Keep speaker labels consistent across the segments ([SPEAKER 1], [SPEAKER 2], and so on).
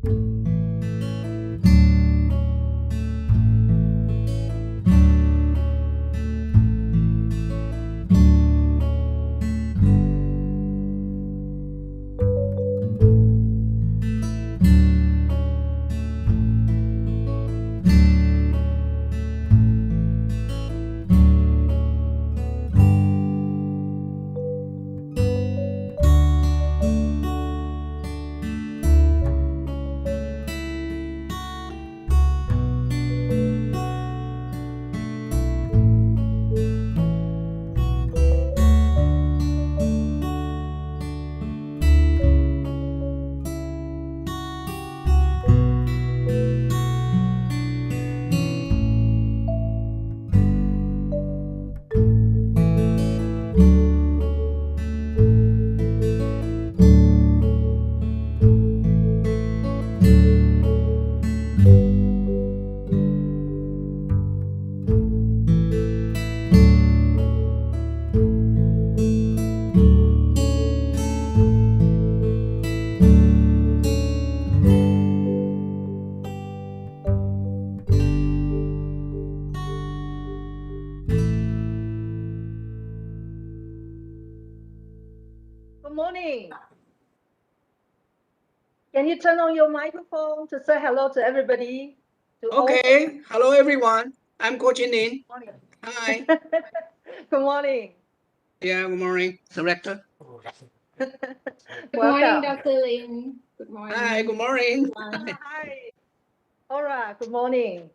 [SPEAKER 1] Good morning. Can you turn on your microphone to say hello to everybody?
[SPEAKER 2] Okay. Hello, everyone. I'm Coach Inin. Hi.
[SPEAKER 1] Good morning.
[SPEAKER 2] Yeah, good morning, Director.
[SPEAKER 3] Good morning, Dr. Lin. Good morning.
[SPEAKER 2] Hi, good morning.
[SPEAKER 1] Hi. All right, good morning.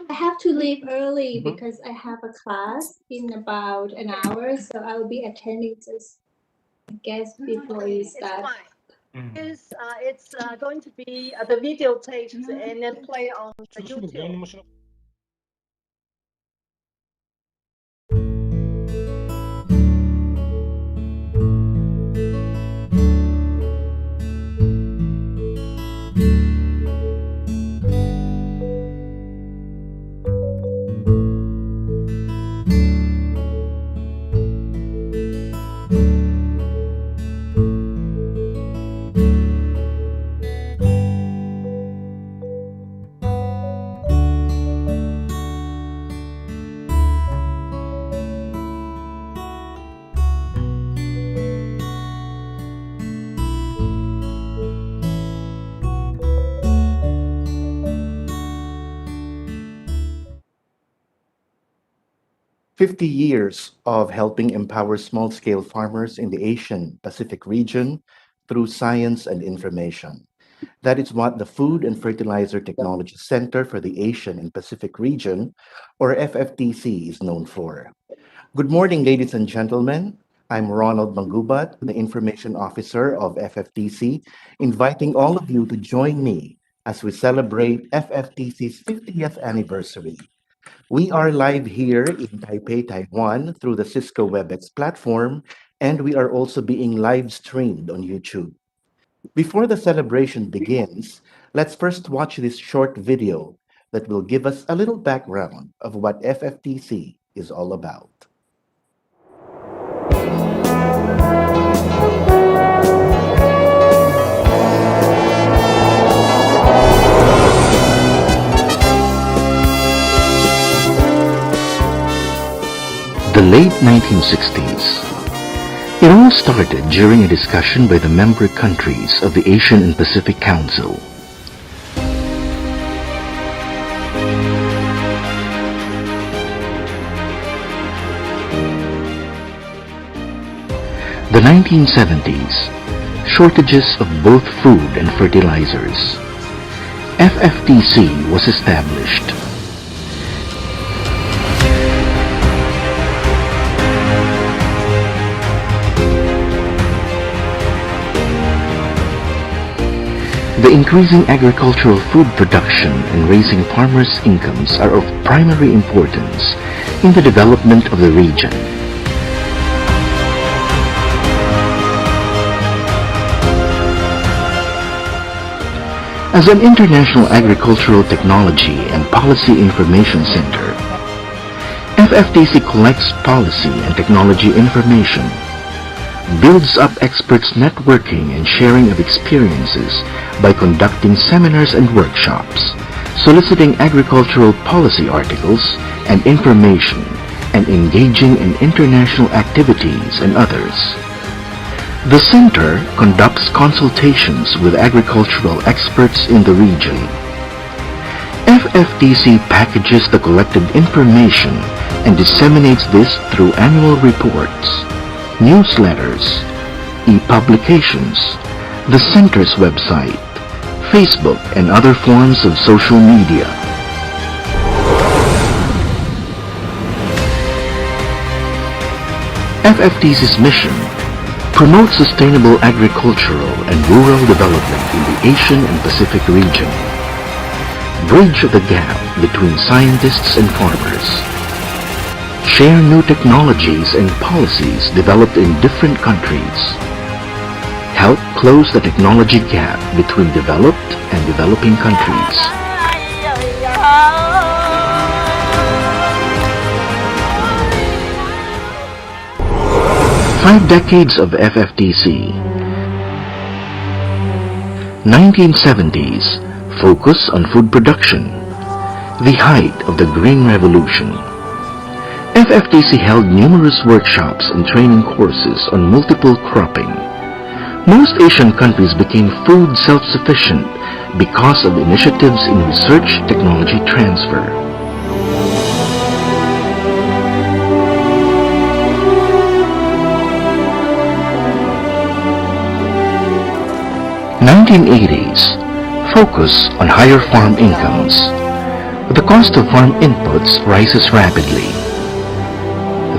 [SPEAKER 3] I have to leave early because I have a class in about an hour, so I will be attending this, I guess, before you start.
[SPEAKER 1] It's going to be the video taped and then play on the YouTube.
[SPEAKER 4] "50 years of helping empower small-scale farmers in the Asian Pacific region through science and information." That is what the Food and Fertilizer Technology Center for the Asian and Pacific region, or FFTC, is known for. Good morning, ladies and gentlemen. I'm Ronald Mangubat, the Information Officer of FFTC, inviting all of you to join me as we celebrate FFTC's 50th anniversary. We are live here in Taipei, Taiwan through the Cisco WebEx platform, and we are also being live streamed on YouTube. Before the celebration begins, let's first watch this short video that will give us a little background of what FFTC is all about.
[SPEAKER 5] The late 1960s. It all started during a discussion by the member countries of the Asian and Pacific Council. The 1970s. Shortages of both food and fertilizers. FFTC was established. The increasing agricultural food production and raising farmers' incomes are of primary importance in the development of the region. As an international agricultural technology and policy information center, FFTC collects policy and technology information, builds up experts' networking and sharing of experiences by conducting seminars and workshops, soliciting agricultural policy articles and information, and engaging in international activities and others. The Center conducts consultations with agricultural experts in the region. FFTC packages the collected information and disseminates this through annual reports, newsletters, e-publications, the Center's website, Facebook, and other forms of social media. FFTC's mission: promote sustainable agricultural and rural development in the Asian and Pacific region. Bridge the gap between scientists and farmers. Share new technologies and policies developed in different countries. Help close the technology gap between developed and developing countries. Five decades of FFTC. 1970s, focus on food production, the height of the Green Revolution. FFTC held numerous workshops and training courses on multiple cropping. Most Asian countries became food self-sufficient because of initiatives in research technology transfer. '80s, focus on higher farm incomes. The cost of farm inputs rises rapidly.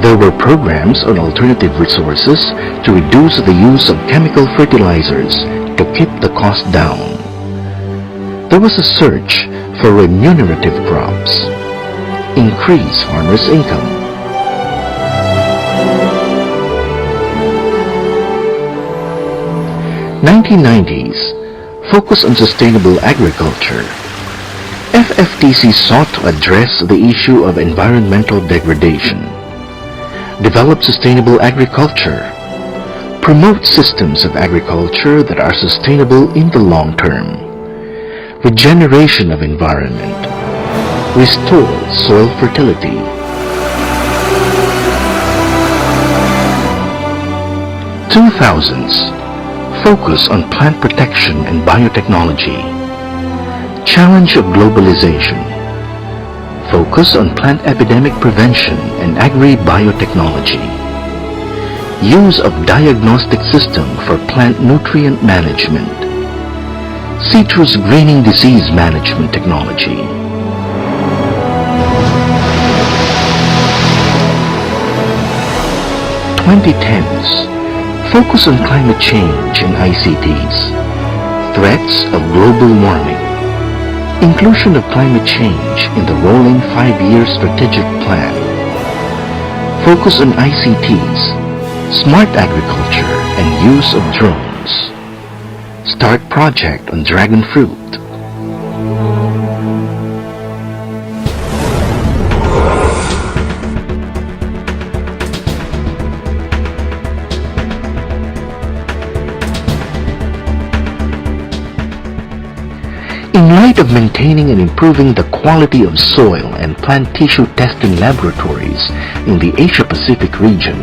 [SPEAKER 5] There were programs on alternative resources to reduce the use of chemical fertilizers to keep the cost down. There was a search for remunerative crops, increase farmers' income. 1990s, focus on sustainable agriculture. FFTC sought to address the issue of environmental degradation, develop sustainable agriculture, promote systems of agriculture that are sustainable in the long term, regeneration of environment, restore soil fertility. 2000s, focus on plant protection and biotechnology. Challenge of globalization. Focus on plant epidemic prevention and agri-biotechnology. Use of diagnostic system for plant nutrient management. Citrus greening disease management technology. '2010s. Focus on climate change and ICTs. Threats of global warming. Inclusion of climate change in the rolling 5-year strategic plan. Focus on ICTs, smart agriculture, and use of drones. Start project on dragon fruit. In light of maintaining and improving the quality of soil and plant tissue testing laboratories in the Asia-Pacific region,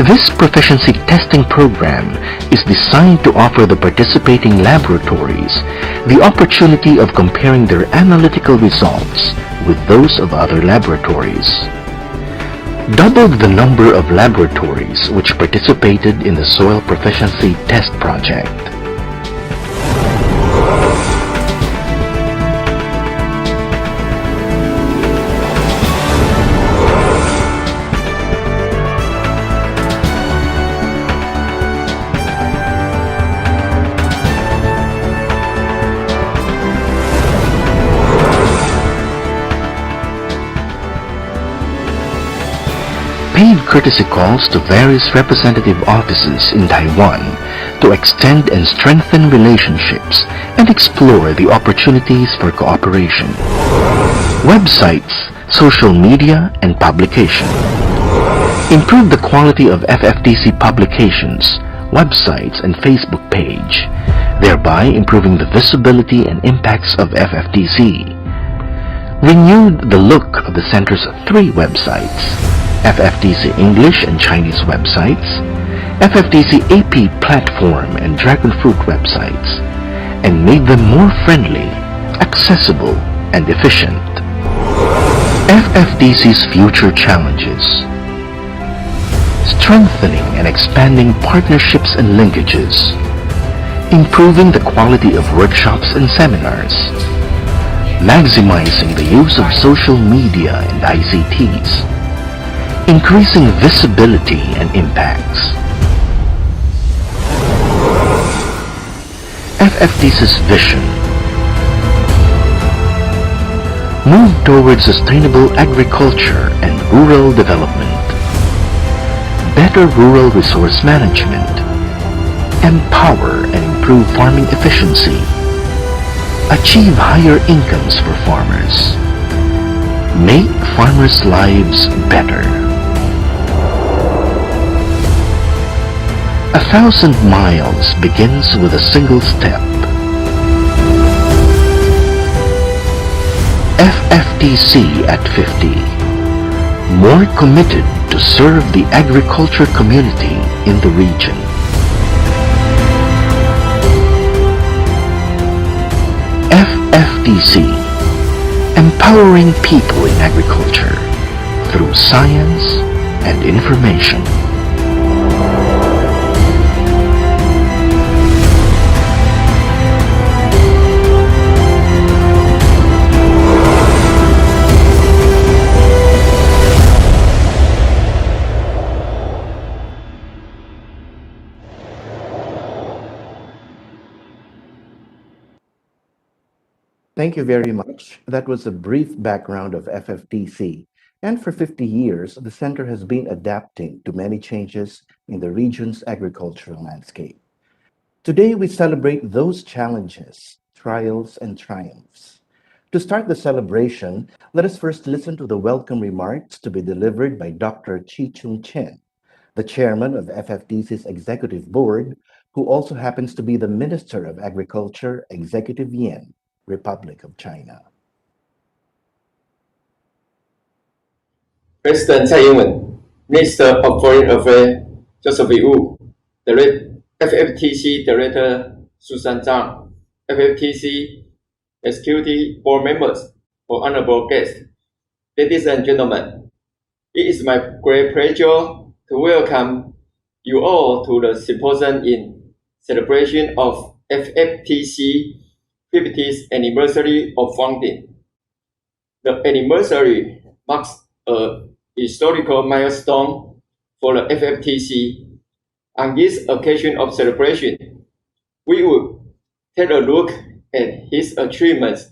[SPEAKER 5] this proficiency testing program is designed to offer the participating laboratories the opportunity of comparing their analytical results with those of other laboratories. Doubled the number of laboratories which participated in the soil proficiency test project. Paid courtesy calls to various representative offices in Taiwan to extend and strengthen relationships and explore the opportunities for cooperation. Websites, social media, and publication. Improve the quality of FFTC publications, websites, and Facebook page, thereby improving the visibility and impacts of FFTC. Renewed the look of the center's 3 websites, FFTC English and Chinese websites, FFTC AP platform and Dragon Fruit websites, and made them more friendly, accessible, and efficient. FFTC's future challenges: strengthening and expanding partnerships and linkages, improving the quality of workshops and seminars, maximizing the use of social media and ICTs, increasing visibility and impacts. FFTC's vision: move towards sustainable agriculture and rural development, better rural resource management, empower and improve farming efficiency, achieve higher incomes for farmers, make farmers' lives better. 1,000 miles begins with a single step. FFTC at 50, more committed to serve the agriculture community in the region. FFTC, empowering people in agriculture through science and information.
[SPEAKER 4] Thank you very much. That was a brief background of FFTC. And for 50 years, the center has been adapting to many changes in the region's agricultural landscape. Today, we celebrate those challenges, trials, and triumphs. To start the celebration, let us first listen to the welcome remarks to be delivered by Dr. Chi-Chung Chen, the chairman of FFTC's executive board, who also happens to be the Minister of Agriculture, Executive Yen, Republic of China.
[SPEAKER 6] President Tsai Ing-wen, Minister of Foreign Affairs Joseph Wu, FFTC Director Susan Zhang, FFTC Executive Board members, or honorable guests, ladies and gentlemen, it is my great pleasure to welcome you all to the symposium in celebration of FFTC 50th anniversary of founding. The anniversary marks a historical milestone for the FFTC. On this occasion of celebration, we will take a look at his achievements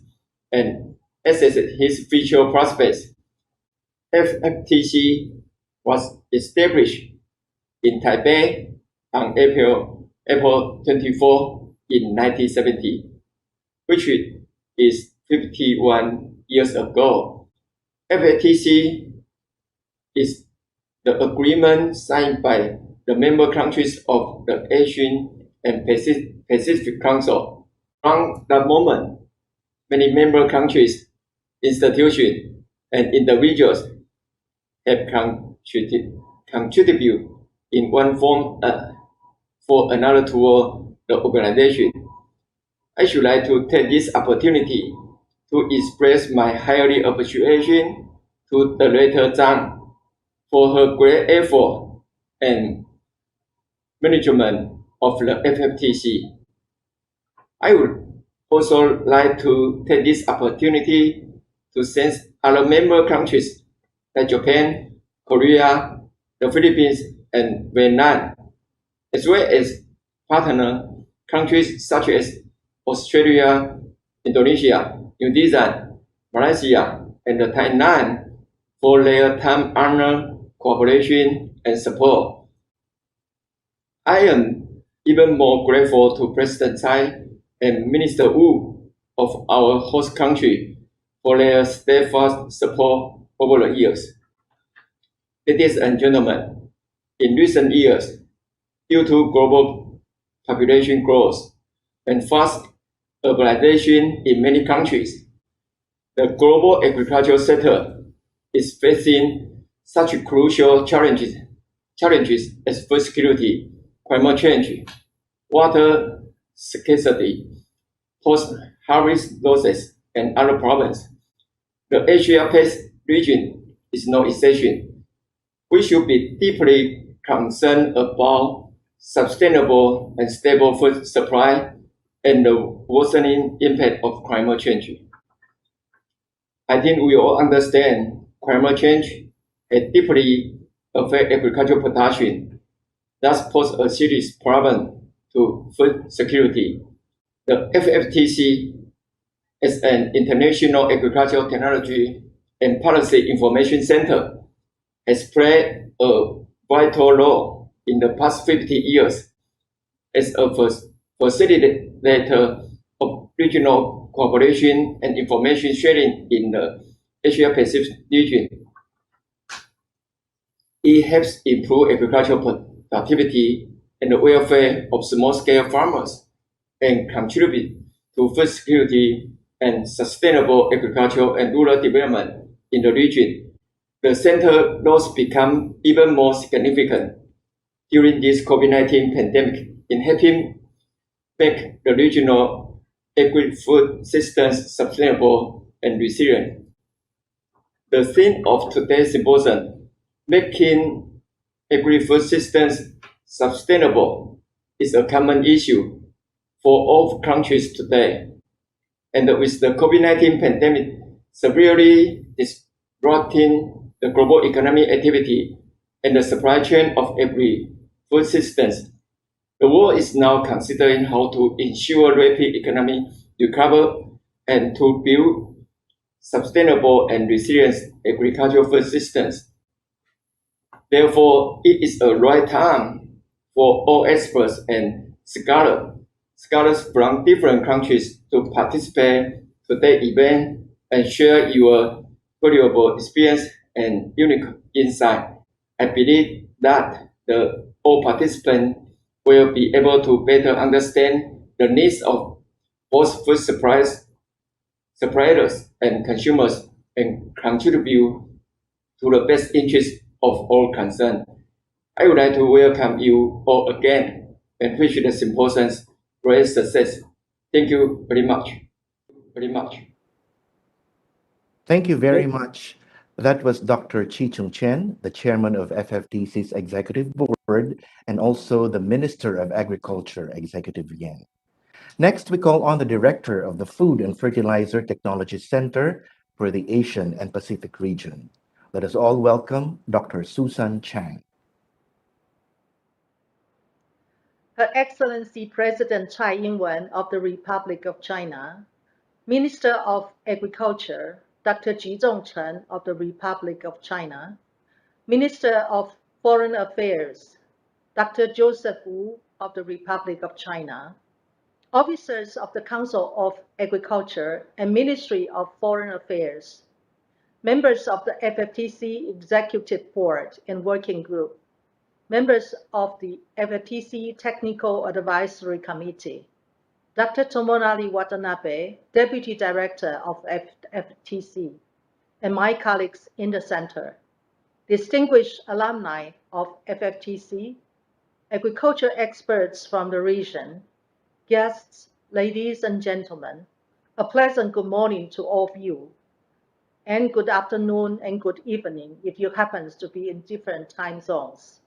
[SPEAKER 6] and assess his future prospects. FFTC was established in Taipei on April 24 in 1970. Which is 51 years ago. FFTC is the agreement signed by the member countries of the Asian and Pacific Council. From that moment, many member countries, institutions, and individuals have contributed in one form for another toward the organization. I should like to take this opportunity to express my highly appreciation to Director Zhang for her great effort and management of the FFTC. I would also like to take this opportunity to thank other member countries like Japan, Korea, the Philippines, and Vietnam, as well as partner countries such as Australia, Indonesia, New Zealand, Malaysia, and Thailand for their time-honored cooperation and support. I am even more grateful to President Tsai and Minister Wu of our host country for their steadfast support over the years. Ladies and gentlemen, in recent years, due to global population growth and fast urbanization in many countries, the global agricultural sector is facing such crucial challenges as food security, climate change, water scarcity, post-harvest losses, and other problems. The Asia-Pacific region is no exception. We should be deeply concerned about sustainable and stable food supply and the worsening impact of climate change. I think we all understand climate change has deeply affect agricultural production, thus pose a serious problem to food security. The FFTC, as an international agricultural technology and policy information center, has played a vital role in the past 50 years as a facilitator of regional cooperation and information sharing in the Asia-Pacific region. It helps improve agricultural productivity and the welfare of small-scale farmers and contribute to food security and sustainable agricultural and rural development in the region. The center roles become even more significant during this COVID-19 pandemic in helping make the regional agri-food systems sustainable and resilient. The theme of today's symposium, Making Agri-Food Systems Sustainable, is a common issue for all countries today. And with the COVID-19 pandemic severely disrupting the global economic activity and the supply chain of agri-food systems, the world is now considering how to ensure rapid economic recovery and to build sustainable and resilient agricultural food systems. Therefore, it is a right time for all experts and scholars from different countries to participate in today's event and share your valuable experience and unique insight. I believe that all participants will be able to better understand the needs of both food suppliers and consumers and contribute to the best interest of all concerned. I would like to welcome you all again and wish the symposium's great success. Thank you very much.
[SPEAKER 4] Thank you very much. That was Dr. Chi-Chung Chen, the chairman of FFTC's executive board and also the Minister of Agriculture, Executive Yang. Next, we call on the director of the Food and Fertilizer Technology Center for the Asian and Pacific region. Let us all welcome Dr. Susan Chang.
[SPEAKER 1] Her Excellency President Tsai Ing-wen of the Republic of China, Minister of Agriculture, Dr. Ji-Zhong Chen of the Republic of China, Minister of Foreign Affairs, Dr. Joseph Wu of the Republic of China, officers of the Council of Agriculture and Ministry of Foreign Affairs, members of the FFTC Executive Board and Working Group, members of the FFTC Technical Advisory Committee, Dr. Tomonari Watanabe, Deputy Director of FFTC, and my colleagues in the center, distinguished alumni of FFTC, agriculture experts from the region, guests, ladies and gentlemen, a pleasant good morning to all of you, and good afternoon and good evening if you happen to be in different time zones.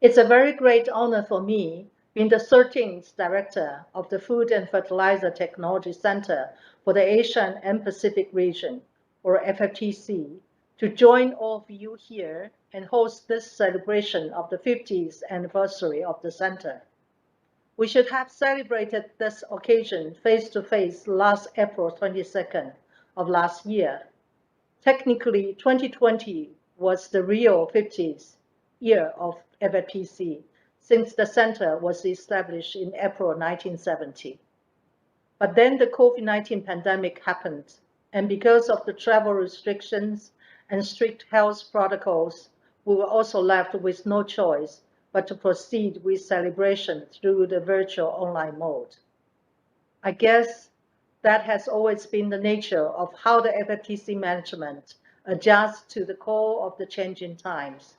[SPEAKER 1] It's a very great honor for me, being the 13th Director of the Food and Fertilizer Technology Center for the Asian and Pacific region, or FFTC, to join all of you here and host this celebration of the 50th anniversary of the center. We should have celebrated this occasion face-to-face last April 22nd of last year. Technically, 2020 was the real 50th year of FFTC since the center was established in April 1970. But then the COVID-19 pandemic happened, and because of the travel restrictions and strict health protocols, we were also left with no choice but to proceed with celebration through the virtual online mode. I guess that has always been the nature of how the FFTC management adjusts to the call of the changing times.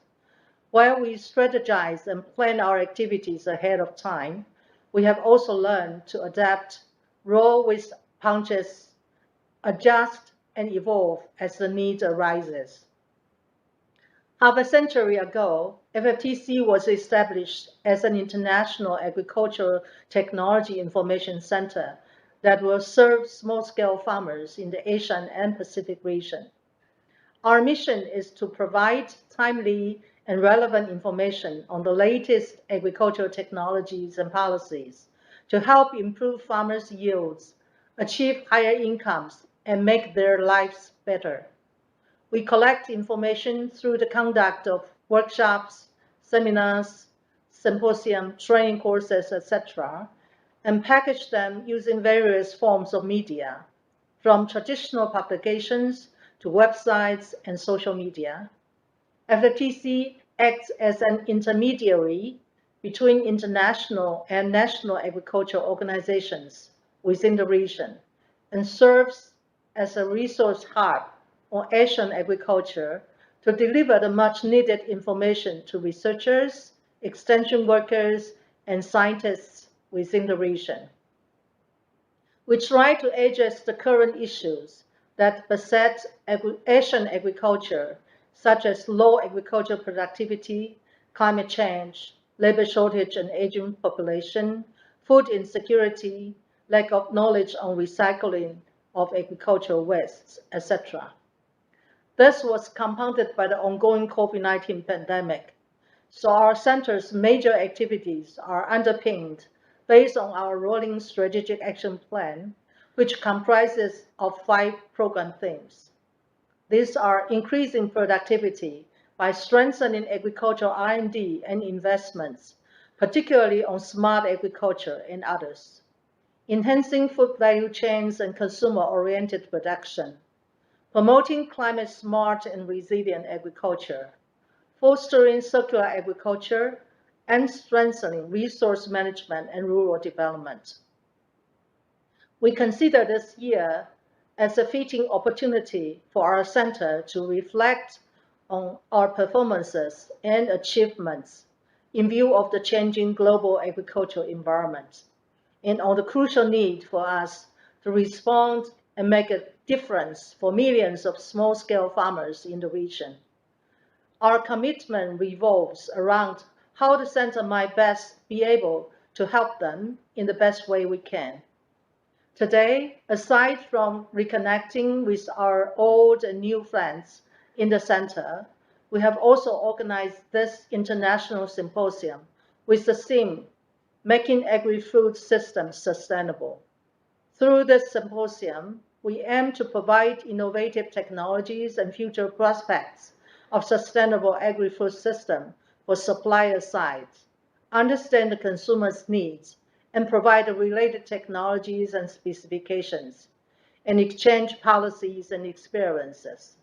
[SPEAKER 1] While we strategize and plan our activities ahead of time, we have also learned to adapt, roll with punches, adjust, and evolve as the need arises. Half a century ago, FFTC was established as an international agricultural technology information center that will serve small-scale farmers in the Asian and Pacific region. Our mission is to provide timely and relevant information on the latest agricultural technologies and policies to help improve farmers' yields, achieve higher incomes, and make their lives better. We collect information through the conduct of workshops, seminars, symposium, training courses, etc., and package them using various forms of media, from traditional publications to websites and social media. FFTC acts as an intermediary between international and national agricultural organizations within the region and serves as a resource hub on Asian agriculture to deliver the much needed information to researchers, extension workers, and scientists within the region. We try to address the current issues that beset Asian agriculture, such as low agricultural productivity, climate change, labor shortage and aging population, food insecurity, lack of knowledge on recycling of agricultural wastes, etc. This was compounded by the ongoing COVID-19 pandemic. So our center's major activities are underpinned based on our rolling strategic action plan, which comprises of 5 program themes. These are increasing productivity by strengthening agricultural R&D and investments, particularly on smart agriculture and others, enhancing food value chains and consumer-oriented production, promoting climate-smart and resilient agriculture, fostering circular agriculture, and strengthening resource management and rural development. We consider this year as a fitting opportunity for our center to reflect on our performances and achievements in view of the changing global agricultural environment and on the crucial need for us to respond and make a difference for millions of small-scale farmers in the region. Our commitment revolves around how the center might best be able to help them in the best way we can. Today, aside from reconnecting with our old and new friends in the center, we have also organized this international symposium with the theme, Making Agri-Food Systems Sustainable. Through this symposium, we aim to provide innovative technologies and future prospects of sustainable agri-food system for supplier sides, understand the consumer's needs, and provide the related technologies and specifications, and exchange policies and experiences.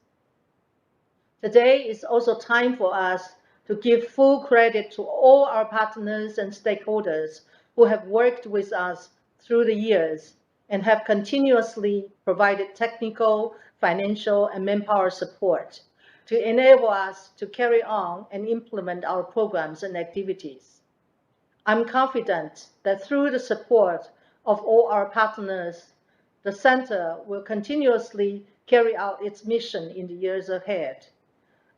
[SPEAKER 1] Today is also time for us to give full credit to all our partners and stakeholders who have worked with us through the years and have continuously provided technical, financial, and manpower support to enable us to carry on and implement our programs and activities. I'm confident that through the support of all our partners, the center will continuously carry out its mission in the years ahead.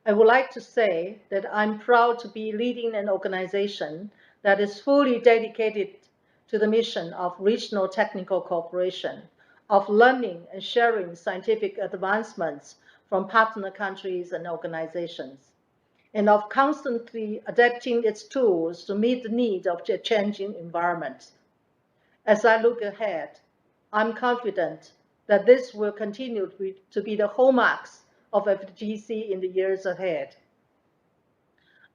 [SPEAKER 1] I would like to say that I'm proud to be leading an organization that is fully dedicated to the mission of regional technical cooperation, of learning and sharing scientific advancements from partner countries and organizations, and of constantly adapting its tools to meet the needs of the changing environment. As I look ahead, I'm confident that this will continue to be the hallmarks of FFTC in the years ahead.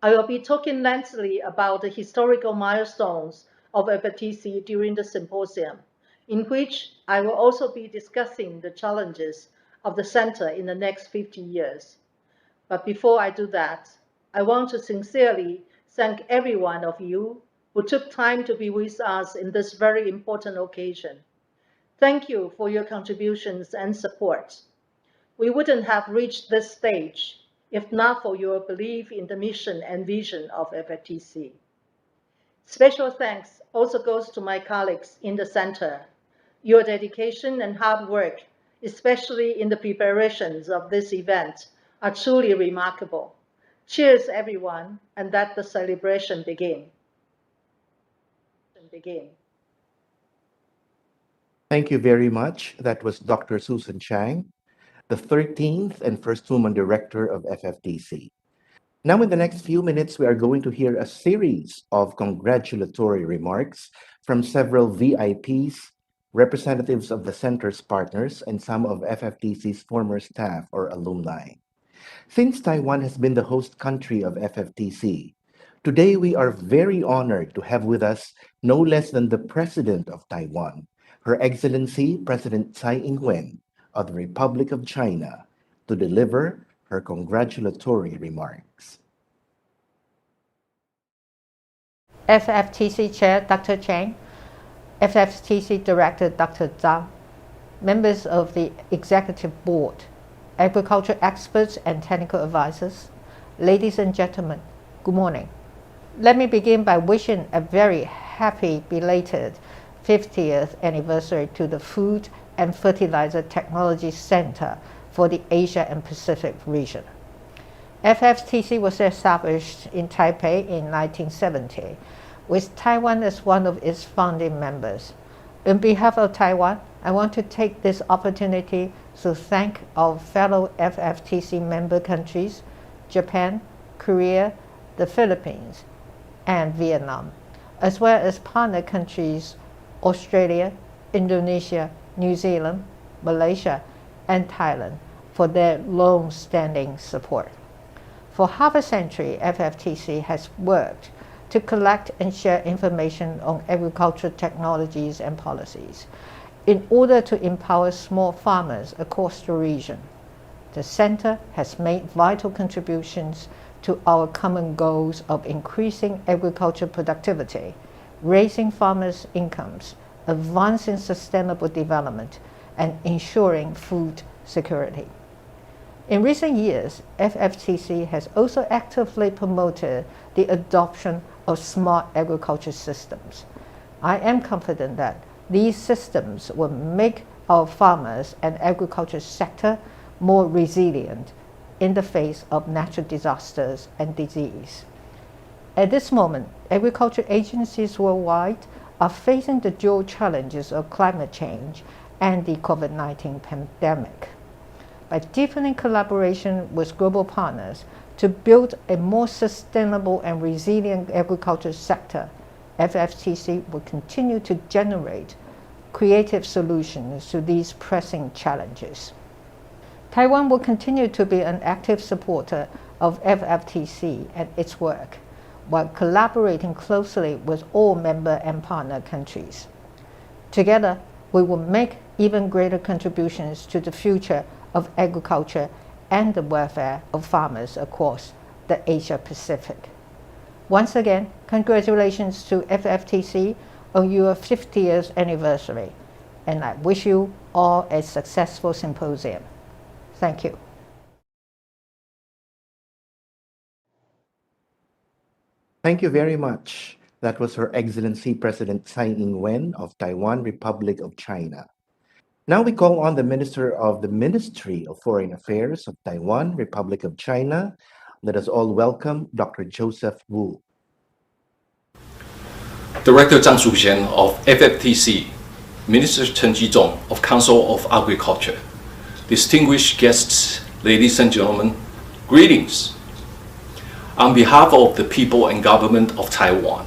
[SPEAKER 1] I will be talking lengthily about the historical milestones of FFTC during the symposium, in which I will also be discussing the challenges of the center in the next 50 years. But before I do that, I want to sincerely thank every one of you who took time to be with us in this very important occasion. Thank you for your contributions and support. We wouldn't have reached this stage if not for your belief in the mission and vision of FFTC. Special thanks also goes to my colleagues in the center. Your dedication and hard work, especially in the preparations of this event, are truly remarkable. Cheers, everyone, and let the celebration begin.
[SPEAKER 4] Thank you very much. That was Dr. Susan Chang, the 13th and first woman director of FFTC. Now, in the next few minutes, we are going to hear a series of congratulatory remarks from several VIPs, representatives of the center's partners, and some of FFTC's former staff or alumni. Since Taiwan has been the host country of FFTC, today we are very honored to have with us no less than the President of Taiwan, Her Excellency President Tsai Ing-wen of the Republic of China, to deliver her congratulatory remarks.
[SPEAKER 7] FFTC Chair Dr. Chang, FFTC Director Dr. Zhang, members of the Executive Board, agriculture experts and technical advisors, ladies and gentlemen, good morning. Let me begin by wishing a very happy belated 50th anniversary to the Food and Fertilizer Technology Center for the Asia and Pacific region. FFTC was established in Taipei in 1970, with Taiwan as one of its founding members. On behalf of Taiwan, I want to take this opportunity to thank our fellow FFTC member countries, Japan, Korea, the Philippines, and Vietnam, as well as partner countries Australia, Indonesia, New Zealand, Malaysia, and Thailand for their long-standing support. For half a century, FFTC has worked to collect and share information on agricultural technologies and policies in order to empower small farmers across the region. The Center has made vital contributions to our common goals of increasing agricultural productivity, raising farmers' incomes, advancing sustainable development, and ensuring food security. In recent years, FFTC has also actively promoted the adoption of smart agriculture systems. I am confident that these systems will make our farmers and agriculture sector more resilient in the face of natural disasters and disease. At this moment, agriculture agencies worldwide are facing the dual challenges of climate change and the COVID-19 pandemic. By deepening collaboration with global partners to build a more sustainable and resilient agriculture sector, FFTC will continue to generate creative solutions to these pressing challenges. Taiwan will continue to be an active supporter of FFTC and its work, while collaborating closely with all member and partner countries. Together, we will make even greater contributions to the future of agriculture and the welfare of farmers across the Asia Pacific. Once again, congratulations to FFTC on your 50th anniversary, and I wish you all a successful symposium. Thank you.
[SPEAKER 4] Thank you very much. That was Her Excellency President Tsai Ing-wen of Taiwan, Republic of China. Now we call on the Minister of the Ministry of Foreign Affairs of Taiwan, Republic of China. Let us all welcome Dr. Joseph Wu.
[SPEAKER 8] Director Zhang Shuxian of FFTC, Minister Chen Jizhong of Council of Agriculture, distinguished guests, ladies and gentlemen, greetings. On behalf of the people and government of Taiwan,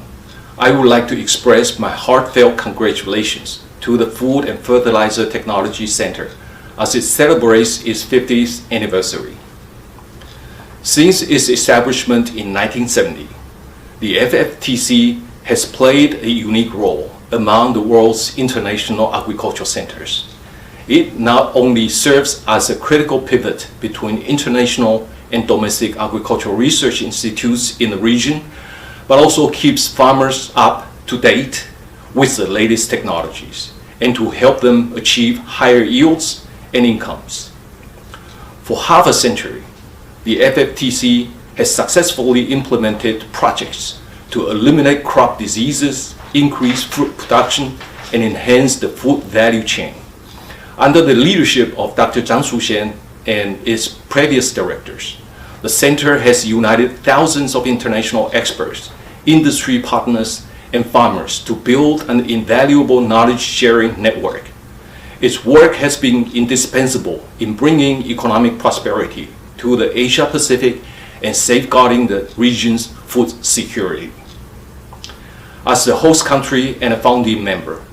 [SPEAKER 8] I would like to express my heartfelt congratulations to the Food and Fertilizer Technology Center as it celebrates its 50th anniversary. Since its establishment in 1970, the FFTC has played a unique role among the world's international agricultural centers. It not only serves as a critical pivot between international and domestic agricultural research institutes in the region, but also keeps farmers up to date with the latest technologies and to help them achieve higher yields and incomes. For half a century, the FFTC has successfully implemented projects to eliminate crop diseases, increase fruit production, and enhance the food value chain. Under the leadership of Dr. Zhang Shuxian and its previous directors, the center has united thousands of international experts, industry partners, and farmers to build an invaluable knowledge-sharing network. Its work has been indispensable in bringing economic prosperity to the Asia-Pacific and safeguarding the region's food security. As the host country and a founding member,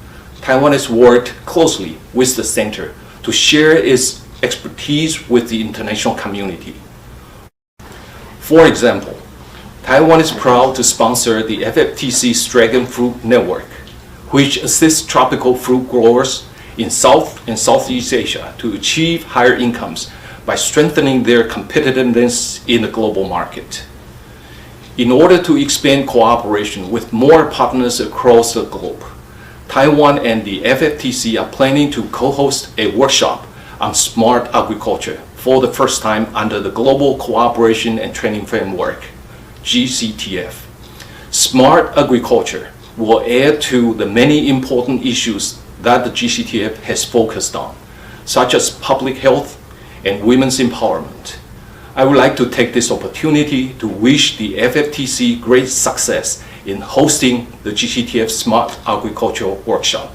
[SPEAKER 8] Taiwan has worked closely with the center to share its expertise with the international community. For example, Taiwan is proud to sponsor the FFTC's Dragon Fruit Network, which assists tropical fruit growers in South and Southeast Asia to achieve higher incomes by strengthening their competitiveness in the global market. In order to expand cooperation with more partners across the globe, Taiwan and the FFTC are planning to co-host a workshop on smart agriculture for the first time under the Global Cooperation and Training Framework, GCTF. Smart agriculture will add to the many important issues that the GCTF has focused on, such as public health and women's empowerment. I would like to take this opportunity to wish the FFTC great success in hosting the GCTF Smart Agricultural Workshop.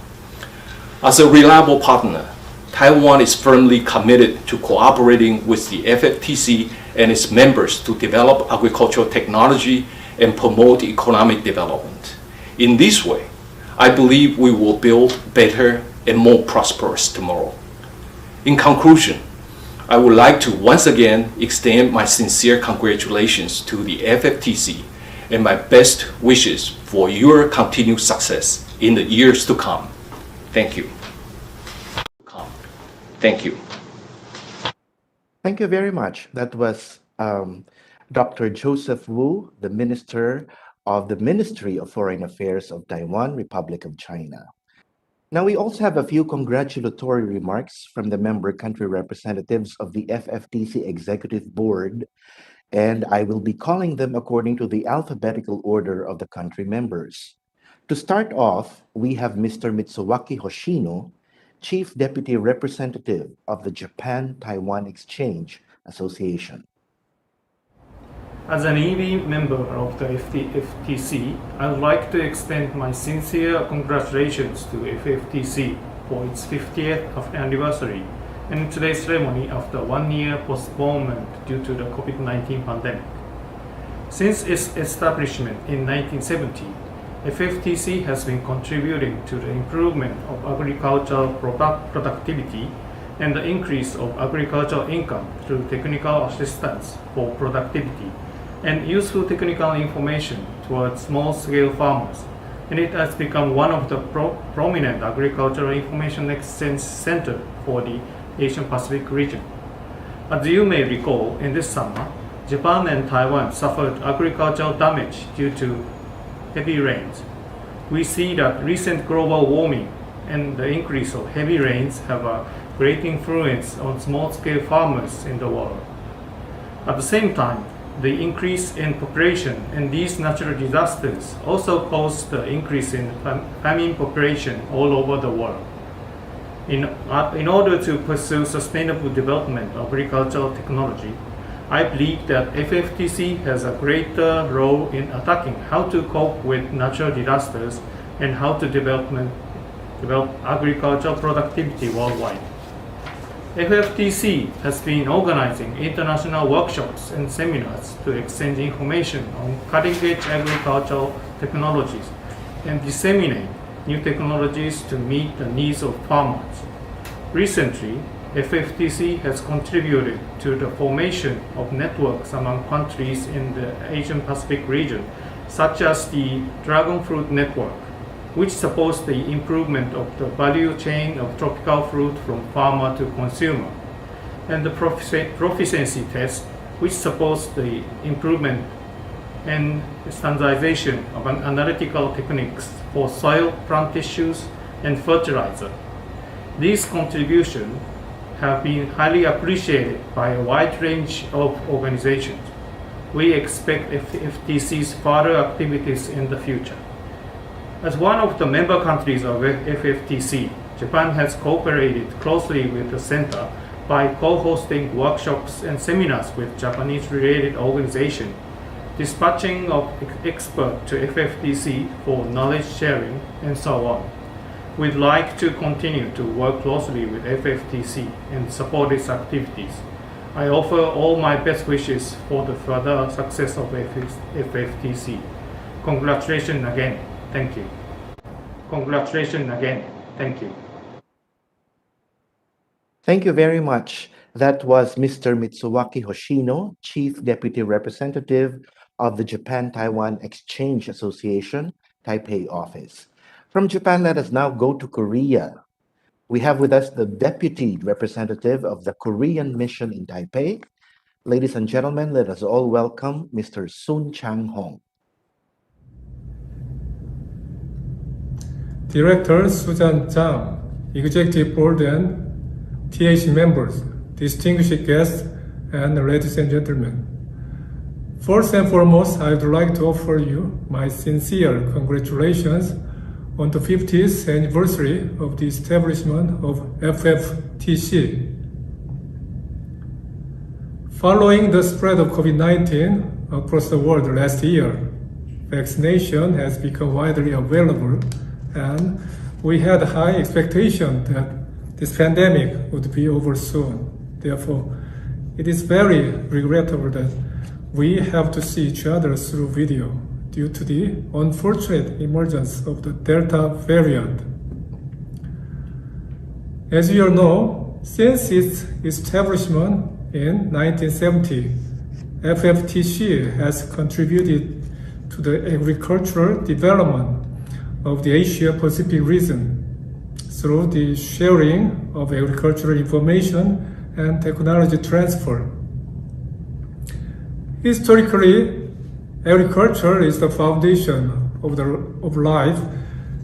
[SPEAKER 8] As a reliable partner, Taiwan is firmly committed to cooperating with the FFTC and its members to develop agricultural technology and promote economic development. In this way, I believe we will build better and more prosperous tomorrow. In conclusion, I would like to once again extend my sincere congratulations to the FFTC and my best wishes for your continued success in the years to come. Thank you. Thank you.
[SPEAKER 4] Thank you very much. That was Dr. Joseph Wu, the Minister of the Ministry of Foreign Affairs of Taiwan, Republic of China. Now, we also have a few congratulatory remarks from the member country representatives of the FFTC Executive Board, and I will be calling them according to the alphabetical order of the country members. To start off, we have Mr. Mitsuwaki Hoshino, Chief Deputy Representative of the Japan-Taiwan Exchange Association.
[SPEAKER 9] As an EB member of the FFTC, I would like to extend my sincere congratulations to FFTC for its 50th anniversary and today's ceremony after 1 year postponement due to the COVID-19 pandemic. Since its establishment in 1970, FFTC has been contributing to the improvement of agricultural productivity and the increase of agricultural income through technical assistance for productivity and useful technical information towards small-scale farmers, and it has become one of the prominent agricultural information exchange centers for the Asian Pacific region. As you may recall, in this summer, Japan and Taiwan suffered agricultural damage due to heavy rains. We see that recent global warming and the increase of heavy rains have a great influence on small-scale farmers in the world. At the same time, the increase in population and these natural disasters also caused the increase in famine population all over the world. In order to pursue sustainable development of agricultural technology, I believe that FFTC has a greater role in attacking how to cope with natural disasters and how to develop agricultural productivity worldwide. FFTC has been organizing international workshops and seminars to exchange information on cutting-edge agricultural technologies and disseminate new technologies to meet the needs of farmers. Recently, FFTC has contributed to the formation of networks among countries in the Asian Pacific region, such as the Dragon Fruit Network, which supports the improvement of the value chain of tropical fruit from farmer to consumer, and the proficiency test which supports the improvement and standardization of analytical techniques for soil, plant tissues, and fertilizer. These contributions have been highly appreciated by a wide range of organizations. We expect FFTC's further activities in the future. As one of the member countries of FFTC, Japan has cooperated closely with the Center by co-hosting workshops and seminars with Japanese-related organizations, dispatching of experts to FFTC for knowledge sharing, and so on. We'd like to continue to work closely with FFTC and support its activities. I offer all my best wishes for the further success of FFTC. Congratulations again. Thank you. Congratulations again. Thank you.
[SPEAKER 4] Thank you very much. That was Mr. Mitsuaki Hoshino, Chief Deputy Representative of the Japan-Taiwan Exchange Association, Taipei office. From Japan, let us now go to Korea. We have with us the Deputy Representative of the Korean Mission in Taipei. Ladies and gentlemen, let us all welcome Mr. Soon Chang-hong.
[SPEAKER 10] Director Susan Zhang, Executive Board and TAC members, distinguished guests, and ladies and gentlemen. First and foremost, I would like to offer you my sincere congratulations on the 50th anniversary of the establishment of FFTC. Following the spread of COVID-19 across the world last year, vaccination has become widely available, and we had high expectations that this pandemic would be over soon. Therefore, it is very regrettable that we have to see each other through video due to the unfortunate emergence of the Delta variant. As you all know, since its establishment in 1970, FFTC has contributed to the agricultural development of the Asia-Pacific region through the sharing of agricultural information and technology transfer. Historically, agriculture is the foundation of life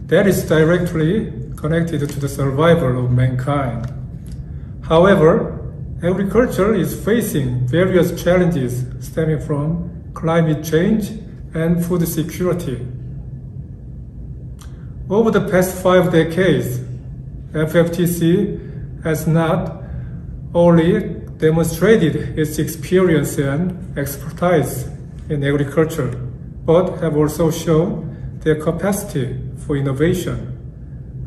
[SPEAKER 10] that is directly connected to the survival of mankind. However, agriculture is facing various challenges stemming from climate change and food security. Over the past 5 decades, FFTC has not only demonstrated its experience and expertise in agriculture, but have also shown their capacity for innovation,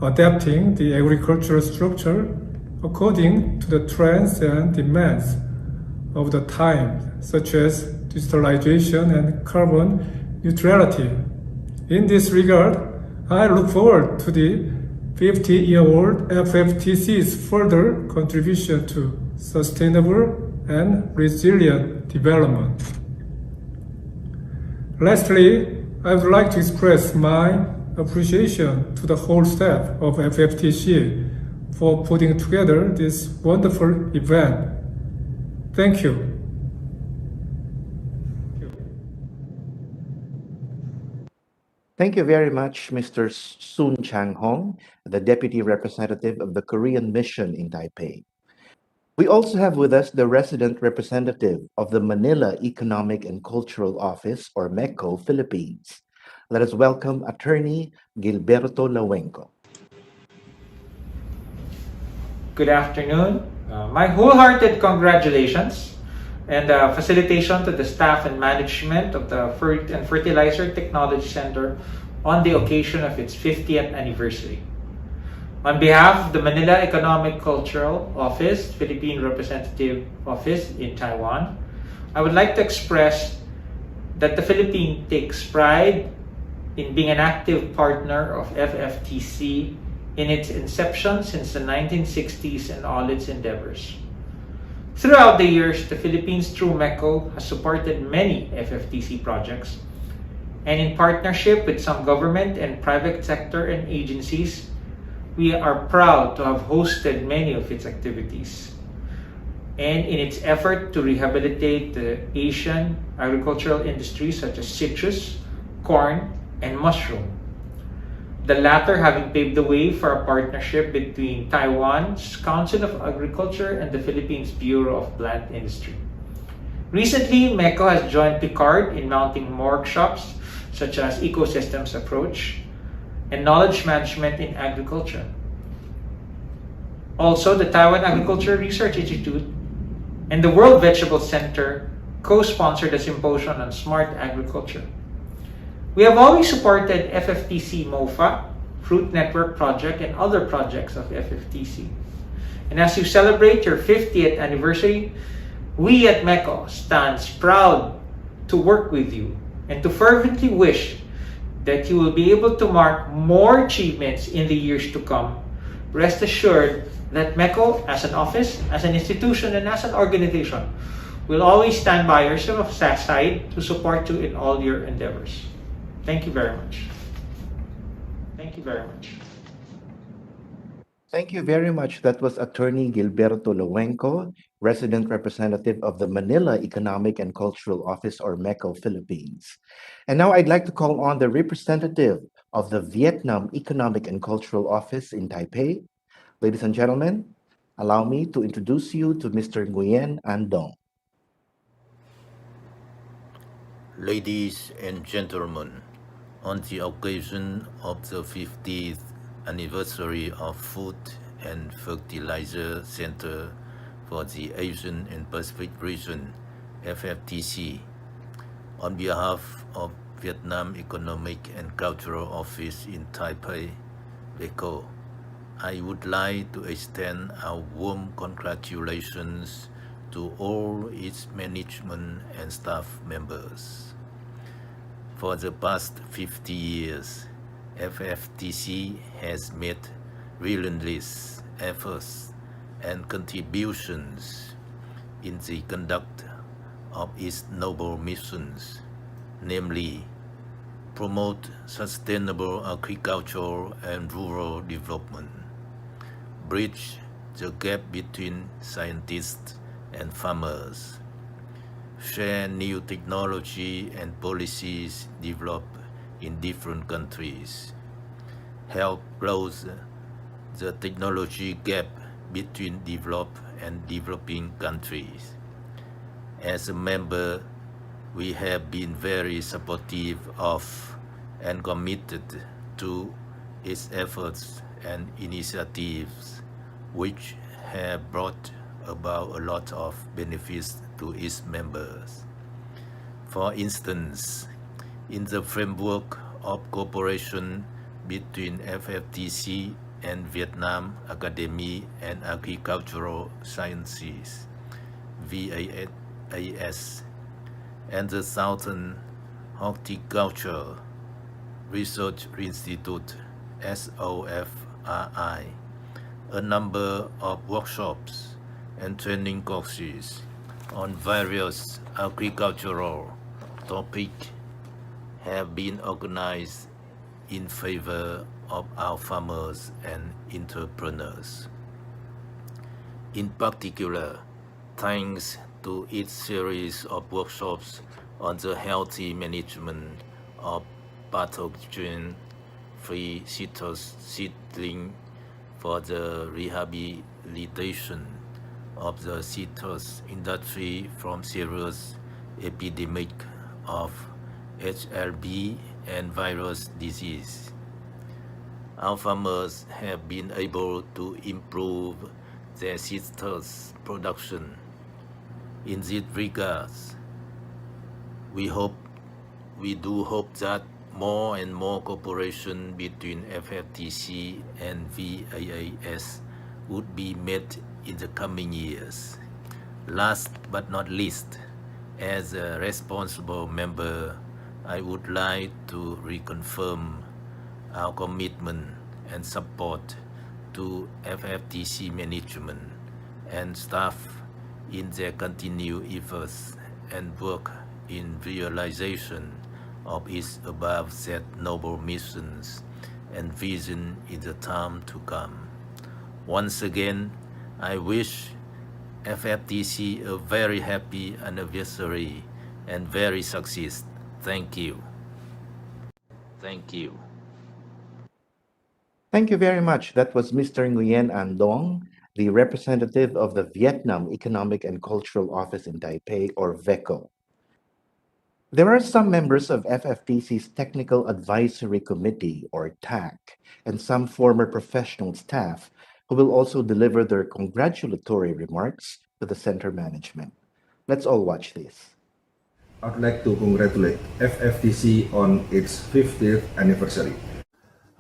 [SPEAKER 10] adapting the agricultural structure according to the trends and demands of the time, such as digitalization and carbon neutrality. In this regard, I look forward to the 50-year-old FFTC's further contribution to sustainable and resilient development. Lastly, I would like to express my appreciation to the whole staff of FFTC for putting together this wonderful event. Thank you.
[SPEAKER 4] Thank you very much, Mr. Soon Chang-hong, the Deputy Representative of the Korean Mission in Taipei. We also have with us the Resident Representative of the Manila Economic and Cultural Office, or MECO, Philippines. Let us welcome Attorney Gilberto Lawenco.
[SPEAKER 11] Good afternoon. My wholehearted congratulations and facilitation to the staff and management of the Fertilizer Technology Center on the occasion of its 50th anniversary. On behalf of the Manila Economic Cultural Office, Philippine Representative Office in Taiwan, I would like to express that the Philippines takes pride in being an active partner of FFTC in its inception since the 1960s and all its endeavors. Throughout the years, the Philippines through MECO has supported many FFTC projects, and in partnership with some government and private sector and agencies, we are proud to have hosted many of its activities. and in its effort to rehabilitate the Asian agricultural industries such as citrus, corn, and mushroom. The latter having paved the way for a partnership between Taiwan's Council of Agriculture and the Philippines Bureau of Plant Industry. Recently, MECO has joined Picard in mounting workshops such as ecosystems approach and knowledge management in agriculture. Also, the Taiwan Agriculture Research Institute and the World Vegetable Center co-sponsored a symposium on smart agriculture. We have always supported FFTC MOFA, Fruit Network Project, and other projects of FFTC. And as you celebrate your 50th anniversary, we at MECO stands proud to work with you and to fervently wish that you will be able to mark more achievements in the years to come. Rest assured that MECO, as an office, as an institution, and as an organization, will always stand by your side to support you in all your endeavors. Thank you very much. Thank you very much.
[SPEAKER 4] Thank you very much. That was Attorney Gilberto Lowenco, Resident Representative of the Manila Economic and Cultural Office, or MECO, Philippines. And now I'd like to call on the representative of the Vietnam Economic and Cultural Office in Taipei. Ladies and gentlemen, allow me to introduce you to Mr. Nguyen An Dong.
[SPEAKER 12] Ladies and gentlemen, on the occasion of the 50th anniversary of Food and Fertilizer Center for the Asian and Pacific Region, FFTC, on behalf of Vietnam Economic and Cultural Office in Taipei, VECO, I would like to extend our warm congratulations to all its management and staff members. For the past 50 years, FFTC has made relentless efforts and contributions in the conduct of its noble missions, namely, promote sustainable agriculture and rural development, bridge the gap between scientists and farmers, share new technology and policies developed in different countries, help close the technology gap between developed and developing countries. As a member, we have been very supportive of and committed to its efforts and initiatives, which have brought about a lot of benefits to its members. For instance, in the framework of cooperation between FFTC and Vietnam Academy and Agricultural Sciences, VAS, and the Southern Horticulture Research Institute, SOFRI, a number of workshops and training courses on various agricultural topics have been organized in favor of our farmers and entrepreneurs. In particular, thanks to its series of workshops on the healthy management of pathogen-free citrus seedling for the rehabilitation of the citrus industry from serious epidemic of HLB and virus disease. Our farmers have been able to improve their citrus production. In this regard, we do hope that more and more cooperation between FFTC and VAS would be made in the coming years. Last but not least, as a responsible member, I would like to reconfirm our commitment and support to FFTC management and staff in their continued efforts and work in realization of its above said noble missions and vision in the time to come. Once again, I wish FFTC a very happy anniversary and very success. Thank you. Thank you.
[SPEAKER 4] Thank you very much. That was Mr. Nguyen An Dong, the representative of the Vietnam Economic and Cultural Office in Taipei, or VECO. There are some members of FFTC's Technical Advisory Committee, or TAC, and some former professional staff who will also deliver their congratulatory remarks to the center management. Let's all watch this.
[SPEAKER 13] I'd like to congratulate FFTC on its 50th anniversary.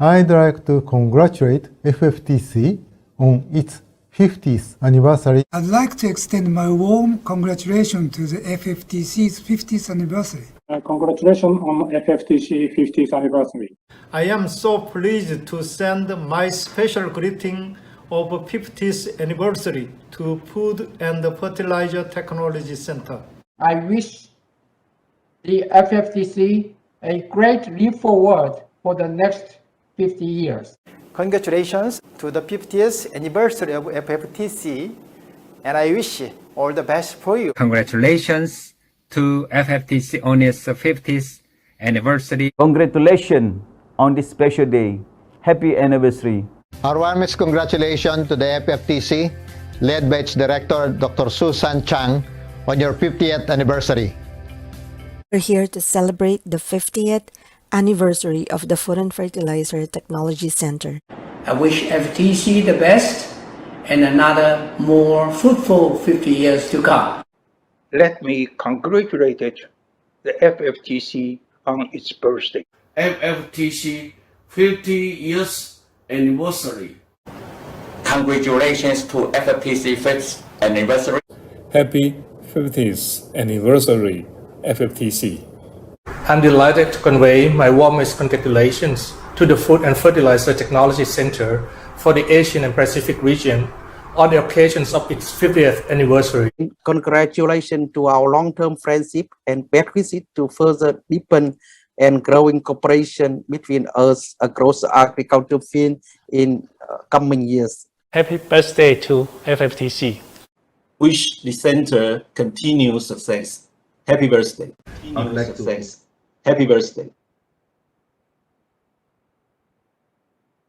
[SPEAKER 14] I'd like to congratulate FFTC on its 50th anniversary.
[SPEAKER 15] I'd like to extend my warm congratulations to the FFTC's 50th anniversary.
[SPEAKER 16] Congratulations on FFTC 50th anniversary.
[SPEAKER 9] I am so pleased to send my special greeting of 50th anniversary to Food and Fertilizer Technology Center.
[SPEAKER 17] I wish the FFTC a great leap forward for the next 50 years.
[SPEAKER 18] Congratulations to the 50th anniversary of FFTC, and I wish all the best for you.
[SPEAKER 19] Congratulations to FFTC on its 50th anniversary.
[SPEAKER 20] Congratulations on this special day. Happy anniversary.
[SPEAKER 21] Our warmest congratulations to the FFTC, led by its director, Dr. Susan Chang, on your 50th anniversary.
[SPEAKER 22] We're here to celebrate the 50th anniversary of the Food and Fertilizer Technology Center.
[SPEAKER 23] I wish FTC the best and another more fruitful 50 years to come.
[SPEAKER 24] Let me congratulate the FFTC on its birthday.
[SPEAKER 25] FFTC 50 years anniversary.
[SPEAKER 26] Congratulations to FFTC 5th anniversary.
[SPEAKER 27] Happy 50th anniversary, FFTC.
[SPEAKER 9] I'm delighted to convey my warmest congratulations to the Food and Fertilizer Technology Center for the Asian and Pacific region on the occasions of its 50th anniversary.
[SPEAKER 28] Congratulations to our long-term friendship and best wishes to further deepen and growing cooperation between us across the agriculture field in coming years.
[SPEAKER 9] Happy birthday to FFTC.
[SPEAKER 29] Wish the center continued success. Happy birthday.
[SPEAKER 13] I'd like to
[SPEAKER 29] Happy birthday.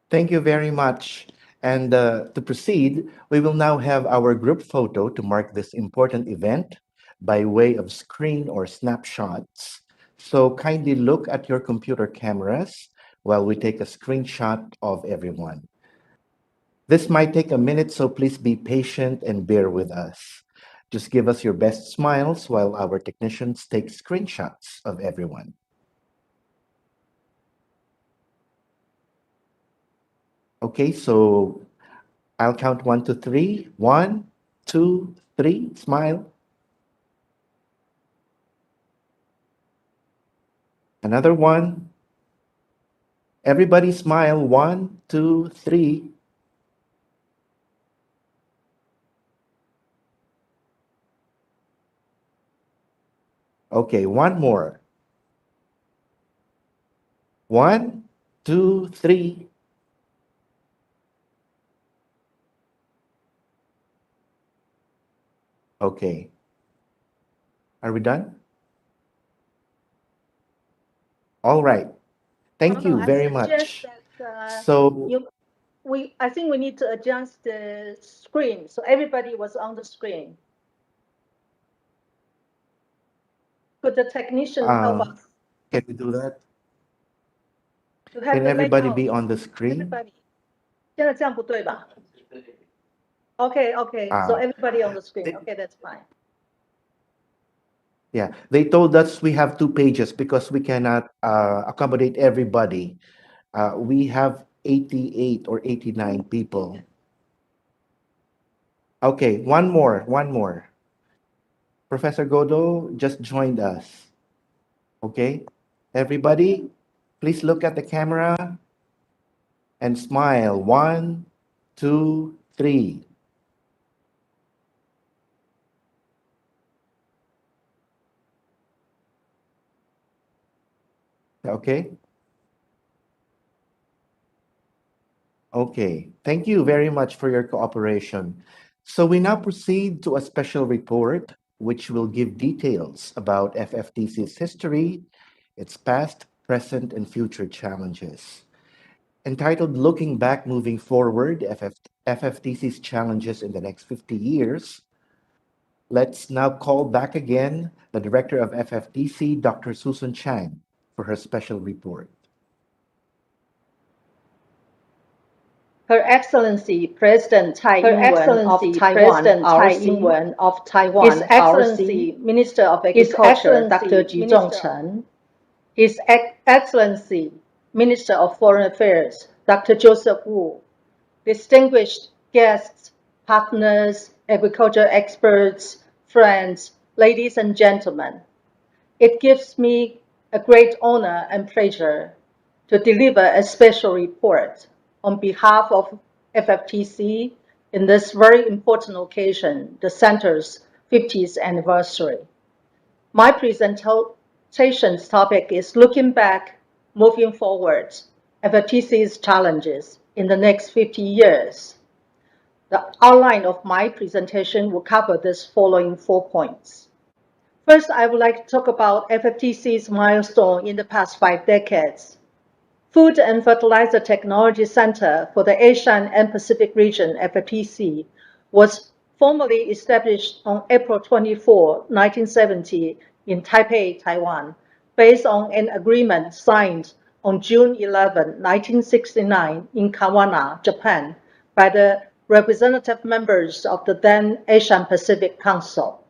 [SPEAKER 4] Thank you very much. And to proceed, we will now have our group photo to mark this important event by way of screen or snapshots. So kindly look at your computer cameras while we take a screenshot of everyone. This might take a minute, so please be patient and bear with us. Just give us your best smiles while our technicians take screenshots of everyone. Okay, so I'll count 1 to 3. 1, 2, 3. Smile. Another one. Everybody smile. 1, 2, 3. Okay, one more. 1, 2, 3. Okay. Are we done? All right. Thank you very much.
[SPEAKER 1] I think we need to adjust the screen so everybody was on the screen. Could the technician help us?
[SPEAKER 4] Can we do that?
[SPEAKER 1] Can
[SPEAKER 4] everybody be on the screen?
[SPEAKER 1] Everybody. 现在这样不对吧? Okay, so everybody on the screen. Okay, that's fine.
[SPEAKER 4] Yeah, they told us we have 2 pages because we cannot accommodate everybody. We have 88 or 89 people. Okay, one more. Professor Godo just joined us. Okay, everybody, please look at the camera and smile. 1, 2, 3. Okay. Okay. Thank you very much for your cooperation. So we now proceed to a special report which will give details about FFTC's history, its past, present, and future challenges. Entitled Looking Back, Moving Forward, FFTC's Challenges in the Next 50 Years, let's now call back again the Director of FFTC, Dr. Susan Chang, for her special report.
[SPEAKER 1] Her Excellency President Tsai Ing-wen of Taiwan, His Excellency Minister of Agriculture Dr. Ji Zhongchen, His Excellency Minister of Foreign Affairs Dr. Joseph Wu, distinguished guests, partners, agriculture experts, friends, ladies and gentlemen. It gives me a great honor and pleasure to deliver a special report on behalf of FFTC in this very important occasion, the Center's 50th anniversary. My presentation's topic is Looking Back, Moving Forward, FFTC's Challenges in the Next 50 Years. The outline of my presentation will cover these following 4 points. First, I would like to talk about FFTC's milestone in the past 5 decades. Food and Fertilizer Technology Center for the Asian and Pacific Region, FFTC, was formally established on April 24, 1970 in Taipei, Taiwan, based on an agreement signed on June 11, 1969 in Kawana, Japan, by the representative members of the then Asian Pacific Council.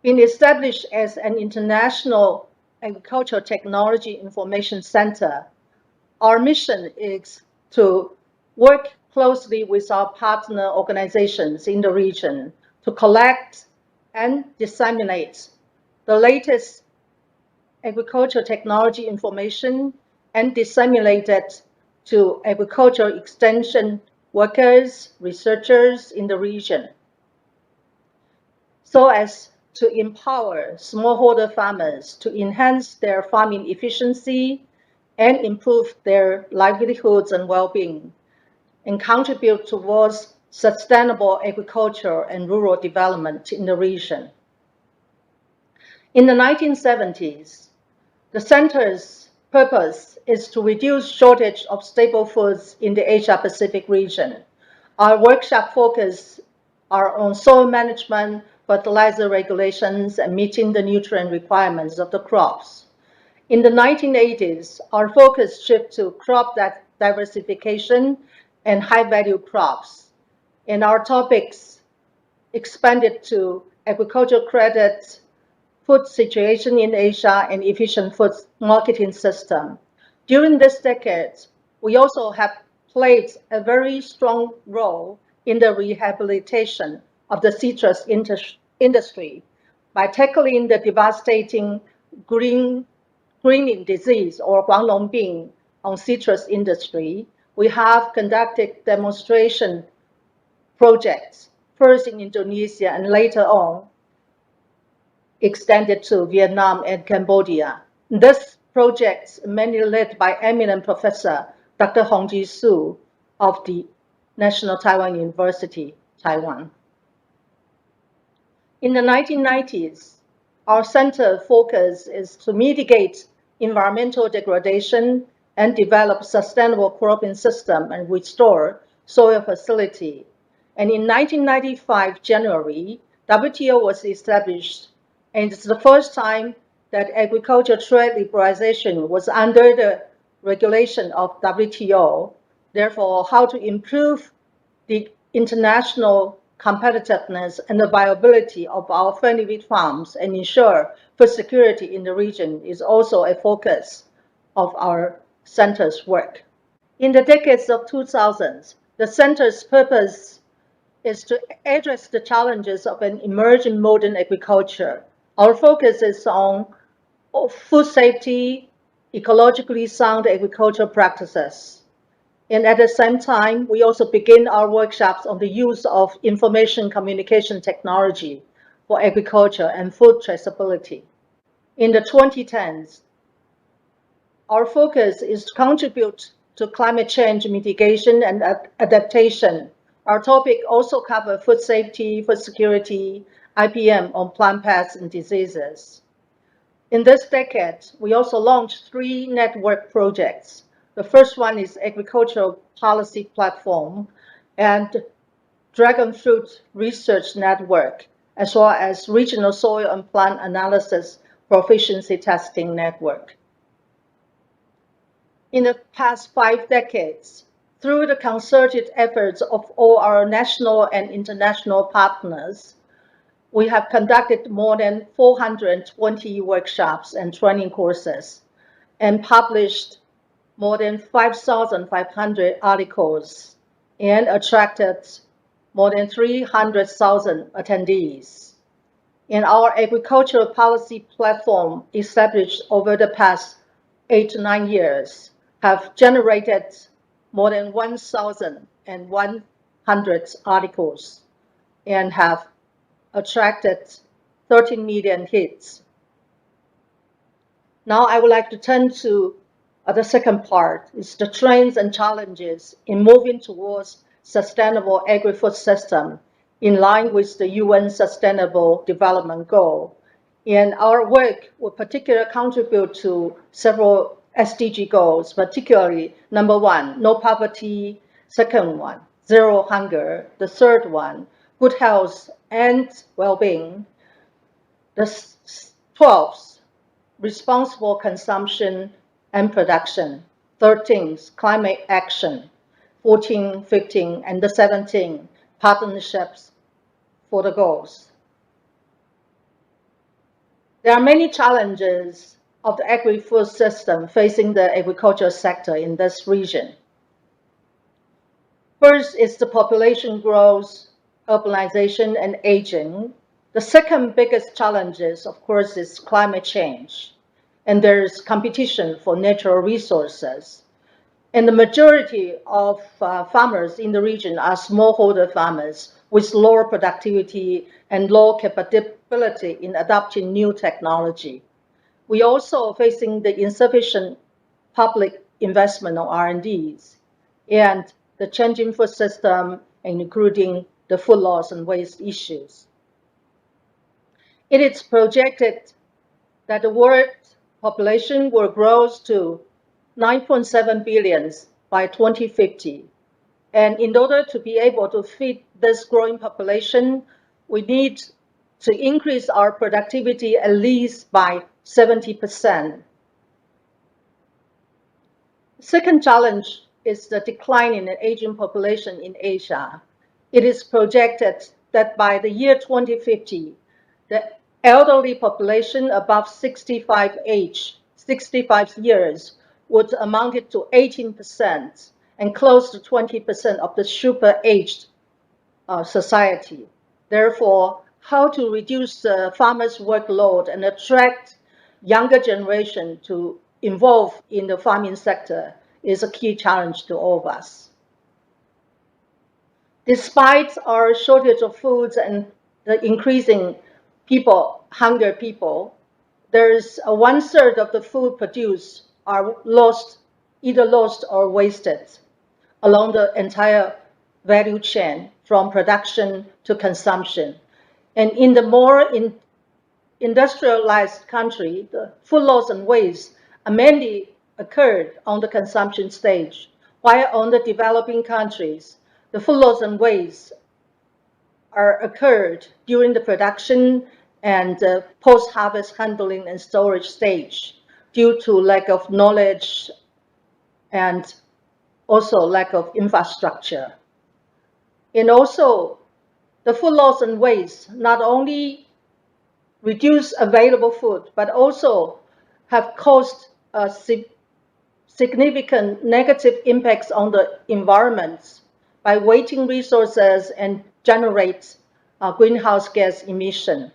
[SPEAKER 1] Being established as an international agricultural technology information center, our mission is to work closely with our partner organizations in the region to collect and disseminate the latest agricultural technology information and disseminate it to agricultural extension workers, researchers in the region, so as to empower smallholder farmers to enhance their farming efficiency and improve their livelihoods and well-being, and contribute towards sustainable agriculture and rural development in the region. In the 1970s, the center's purpose is to reduce shortage of staple foods in the Asia-Pacific region. Our workshop focus are on soil management, fertilizer regulations, and meeting the nutrient requirements of the crops. In the 1980s, our focus shifted to crop diversification and high-value crops, and our topics expanded to agricultural credit, food situation in Asia, and efficient food marketing system. During this decade, we also have played a very strong role in the rehabilitation of the citrus industry by tackling the devastating greening disease or Guanglongbing on citrus industry. We have conducted demonstration projects, first in Indonesia and later on extended to Vietnam and Cambodia. This project mainly led by eminent professor Dr. Hongji Su of the National Taiwan University, Taiwan. In the 1990s, our center focus is to mitigate environmental degradation and develop sustainable cropping system and restore soil fertility. And in 1995, January, WTO was established, and it's the first time that agriculture trade liberalization was under the regulation of WTO. Therefore, how to improve the international competitiveness and the viability of our friendly wheat farms and ensure food security in the region is also a focus of our center's work. In the decades of 2000s, the center's purpose is to address the challenges of an emerging modern agriculture. Our focus is on food safety, ecologically sound agricultural practices. And at the same time, we also begin our workshops on the use of information communication technology for agriculture and food traceability. In the 2010s, our focus is to contribute to climate change mitigation and adaptation Our topic also covers food safety, food security, IPM on plant pests and diseases. In this decade, we also launched 3 network projects. The first one is Agricultural Policy Platform and Dragon Fruit Research Network, as well as Regional Soil and Plant Analysis Proficiency Testing Network. In the past 5 decades, through the concerted efforts of all our national and international partners, we have conducted more than 420 workshops and training courses and published more than 5,500 articles and attracted more than 300,000 attendees. And our agricultural policy platform, established over the past 8 to 9 years, have generated more than 1,100 articles and have attracted 13 million hits. Now I would like to turn to the second part, is the trends and challenges in moving towards sustainable agri-food system in line with the UN Sustainable Development Goal. And our work will particularly contribute to several SDG goals, particularly number 1, no poverty, second one, zero hunger, the third one, good health and well-being, the 12th, responsible consumption and production, 13th, climate action, 14, 15, and the 17, partnerships for the goals. There are many challenges of the agri-food system facing the agricultural sector in this region. First is the population growth, urbanization, and aging. The second biggest challenge, of course, is climate change. And there's competition for natural resources. And the majority of farmers in the region are smallholder farmers with lower productivity and low capability in adopting new technology. We also are facing the insufficient public investment on R&Ds and the changing food system, including the food loss and waste issues. It is projected that the world population will grow to 9.7 billion by 2050. And in order to be able to feed this growing population, we need to increase our productivity at least by 70%. Second challenge is the decline in the aging population in Asia. It is projected that by the year 2050, the elderly population above 65 years would amount to 18% and close to 20% of the super-aged society. Therefore, how to reduce the farmers' workload and attract younger generation to involve in the farming sector is a key challenge to all of us. Despite our shortage of foods and the increasing hunger people, there's 1/3 of the food produced are either lost or wasted along the entire value chain from production to consumption. And in the more industrialized country, the food loss and waste are mainly occurred on the consumption stage, while on the developing countries, the food loss and waste are occurred during the production and post-harvest handling and storage stage due to lack of knowledge and also lack of infrastructure. And also, the food loss and waste not only reduce available food, but also have caused significant negative impacts on the environment by wasting resources and generate greenhouse gas emission.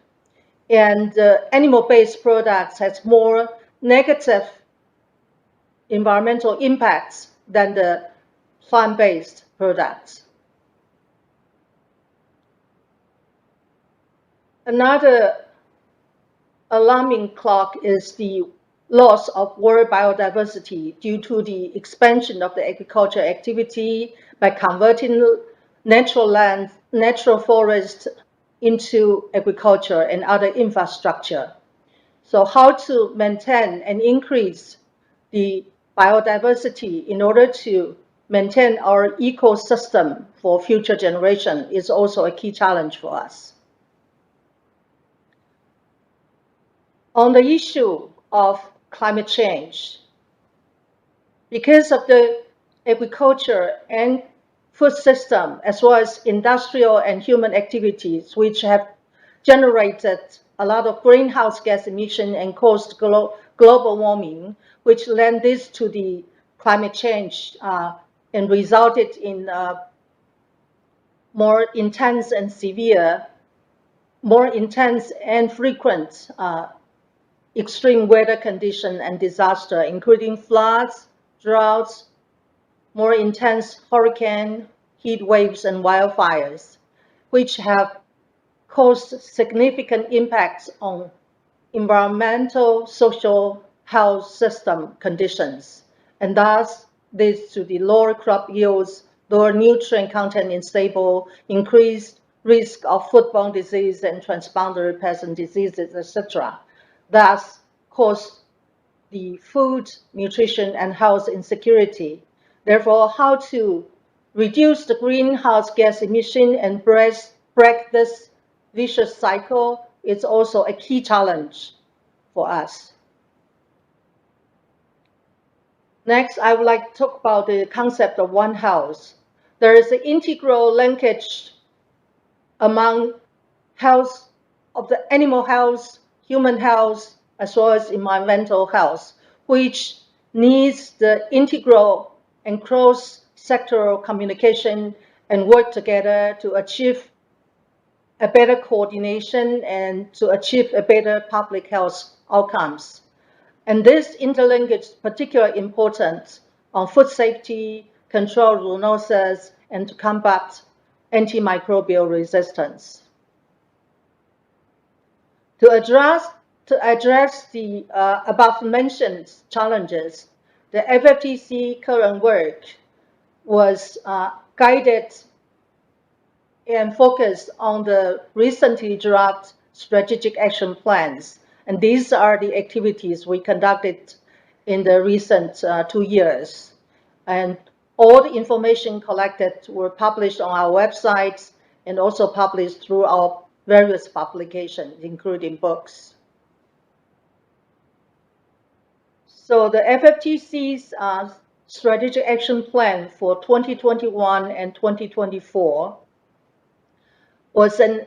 [SPEAKER 1] And animal-based products has more negative environmental impacts than the plant-based products. Another alarming clock is the loss of world biodiversity due to the expansion of the agricultural activity by converting natural land, natural forest into agriculture and other infrastructure. So how to maintain and increase the biodiversity in order to maintain our ecosystem for future generation is also a key challenge for us. On the issue of climate change, because of the agriculture and food system, as well as industrial and human activities, which have generated a lot of greenhouse gas emission and caused global warming, which led this to the climate change and resulted in more intense and severe, more intense and frequent extreme weather condition and disaster, including floods, droughts, more intense hurricane, heat waves, and wildfires, which have caused significant impacts on environmental, social, health system conditions, and thus leads to the lower crop yields, lower nutrient content in stable, increased risk of foodborne disease and transboundary peasant diseases, etc. Thus cause the food, nutrition, and health insecurity. Therefore, how to reduce the greenhouse gas emission and break this vicious cycle is also a key challenge for us. Next, I would like to talk about the concept of One Health. There is an integral linkage among health of the animal health, human health, as well as environmental health, which needs the integral and cross-sectoral communication and work together to achieve a better coordination and to achieve a better public health outcomes. And this interlinkage is particularly important on food safety, control zoonosis, and to combat antimicrobial resistance. To address the above-mentioned challenges, the FFTC current work was guided and focused on the recently drafted strategic action plans. And these are the activities we conducted in the recent 2 years. And all the information collected were published on our websites and also published through our various publications, including books. So the FFTC's strategic action plan for 2021 and 2024 was an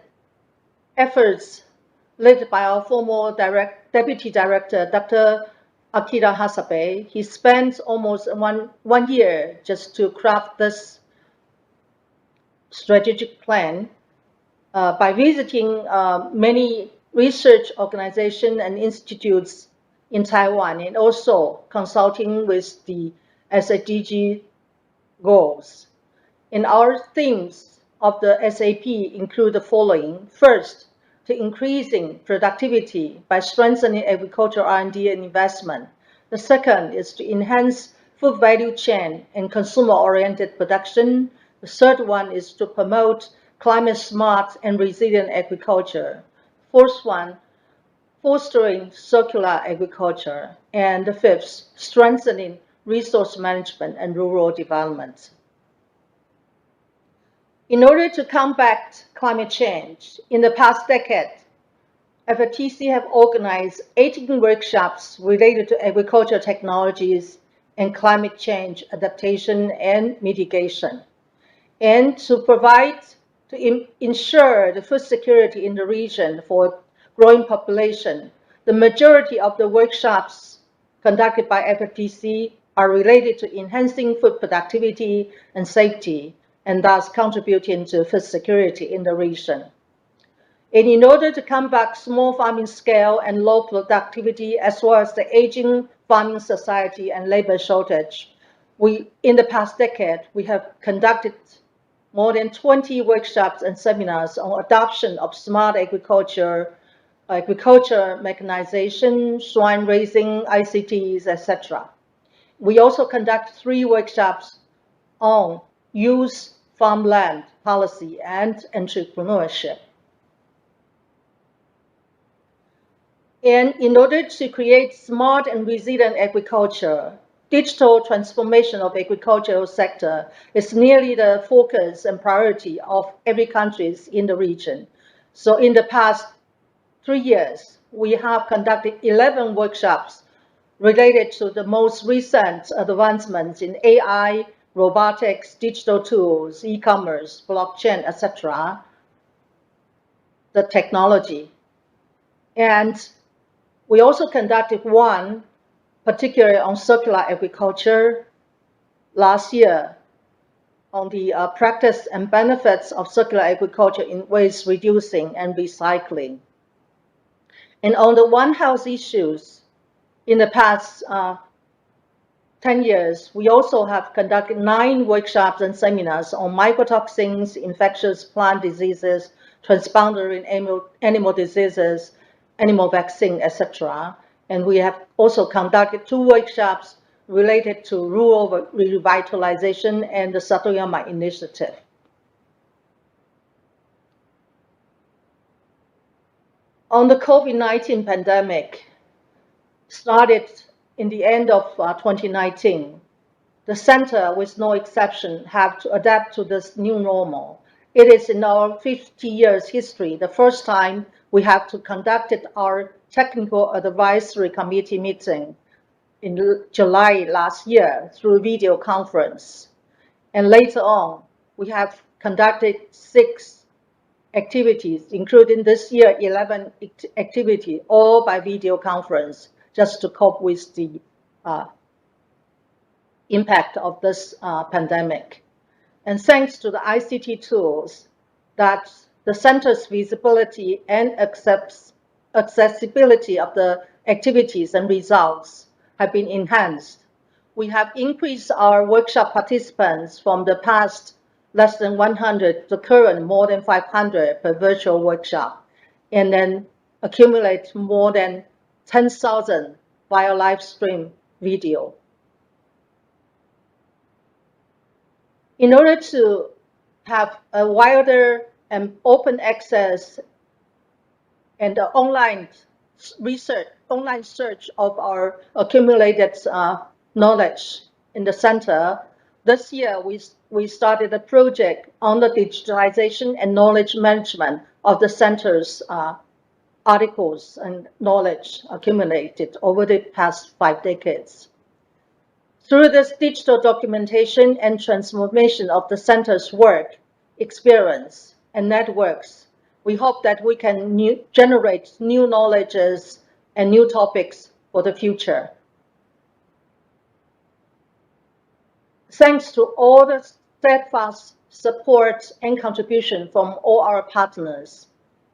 [SPEAKER 1] effort led by our former Deputy Director, Dr. Akira Hasabe. He spent almost one year just to craft this strategic plan by visiting many research organizations and institutes in Taiwan, and also consulting with the SDG goals. And our themes of the SAP include the following. First, to increasing productivity by strengthening agricultural R&D and investment. The second is to enhance food value chain and consumer-oriented production. The third one is to promote climate-smart and resilient agriculture. Fourth one, fostering circular agriculture. And the fifth, strengthening resource management and rural development. In order to combat climate change, in the past decade, FFTC have organized 18 workshops related to agricultural technologies and climate change adaptation and mitigation. And to ensure the food security in the region for growing population, the majority of the workshops conducted by FFTC are related to enhancing food productivity and safety, and thus contributing to food security in the region. And in order to combat small farming scale and low productivity, as well as the aging farming society and labor shortage, in the past decade, we have conducted more than 20 workshops and seminars on adoption of smart agriculture, mechanization, swine raising, ICTs, etc. We also conduct 3 workshops on use farmland, policy and entrepreneurship. And in order to create smart and resilient agriculture, digital transformation of agricultural sector is nearly the focus and priority of every country in the region. So in the past 3 years, we have conducted 11 workshops related to the most recent advancements in AI, robotics, digital tools, e-commerce, blockchain, etc., the technology. And we also conducted one, particularly on circular agriculture last year, on the practice and benefits of circular agriculture in waste reducing and recycling. And on the One Health issues, in the past 10 years, we also have conducted 9 workshops and seminars on mycotoxins, infectious plant diseases, transboundary animal diseases, animal vaccine, etc. And we have also conducted 2 workshops related to rural revitalization and the Satoyama initiative. On the COVID-19 pandemic, started in the end of 2019, the center, with no exception, have to adapt to this new normal. It is in our 50 years history the first time we have to conduct our technical advisory committee meeting in July last year through video conference. And later on, we have conducted 6 activities, including this year 11 activities, all by video conference, just to cope with the impact of this pandemic. And thanks to the ICT tools, that the center's visibility and accessibility of the activities and results have been enhanced. We have increased our workshop participants from the past less than 100 to current more than 500 per virtual workshop, and then accumulate more than 10,000 via live stream video. In order to have a wider and open access and the online search of our accumulated knowledge in the center, this year we started a project on the digitalization and knowledge management of the center's articles and knowledge accumulated over the past 5 decades. Through this digital documentation and transformation of the center's work, experience, and networks, we hope that we can generate new knowledges and new topics for the future. Thanks to all the steadfast support and contribution from all our partners,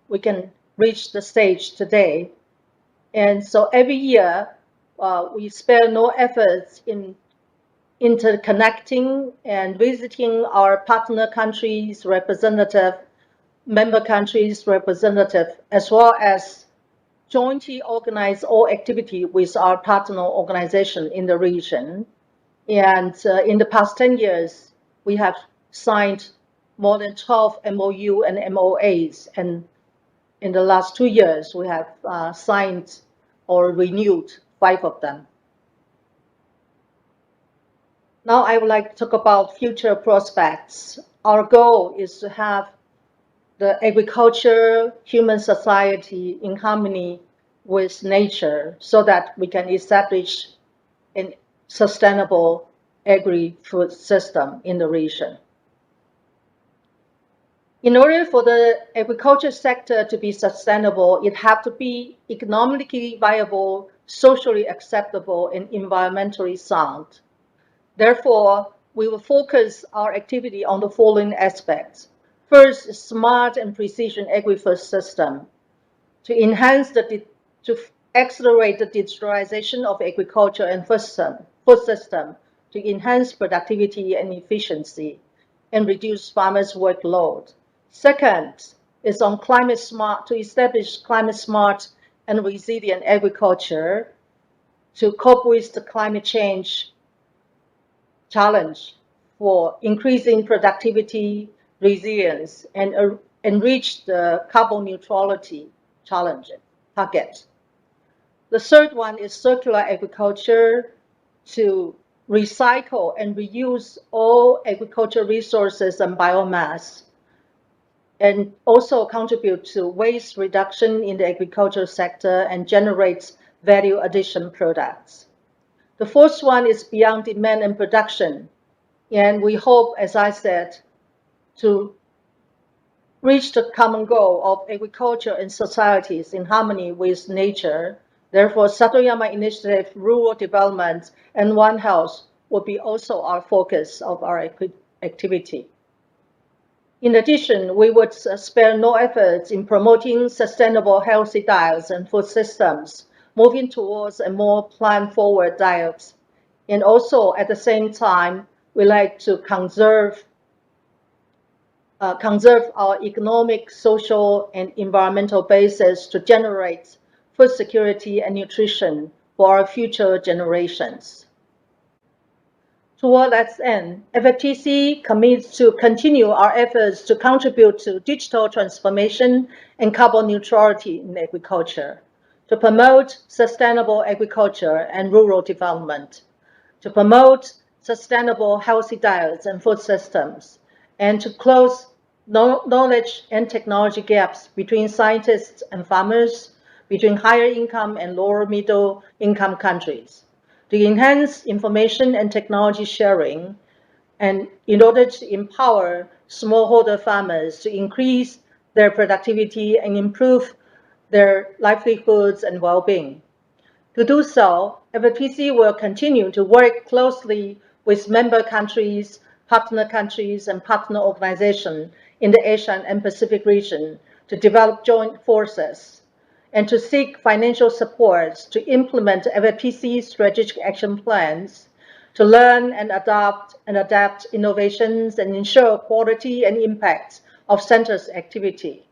[SPEAKER 1] we can reach the stage today. And so every year, we spare no efforts in interconnecting and visiting our partner countries' representative, member countries' representative, as well as jointly organize all activity with our partner organization in the region. And in the past 10 years, we have signed more than 12 MOU and MOAs. And in the last 2 years, we have signed or renewed 5 of them. Now I would like to talk about future prospects. Our goal is to have the agriculture, human society in harmony with nature so that we can establish a sustainable agri-food system in the region. In order for the agriculture sector to be sustainable, it has to be economically viable, socially acceptable, and environmentally sound. Therefore, we will focus our activity on the following aspects. First, smart and precision agri-food system to accelerate the digitalization of agriculture and food system to enhance productivity and efficiency and reduce farmers' workload. Second is on climate smart, to establish climate smart and resilient agriculture to cope with the climate change challenge for increasing productivity, resilience, and reach the carbon neutrality target. The third one is circular agriculture, to recycle and reuse all agricultural resources and biomass, and also contribute to waste reduction in the agricultural sector and generates value addition products. The fourth one is beyond demand and production. And we hope, as I said, to reach the common goal of agriculture and societies in harmony with nature. Therefore, Satoyama Initiative, Rural Development, and One Health will be also our focus of our activity. In addition, we would spare no efforts in promoting sustainable healthy diets and food systems, moving towards a more plant-forward diet. And also, at the same time, we like to conserve our economic, social, and environmental basis to generate food security and nutrition for our future generations. Toward that end, FFTC commits to continue our efforts to contribute to digital transformation and carbon neutrality in agriculture, to promote sustainable agriculture and rural development, to promote sustainable healthy diets and food systems, and to close knowledge and technology gaps between scientists and farmers, between higher income and lower middle income countries, to enhance information and technology sharing, and in order to empower smallholder farmers to increase their productivity and improve their livelihoods and well-being. To do so, FFTC will continue to work closely with member countries, partner countries, and partner organizations in the Asian and Pacific region to develop joint forces and to seek financial support to implement FFTC's strategic action plans, to learn and adapt innovations and ensure quality and impact of Center's activity.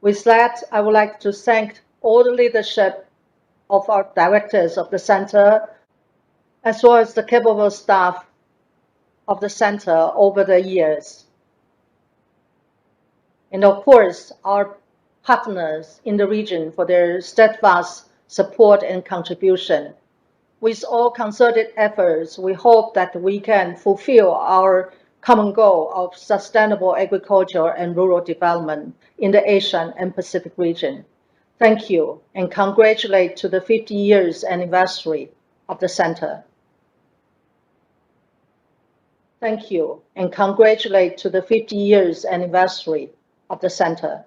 [SPEAKER 1] With that, I would like to thank all the leadership of our directors of the Center, as well as the capable staff of the Center over the years. And of course, our partners in the region for their steadfast support and contribution. With all concerted efforts, we hope that we can fulfill our common goal of sustainable agriculture and rural development in the Asian and Pacific region. Thank you, and congratulate to the 50 years anniversary of the Center. Thank you, and congratulate to the 50 years anniversary of the Center.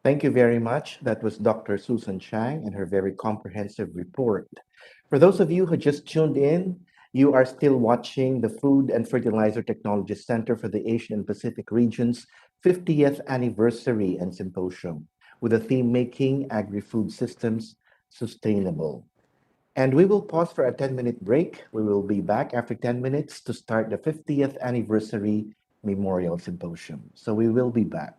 [SPEAKER 4] Thank you very much. That was Dr. Susan Chang and her very comprehensive report. For those of you who just tuned in, you are still watching the Food and Fertilizer Technology Center for the Asian and Pacific Region's 50th Anniversary and Symposium, with the theme Making Agri-Food Systems Sustainable. And we will pause for a 10-minute break. We will be back after 10 minutes to start the 50th Anniversary Memorial Symposium. So we will be back.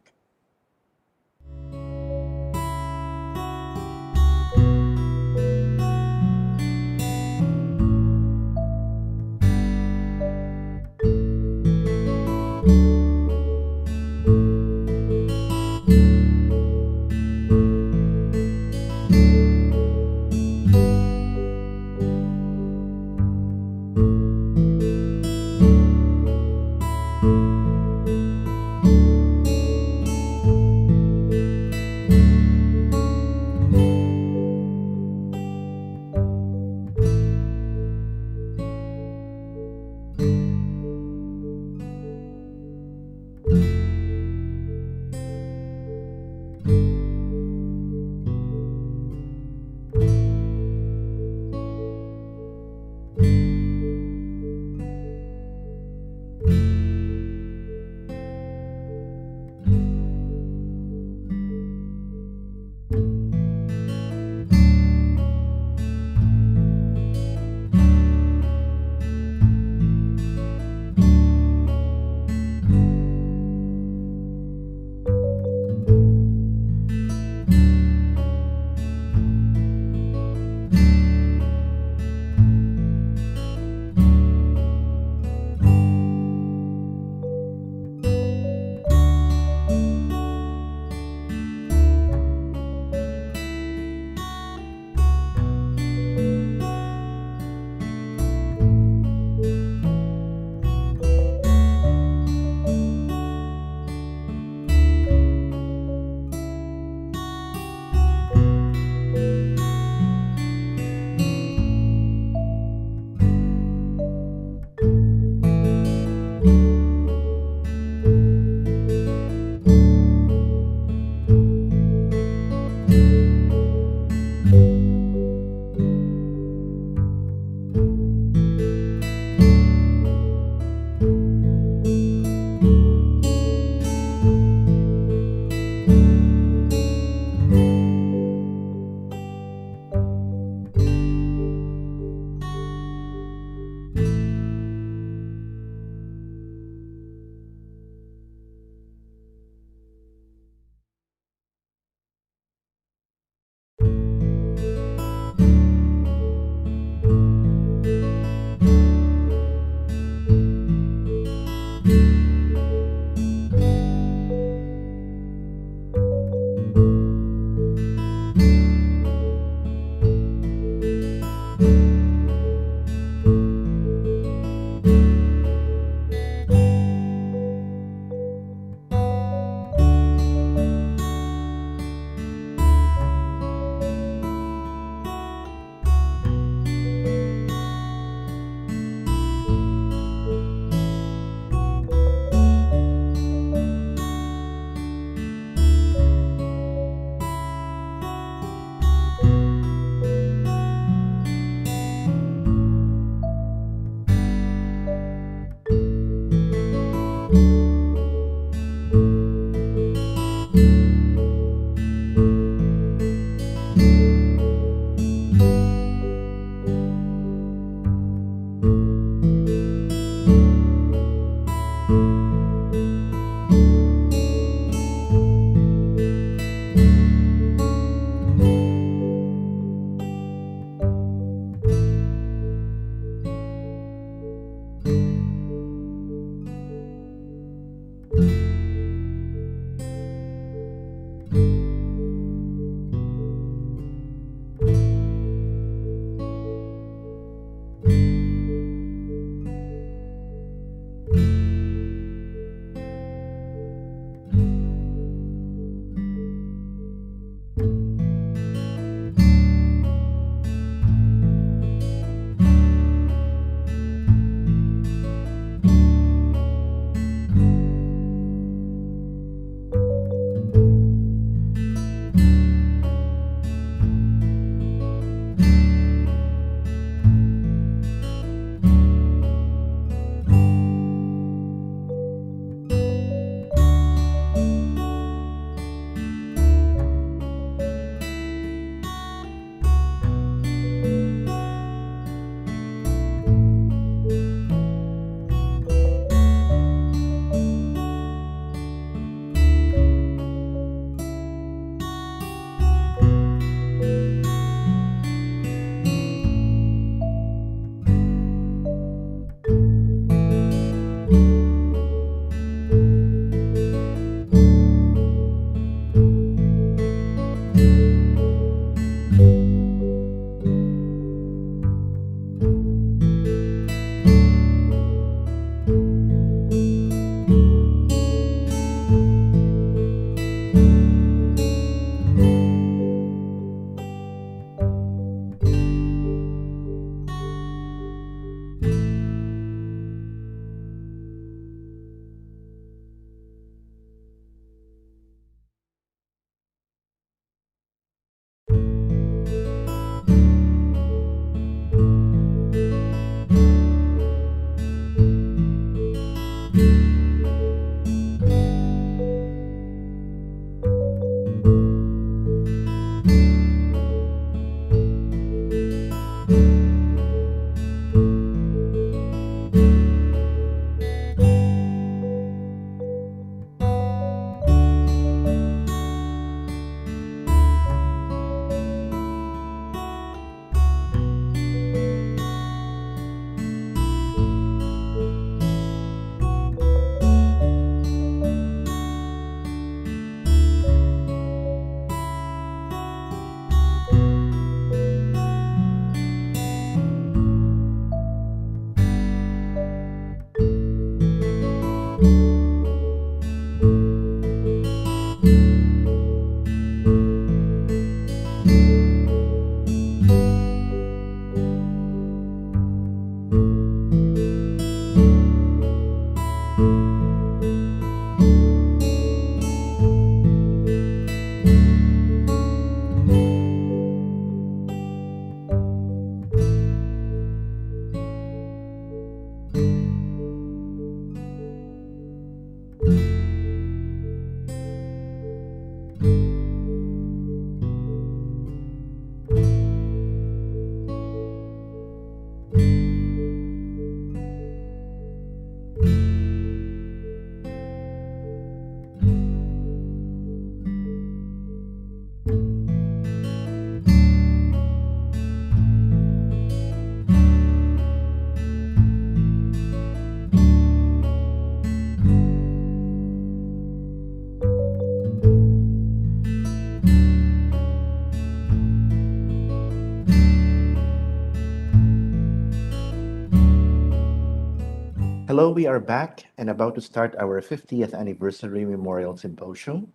[SPEAKER 4] Hello, we are back and about to start our 50th anniversary memorial symposium.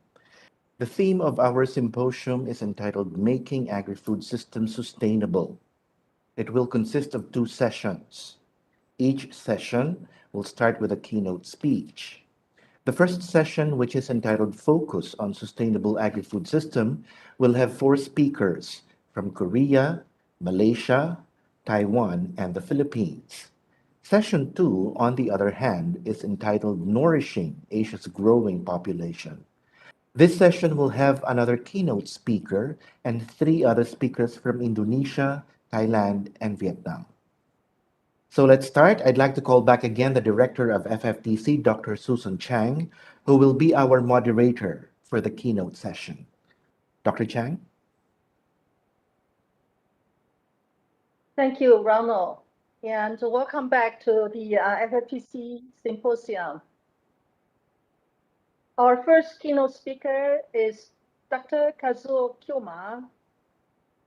[SPEAKER 4] The theme of our symposium is entitled Making Agri-Food Systems Sustainable. It will consist of 2 sessions. Each session will start with a keynote speech. The first session, which is entitled Focus on Sustainable Agri-Food System, will have 4 speakers from Korea, Malaysia, Taiwan, and the Philippines. Session 2, on the other hand, is entitled Nourishing Asia's Growing Population. This session will have another keynote speaker and 3 other speakers from Indonesia, Thailand, and Vietnam. So let's start. I'd like to call back again the director of FFTC, Dr. Susan Chang, who will be our moderator for the keynote session. Dr. Chang?
[SPEAKER 1] Thank you, Ronald, and welcome back to the FFTC Symposium. Our first keynote speaker is Dr. Kazuo Kyoma,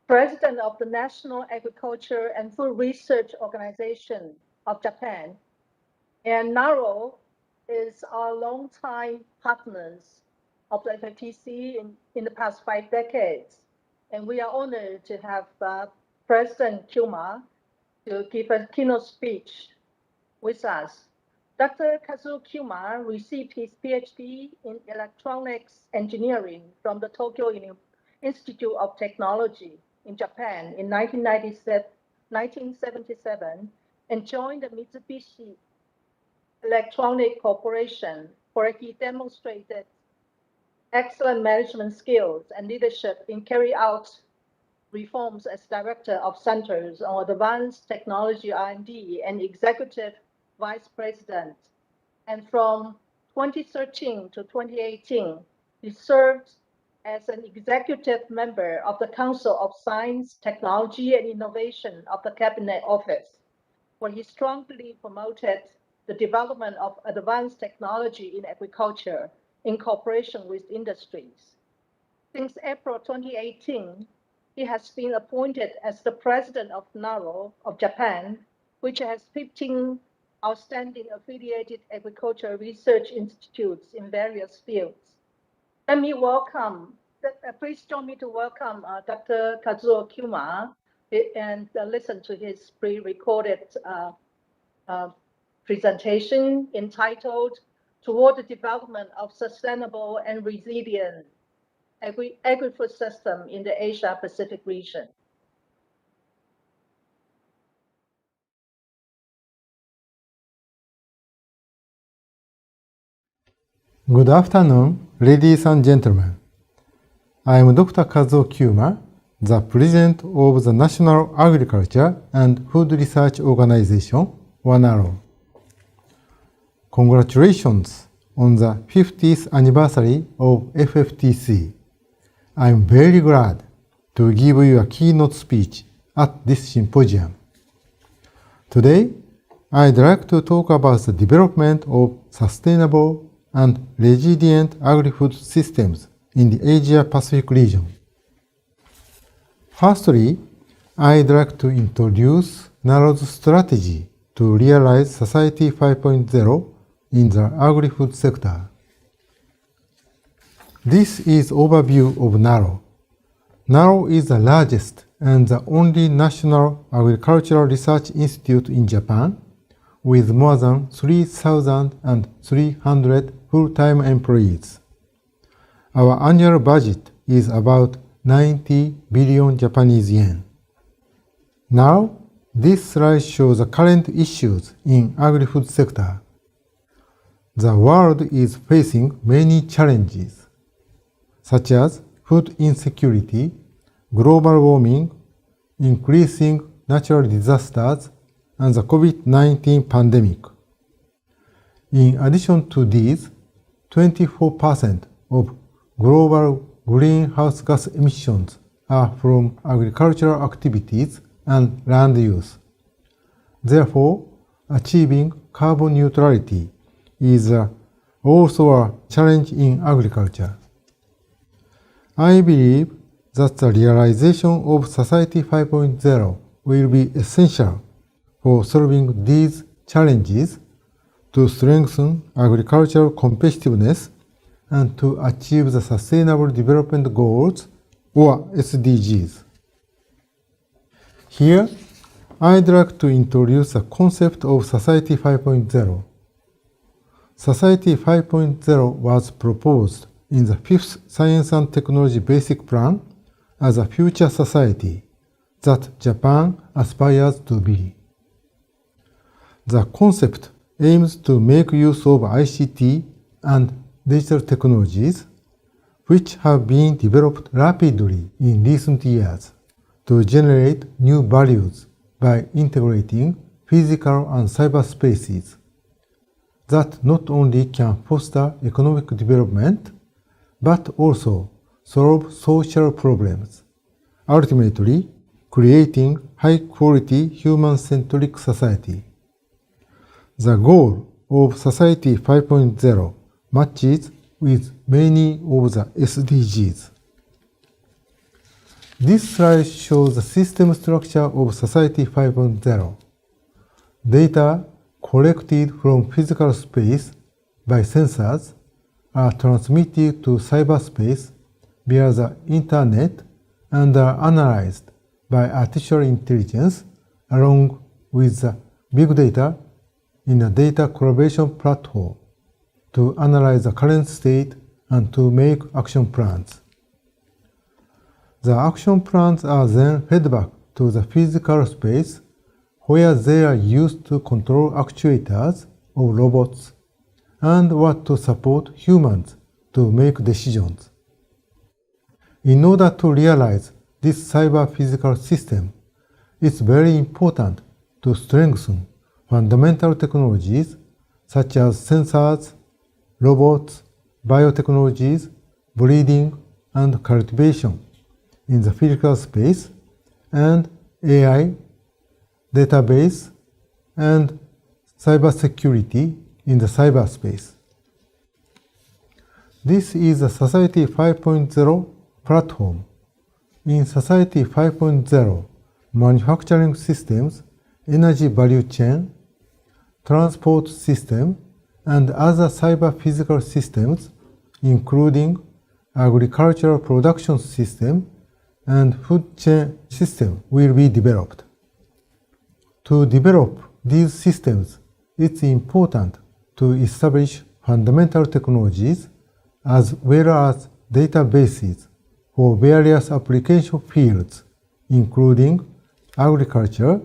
[SPEAKER 1] President of the National Agriculture and Food Research Organization of Japan. And NARO is our longtime partners of the FFTC in the past 5 decades. And we are honored to have President Kyoma to give a keynote speech with us. Dr. Kazuo Kyoma received his PhD in electronics engineering from the Tokyo Institute of Technology in Japan in 1977 and joined the Mitsubishi Electronic Corporation, where he demonstrated excellent management skills and leadership in carrying out reforms as director of Centers on Advanced Technology R&D and executive vice president. And from 2013 to 2018, he served as an executive member of the Council of Science, Technology, and Innovation of the Cabinet Office, where he strongly promoted the development of advanced technology in agriculture in cooperation with industries. Since April 2018, he has been appointed as the president of NARO of Japan, which has 15 outstanding affiliated agricultural research institutes in various fields. Let me welcome, please join me to welcome Dr. Kazuo Kyoma and listen to his pre-recorded presentation entitled Toward the Development of Sustainable and Resilient Agri-Food System in the Asia-Pacific region.
[SPEAKER 14] Good afternoon, ladies and gentlemen. I am Dr. Kazuo Kyoma, the President of the National Agriculture and Food Research Organization, NARO. Congratulations on the 50th anniversary of FFTC. I am very glad to give you a keynote speech at this symposium. Today, I'd like to talk about the development of sustainable and resilient agri-food systems in the Asia-Pacific region. Firstly, I'd like to introduce NARO's strategy to realize Society 5.0 in the agri-food sector. This is overview of NARO. NARO is the largest and the only national agricultural research institute in Japan, with more than 3,300 full-time employees. Our annual budget is about 90 billion Japanese yen. Now, this slide shows the current issues in agri-food sector. The world is facing many challenges, such as food insecurity, global warming, increasing natural disasters, and the COVID-19 pandemic. In addition to these, 24% of global greenhouse gas emissions are from agricultural activities and land use. Therefore, achieving carbon neutrality is also a challenge in agriculture. I believe that the realization of Society 5.0 will be essential for solving these challenges to strengthen agricultural competitiveness and to achieve the Sustainable Development Goals, or SDGs. Here, I'd like to introduce the concept of Society 5.0. Society 5.0 was proposed in the 5th Science and Technology Basic Plan as a future society that Japan aspires to be. The concept aims to make use of ICT and digital technologies, which have been developed rapidly in recent years, to generate new values by integrating physical and cyber spaces that not only can foster economic development, but also solve social problems, ultimately creating high-quality human-centric society. The goal of Society 5.0 matches with many of the SDGs. This slide shows the system structure of Society 5.0. Data collected from physical space by sensors are transmitted to cyberspace via the internet and are analyzed by artificial intelligence along with the big data in a data collaboration platform to analyze the current state and to make action plans. The action plans are then fed back to the physical space where they are used to control actuators of robots and what to support humans to make decisions. In order to realize this cyber-physical system, it's very important to strengthen fundamental technologies such as sensors, robots, biotechnologies, breeding, and cultivation in the physical space, and AI, database, and cybersecurity in the cyberspace. This is a Society 5.0 platform. In Society 5.0, manufacturing systems, energy value chain, transport system, and other cyber-physical systems, including agricultural production system and food chain system, will be developed. To develop these systems, it's important to establish fundamental technologies as well as databases for various application fields, including agriculture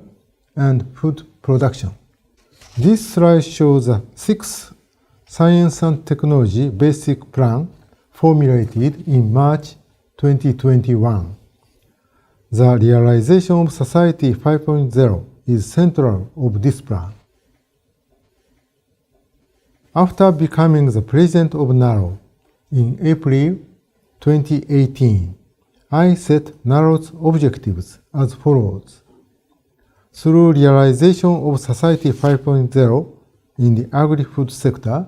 [SPEAKER 14] and food production. This slide shows the 6th Science and Technology Basic Plan formulated in March 2021. The realization of Society 5.0 is central of this plan. After becoming the president of NARO in April 2018, I set NARO's objectives as follows. Through realization of Society 5.0 in the agri-food sector,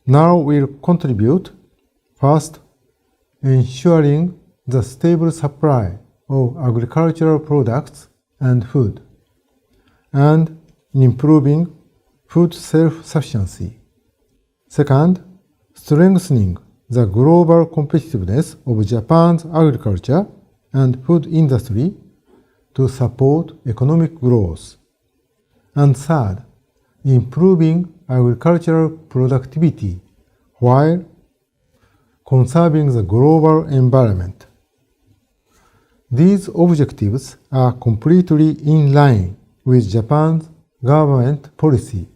[SPEAKER 14] NARO will contribute, first, ensuring the stable supply of agricultural products and food, and improving food self-sufficiency. Second, strengthening the global competitiveness of Japan's agriculture and food industry to support economic growth. And third, improving agricultural productivity while conserving the global environment. These objectives are completely in line with Japan's government policy,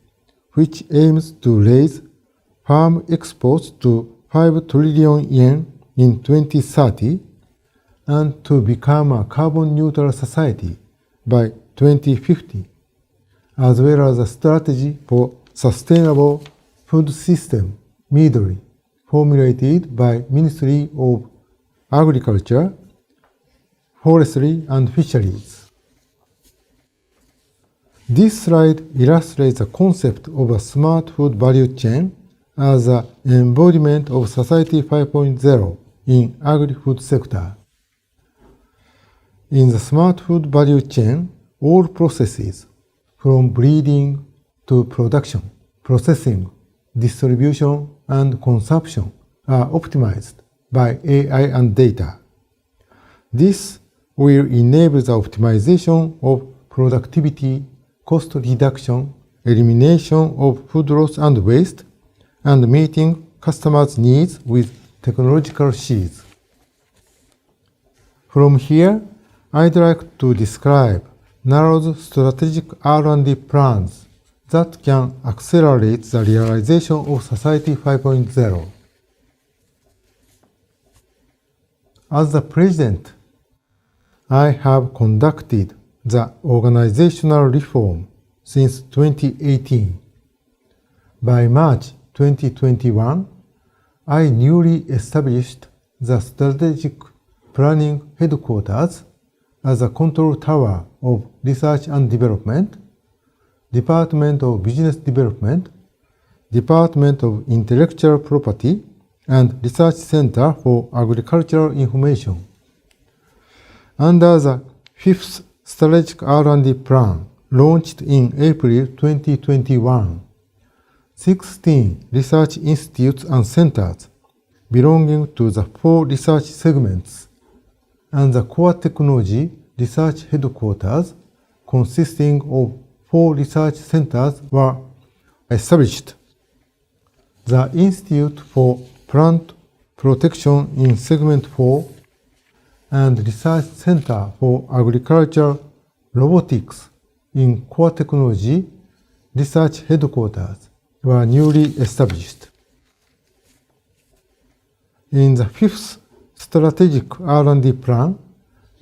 [SPEAKER 14] which aims to raise farm exports to 5 trillion yen in 2030 and to become a carbon-neutral society by 2050, as well as a strategy for sustainable food system, MIDORI, formulated by Ministry of Agriculture, Forestry and Fisheries. This slide illustrates the concept of a smart food value chain as an embodiment of Society 5.0 in agri-food sector. In the smart food value chain, all processes, from breeding to production, processing, distribution, and consumption are optimized by AI and data. This will enable the optimization of productivity, cost reduction, elimination of food loss and waste, and meeting customers' needs with technological sheets. From here, I'd like to describe NARO's strategic R&D plans that can accelerate the realization of Society 5.0. As the President, I have conducted the organizational reform since 2018. By March 2021, I newly established the Strategic Planning Headquarters as a control tower of Research and Development, Department of Business Development, Department of Intellectual Property, and Research Center for Agricultural Information. Under the 5th Strategic R&D Plan, launched in April 2021, 16 research institutes and centers belonging to the 4 research segments and the Core Technology Research Headquarters consisting of 4 research centers were established. The Institute for Plant Protection in Segment 4 and Research Center for Agricultural Robotics in Core Technology Research Headquarters were newly established. In the 5th Strategic R&D Plan,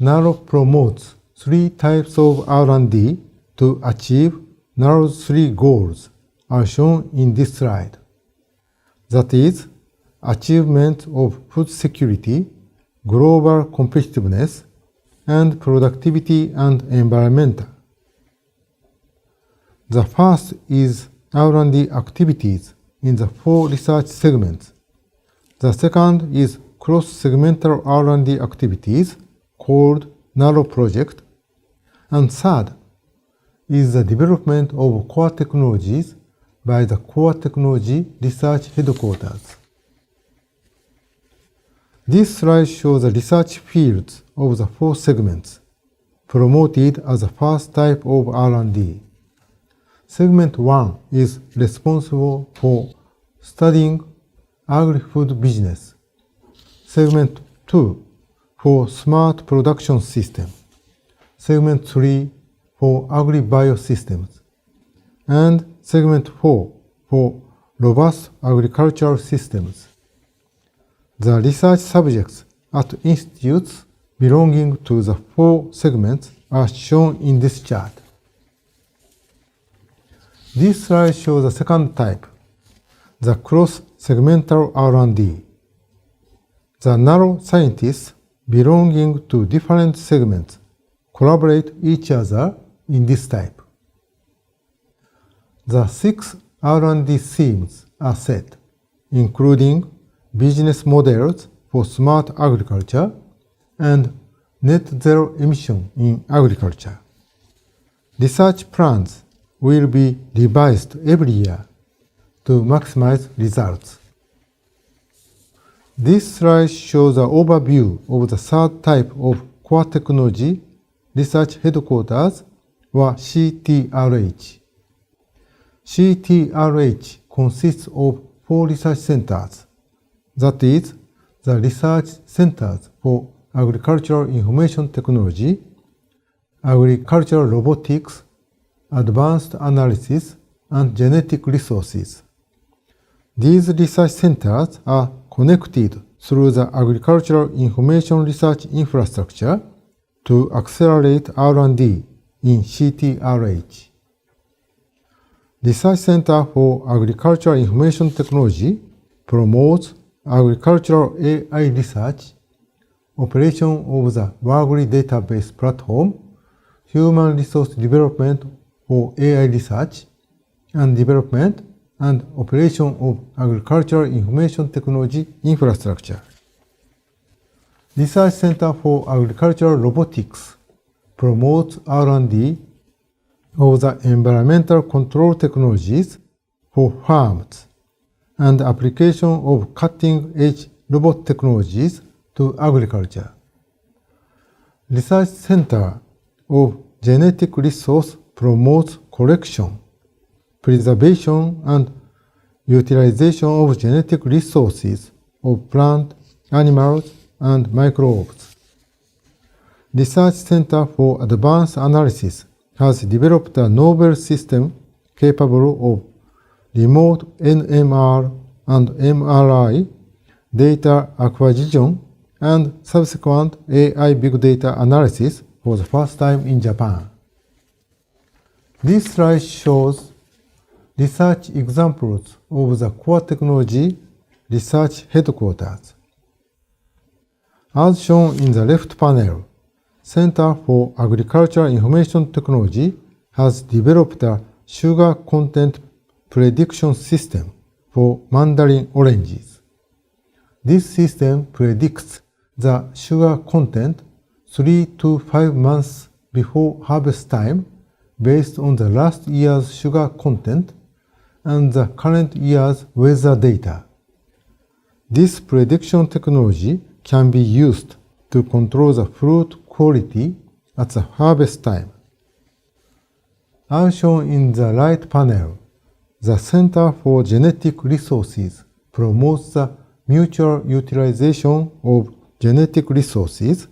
[SPEAKER 14] NARO promotes 3 types of R&D to achieve NARO's 3 goals are shown in this slide. That is, achievement of food security, global competitiveness, and productivity and environment. The first is R&D activities in the 4 research segments. The second is cross-segmental R&D activities called NARO project. And third is the development of core technologies by the Core Technology Research Headquarters. This slide shows the research fields of the 4 segments, promoted as the first type of R&D. Segment 1 is responsible for studying Agri-Food business. Segment 2 for smart production system. Segment 3 for agri-biosystems. And Segment 4 for robust agricultural systems. The research subjects at institutes belonging to the 4 segments are shown in this chart. This slide shows the second type, the cross-segmental R&D. The NARO scientists belonging to different segments collaborate each other in this type. The 6 R&D themes are set, including business models for smart agriculture and net zero emission in agriculture. Research plans will be revised every year to maximize results. This slide shows an overview of the third type of Core Technology Research Headquarters, or CTRH. CTRH consists of 4 research centers, that is, the Research Centers for Agricultural Information Technology, Agricultural Robotics, Advanced Analysis, and Genetic Resources. These research centers are connected through the Agricultural Information Research Infrastructure to accelerate R&D in CTRH. Research Center for Agricultural Information Technology promotes agricultural AI research, operation of the WAGRI database platform, human resource development for AI research, and development and operation of agricultural information technology infrastructure. Research Center for Agricultural Robotics promotes R&D of the environmental control technologies for farms, and application of cutting-edge robot technologies to agriculture. Research Center of Genetic Resource promotes collection, preservation, and utilization of genetic resources of plant, animals, and microbes. Research Center for Advanced Analysis has developed a novel system capable of remote NMR and MRI data acquisition and subsequent AI big data analysis for the first time in Japan. This slide shows research examples of the core technology research headquarters. As shown in the left panel, Center for Agricultural Information Technology has developed a sugar content prediction system for mandarin oranges. This system predicts the sugar content 3 to 5 months before harvest time based on the last year's sugar content and the current year's weather data. This prediction technology can be used to control the fruit quality at the harvest time. As shown in the right panel, the Center for Genetic Resources promotes the mutual utilization of genetic resources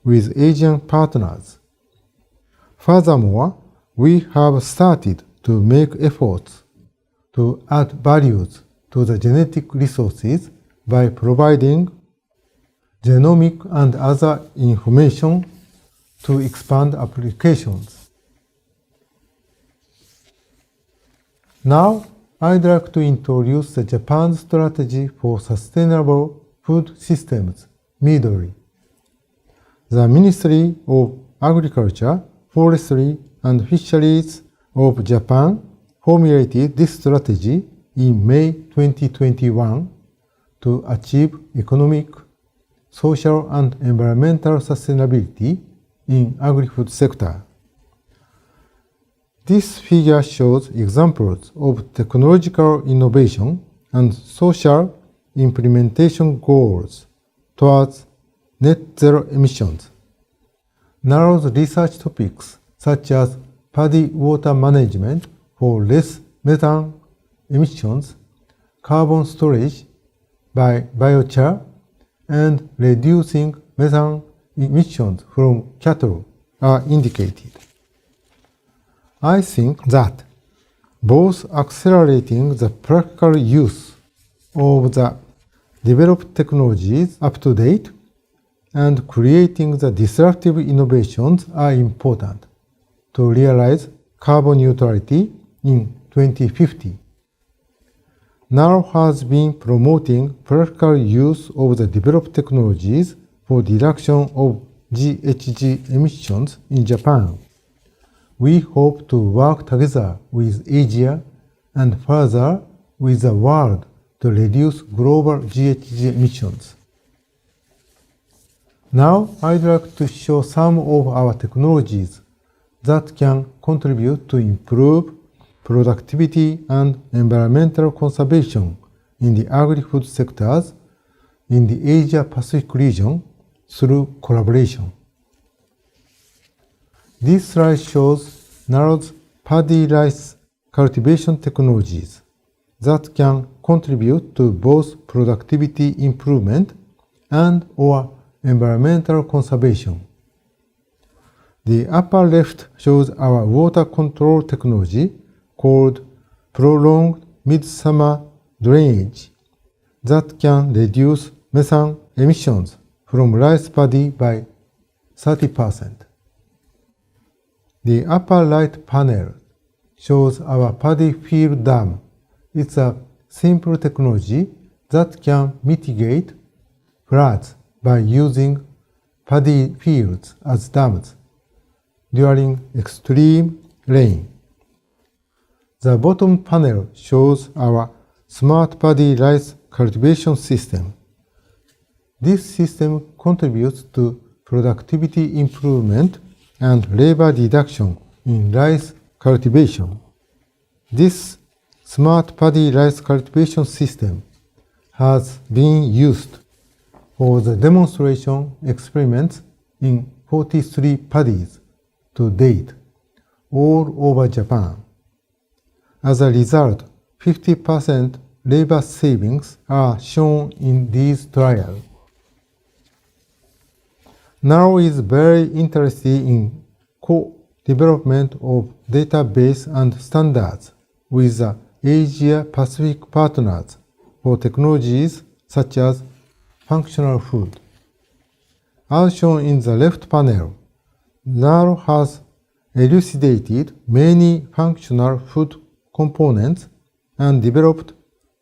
[SPEAKER 14] with Asian partners. Furthermore, we have started to make efforts to add values to the genetic resources by providing genomic and other information to expand applications. Now, I'd like to introduce the Japan's strategy for sustainable food systems, MIDORI. The Ministry of Agriculture, Forestry and Fisheries of Japan formulated this strategy in May 2021 to achieve economic, social and environmental sustainability in agri-food sector. This figure shows examples of technological innovation and social implementation goals towards net zero emissions. Narrows research topics such as paddy water management for less methane emissions, carbon storage by biochar, and reducing methane emissions from cattle are indicated. I think that both accelerating the practical use of the developed technologies up to date and creating the disruptive innovations are important to realize carbon neutrality in 2050. NARO has been promoting practical use of the developed technologies for reduction of GHG emissions in Japan. We hope to work together with Asia and further with the world to reduce global GHG emissions. Now, I'd like to show some of our technologies that can contribute to improve productivity and environmental conservation in the agri-food sectors in the Asia-Pacific region through collaboration. This slide shows NARO's paddy rice cultivation technologies that can contribute to both productivity improvement and/or environmental conservation. The upper left shows our water control technology called prolonged midsummer drainage that can reduce methane emissions from rice paddy by 30%. The upper right panel shows our paddy field dam. It's a simple technology that can mitigate floods by using paddy fields as dams during extreme rain. The bottom panel shows our smart paddy rice cultivation system. This system contributes to productivity improvement and labor reduction in rice cultivation. This smart paddy rice cultivation system has been used for the demonstration experiments in 43 paddies to date, all over Japan. As a result, 50% labor savings are shown in these trials. NARO is very interested in co-development of database and standards with the Asia-Pacific partners for technologies such as functional food. As shown in the left panel, NARO has elucidated many functional food components and developed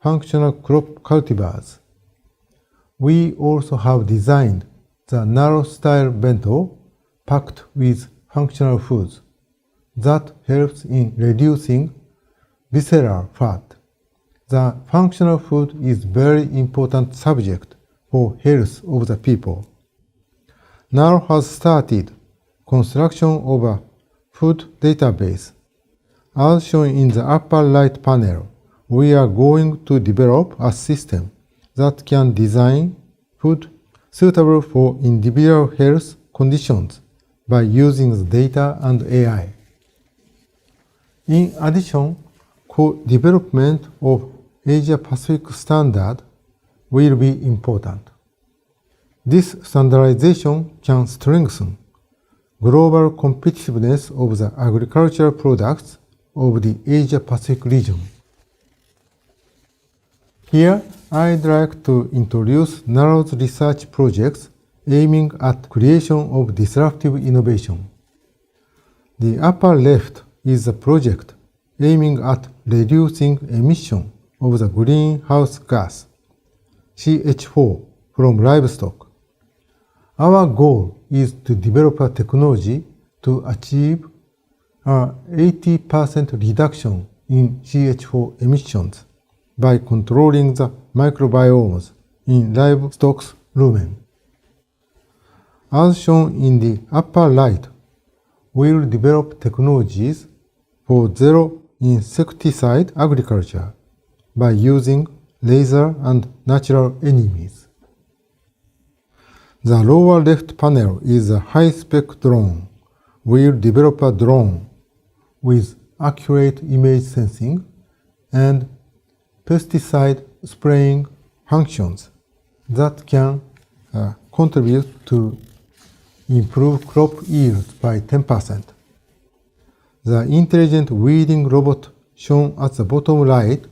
[SPEAKER 14] functional crop cultivars. We also have designed the NARO-style bento packed with functional foods that helps in reducing visceral fat. The functional food is very important subject for health of the people. NARO has started construction of a food database. As shown in the upper right panel, we are going to develop a system that can design food suitable for individual health conditions by using the data and AI. In addition, co-development of Asia-Pacific standard will be important. This standardization can strengthen global competitiveness of the agricultural products of the Asia-Pacific region. Here, I'd like to introduce NARO's research projects aiming at creation of disruptive innovation. The upper left is a project aiming at reducing emission of the greenhouse gas, CH4, from livestock. Our goal is to develop a technology to achieve an 80% reduction in CH4 emissions by controlling the microbiomes in livestock's rumen. As shown in the upper right, we will develop technologies for zero insecticide agriculture by using laser and natural enemies. The lower left panel is a high-spec drone. We will develop a drone with accurate image sensing and pesticide spraying functions that can contribute to improve crop yields by 10%. The intelligent weeding robot shown at the bottom right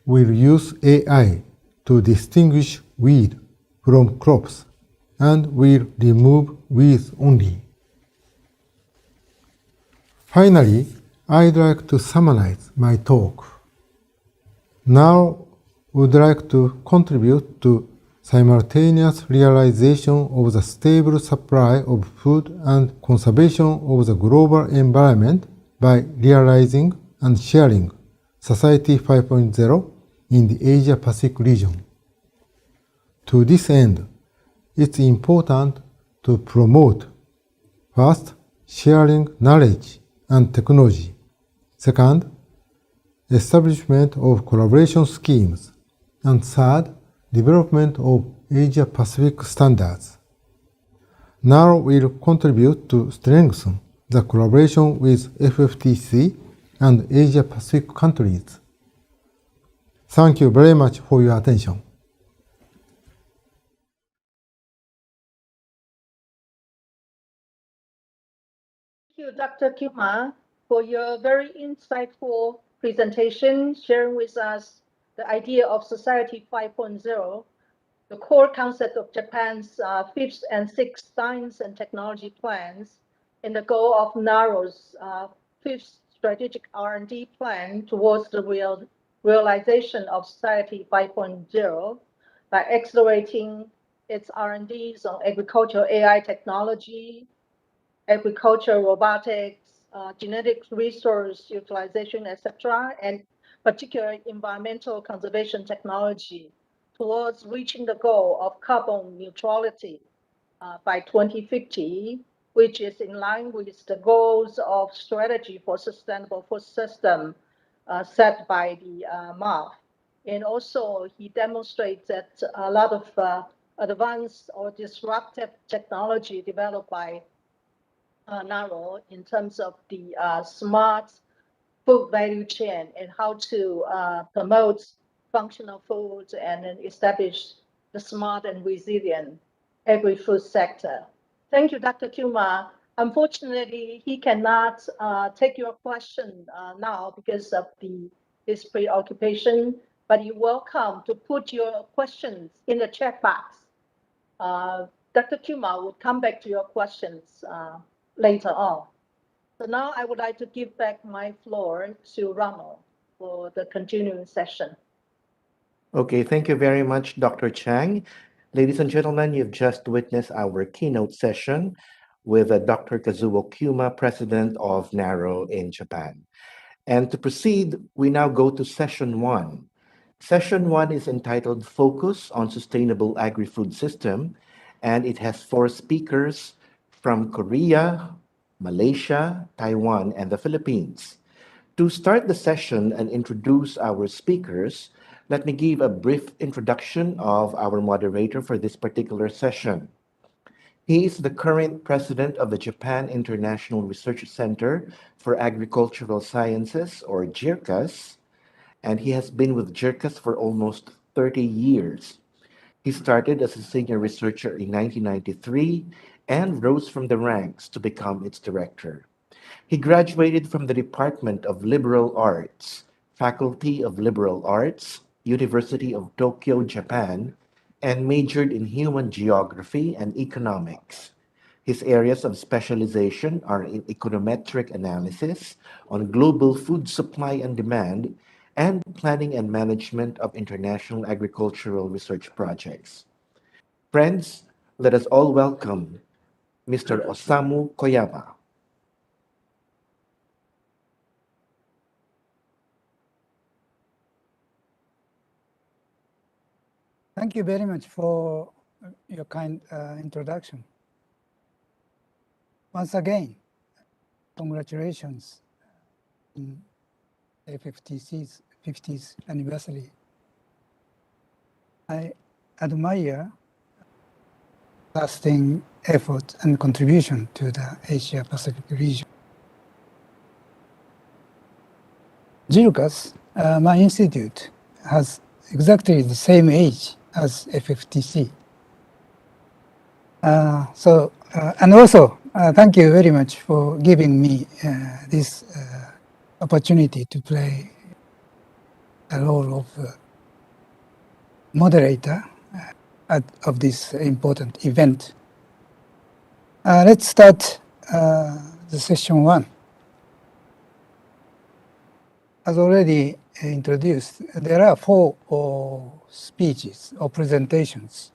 [SPEAKER 14] will use AI to distinguish weed from crops and will remove weeds only. Finally, I'd like to summarize my talk. Now, would like to contribute to simultaneous realization of the stable supply of food and conservation of the global environment by realizing and sharing Society 5.0 in the Asia-Pacific region. To this end, it's important to promote, first, sharing knowledge and technology. Second, establishment of collaboration schemes. And third, development of Asia-Pacific standards. NARO will contribute to strengthen the collaboration with FFTC and Asia-Pacific countries. Thank you very much for your attention.
[SPEAKER 1] Thank you, Dr. Kima, for your very insightful presentation, sharing with us the idea of Society 5.0, the core concept of Japan's fifth and sixth science and technology plans, and the goal of NARO's fifth strategic R&D plan towards the realization of Society 5.0 by accelerating its R&Ds on agricultural AI technology, agriculture robotics, genetic resource utilization, etc., and particularly environmental conservation technology towards reaching the goal of carbon neutrality by 2050, which is in line with the goals of strategy for sustainable food system set by the MAF. And also he demonstrates that a lot of advanced or disruptive technology developed by NARO in terms of the smart food value chain and how to promote functional foods and then establish the smart and resilient agri-food sector. Thank you, Dr. Kuma. Unfortunately, he cannot take your question now because of his preoccupation, but you're welcome to put your questions in the chat box. Dr. Kuma will come back to your questions later on. So now I would like to give back my floor to Ronald for the continuing session.
[SPEAKER 4] Okay, thank you very much, Dr. Chang. Ladies and gentlemen, you've just witnessed our keynote session with Dr. Kazuo Kuma, President of NARO in Japan. And to proceed, we now go to session one. Session one is entitled Focus on Sustainable Agri-Food System, and it has 4 speakers from Korea, Malaysia, Taiwan, and the Philippines. To start the session and introduce our speakers, let me give a brief introduction of our moderator for this particular session. He is the current president of the Japan International Research Center for Agricultural Sciences, or JIRCAS, and he has been with JIRCAS for almost 30 years. He started as a senior researcher in 1993 and rose from the ranks to become its director. He graduated from the Department of Liberal Arts, Faculty of Liberal Arts, University of Tokyo, Japan, and majored in human geography and economics. His areas of specialization are in econometric analysis on global food supply and demand, and planning and management of international agricultural research projects. Friends, let us all welcome Mr. Osamu Koyama.
[SPEAKER 15] Thank you very much for your kind introduction. Once again, congratulations on FFTC's 50th anniversary. I admire lasting effort and contribution to the Asia-Pacific region. JIRCAS, my institute, has exactly the same age as FFTC. And also, thank you very much for giving me this opportunity to play a role of moderator of this important event. Let's start the session one. As already introduced, there are 4 speeches or presentations.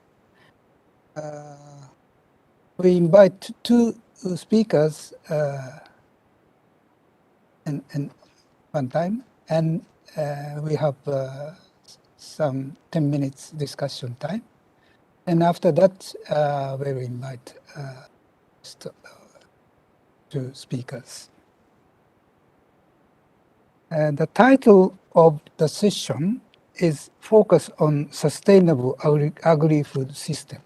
[SPEAKER 15] We invite 2 speakers in one time, and we have some 10 minutes discussion time. And after that, we will invite 2 speakers. The title of the session is Focus on Sustainable Agri-Food System.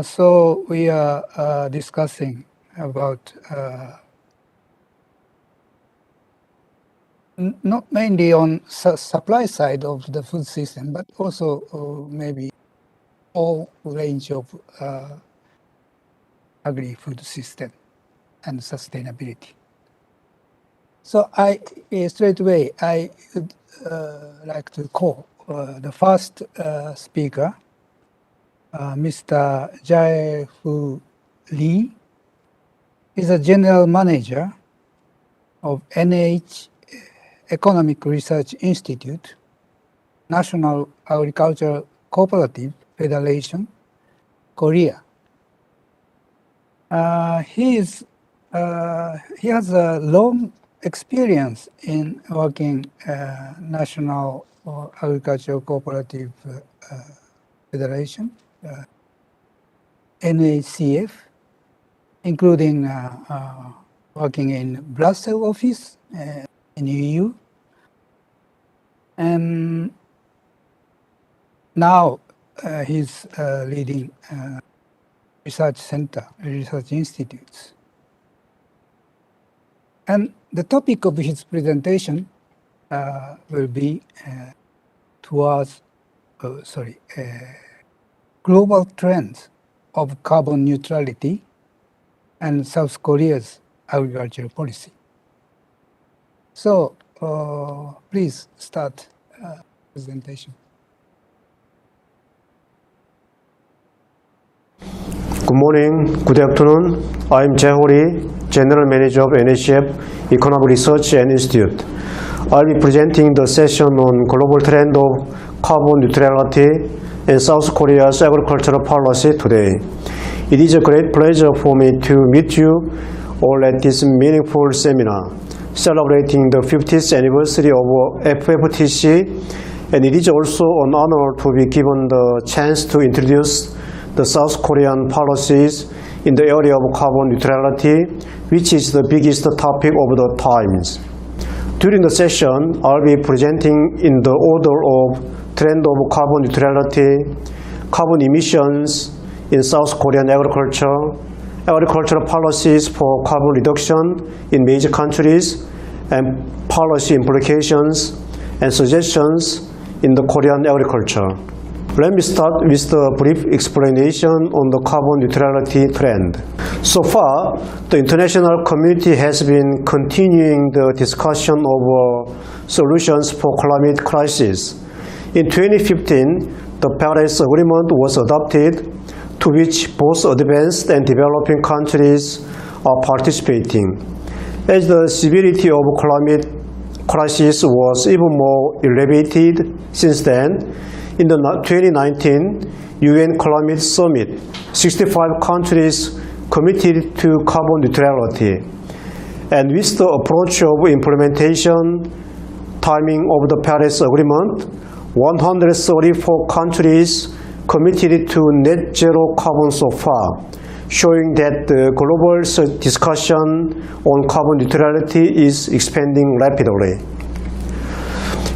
[SPEAKER 15] So we are discussing about not mainly on supply side of the food system, but also maybe all range of agri-food system and sustainability. So straight away, I would like to call the first speaker, Mr. Jae-Fu Lee. He's a general manager of NH Economic Research Institute, National Agricultural Cooperative Federation, Korea. He has a long experience in working National Agricultural Cooperative Federation, NACF, including working in Brussels office, in EU. And now he's leading research center, research institutes. And the topic of his presentation will be towards, global trends of carbon neutrality and South Korea's agricultural policy. So please start presentation.
[SPEAKER 2] Good morning, good afternoon. I'm Jae-Hori, General Manager of NHF Economic Research and Institute. I'll be presenting the session on global trend of carbon neutrality and South Korea's agricultural policy today. It is a great pleasure for me to meet you all at this meaningful seminar celebrating the 50th anniversary of FFTC, and it is also an honor to be given the chance to introduce the South Korean policies in the area of carbon neutrality, which is the biggest topic of the times. During the session, I'll be presenting in the order of trend of carbon neutrality, carbon emissions in South Korean agriculture, agricultural policies for carbon reduction in major countries, and policy implications and suggestions in the Korean agriculture. Let me start with the brief explanation on the carbon neutrality trend. So far, the international community has been continuing the discussion of solutions for climate crisis. In 2015, the Paris Agreement was adopted, to which both advanced and developing countries are participating. As the severity of climate crisis was even more elevated since then, in the 2019 UN Climate Summit, 65 countries committed to carbon neutrality. And with the approach of implementation timing of the Paris Agreement, 134 countries committed to net zero carbon so far, showing that the global discussion on carbon neutrality is expanding rapidly.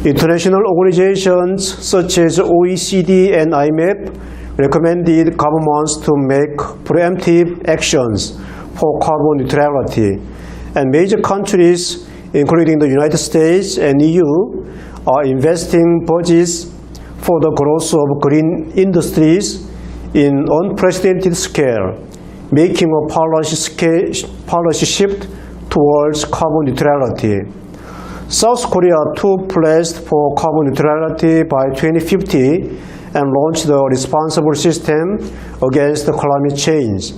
[SPEAKER 2] International organizations such as OECD and IMF recommended governments to make preemptive actions for carbon neutrality, and major countries, including the United States and EU, are investing budgets for the growth of green industries in unprecedented scale, making a policy shift towards carbon neutrality. South Korea too pledged for carbon neutrality by 2050 and launched the responsible system against climate change,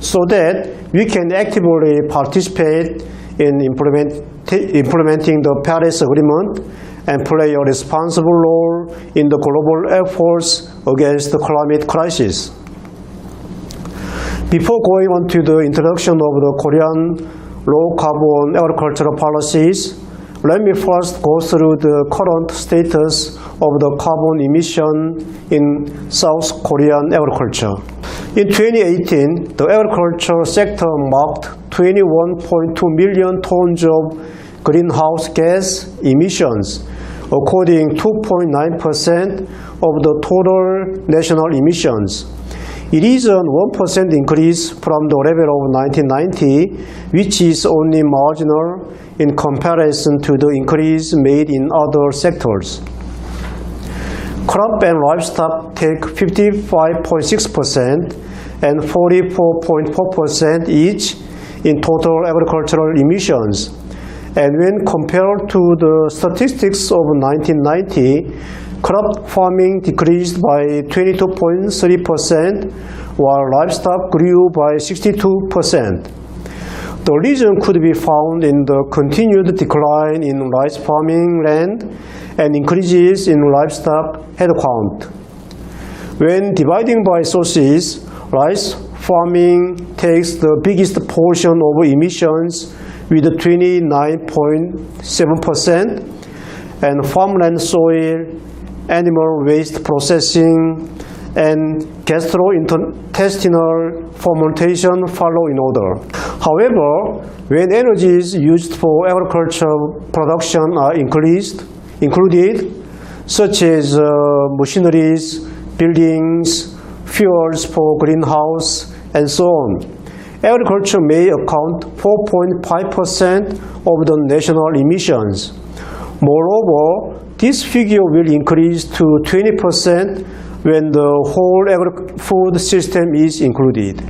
[SPEAKER 2] so that we can actively participate in implementing the Paris Agreement and play a responsible role in the global efforts against the climate crisis. Before going on to the introduction of the Korean low-carbon agricultural policies, let me first go through the current status of the carbon emission in South Korean agriculture. In 2018, the agriculture sector marked 21.2 million tons of greenhouse gas emissions, according 2.9% of the total national emissions. It is a 1% increase from the level of 1990, which is only marginal in comparison to the increase made in other sectors. Crop and livestock take 55.6% and 44.4% each in total agricultural emissions. And when compared to the statistics of 1990, crop farming decreased by 22.3%, while livestock grew by 62%. The reason could be found in the continued decline in rice farming land and increases in livestock head count. When dividing by sources, rice farming takes the biggest portion of emissions with 29.7%, and farmland soil, animal waste processing, and gastrointestinal fermentation follow in order. However, when energies used for agriculture production are included, such as machineries, buildings, fuels for greenhouse, and so on, agriculture may account 4.5% of the national emissions. Moreover, this figure will increase to 20% when the whole agri-food system is included.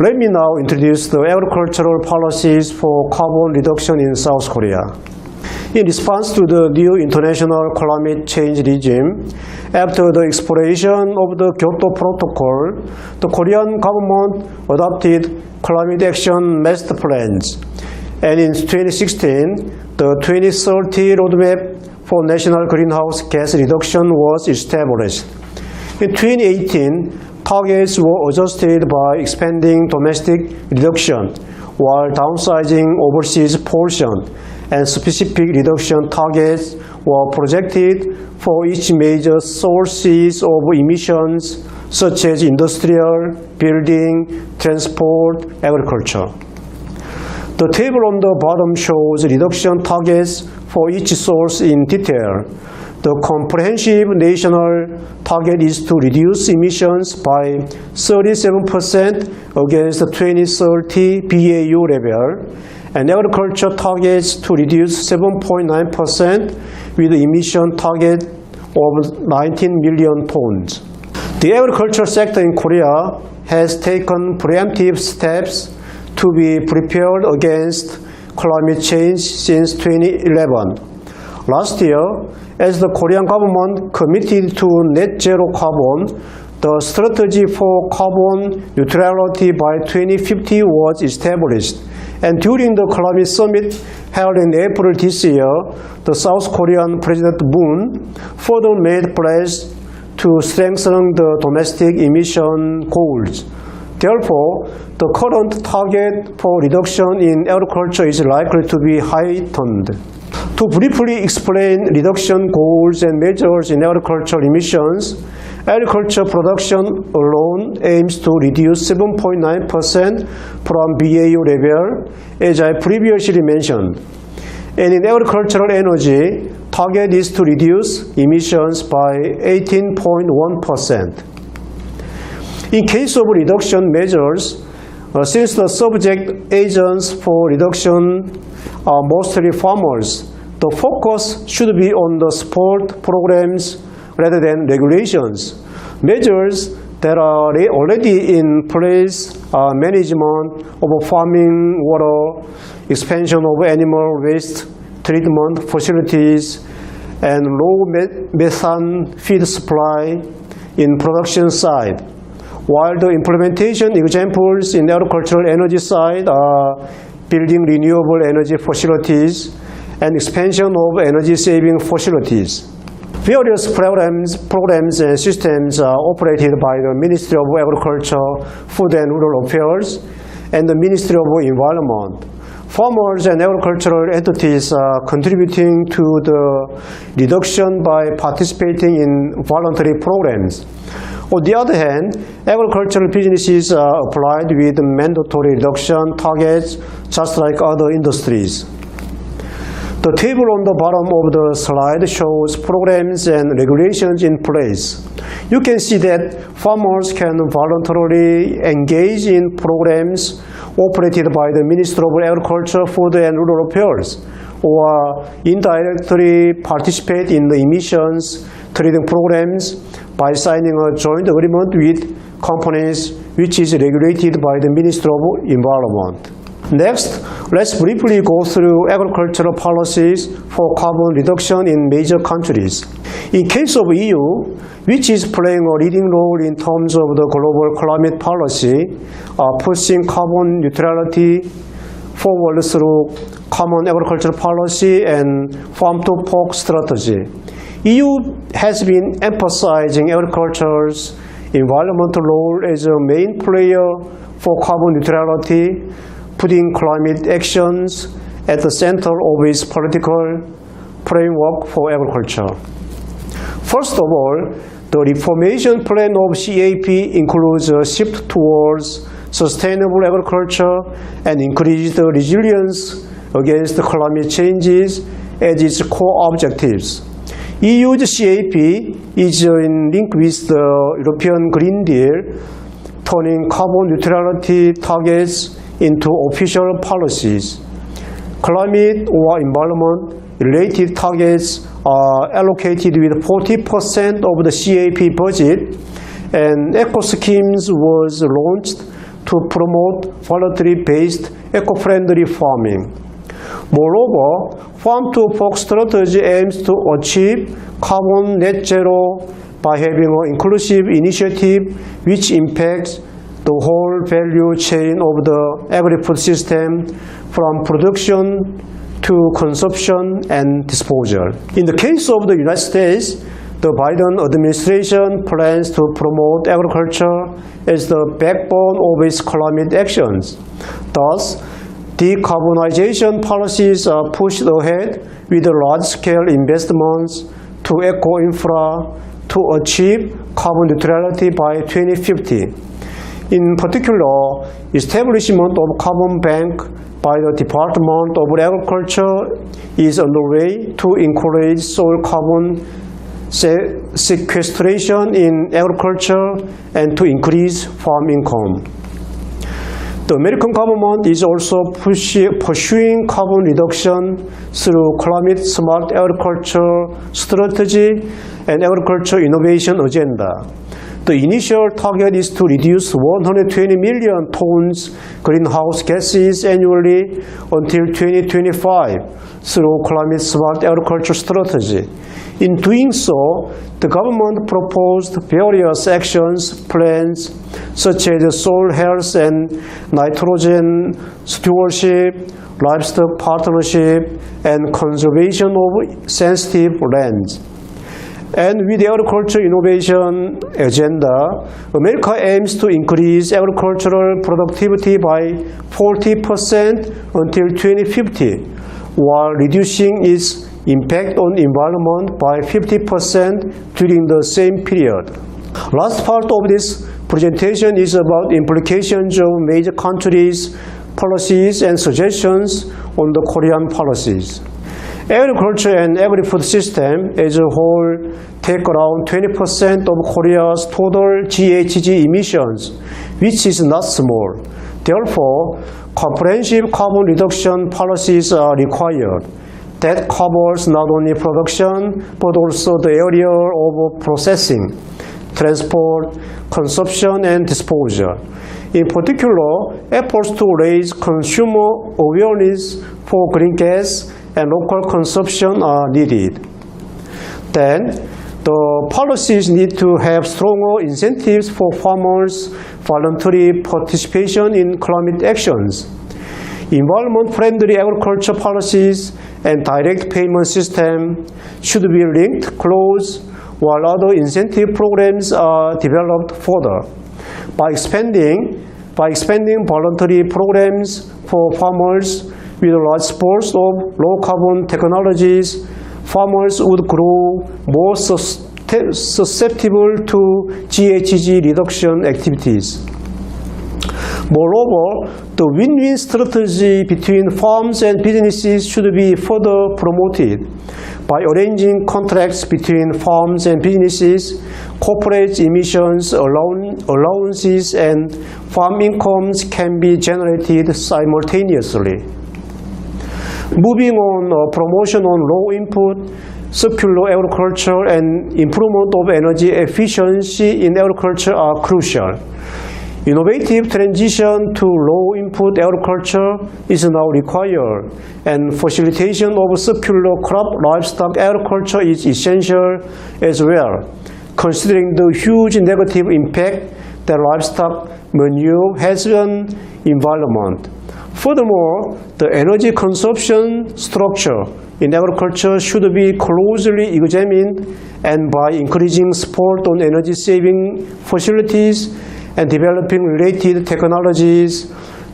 [SPEAKER 2] Let me now introduce the agricultural policies for carbon reduction in South Korea. In response to the new international climate change regime, after the expiration of the Kyoto Protocol, the Korean government adopted climate action master plans. And in 2016, the 2030 roadmap for national greenhouse gas reduction was established. In 2018, targets were adjusted by expanding domestic reduction while downsizing overseas portion, and specific reduction targets were projected for each major sources of emissions such as industrial, building, transport, agriculture. The table on the bottom shows reduction targets for each source in detail. The comprehensive national target is to reduce emissions by 37% against the 2030 BAU level, and agriculture targets to reduce 7.9% with the emission target of 19 million tons. The agriculture sector in Korea has taken preemptive steps to be prepared against climate change since 2011. Last year, as the Korean government committed to net zero carbon, the strategy for carbon neutrality by 2050 was established. And during the climate summit held in April this year, the South Korean President Moon further made pledges to strengthen the domestic emission goals. Therefore, the current target for reduction in agriculture is likely to be heightened. To briefly explain reduction goals and measures in agricultural emissions, agriculture production alone aims to reduce 7.9% from BAU level, as I previously mentioned. And in agricultural energy, target is to reduce emissions by 18.1%. In case of reduction measures, since the subject agents for reduction are mostly farmers, the focus should be on the support programs rather than regulations. Measures that are already in place are management of farming water, expansion of animal waste treatment facilities, and low methane feed supply in production side. While the implementation examples in agricultural energy side are building renewable energy facilities and expansion of energy-saving facilities. Various programs and systems are operated by the Ministry of Agriculture, Food and Rural Affairs, and the Ministry of Environment. Farmers and agricultural entities are contributing to the reduction by participating in voluntary programs. On the other hand, agricultural businesses are applied with mandatory reduction targets just like other industries. The table on the bottom of the slide shows programs and regulations in place. You can see that farmers can voluntarily engage in programs operated by the Ministry of Agriculture, Food and Rural Affairs, or indirectly participate in the emissions trading programs by signing a joint agreement with companies which is regulated by the Ministry of Environment. Next, let's briefly go through agricultural policies for carbon reduction in major countries. In case of EU, which is playing a leading role in terms of the global climate policy, pushing carbon neutrality forward through common agricultural policy and farm-to-fork strategy. EU has been emphasizing agriculture's environmental role as a main player for carbon neutrality, putting climate actions at the center of its political framework for agriculture. First of all, The reformation plan of CAP includes a shift towards sustainable agriculture and increased resilience against climate changes as its core objectives. EU's CAP is in link with the European Green Deal, turning carbon neutrality targets into official policies. Climate or environment-related targets are allocated with 40% of the CAP budget, and eco schemes was launched to promote voluntary-based eco-friendly farming. Moreover, farm-to-fork strategy aims to achieve carbon net zero by having an inclusive initiative which impacts the whole value chain of the agri-food system, from production to consumption and disposal. In the case of the United States, the Biden administration plans to promote agriculture as the backbone of its climate actions. Thus, decarbonization policies are pushed ahead with large-scale investments to eco-infra to achieve carbon neutrality by 2050. In particular, establishment of carbon bank by the Department of Agriculture is underway to encourage soil carbon sequestration in agriculture and to increase farm income. The American government is also pursuing carbon reduction through climate-smart agriculture strategy and agriculture innovation agenda. The initial target is to reduce 120 million tons greenhouse gases annually until 2025 through climate-smart agriculture strategy. In doing so, the government proposed various actions plans such as soil health and nitrogen stewardship, livestock partnership, and conservation of sensitive lands. And with the agriculture innovation agenda, America aims to increase agricultural productivity by 40% until 2050, while reducing its impact on environment by 50% during the same period. Last part of this presentation is about implications of major countries' policies and suggestions on the Korean policies. Agriculture and agri-food system as a whole take around 20% of Korea's total GHG emissions, which is not small. Therefore, comprehensive carbon reduction policies are required. That covers not only production, but also the area of processing, transport, consumption, and disposal. In particular, efforts to raise consumer awareness for green gas and local consumption are needed. Then, the policies need to have stronger incentives for farmers' voluntary participation in climate actions. Environment-friendly agriculture policies and direct payment system should be linked close, while other incentive programs are developed further. By expanding voluntary programs for farmers with large sports of low-carbon technologies, farmers would grow more susceptible to GHG reduction activities. Moreover, the win-win strategy between farms and businesses should be further promoted. By arranging contracts between farms and businesses, corporate emissions allowances and farm incomes can be generated simultaneously. Moving on, promotion on low input, circular agriculture, and improvement of energy efficiency in agriculture are crucial. Innovative transition to low-input agriculture is now required, and facilitation of circular crop livestock agriculture is essential as well, considering the huge negative impact that livestock manure has on environment. Furthermore, the energy consumption structure in agriculture should be closely examined, and by increasing support on energy-saving facilities and developing related technologies,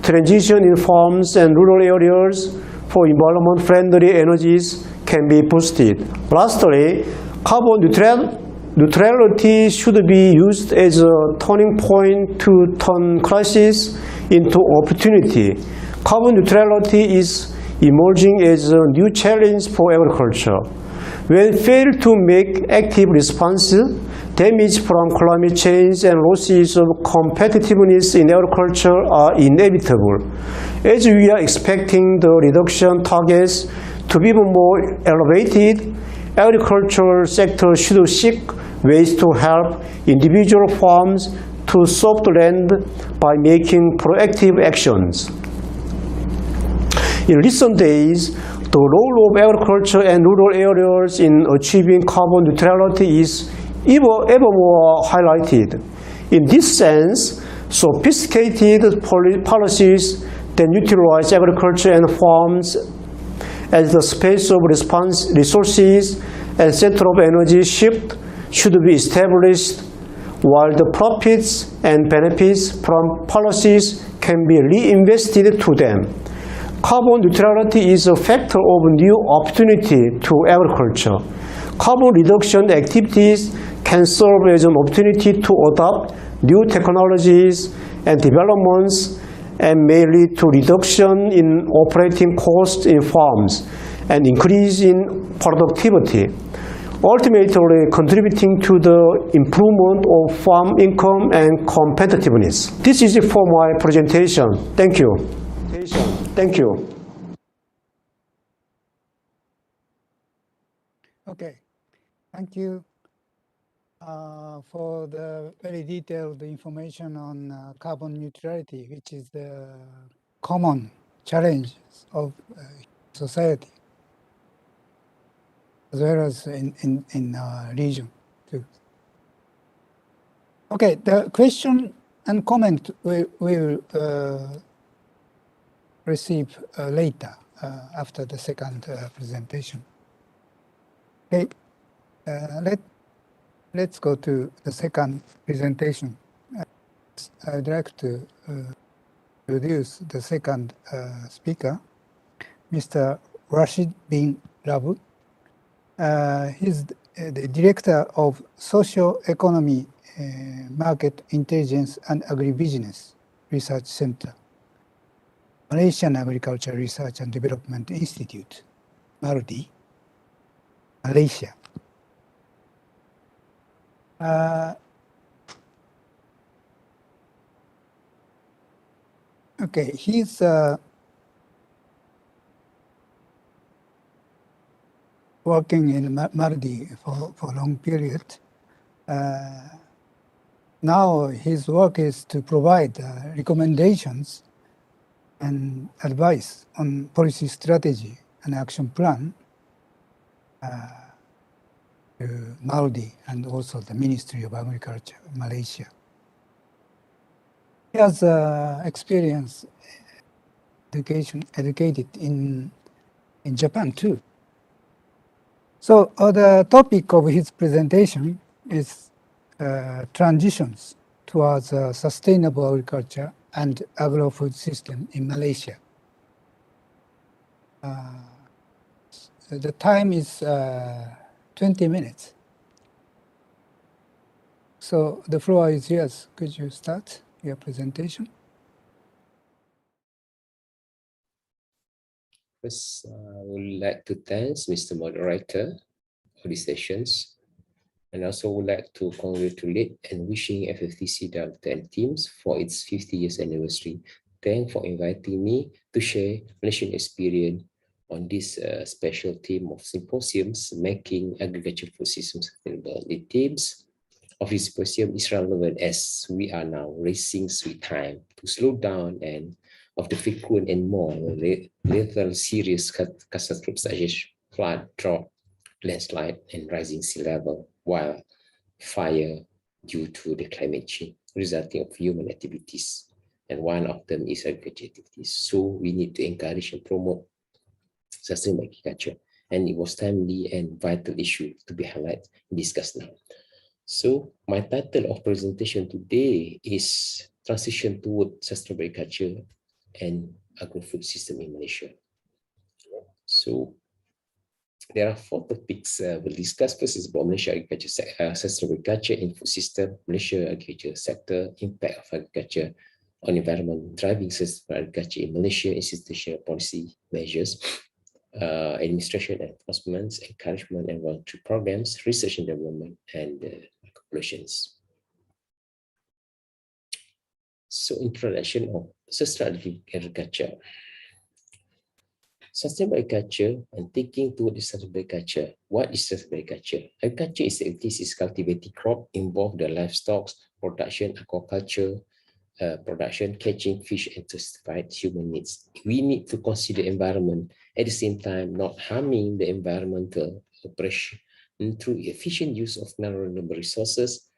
[SPEAKER 2] transition in farms and rural areas for environment-friendly energies can be boosted. Lastly, carbon neutrality should be used as a turning point to turn crisis into opportunity. Carbon neutrality is emerging as a new challenge for agriculture. When failed to make active response, damage from climate change and losses of competitiveness in agriculture are inevitable. As we are expecting the reduction targets to be even more elevated, agricultural sector should seek ways to help individual farms to save the land by making proactive actions. In recent days, the role of agriculture and rural areas in achieving carbon neutrality is ever more highlighted. In this sense, sophisticated policies that utilize agriculture and farms as the space of resources and center of energy shift should be established, while the profits and benefits from policies can be reinvested to them. Carbon neutrality is a factor of new opportunity to agriculture. Carbon reduction activities can serve as an opportunity to adopt new technologies and developments and may lead to reduction in operating costs in farms and increase in productivity, ultimately contributing to the improvement of farm income and competitiveness. This is it for my presentation. Thank you. Thank you.
[SPEAKER 15] Okay, thank you for the very detailed information on carbon neutrality, which is the common challenge of society, as well as in our region too. Okay, the question and comment we will receive later after the second presentation. Okay, let's go to the second presentation. I'd like to introduce the second speaker, Mr. Rashid bin Rabu. He's the Director of Social Economy, Market Intelligence and Agribusiness Research Center, Malaysian Agriculture Research and Development Institute, MARDI, Malaysia. Okay, he's working in MARDI for a long period. Now his work is to provide recommendations and advice on policy strategy and action plan to MARDI and also the Ministry of Agriculture, Malaysia. He has experience, educated in Japan too. So the topic of his presentation is transitions towards sustainable agriculture and agro-food system in Malaysia. The time is 20 minutes. So the floor is yours. Could you start your presentation?
[SPEAKER 3] First, I would like to thank Mr. Moderator for these sessions, and also would like to congratulate and wishing FFTC Director and teams for its 50 years anniversary. Thanks for inviting me to share Malaysian experience on this special theme of symposiums, making agriculture food systems sustainable. The themes of this symposium is relevant as we are now racing with time to slow down and of the frequent and more lethal serious catastrophes such as flood, drought, landslide, and rising sea level, while fire due to the climate change resulting of human activities. And one of them is agriculture activities. So we need to encourage and promote sustainable agriculture. And it was timely and vital issue to be highlighted and discussed now. So my title of presentation today is Transition Toward Sustainable Agriculture and Agro-Food System in Malaysia. So There are 4 topics we'll discuss. First is about Malaysia agriculture, sustainable agriculture in food system, Malaysia agriculture sector, impact of agriculture on environment, driving sustainable agriculture in Malaysia, institutional policy measures, administration and enforcement, encouragement and voluntary programs, research and development, and populations. So, introduction of sustainable agriculture. Sustainable agriculture and thinking toward the sustainable agriculture. What is sustainable agriculture? Agriculture is activities cultivating crop involve the livestock production, aquaculture, production, catching fish, and to satisfy human needs. We need to consider environment at the same time, not harming the environmental operation through efficient use of non-renewable resources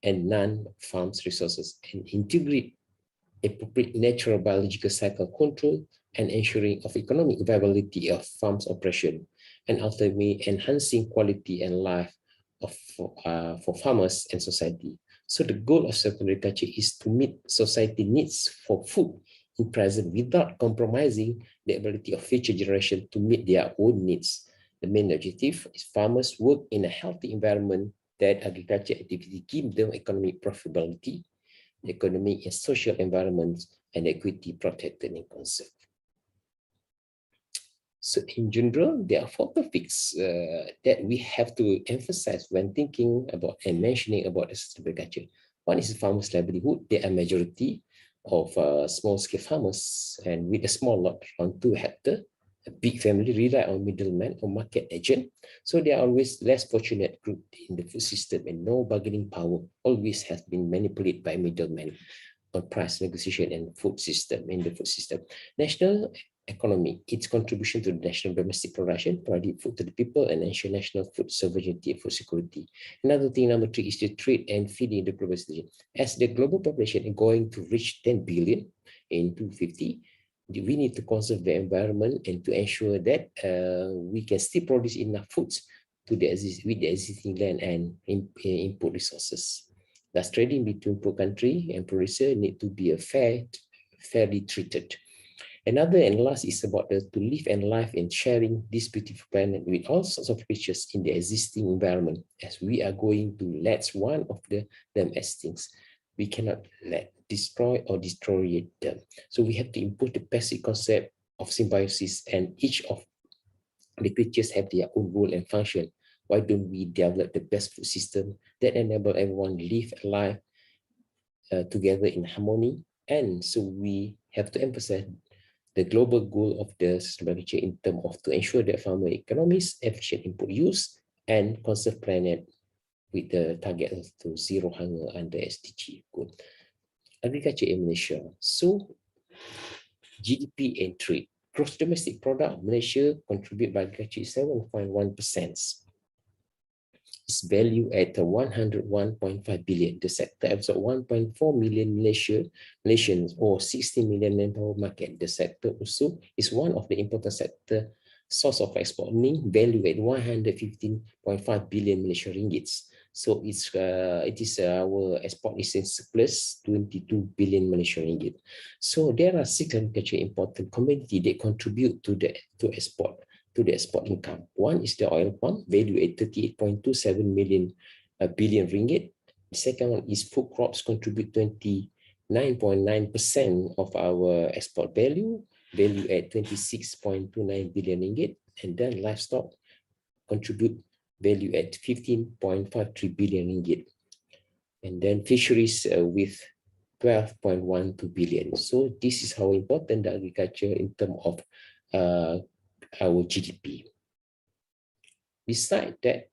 [SPEAKER 3] and non-farms resources, and integrate appropriate natural biological cycle control and ensuring of economic viability of farms operation, and ultimately enhancing quality and life of for farmers and society. So the goal of sustainable agriculture is to meet society needs for food in present without compromising the ability of future generation to meet their own needs. The main objective is farmers work in a healthy environment that agriculture activity give them economic profitability, economic and social environments, and equity protected and conserved. So in general, there are 4 topics that we have to emphasize when thinking about and mentioning about sustainable agriculture. One is farmers' livelihood. There are majority of small-scale farmers and with a small lot around 2 hectares. A big family rely on middlemen or market agent. So they are always less fortunate group in the food system, and no bargaining power always has been manipulated by middlemen on price negotiation and food system in the food system. National economy, its contribution to the national domestic production, provide food to the people, and ensure national food sovereignty and food security. Another thing, number 3, is to trade and feeding the global situation. As the global population is going to reach 10 billion in 2050, we need to conserve the environment and to ensure that we can still produce enough foods to the with the existing land and input resources. Thus, trading between poor country and producer need to be fairly treated. Another and last is about to live and life and sharing this beautiful planet with all sorts of creatures in the existing environment, as we are going to let one of them extinct. We cannot destroy them. So we have to import the basic concept of symbiosis, and each of the creatures have their own role and function. Why don't we develop the best food system that enable everyone to live a life together in harmony? And so we have to emphasize the global goal of the sustainable agriculture in terms of to ensure that farmer economies, efficient input use, and conserve planet with the target to zero hunger under SDG. Good. Agriculture in Malaysia. So GDP and trade. Gross domestic product, Malaysia contribute by agriculture is 7.1%. It's valued at 101.5 billion. The sector absorbs 1.4 million Malaysians or 60 million manpower market. The sector also is one of the important sector source of export earning, valued at 115.5 billion Malaysian ringgits. So it is our export is in surplus 22 billion Malaysian ringgit. So there are 6 agriculture important commodity that contribute to the export income. One is the oil palm, valued at 38.27 billion ringgit. The second one is food crops, contribute 29.9% of our export value, valued at 26.29 billion ringgit. And then livestock contribute value at 15.53 billion ringgit. And then fisheries with 12.12 billion. So this is how important the agriculture in terms of our GDP. Besides that,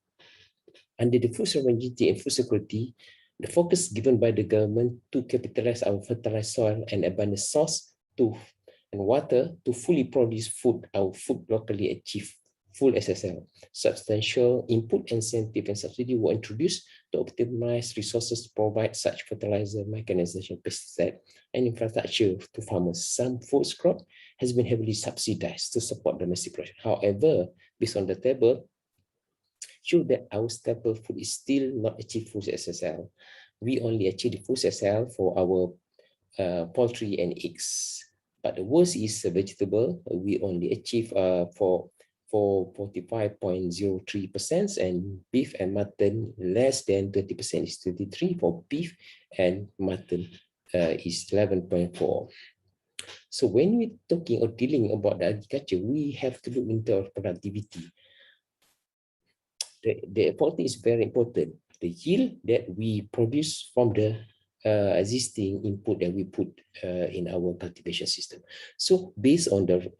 [SPEAKER 3] under the food sovereignty and food security, the focus given by the government to capitalize our fertilized soil and abundant source and water to fully produce food, our food locally achieve full SSL. Substantial input incentive and subsidy were introduced to optimize resources to provide such fertilizer, mechanization, pesticide, and infrastructure to farmers. Some food crop has been heavily subsidized to support domestic production. However, based on the table, show that our staple food is still not achieve full SSL. We only achieve the full SSL for our poultry and eggs. But the worst is vegetable. We only achieve for for 45.03%, and beef and mutton less than 20% is 23%. For beef and mutton is 11.4%. So when we're talking or dealing about the agriculture, we have to look into our productivity. The quality is very important. The yield that we produce from the existing input that we put in our cultivation system. So based on the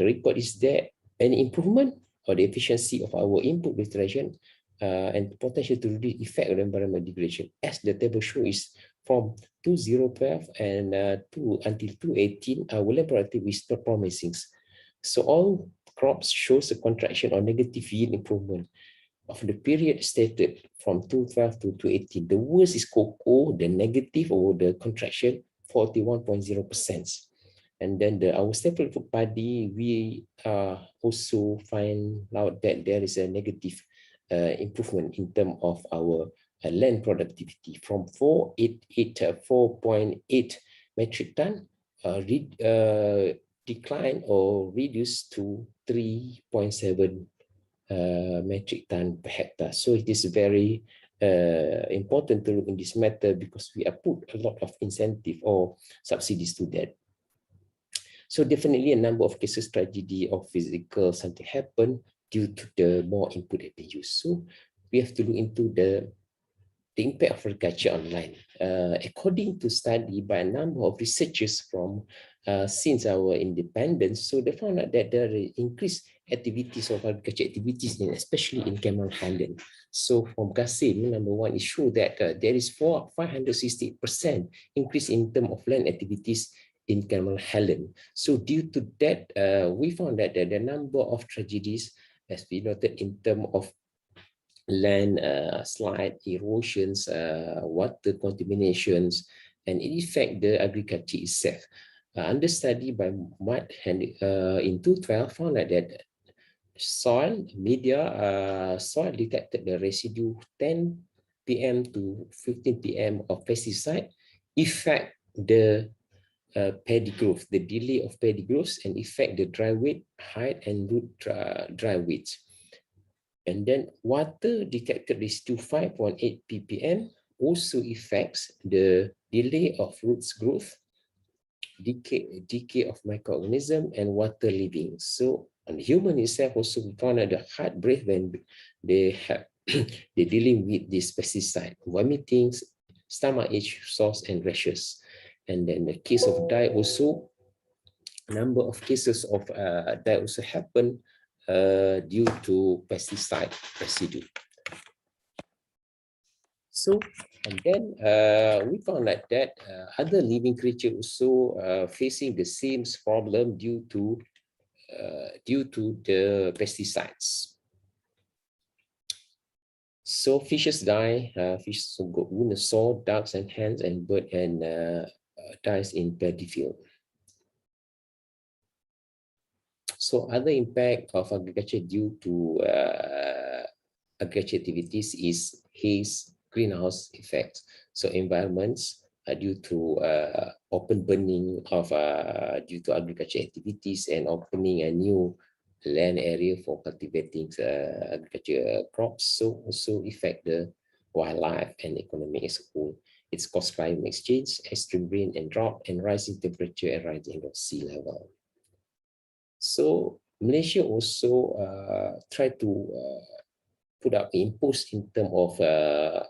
[SPEAKER 3] report, is there any improvement or the efficiency of our input utilization and potential to reduce effect of environmental degradation? As the table shows, from 2012 and until 2018, our laboratory is not promising. So all crops shows a contraction or negative yield improvement of the period stated from 2012 to 2018. The worst is cocoa, the negative or the contraction, 41.0%. And then our staple food paddy, we also find out that there is a negative improvement in terms of our land productivity from 4.8 metric ton decline or reduced to 3.7 metric ton per hectare. So it is very important to look in this matter because we have put a lot of incentive or subsidies to that. So definitely a number of cases tragedy or physical something happen due to the more input that they use. So we have to look into the impact of agriculture online. According to study by a number of researchers from since our independence, so they found out that there are increased activities of agriculture activities, especially in Cameron Highland. So from GASIM, number one, it shows that there is 568% increase in terms of land activities in Cameron Highland. So due to that, we found that the number of tragedies as we noted in terms of land slide, erosions, water contaminations, and it affects the agriculture itself. Under study by Matt in 2012 found that soil detected the residue 10 ppm to 15 ppm of pesticide affect the paddy growth, the delay of paddy growth, and affect the dry weight, height, and root dry weight. And then water detected residue 5.8 ppm also affects the delay of roots growth, decay of microorganisms, and water leaving. So on the human itself also we found out the heart breath when they have they're dealing with this pesticide, vomiting, stomach ache, sores, and rashes. And then the case of die also, number of cases of die also happen due to pesticide residue. So, and then we found out that other living creatures also facing the same problem due to the pesticides. So fishes die, fishes got wound, sore, ducks and hens and bird and dies in paddy field. So other impact of agriculture due to agriculture activities is haze, greenhouse effects. So environments due to open burning of due to agriculture activities and opening a new land area for cultivating agriculture crops. So also affect the wildlife and economy as a whole. It's caused climate change, extreme rain and drought, and rising temperature and rising of sea level. So Malaysia also try to put up impose in terms of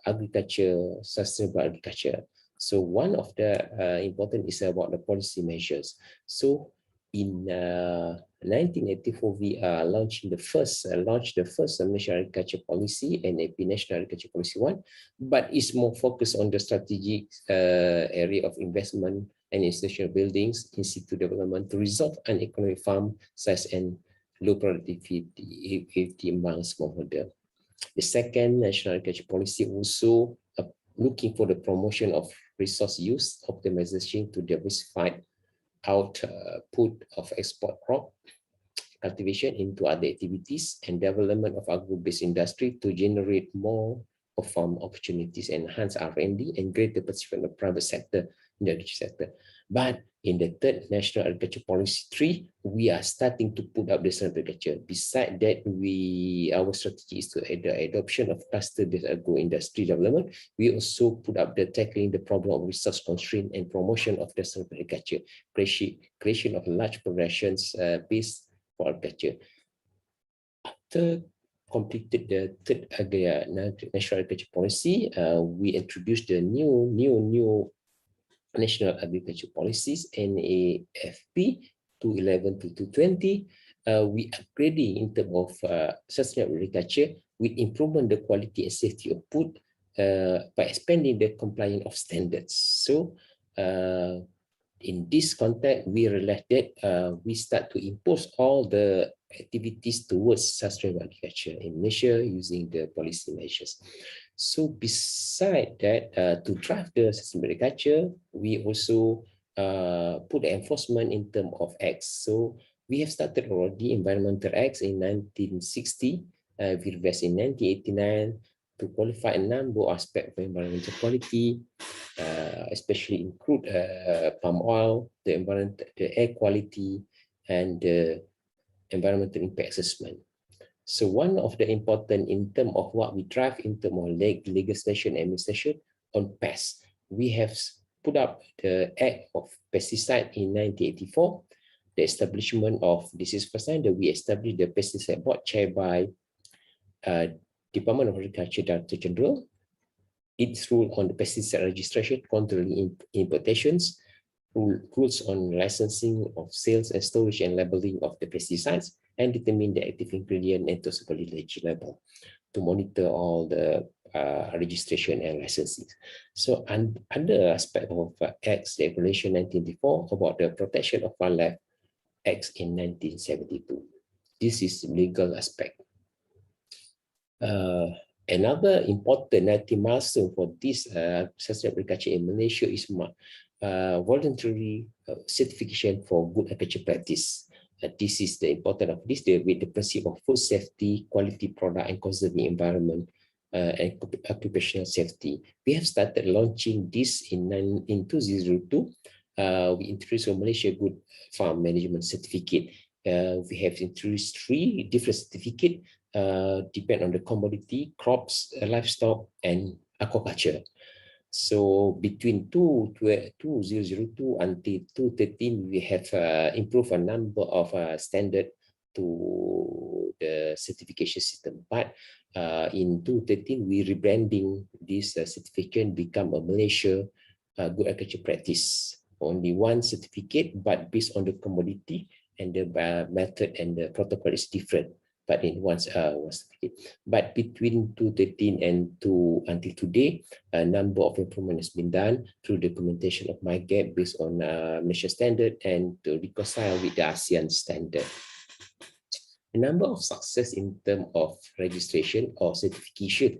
[SPEAKER 3] agriculture, sustainable agriculture. So one of the important is about the policy measures. So in 1984, we launched the first Malaysian agriculture policy, NAP National Agriculture Policy 1, but it's more focused on the strategic area of investment and institutional buildings, institute development to resolve uneconomic farm size and low productivity among smallholder. The second National Agriculture Policy also looking for the promotion of resource use, optimization to diversify output of export crop cultivation into other activities, and development of agro-based industry to generate more of farm opportunities, enhance R&D, and greater participation of the private sector in the agriculture sector. But in the third National Agriculture Policy 3, we are starting to put up the agriculture. Besides that, our strategy is to the adoption of cluster-based agro-industry development. We also put up the tackling the problem of resource constraint and promotion of the agriculture, creation of large progressions based for agriculture. After completed the third National Agriculture Policy, we introduced the new National Agriculture Policies, NAFP 211 to 220. We upgrading in terms of sustainable agriculture with improvement the quality and safety of food by expanding the compliance of standards. So in this context, we realized that we start to impose all the activities towards sustainable agriculture in Malaysia using the policy measures. So beside that, to drive the sustainable agriculture, we also put the enforcement in terms of acts. So we have started already environmental acts in 1960, we revised in 1989 to qualify a number of aspects of environmental quality, especially include palm oil, the environment, the air quality, and the environmental impact assessment. So one of the important in terms of what we drive in terms of legislation and administration on pests, we have put up the Act of Pesticide in 1984, the establishment of disease percent, we established the pesticide board chaired by Department of Agriculture Director General. Its rule on the pesticide registration, controlling importations, rules on licensing of sales and storage and labeling of the pesticides, and determine the active ingredient and toxicology level to monitor all the registration and licensing. So under aspect of Acts Regulation 1984 about the protection of wildlife Acts in 1972. This is legal aspect. Another important milestone for this sustainable agriculture in Malaysia is voluntary certification for good agriculture practice. This is the important of this with the principle of food safety, quality product, and conserving environment and occupational safety. We have started launching this in 2002. We introduced a Malaysia Good Farm Management Certificate. We have introduced 3 different certificates depend on the commodity, crops, livestock, and aquaculture. So between 2002 until 2013, we have improved a number of standards to the certification system. But in 2013, we rebranding this certificate become a Malaysia Good Agriculture Practice. Only one certificate, but based on the commodity and the method and the protocol is different. But in one certificate. But between 2013 and until today, a number of improvement has been done through documentation of MyGap based on Malaysia standard and to reconcile with the ASEAN standard. A number of success in terms of registration or certification,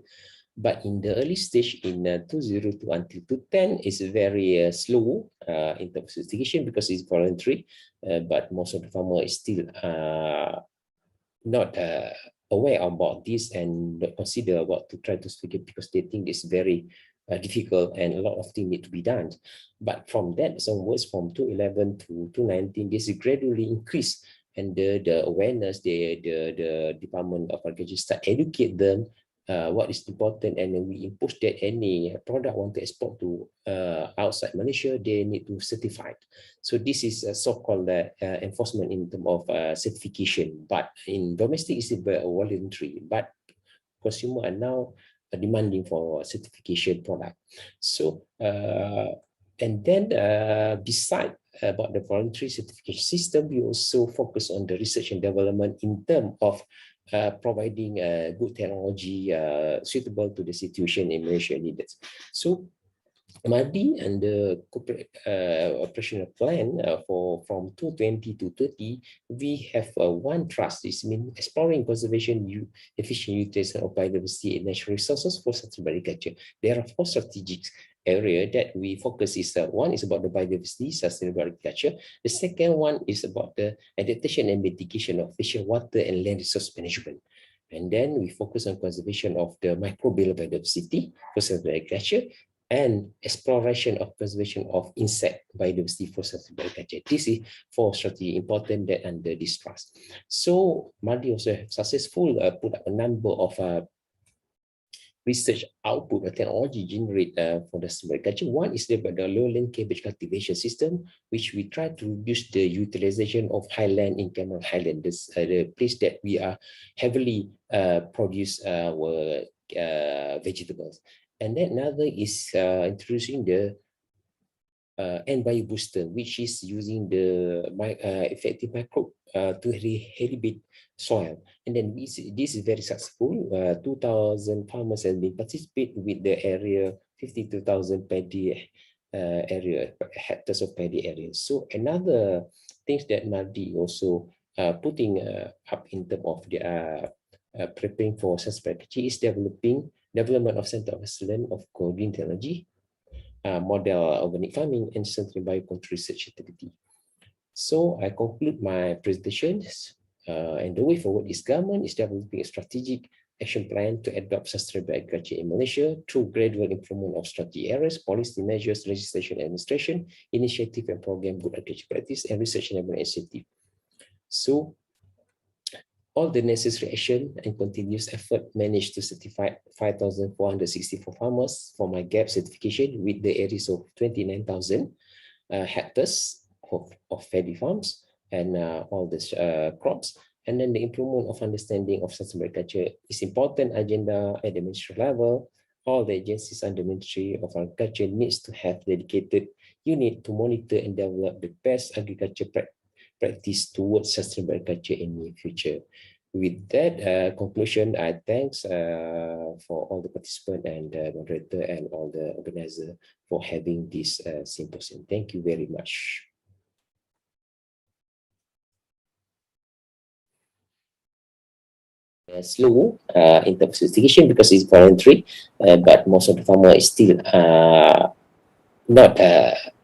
[SPEAKER 3] but in the early stage in 2002 until 2010 is very slow in terms of certification because it's voluntary, but most of the farmer is still not aware about this and consider about to try to speak it because they think it's very difficult and a lot of things need to be done. But from that, some words from 2011 to 2019, this gradually increased, and the awareness, the Department of Agriculture start educate them what is important, and then we impose that any product want to export to outside Malaysia, they need to certify. So this is a so-called enforcement in terms of certification. But in domestic, it's voluntary. But consumer are now demanding for certification product. So and then beside about the voluntary certification system, we also focus on the research and development in terms of providing good technology suitable to the situation in Malaysia needed. So MADI and the corporate operational plan from 2020 to 30, we have one trust. This means exploring conservation, efficient utilization of biodiversity and natural resources for sustainable agriculture. There are 4 strategic area that we focus is one is about the biodiversity, sustainable agriculture. The second one is about the adaptation and mitigation of fish, water, and land resource management. And then we focus on conservation of the microbial biodiversity for sustainable agriculture and exploration of conservation of insect biodiversity for sustainable agriculture. This is for strategy important that under this trust. So Madi also have successful put up a number of research output or technology generate for the sustainable agriculture. One is about the lowland cabbage cultivation system, which we try to reduce the utilization of highland in Cameron Highland, the place that we are heavily produce vegetables. And then another is introducing the and bio booster, which is using the effective microbe to rehabilitate soil. And then this is very successful. 2,000 farmers have been participate with the area 52,000 paddy area, hectares of paddy area. So another things that Mardi also putting up in terms of the preparing for sustainable is development of center of excellence of green technology, model organic farming, and central biocontrol research activity. So I conclude my presentations, and the way forward is government is developing a strategic action plan to adopt sustainable agriculture in Malaysia through gradual improvement of strategy areas, policy measures, legislation, administration, initiative and program, good agriculture practice, and research and initiative. So all the necessary action and continuous effort managed to certify 5,464 farmers for my GAP certification with the areas of 29,000 hectares of paddy farms and all these crops. And then the improvement of understanding of sustainable agriculture is important agenda at the ministry level. All the agencies under the Ministry of Agriculture needs to have dedicated unit to monitor and develop the best agriculture practice towards sustainable agriculture in the near future. With that conclusion, I thanks for all the participants and the moderator and all the organizers for having this symposium. Thank you very much. Slow in terms of certification because it's voluntary, but most of the farmer is still not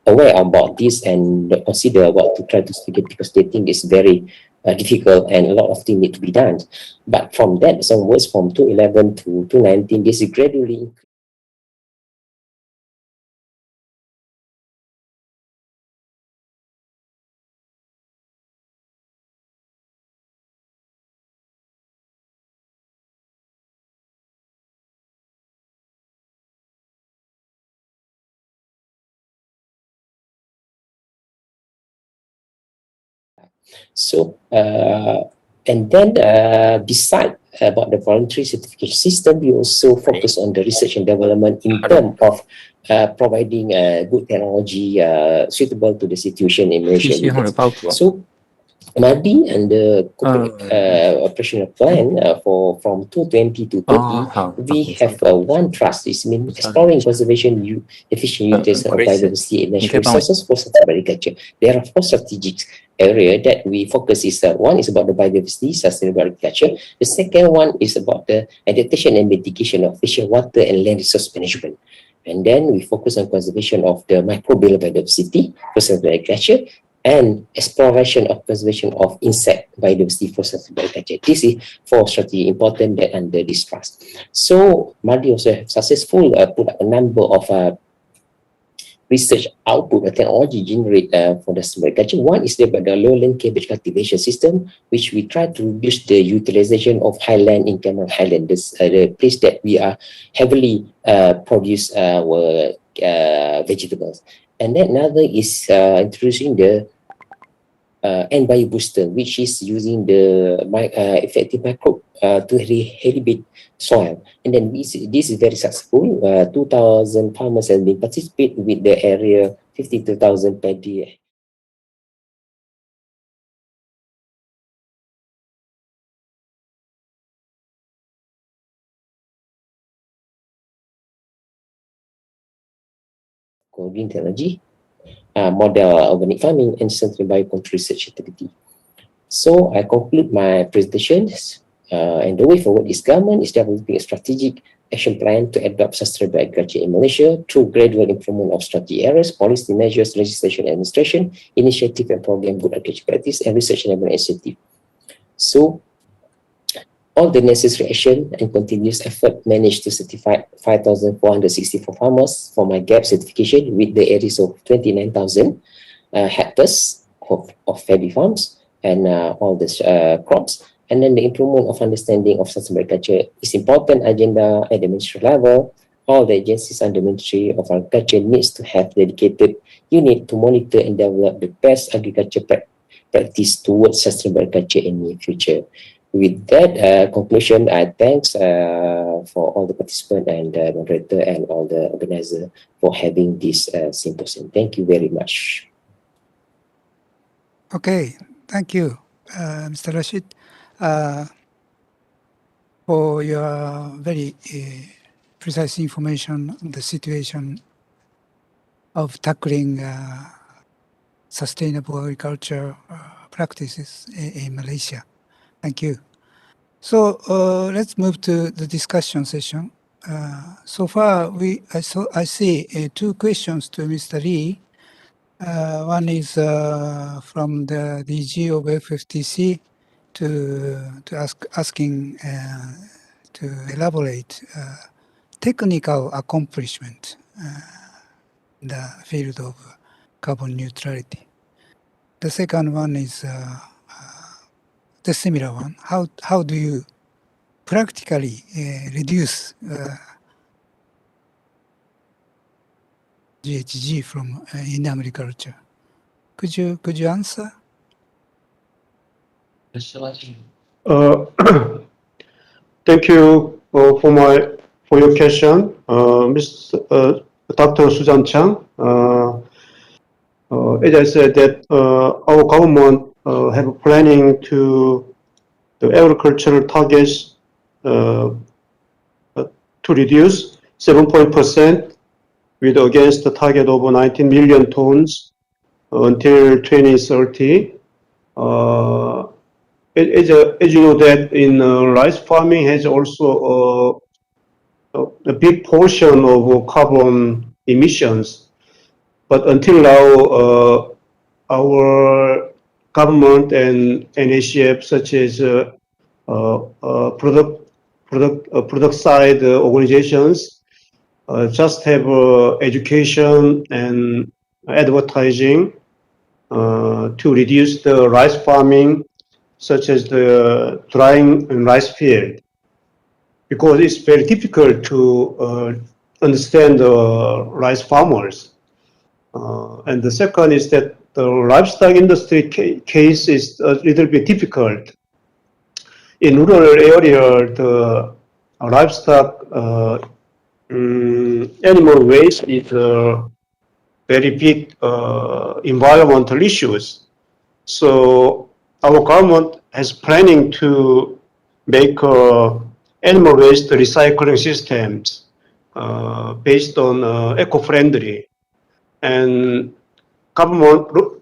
[SPEAKER 3] aware about this and consider what to try to certificate because they think it's very difficult and a lot of things need to be done. But from that onwards, from 2011 to 2019, this is gradually so and then beside about the voluntary certification system, we also focus on the research and development in terms of providing good technology suitable to the situation in Malaysia. So Madi and the operational plan from 2020 to 30, we have one trust. It's mean exploring conservation, efficient utilization of biodiversity and natural resources for sustainable agriculture. There are 4 strategic areas that we focus. Is one is about the biodiversity, sustainable agriculture. The second one is about the adaptation and mitigation of fish, water, and land resource management. And then we focus on conservation of the microbial biodiversity for sustainable agriculture and exploration of conservation of insect biodiversity for sustainable agriculture. This is for strategy important that under this trust. So Madi also have successful put up a number of research output or technology generate for the sustainable agriculture. One is about the lowland cabbage cultivation system, which we try to reduce the utilization of highland in Cameron Highland, the place that we are heavily produce vegetables. And then another is introducing the bio booster, which is using the effective microbe to rehabilitate soil. And then this is very successful. 2,000 farmers have been participate with the area 52,000 paddy. Green technology, model organic farming, and central biocontrol research activity. So I conclude my presentations, and the way forward is government is developing a strategic action plan to adopt sustainable agriculture in Malaysia through gradual improvement of strategy areas, policy measures, legislation, administration, initiative and program, good agriculture practice, and research and initiative. So All the necessary action and continuous effort managed to certify 5,464 farmers for my GAP certification with the areas of 29,000 hectares of paddy farms and all the crops. And then the improvement of understanding of sustainable agriculture is important agenda at the ministry level. All the agencies under the Ministry of Agriculture needs to have dedicated unit to monitor and develop the best agriculture practice towards sustainable agriculture in the future. With that conclusion, I thanks for all the participants and the moderator and all the organizer for having this symposium. Thank you very much.
[SPEAKER 15] Okay, thank you, Mr. Rashid, for your very precise information on the situation of tackling sustainable agriculture practices in Malaysia. Thank you. So let's move to the discussion session. So far, I see two questions to Mr. Lee. One is from the DG of FFTC asking to elaborate technical accomplishment in the field of carbon neutrality. The second one is the similar one. How do you practically reduce GHG from in agriculture? Could you answer?
[SPEAKER 2] Thank you for your question, Dr. Susan Chang. As I said, that our government have planning to the agricultural targets to reduce 7% with against the target of 19 million tons until 2030. As you know that in rice farming has also a big portion of carbon emissions, but until now our government and NACF such as product side organizations just have education and advertising to reduce the rice farming, such as the drying and rice field, because it's very difficult to understand the rice farmers. And the second is that the livestock industry case is a little bit difficult. In rural area, the livestock animal waste is a very big environmental issues. So our government has planning to make animal waste recycling systems based on eco-friendly, and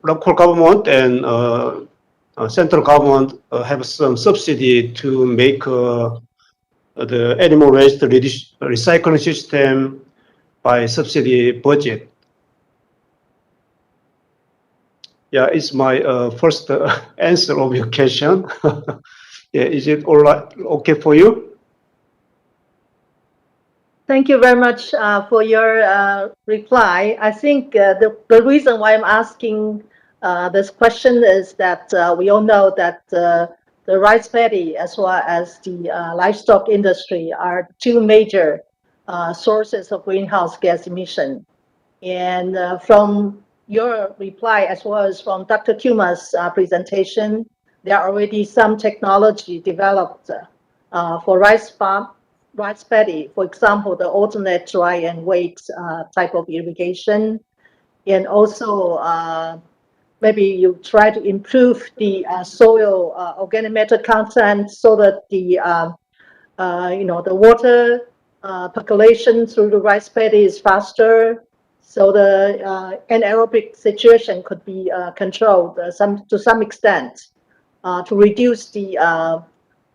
[SPEAKER 2] local government and central government have some subsidy to make the animal waste recycling system by subsidy budget. Yeah, it's my first answer of your question. Yeah, is it all right? Okay for you?
[SPEAKER 1] Thank you very much for your reply. I think the reason why I'm asking this question is that we all know that the rice paddy as well as the livestock industry are two major sources of greenhouse gas emission. And from your reply as well as from Dr. Kuma's presentation, there are already some technology developed for rice paddy, for example, the alternate dry and wet type of irrigation, and also maybe you try to improve the soil organic matter content so that the the water percolation through the rice paddy is faster, so the anaerobic situation could be controlled to some extent to reduce the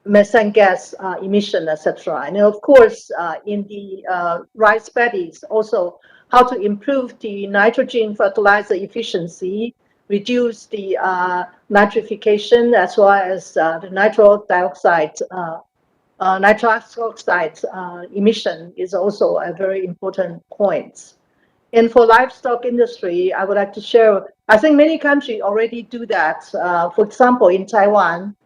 [SPEAKER 1] methane gas emission, etc. And of course, in the rice paddies, also how to improve the nitrogen fertilizer efficiency, reduce the nitrification as well as the nitrogen dioxide nitrous oxide emission is also a very important point. And for livestock industry, I would like to share, I think many countries already do that. For example, in Taiwan,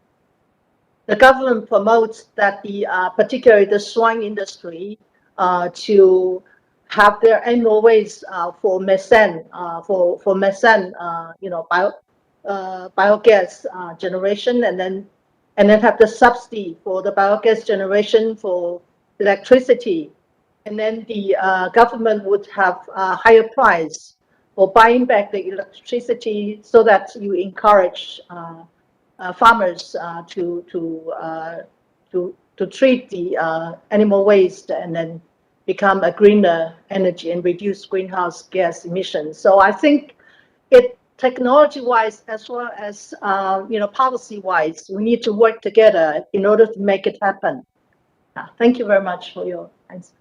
[SPEAKER 1] the government promotes that particularly the swine industry to have their annual waste for methane, for methane, biogas generation, and then have the subsidy for the biogas generation for electricity. And then the government would have a higher price for buying back the electricity so that you encourage farmers to treat the animal waste and then become a greener energy and reduce greenhouse gas emissions. So I think technology-wise as well as policy-wise, we need to work together in order to make it happen. Thank you very much for your answer.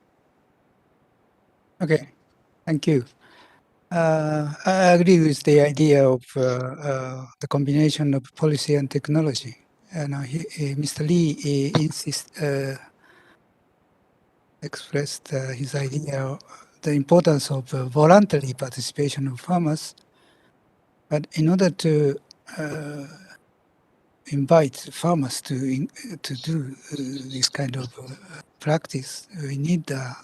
[SPEAKER 15] Okay, thank you. I agree with the idea of the combination of policy and technology. Mr. Lee expressed his idea, the importance of voluntary participation of farmers. But in order to invite farmers to do this kind of practice, we need a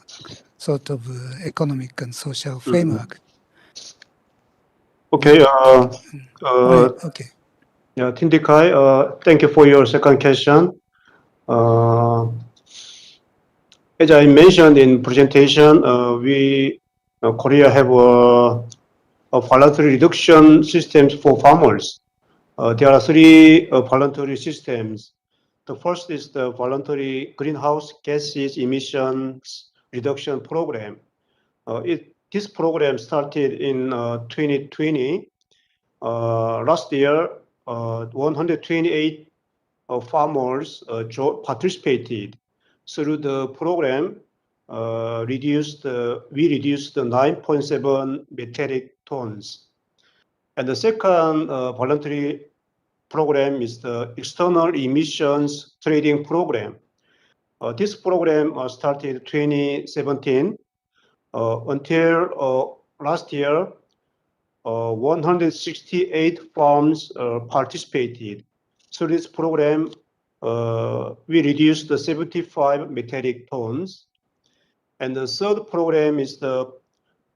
[SPEAKER 15] sort of economic and social framework.
[SPEAKER 2] Okay.
[SPEAKER 15] Okay.
[SPEAKER 2] Yeah, Tindikai, thank you for your second question. As I mentioned in presentation, Korea have a voluntary reduction systems for farmers. There are three voluntary systems. The first is the voluntary greenhouse gases emissions reduction program. This program started in 2020. Last year, 128 farmers participated. Through the program, we reduced 9.7 metric tons. And the second voluntary program is the external emissions trading program. This program started 2017. Until last year, 168 farms participated. Through this program, we reduced the 75 metric tons. And the third program is the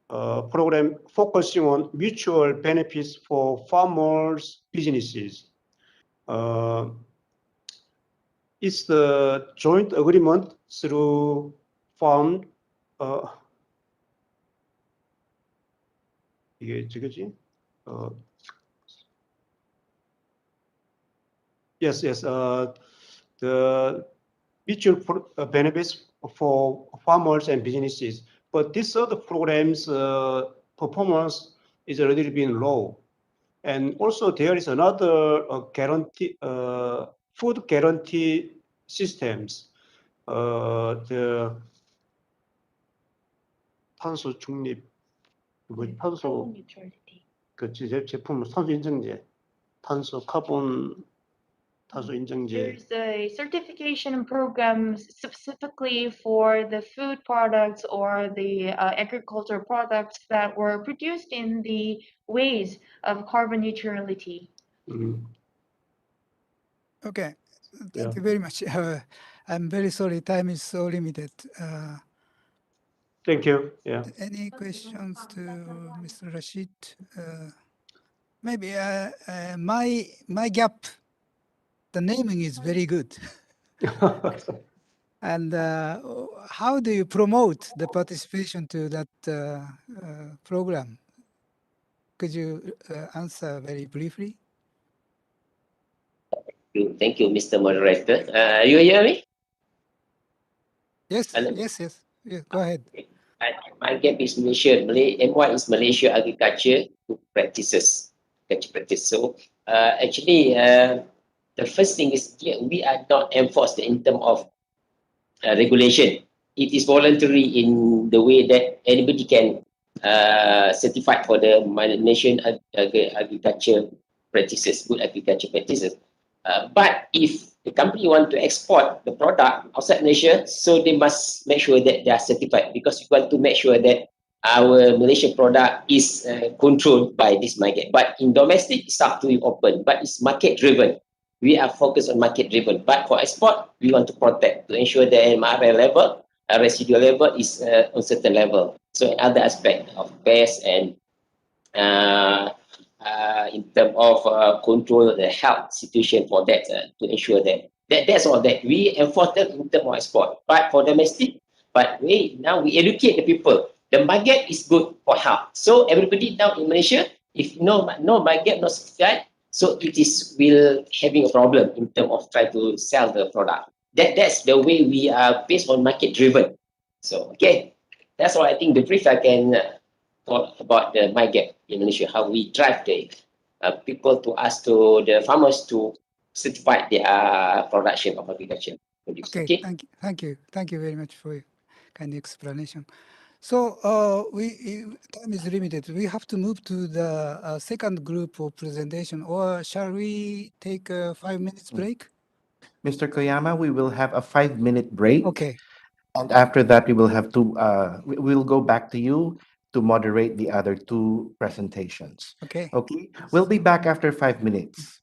[SPEAKER 2] program focusing on mutual benefits for farmers' businesses. It's the joint agreement through farm. Yes. The mutual benefits for farmers and businesses. But this other program's performance is a little bit low. And also there is another guarantee, food guarantee systems. The 탄소 중립, 탄소 그 제품 탄소 인증제, 카본 탄소 인증제.
[SPEAKER 5] There's a certification program specifically for the food products or the agricultural products that were produced in the ways of carbon neutrality.
[SPEAKER 15] Okay, thank you very much. I'm very sorry, time is so limited.
[SPEAKER 2] Thank you. Yeah.
[SPEAKER 15] Any questions to Mr. Rashid? Maybe my gap. The naming is very good. And how do you promote the participation to that program? Could you answer very briefly?
[SPEAKER 6] Thank you, Mr. Moderator. You hear me?
[SPEAKER 15] Yes. Yeah, go ahead.
[SPEAKER 6] My gap is Malaysia. And what is Malaysia agriculture practices? So actually, the first thing is we are not enforced in terms of regulation. It is voluntary in the way that anybody can certify for the Malaysian agriculture practices, good agriculture practices. But if the company want to export the product outside Malaysia, so they must make sure that they are certified, because we want to make sure that our Malaysian product is controlled by this market. But in domestic, it's up to you open, but it's market driven. We are focused on market driven. But for export, we want to protect to ensure the MRL level, residual level is on certain level. So in other aspect of pest and in terms of control the health situation for that to ensure that's all that we enforce them in terms of export. But for domestic, but now we educate the people. The market is good for health. So everybody now in Malaysia, if no market, no certificate, so it is will having a problem in terms of try to sell the product. That's the way we are based on market driven. So okay, that's why I think the brief I can talk about the market in Malaysia, how we drive the people to ask to the farmers to certify their production of agriculture produce.
[SPEAKER 15] Okay, thank you very much for your kind explanation. So time is limited. We have to move to the second group of presentation, or shall we take a 5 minutes break?
[SPEAKER 4] Mr. Koyama, we will have a 5-minute break.
[SPEAKER 15] Okay.
[SPEAKER 4] And after that, we will have to, we'll go back to you to moderate the other two presentations.
[SPEAKER 15] Okay.
[SPEAKER 4] Okay. We'll be back after 5 minutes.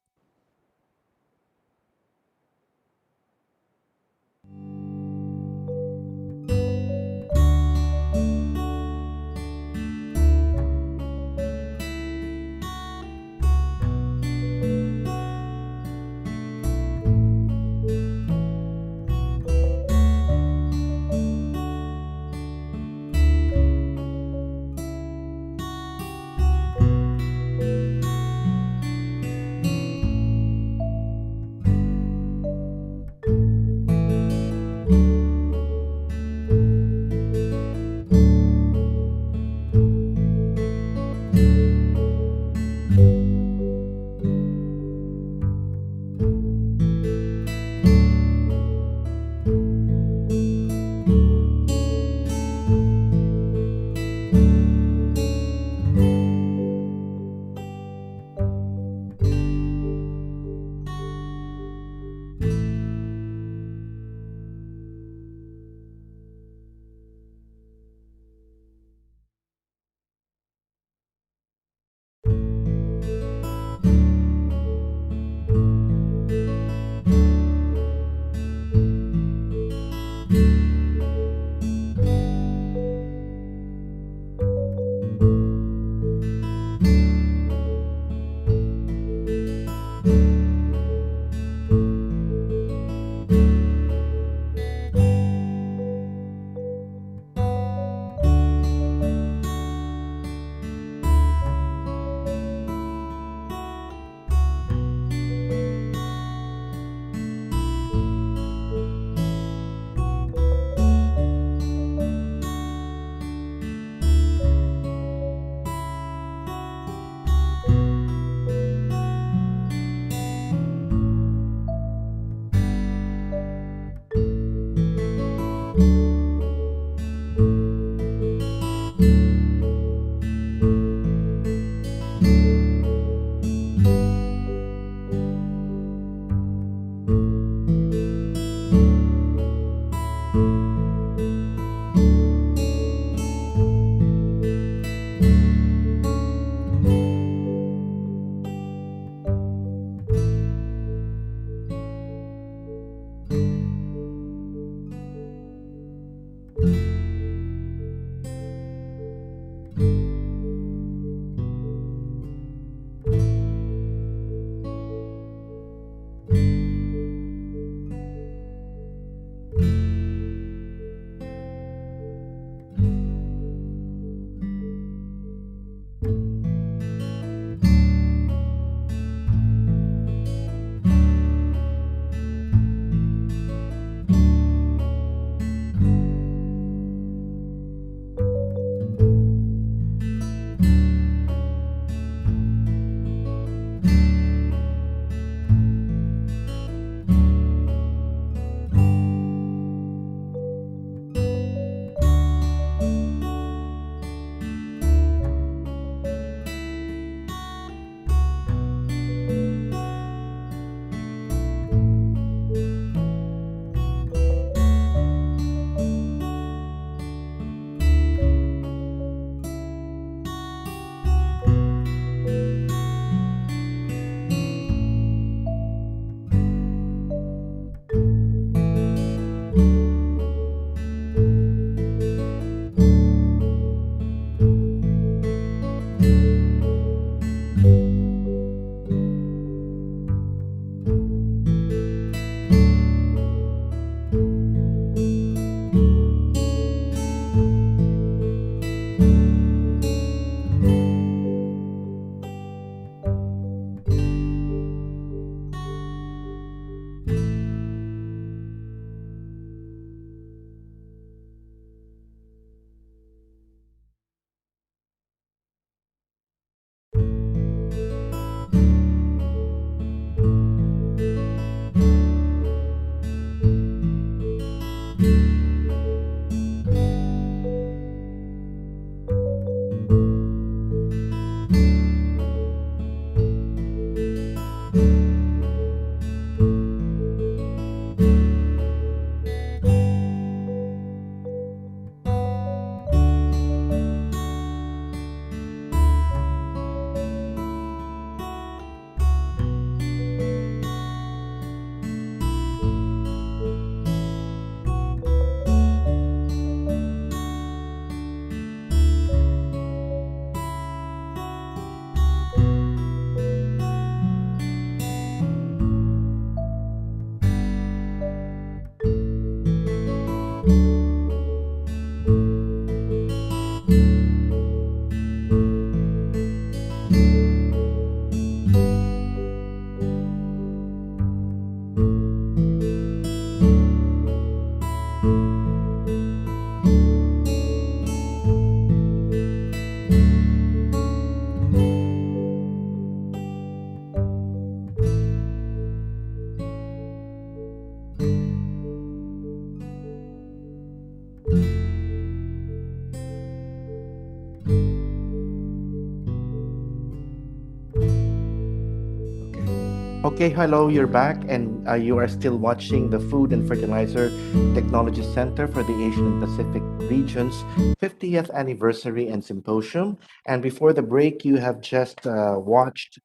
[SPEAKER 4] Okay, hello, you're back, and you are still watching the Food and Fertilizer Technology Center for the Asian and Pacific Region's 50th Anniversary and Symposium. And before the break, you have just watched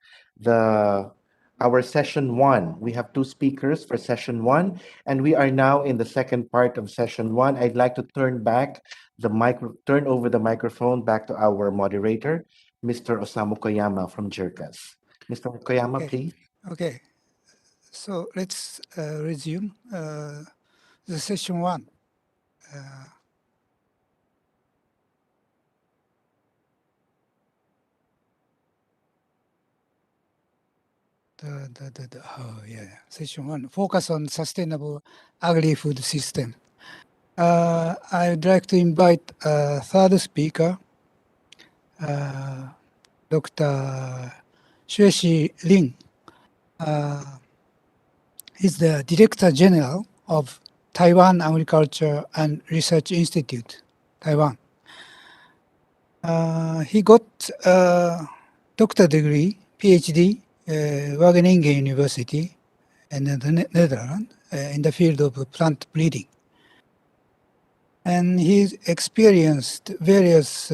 [SPEAKER 4] our session one. We have two speakers for session one, and we are now in the second part of session one. I'd like to turn over the microphone back to our moderator, Mr. Osamu Koyama from JIRCAS. Mr. Koyama, please.
[SPEAKER 15] Okay, so let's resume the session one. Session one, focus on sustainable agri-food system. I would like to invite third speaker, Dr. Xueshi Lin. He's the Director General of Taiwan Agriculture and Research Institute, Taiwan. He got a doctor degree, PhD, Wageningen University in the Netherlands in the field of plant breeding. And he experienced various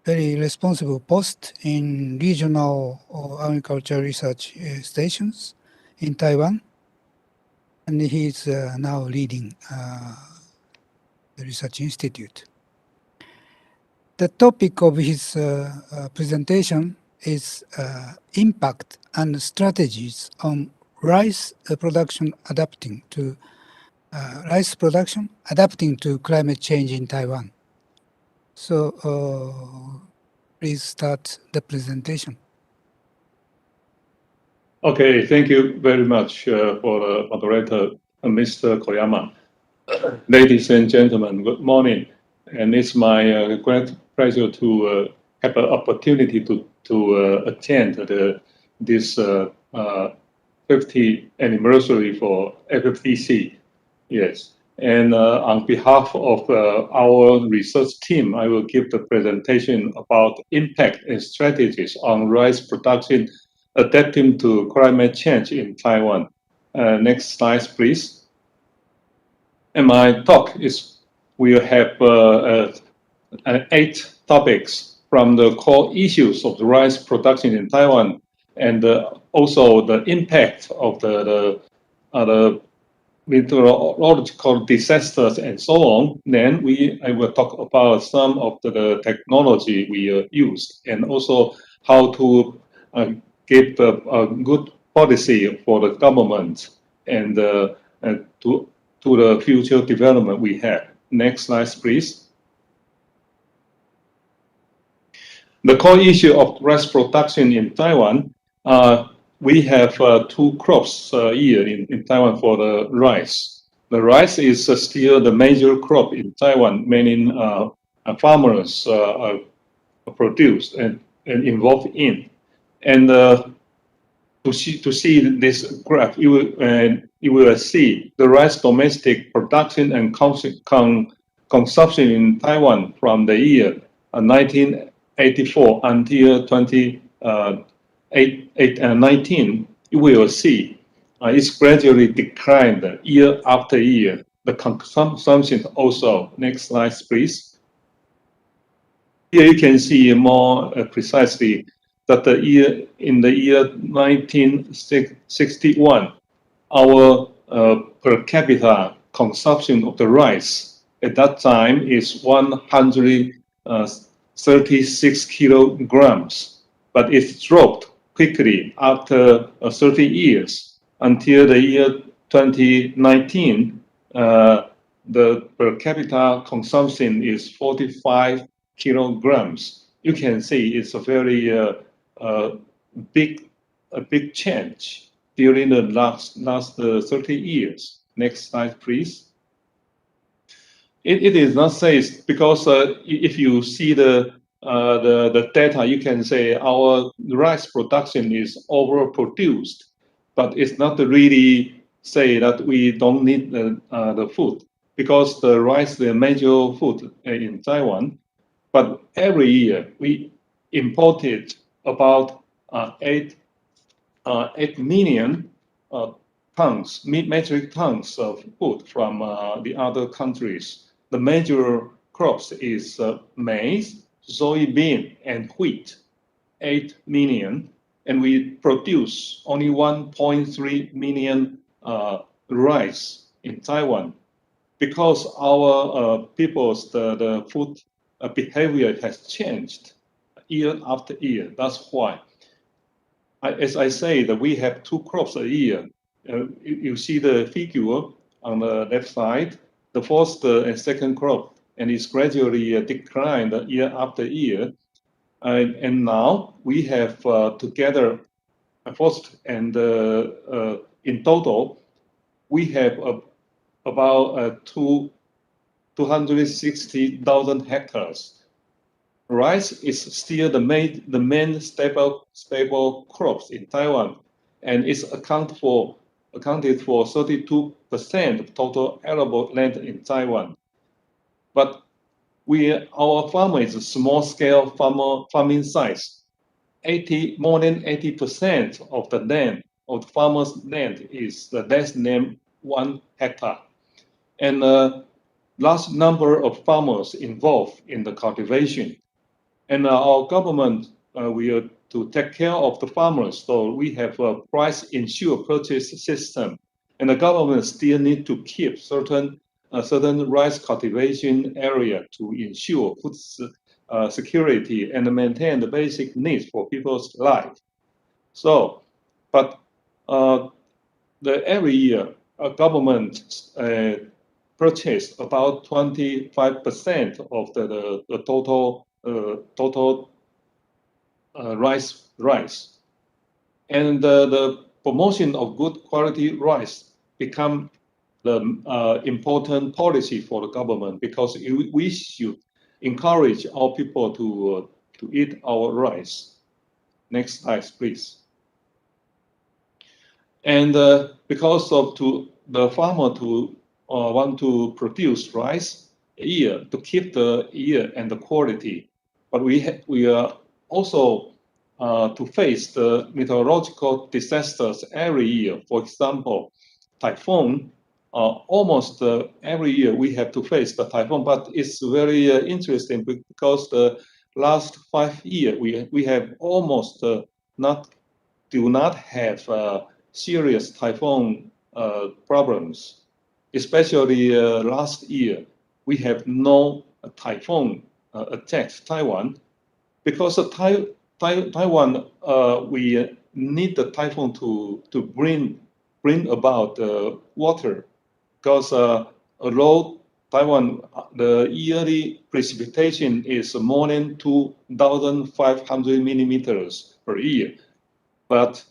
[SPEAKER 15] very responsible posts in regional agriculture research stations in Taiwan. And he's now leading the research institute. The topic of his presentation is impact and strategies on rice production adapting to climate change in Taiwan. So please start the presentation.
[SPEAKER 27] Okay, thank you very much for the moderator, Mr. Koyama. Ladies and gentlemen, good morning. And it's my great pleasure to have an opportunity to attend this 50th anniversary for FFTC. Yes. And on behalf of our research team, I will give the presentation about impact and strategies on rice production adapting to climate change in Taiwan. Next slide, please. And my talk will have 8 topics from the core issues of the rice production in Taiwan, and also the impact of the meteorological disasters and so on. Then I will talk about some of the technology we used, and also how to give a good policy for the government and to the future development we have. Next slide, please. The core issue of rice production in Taiwan, we have 2 crops a year in Taiwan for the rice. The rice is still the major crop in Taiwan, many farmers produce and involved in. And to see this graph, you will see the rice domestic production and consumption in Taiwan from the year 1984 until 2019. You will see it's gradually declined year after year. The consumption also. Next slide, please. Here you can see more precisely that in the year 1961, our per capita consumption of the rice at that time is 136 kilograms, but it dropped quickly after 30 years until the year 2019. The per capita consumption is 45 kilograms. You can see it's a very big change during the last 30 years. Next slide, please. It is not safe because if you see the data, you can say our rice production is overproduced, but it's not really say that we don't need the food, because the rice is the major food in Taiwan. But every year we imported about 8 8 million metric tons of food from the other countries. The major crops is maize, soybean, and wheat, 8 million, and we produce only 1.3 million rice in Taiwan. Because our people's the food behavior has changed year after year. That's why, as I say, that we have 2 crops a year. You see the figure on the left side, the first and second crop, and it's gradually declined year after year. And now we have together, first and in total, we have about 260,000 hectares. Rice is still the main stable crops in Taiwan, and it's accounted for 32% of total arable land in Taiwan. But our farmer is a small scale farming size. More than 80% of the land of the farmer's land is less than 1 hectare. And large number of farmers involved in the cultivation. And our government, we are to take care of the farmers. So we have a price insured purchase system. And the government still need to keep certain rice cultivation area to ensure food security and maintain the basic needs for people's life. So, but every year, a government purchase about 25% of the total rice, and the promotion of good quality rice become the important policy for the government, because we should encourage our people to eat our rice. Next slide, please. And because of the farmer want to produce rice a year to keep the year and the quality, but we are also to face the meteorological disasters every year. For example, typhoon. Almost every year we have to face the typhoon, but it's very interesting because the last 5 years we have almost do not have serious typhoon problems. Especially last year, we have no typhoon attacked Taiwan, because Taiwan we need the typhoon to bring about water, because although Taiwan the yearly precipitation is more than 2,500 millimeters per year, but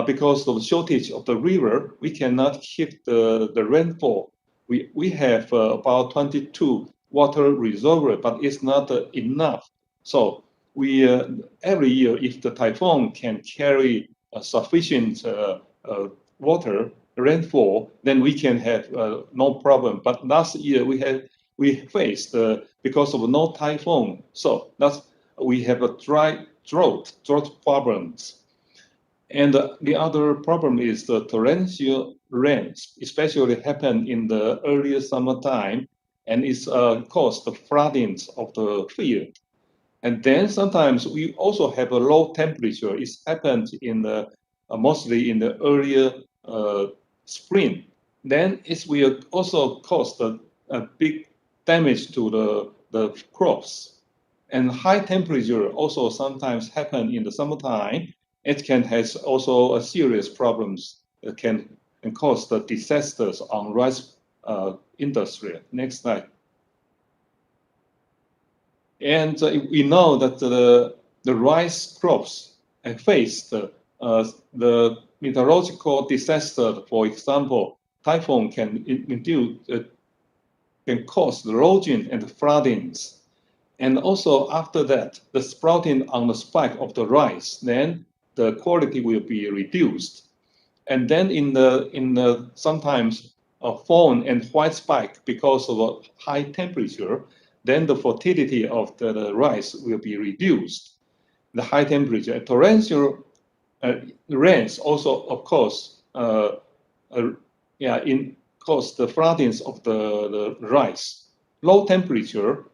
[SPEAKER 27] because of the shortage of the river, we cannot keep the rainfall. We have about 22 water reservoirs, but it's not enough. So we every year, if the typhoon can carry sufficient water rainfall, then we can have no problem. But last year we faced because of no typhoon, so we have a drought problems. And the other problem is the torrential rains, especially happen in the earlier summertime, and it's caused the floodings of the field. And then sometimes we also have a low temperature. It's happened mostly in the earlier spring. Then it will also cause a big damage to the crops. And high temperature also sometimes happen in the summertime. It can has also a serious problems that can cause the disasters on rice industry. Next slide. And we know that the rice crops face the meteorological disaster. For example, typhoon can cause erosion and floodings. And also after that, the sprouting on the spike of the rice, then the quality will be reduced. And then in the sometimes fawn and white spike, because of a high temperature, then the fertility of the rice will be reduced. The high temperature, torrential rains also, of course, cause the floodings of the rice. Low temperature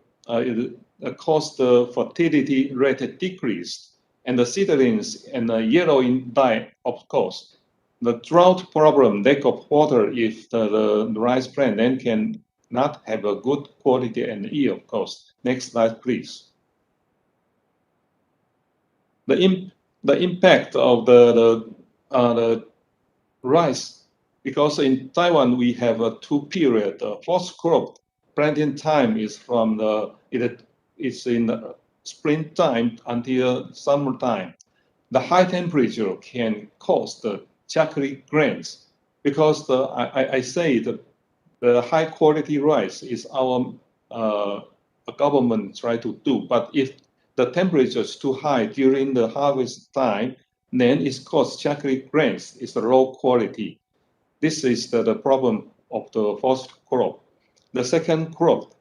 [SPEAKER 27] caused the fertility rate decreased, and the seedlings and the yellowing die, of course. The drought problem, lack of water, if the rice plant then can not have a good quality and yield, of course. Next slide, please. The impact of the rice, because in Taiwan we have a two period. First crop planting time is from it's in the springtime until summertime. The high temperature can cause the chocolate grains, because I say that the high quality rice is our government try to do, but if the temperature is too high during the harvest time, then it causes chocolate grains. It's the low quality. This is the problem of the first crop. The second crop,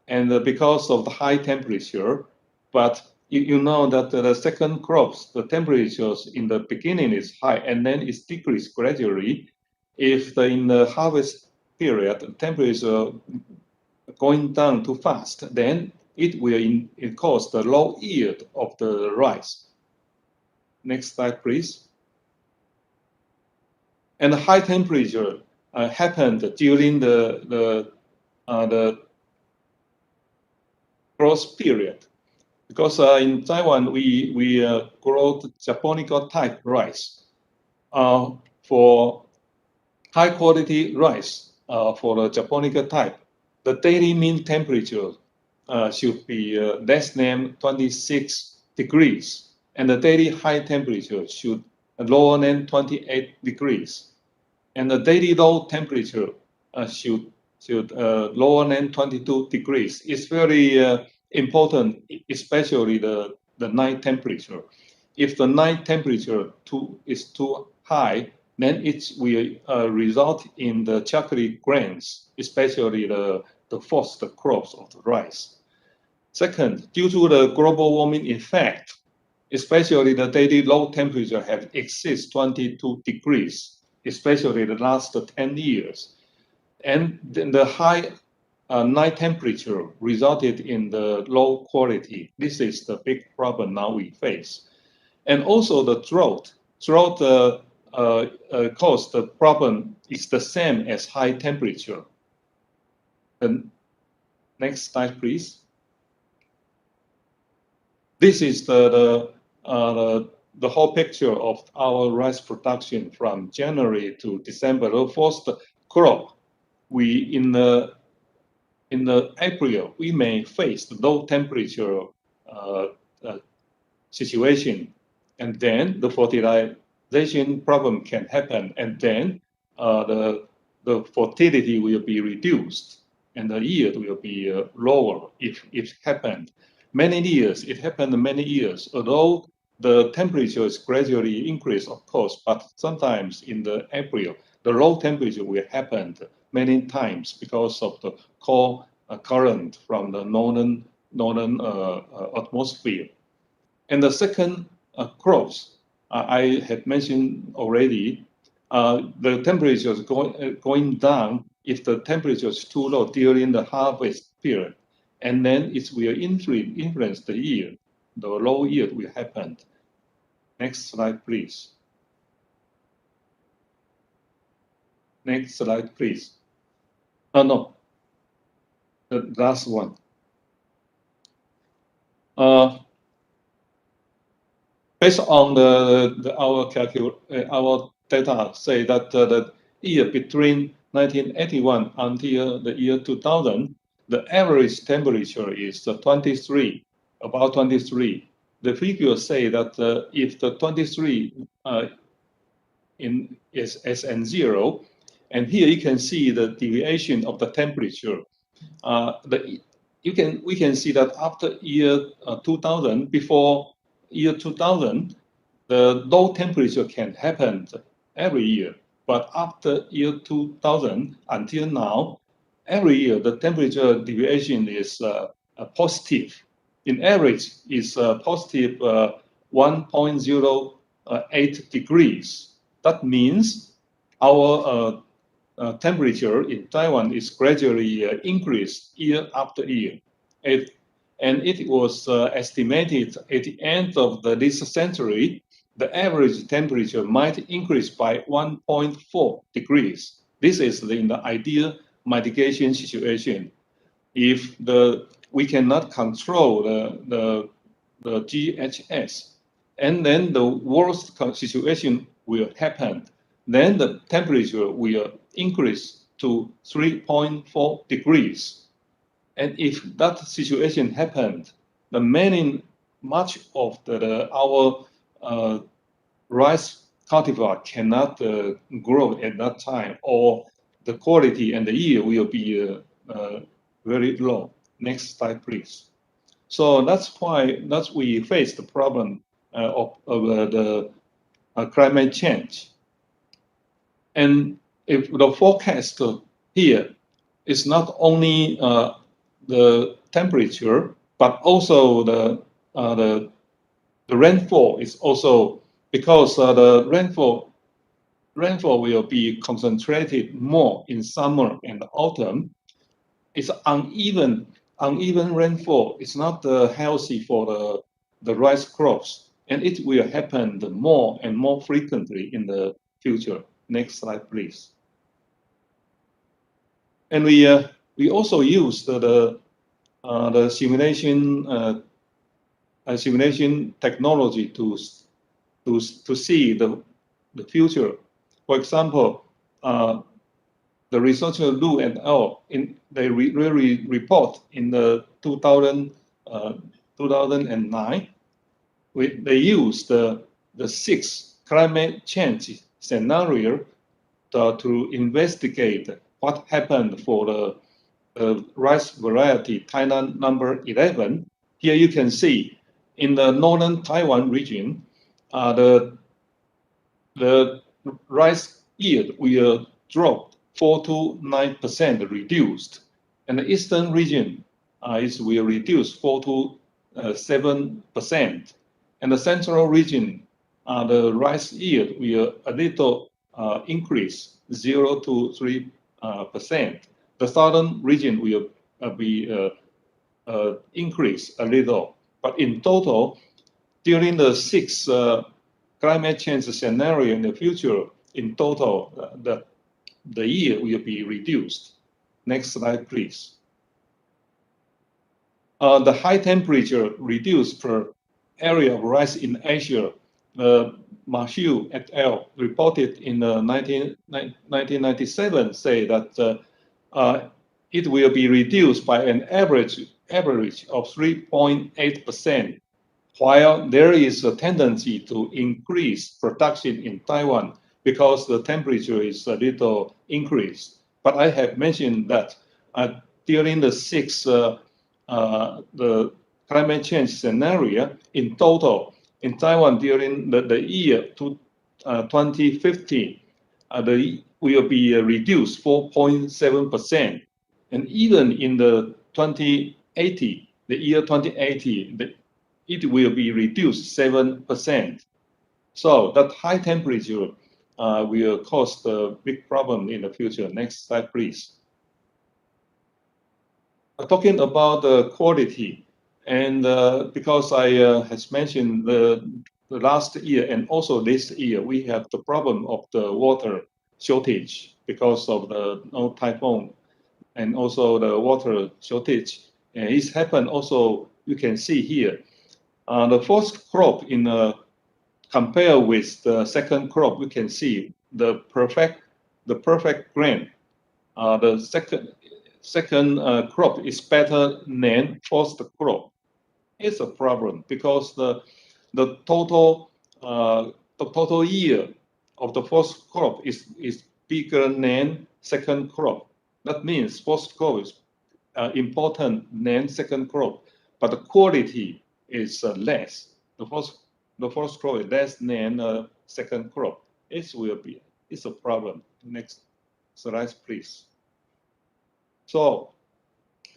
[SPEAKER 27] and because of the high temperature, but you know that the second crops, the temperatures in the beginning is high and then it's decreased gradually. If in the harvest period, the temperature going down too fast, then it will cause the low yield of the rice. Next slide, please. And the high temperature happened during the growth period, because in Taiwan we grow the Japonica type rice. For high quality rice, for the Japonica type, the daily mean temperature should be less than 26 degrees, and the daily high temperature should lower than 28 degrees, and the daily low temperature should lower than 22 degrees. It's very important, especially the night temperature. If the night temperature is too high, then it will result in the chocolate grains, especially the first crops of the rice. Second, due to the global warming effect, especially the daily low temperature have exceeds 22 degrees, especially the last 10 years. And then the high night temperature resulted in the low quality. This is the big problem now we face. And also the drought. Drought caused the problem is the same as high temperature. And next slide, please. This is the whole picture of our rice production from January to December. The first crop, in the April, we may face the low temperature situation, and then the fertilization problem can happen, and then the fertility will be reduced, and the yield will be lower if it happened. It happened many years, although the temperature is gradually increased, of course, but sometimes in the April, the low temperature will happen many times because of the cold current from the northern atmosphere. And the second crops, I had mentioned already, the temperature is going down if the temperature is too low during the harvest period, and then it will influence the yield. The low yield will happen. Next slide, please. Next slide, please. Oh, no, the last one. Based on our data say that the year between 1981 until the year 2000, the average temperature is about 23. The figures say that if the 23 is SN0, and here you can see the deviation of the temperature. We can see that after year 2000, before year 2000, the low temperature can happen every year. But after year 2000 until now, every year the temperature deviation is positive. In average, is positive 1.0 8 degrees. That means our temperature in Taiwan is gradually increased year after year. And it was estimated at the end of this century, the average temperature might increase by 1.4 degrees. This is in the ideal mitigation situation. If we cannot control the GHS, and then the worst situation will happen, then the temperature will increase to 3.4 degrees. And if that situation happened, much of our rice cultivar cannot grow at that time, or the quality and the yield will be very low. Next slide, please. So that's why we face the problem of the climate change. And if the forecast here is not only the temperature, but also the rainfall is also, because the rainfall will be concentrated more in summer and autumn. It's uneven rainfall. It's not healthy for the rice crops, and it will happen more and more frequently in the future. Next slide, please. And we also use the simulation technology to see the future. For example, the researcher Lu et al. They report in the 2009. They used the 6 climate change scenario to investigate what happened for the rice variety Tainan number 11. Here you can see in the northern Taiwan region, the rice yield will drop 4 to 9% reduced, and the eastern region will reduce 4 to 7%, and the central region, the rice yield will a little increase 0 to 3%. The southern region will be increase a little, but in total, during the 6 climate change scenario in the future, in total, the yield will be reduced. Next slide, please. The high temperature reduced per area of rice in Asia, Marshall et al. Reported in 1997 say that it will be reduced by an average of 3.8%, while there is a tendency to increase production in Taiwan because the temperature is a little increased. But I have mentioned that during the 6 the climate change scenario, in total in Taiwan during the year 2050, will be reduced 4.7%, and even in the 2080, the year 2080, it will be reduced 7%. So that high temperature will cause a big problem in the future. Next slide, please. Talking about the quality, and because I has mentioned the last year and also this year, we have the problem of the water shortage because of the typhoon, and also the water shortage. And it's happened also, you can see here. The first crop compare with the second crop, we can see the perfect grain. The second crop is better than first crop. It's a problem because the total yield of the first crop is bigger than second crop. That means first crop is important than second crop, but the quality is less. The first crop is less than second crop. It's a problem. Next slide, please. So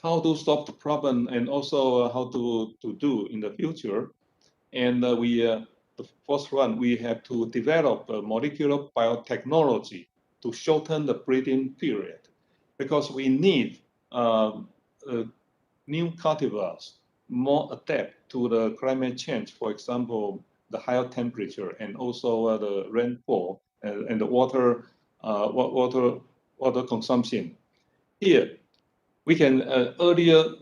[SPEAKER 27] how to stop the problem, and also how to do in the future. And we the first one, we have to develop a molecular biotechnology to shorten the breeding period, because we need new cultivars more adapt to the climate change. For example, the higher temperature and also the rainfall and the water consumption. Here, we can earlier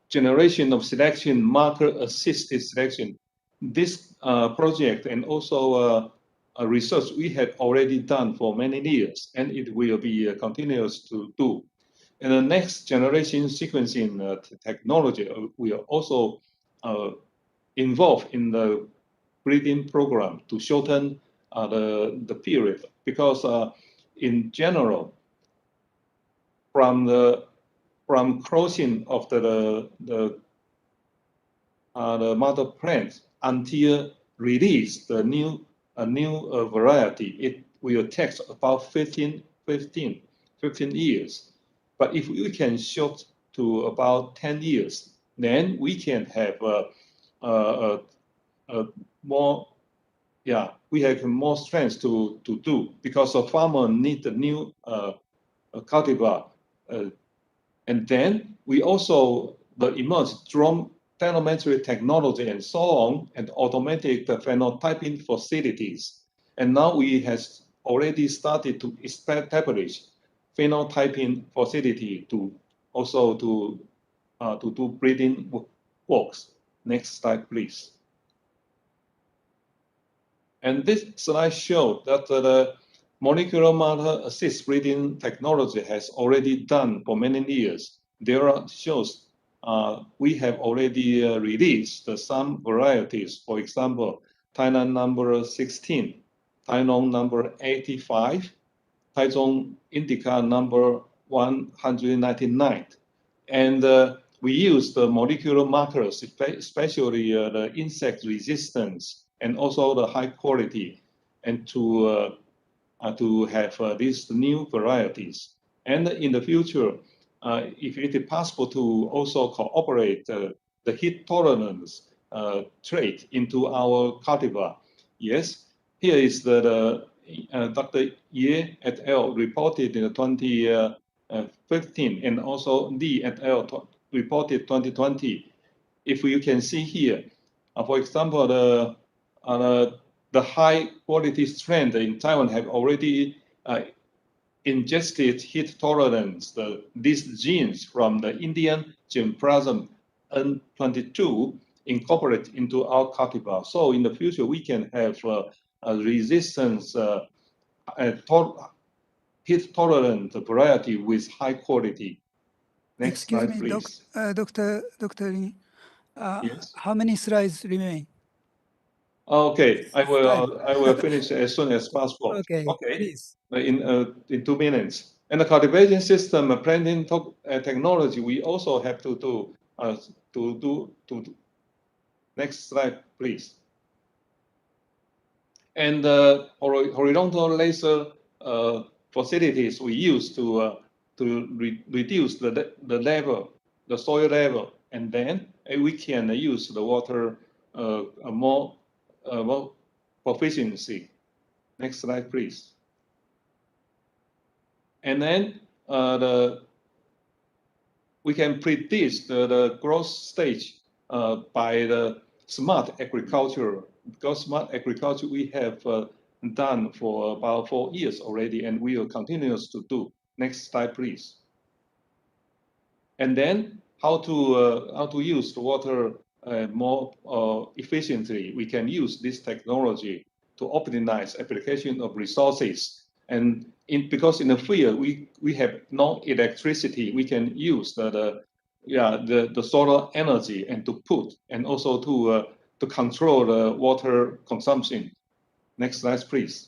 [SPEAKER 27] generation of selection, marker-assisted selection. This project and also research we have already done for many years, and it will be continuous to do. And the next generation sequencing technology we are also involved in the breeding program to shorten the period, because in general, from crossing of the mother plant until release the new variety, it will take about 15 years. But if we can short to about 10 years, then we can have more, we have more strength to do, because a farmer need the new cultivar. And then we also emerged drone telemetry technology and so on, and automatic phenotyping facilities. And now we have already started to establish phenotyping facility to also to do breeding works. Next slide, please. And this slide shows that the molecular marker assist breeding technology has already done for many years. There are shows we have already released some varieties. For example, Thailand number 16, Thailand number 85, Taichung indica number 199. And we use the molecular markers, especially the insect resistance and also the high quality, and to have these new varieties. And in the future, if it is possible to also cooperate the heat tolerance trait into our cultivar. Yes, here is the Dr. Ye et al. Reported in 2015, and also Li et al. Reported 2020. If you can see here, for example, the high quality strain in Taiwan have already ingested heat tolerance, these genes from the Indian germplasm N22 incorporate into our cultivar. So in the future, we can have a resistance, heat tolerant variety with high quality. Next
[SPEAKER 15] Excuse
[SPEAKER 27] slide,
[SPEAKER 15] me,
[SPEAKER 27] please.
[SPEAKER 15] Dr. Lee,
[SPEAKER 27] Yes.
[SPEAKER 15] how many slides remain?
[SPEAKER 27] Okay, I will finish as soon as possible.
[SPEAKER 15] Okay, please.
[SPEAKER 27] In 2 minutes. And the cultivation system planting technology, we also have to do next slide, please. And the horizontal laser facilities we use to reduce the level, the soil level, and then we can use the water more proficiency. Next slide, please. And then we can predict the growth stage by the smart agriculture, because smart agriculture we have done for about 4 years already, and we will continue to do. Next slide, please. And then how to use the water more efficiently. We can use this technology to optimize application of resources. And because in the field we have no electricity, we can use the solar energy and to put, and also to control the water consumption. Next slide, please.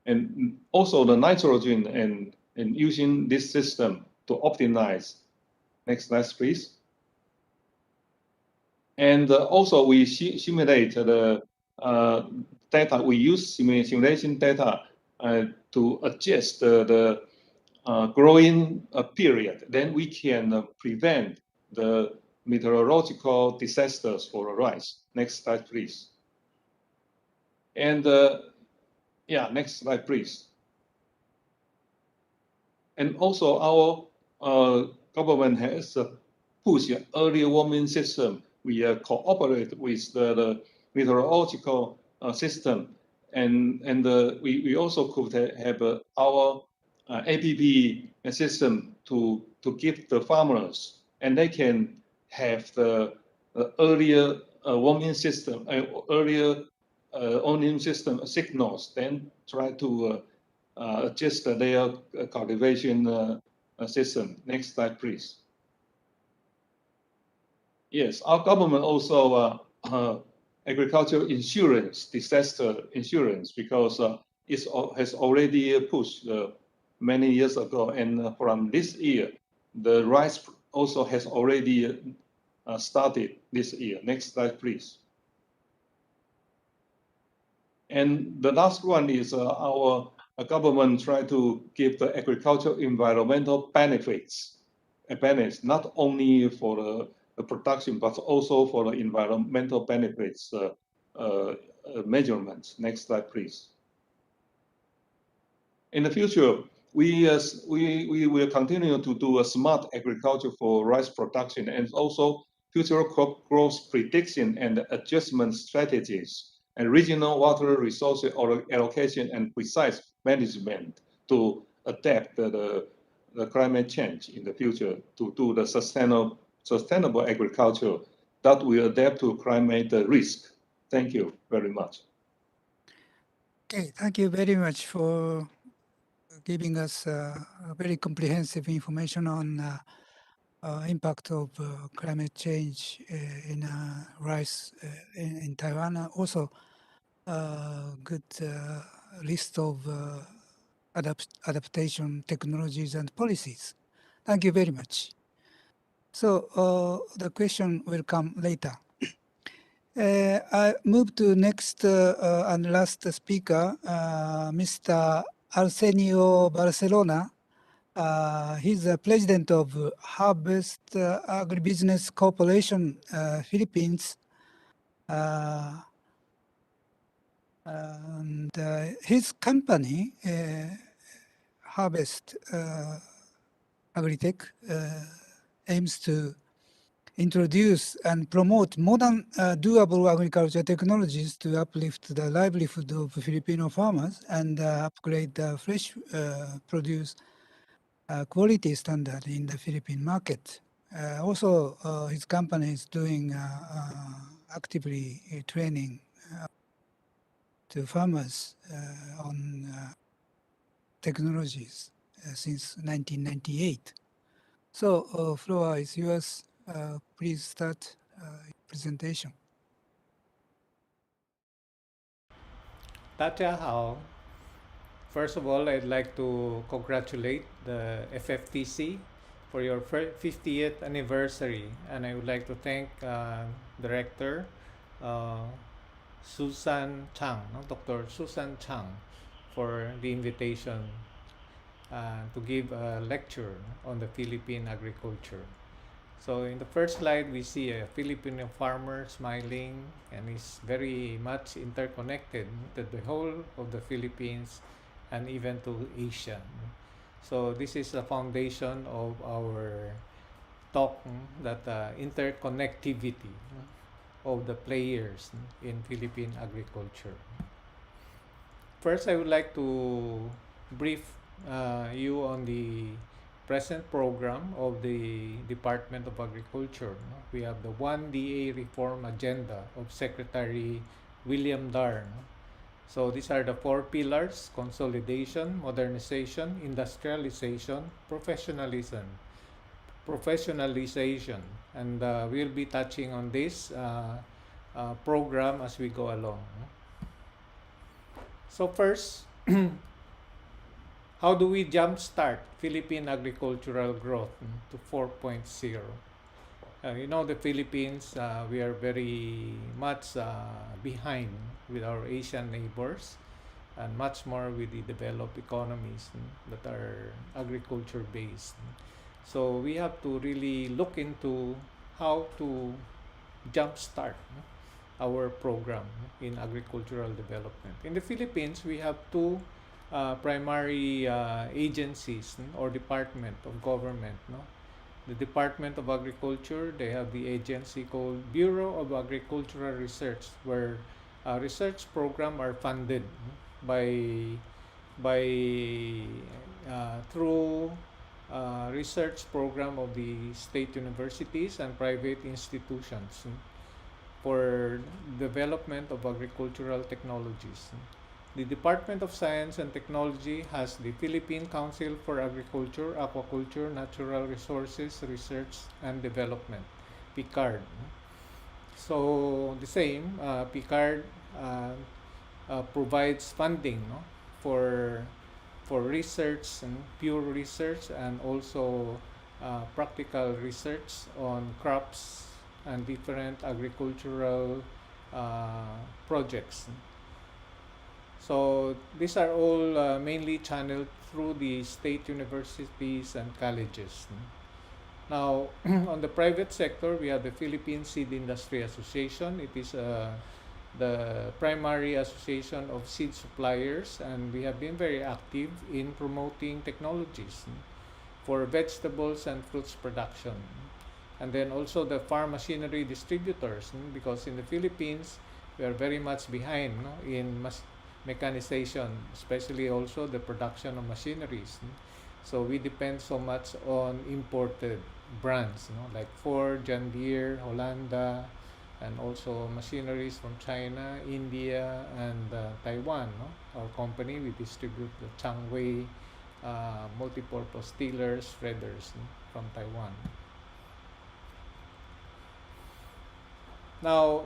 [SPEAKER 27] And also the nitrogen and using this system to optimize. Next slide, please. And also we simulate the data. We use simulation data to adjust the growing period. Then we can prevent the meteorological disasters for the rice. Next slide, please. And yeah, next slide, please. And also our government has pushed early warning system. We cooperate with the meteorological system, and we also could have our APP system to give the farmers, and they can have the earlier warning system, earlier warning system signals, then try to adjust their cultivation system. Next slide, please. Yes, our government also agricultural insurance, disaster insurance, because it has already pushed many years ago, and from this year, the rice also has already started this year. Next slide, please. And the last one is our government try to give the agricultural environmental benefits, not only for the production, but also for the environmental benefits measurements. Next slide, please. In the future, we will continue to do a smart agriculture for rice production and also future crop growth prediction and adjustment strategies and regional water resource allocation and precise management to adapt the climate change in the future to do the sustainable agriculture that will adapt to climate risk. Thank you very much.
[SPEAKER 15] Okay, thank you very much for giving us very comprehensive information on impact of climate change in rice in Taiwan. Also, good list of adaptation technologies and policies. Thank you very much. So the question will come later. I move to next and last speaker, Mr. Arsenio Barcelona. He's the president of Harvest Agribusiness Corporation, Philippines. And his company, Harvest Agritech, aims to introduce and promote modern doable agriculture technologies to uplift the livelihood of Filipino farmers and upgrade the fresh produce quality standard in the Philippine market. Also, his company is doing actively training to farmers on technologies since 1998. So, floor is yours. Please start your presentation.
[SPEAKER 9] 大家好. First of all, I'd like to congratulate the FFTC for your 50th anniversary, and I would like to thank Director Susan Chang, Dr. Susan Chang, for the invitation to give a lecture on the Philippine agriculture. So in the first slide, we see a Filipino farmer smiling, and is very much interconnected to the whole of the Philippines and even to Asia. So this is the foundation of our talk, that interconnectivity of the players in Philippine agriculture. First, I would like to brief you on the present program of the Department of Agriculture. We have the 1DA reform agenda of Secretary William Dar. So these are the 4 pillars: consolidation, modernization, industrialization, professionalization. And we'll be touching on this program as we go along. So first, how do we jumpstart Philippine agricultural growth to 4.0? You know, the Philippines, we are very much behind with our Asian neighbors, and much more with the developed economies that are agriculture based. So we have to really look into how to jumpstart our program in agricultural development. In the Philippines, we have two primary agencies or department of government. The Department of Agriculture, they have the agency called Bureau of Agricultural Research, where research programs are funded through research program of the state universities and private institutions for development of agricultural technologies. The Department of Science and Technology has the Philippine Council for Agriculture, Aquaculture, Natural Resources, Research and Development, PICARD. So the same, PICARD provides funding for research and pure research, and also practical research on crops and different agricultural projects. So these are all mainly channeled through the state universities and colleges. Now, on the private sector, we have the Philippine Seed Industry Association. It is the primary association of seed suppliers, and we have been very active in promoting technologies for vegetables and fruits production. And then also the farm machinery distributors, because in the Philippines, we are very much behind in mechanization, especially also the production of machineries. So we depend so much on imported brands, like Ford, John Deere, Hollanda, and also machineries from China, India, and Taiwan. Our company, we distribute the Changwei multipurpose tillers, shredders from Taiwan. Now,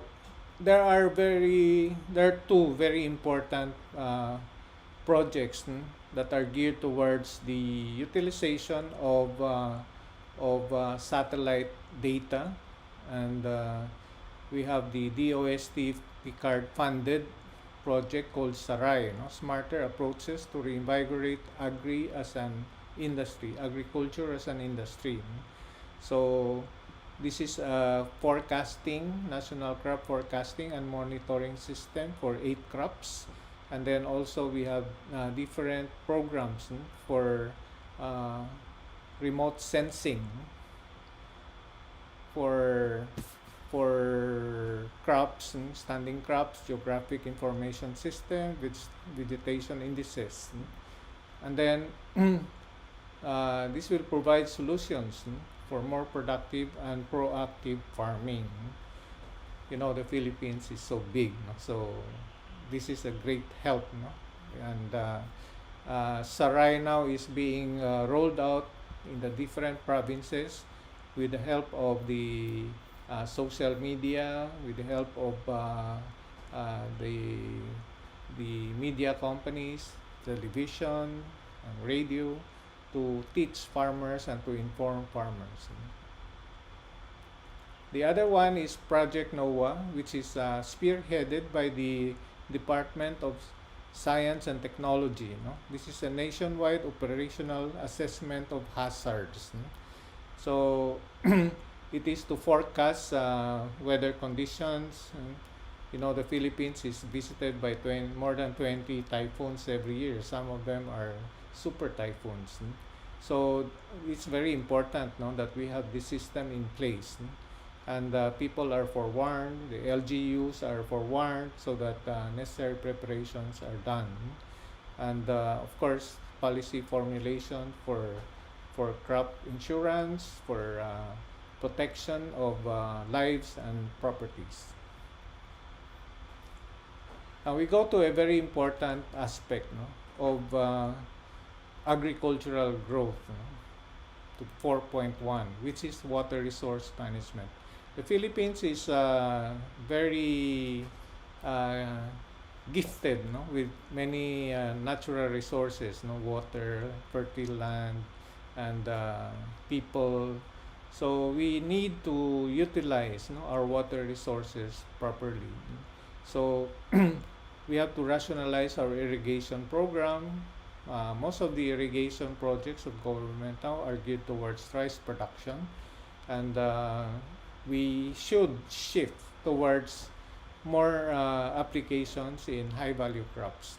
[SPEAKER 9] there are two very important projects that are geared towards the utilization of satellite data, and we have the DOST PICARD funded project called SARAI, Smarter Approaches to Reinvigorate Agriculture as an Industry. So this is a national crop forecasting and monitoring system for 8 crops. And then also we have different programs for remote sensing for crops, standing crops, geographic information system, vegetation indices. And then this will provide solutions for more productive and proactive farming. The Philippines is so big, so this is a great help. And SARAI now is being rolled out in the different provinces with the help of the social media, with the help of the media companies, television and radio, to teach farmers and to inform farmers. The other one is Project NOAA, which is spearheaded by the Department of Science and Technology. This is a nationwide operational assessment of hazards. So it is to forecast weather conditions. The Philippines is visited by more than 20 typhoons every year. Some of them are super typhoons. So it's very important that we have this system in place. And people are forewarned, the LGUs are forewarned, so that necessary preparations are done. And of course, policy formulation for crop insurance, for protection of lives and properties. Now we go to a very important aspect of agricultural growth, to 4.1, which is water resource management. The Philippines is very gifted with many natural resources, water, fertile land, and people. So we need to utilize our water resources properly. So we have to rationalize our irrigation program. Most of the irrigation projects of government now are geared towards rice production, and we should shift towards more applications in high-value crops.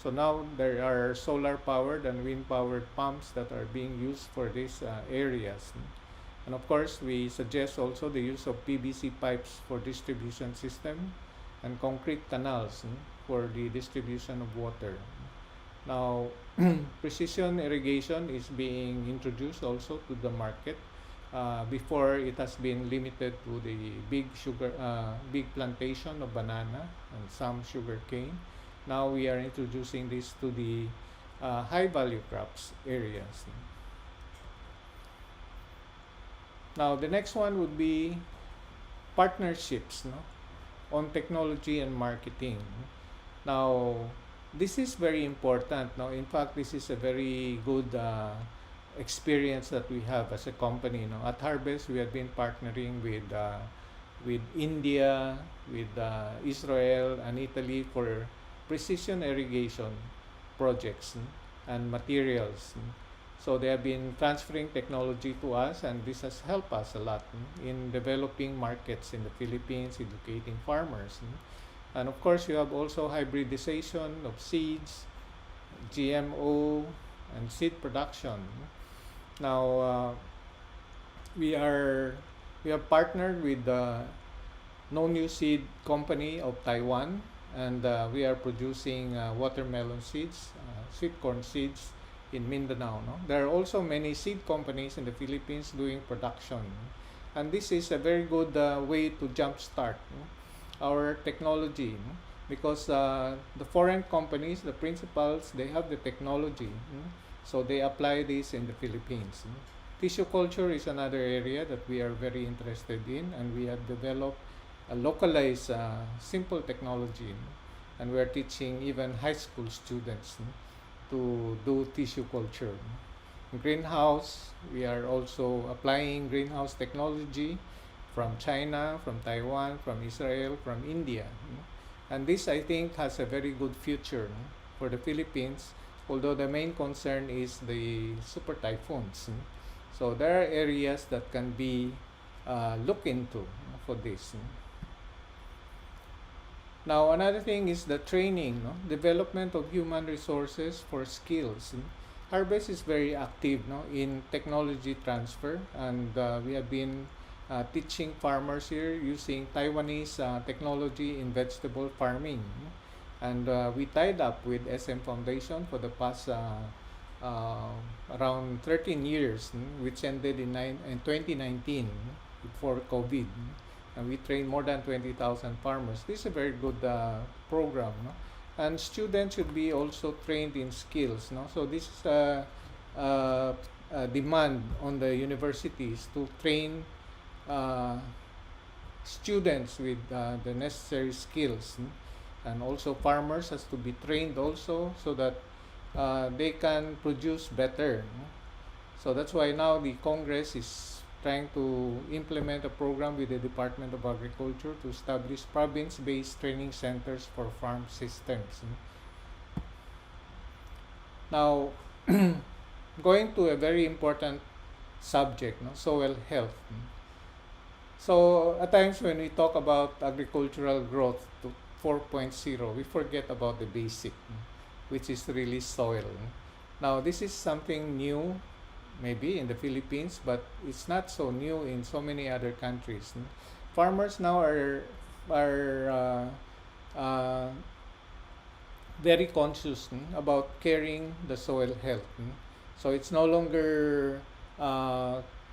[SPEAKER 9] So now there are solar-powered and wind-powered pumps that are being used for these areas. And of course, we suggest also the use of PVC pipes for distribution system and concrete canals for the distribution of water. Now, precision irrigation is being introduced also to the market. Before, it has been limited to the big plantation of banana and some sugar cane. Now we are introducing this to the high-value crops areas. Now the next one would be partnerships on technology and marketing. Now this is very important. Now in fact, this is a very good experience that we have as a company. At Harvest, we have been partnering with India, with Israel and Italy for precision irrigation projects and materials. So they have been transferring technology to us, and this has helped us a lot in developing markets in the Philippines, educating farmers. And of course, you have also hybridization of seeds, GMO, and seed production. Now, we have partnered with the No New Seed Company of Taiwan, and we are producing watermelon seeds, sweet corn seeds in Mindanao. There are also many seed companies in the Philippines doing production, and this is a very good way to jumpstart our technology, because the foreign companies, the principals, they have the technology, so they apply this in the Philippines. Tissue culture is another area that we are very interested in, and we have developed a localized simple technology, and we are teaching even high school students to do tissue culture. In greenhouse, we are also applying greenhouse technology from China, from Taiwan, from Israel, from India. And this, I think, has a very good future for the Philippines, although the main concern is the super typhoons. So there are areas that can be looked into for this. Now, another thing is the training, development of human resources for skills. Harvest is very active in technology transfer, and we have been teaching farmers here using Taiwanese technology in vegetable farming. And we tied up with SM Foundation for the past around 13 years, which ended in 2019 before COVID. And we train more than 20,000 farmers. This is a very good program. And students should be also trained in skills. So this is a demand on the universities to train students with the necessary skills. And also farmers has to be trained also, so that they can produce better. So that's why now the Congress is trying to implement a program with the Department of Agriculture to establish province-based training centers for farm systems. Now, going to a very important subject, soil health. So at times when we talk about agricultural growth to 4.0, we forget about the basic, which is really soil. Now, this is something new maybe in the Philippines, but it's not so new in so many other countries. Farmers now are very conscious about caring the soil health. So it's no longer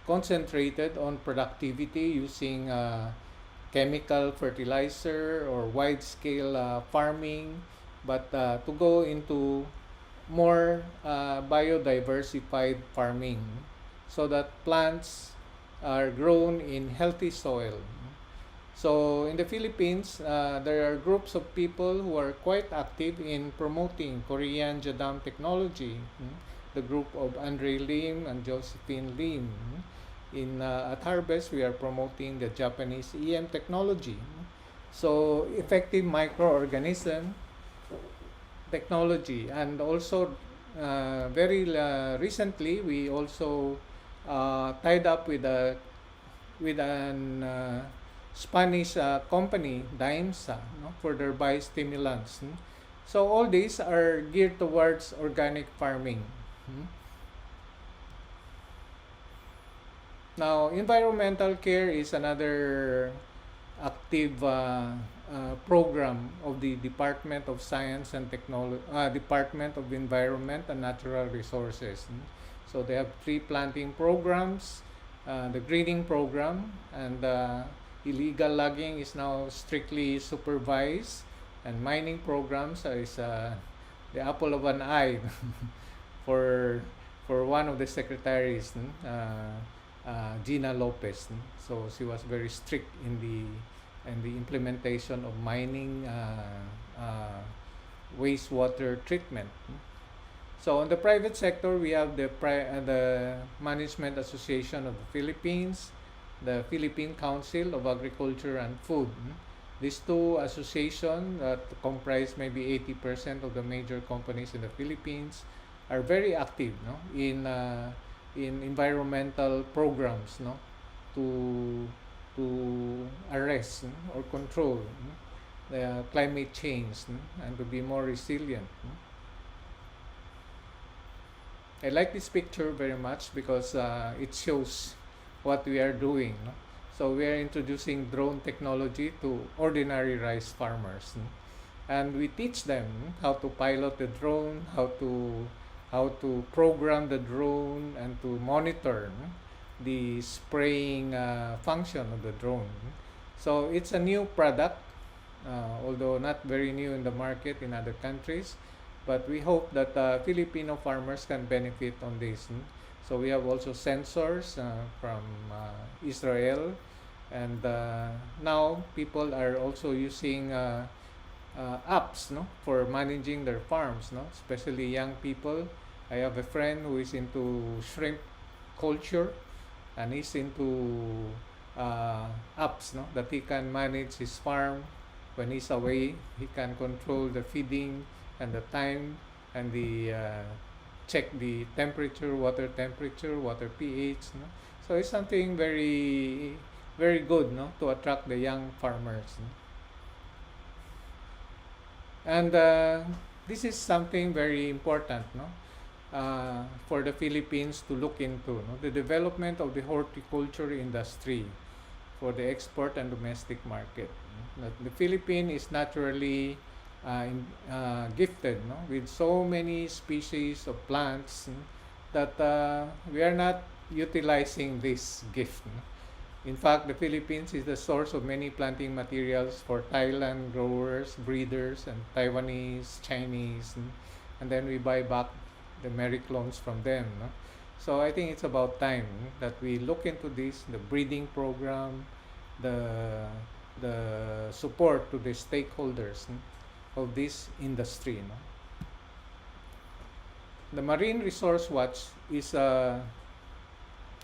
[SPEAKER 9] concentrated on productivity using chemical fertilizer or wide-scale farming, but to go into more biodiversified farming, so that plants are grown in healthy soil. So in the Philippines, there are groups of people who are quite active in promoting Korean Jadam technology. The group of Andre Lim and Josephine Lim. At Harvest, we are promoting the Japanese EM technology. So effective microorganism technology, and also very recently we also tied up with an Spanish company, Daimsa, for their biostimulants. So all these are geared towards organic farming. Now, environmental care is another active program of the Department of Science and Technology, Department of Environment and Natural Resources. So they have 3 planting programs, the greening program, and illegal logging is now strictly supervised, and mining programs is the apple of an eye for one of the secretaries, Gina Lopez. So she was very strict in the implementation of mining wastewater treatment. So on the private sector, we have the Management Association of the Philippines, the Philippine Council of Agriculture and Food. These 2 associations that comprise maybe 80% of the major companies in the Philippines are very active, in environmental programs, to arrest or control the climate change and to be more resilient. I like this picture very much because it shows what we are doing. So we are introducing drone technology to ordinary rice farmers, and we teach them how to pilot the drone, how to program the drone, and to monitor the spraying function of the drone. So it's a new product, although not very new in the market in other countries, but we hope that Filipino farmers can benefit on this. So we have also sensors from Israel, and now people are also using apps, for managing their farms, especially young people. I have a friend who is into shrimp culture, and he's into apps, that he can manage his farm when he's away. He can control the feeding and the time, and the check the temperature, water pH. So it's something very, very good, to attract the young farmers. And this is something very important, for the Philippines to look into, the development of the horticulture industry for the export and domestic market. The Philippines is naturally gifted, with so many species of plants that we are not utilizing this gift. In fact, the Philippines is the source of many planting materials for Thailand growers, breeders, and Taiwanese, Chinese, and then we buy back the Mericlones from them. So I think it's about time that we look into this, the breeding program, the support to the stakeholders of this industry. The Marine Resource Watch is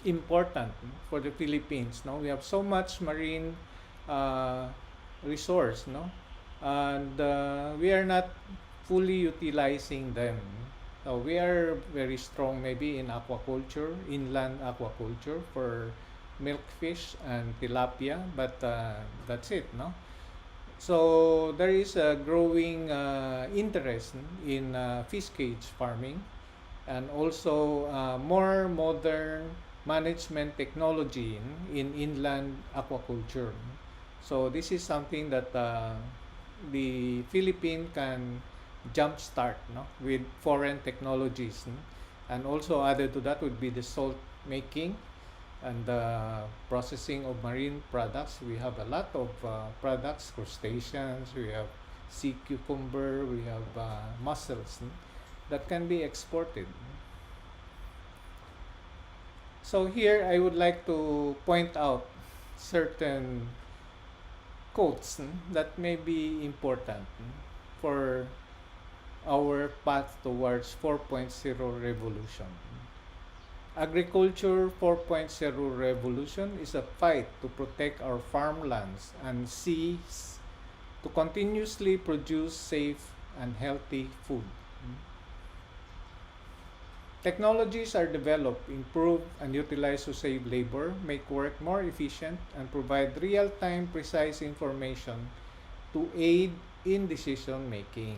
[SPEAKER 9] important for the Philippines. We have so much marine resource, and we are not fully utilizing them. So we are very strong maybe in aquaculture, inland aquaculture for milkfish and tilapia, but that's it, So there is a growing interest in fish cage farming, and also more modern management technology in inland aquaculture. So this is something that the Philippines can jumpstart, with foreign technologies, and also added to that would be the salt making and the processing of marine products. We have a lot of products, crustaceans, we have sea cucumber, we have mussels that can be exported. So here I would like to point out certain quotes that may be important for our path towards 4.0 revolution. Agriculture 4.0 revolution is a fight to protect our farmlands and seas to continuously produce safe and healthy food. Technologies are developed, improve, and utilized to save labor, make work more efficient, and provide real-time precise information to aid in decision making.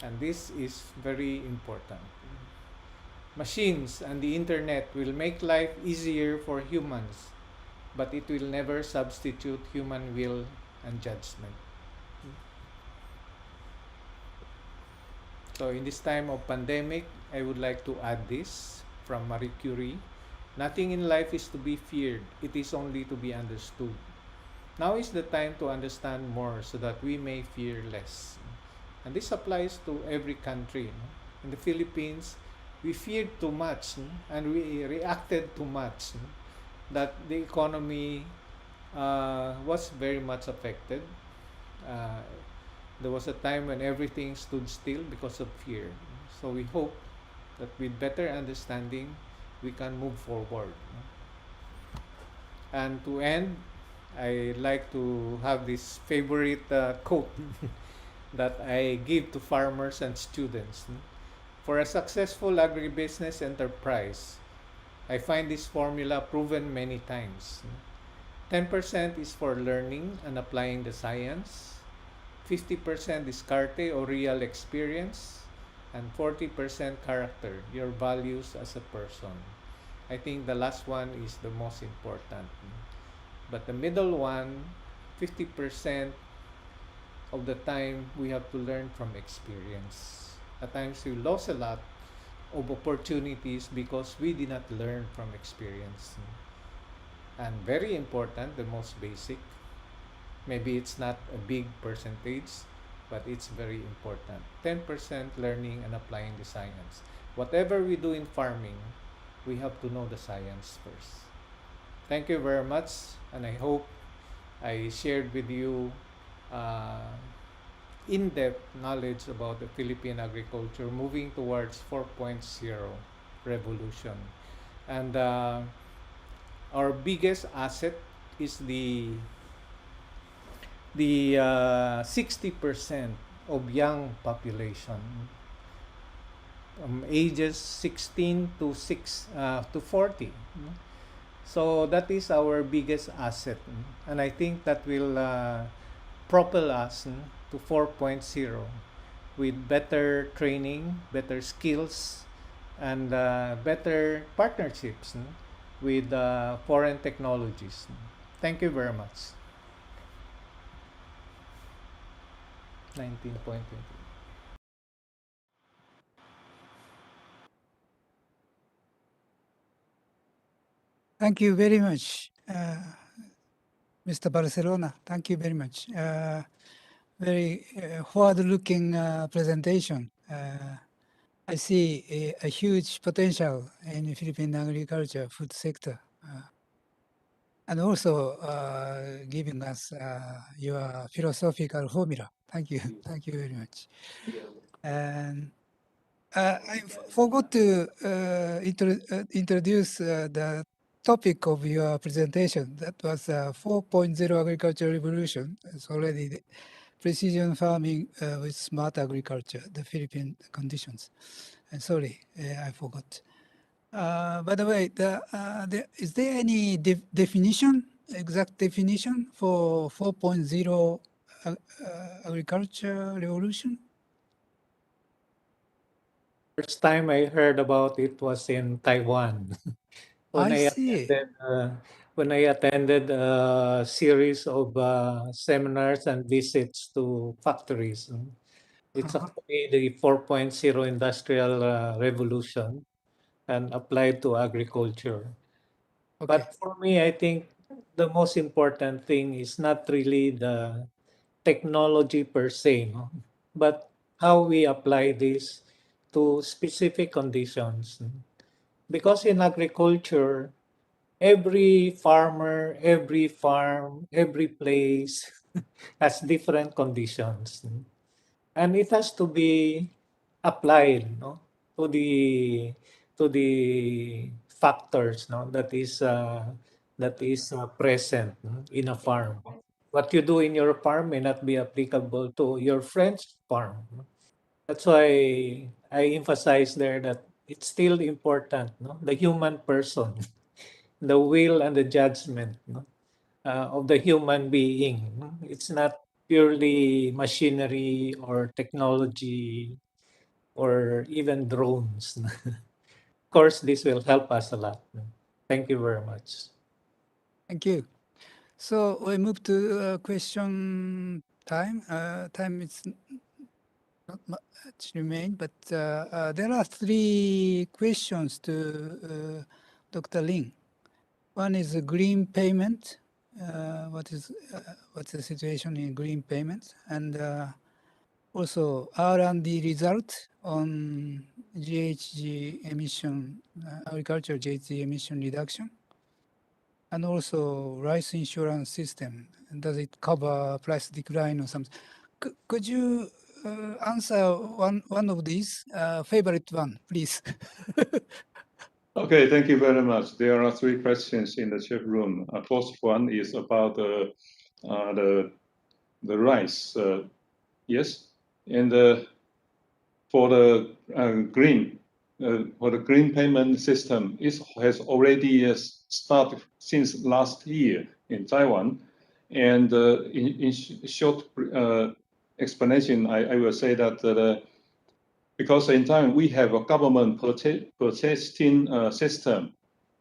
[SPEAKER 9] And this is very important. Machines and the internet will make life easier for humans, but it will never substitute human will and judgment. So in this time of pandemic, I would like to add this from Marie Curie. Nothing in life is to be feared. It is only to be understood. Now is the time to understand more so that we may fear less. And this applies to every country. In the Philippines, we feared too much and we reacted too much that the economy was very much affected. There was a time when everything stood still because of fear. So we hope that with better understanding, we can move forward. And to end, I like to have this favorite quote that I give to farmers and students. For a successful agribusiness enterprise, I find this formula proven many times. 10% is for learning and applying the science, 50% is carte or real experience, and 40% character, your values as a person. I think the last one is the most important. But the middle one, 50% of the time we have to learn from experience. At times we lost a lot of opportunities because we did not learn from experience. And very important, the most basic, maybe it's not a big percentage, but it's very important. 10% learning and applying the science. Whatever we do in farming, we have to know the science first. Thank you very much, and I hope I shared with you in-depth knowledge about the Philippine agriculture moving towards 4.0 revolution. And our biggest asset is the 60% of young population, ages 16 to 40. So that is our biggest asset, and I think that will propel us to 4.0 with better training, better skills, and better partnerships with foreign technologies. Thank you very much. 19.20.
[SPEAKER 15] Thank you very much, Mr. Barcelona. Thank you very much. Very forward-looking presentation. I see a huge potential in Philippine agriculture food sector, and also giving us your philosophical formula. Thank you. Thank you very much. And I forgot to introduce the topic of your presentation. That was 4.0 agriculture revolution. It's already the precision farming with smart agriculture, the Philippine conditions. And sorry, I forgot. By the way, is there any definition, exact definition for 4.0 agriculture revolution?
[SPEAKER 9] First time I heard about it was in Taiwan. when
[SPEAKER 15] I see.
[SPEAKER 9] When I attended a series of seminars and visits to factories. It's actually the 4.0 industrial revolution and applied to agriculture. But for me, I think the most important thing is not really the technology per se, but how we apply this to specific conditions. Because in agriculture, every farmer, every farm, every place has different conditions. And it has to be applied to the factors that is present in a farm. What you do in your farm may not be applicable to your friend's farm.
[SPEAKER 7] That's why I emphasize there that it's still important, no? The human person, the will and the judgment, no? Of the human being. No? It's not purely machinery or technology or even drones. Of course, this will help us a lot. No? Thank you very much.
[SPEAKER 15] Thank you. So we move to question time. Time is not much remain, but there are three questions to Dr. Lin. One is green payment. What's the situation in green payments, and also R&D result on GHG emission, agricultural GHG emission reduction, and also rice insurance system. Does it cover price decline or something? Could you answer one of these? Favorite one, please.
[SPEAKER 27] Okay, thank you very much. There are three questions in the chat room. First one is about the rice. Yes, and for the green payment system, it has already started since last year in Taiwan. And in short explanation, I will say that because in Taiwan we have a government purchasing system,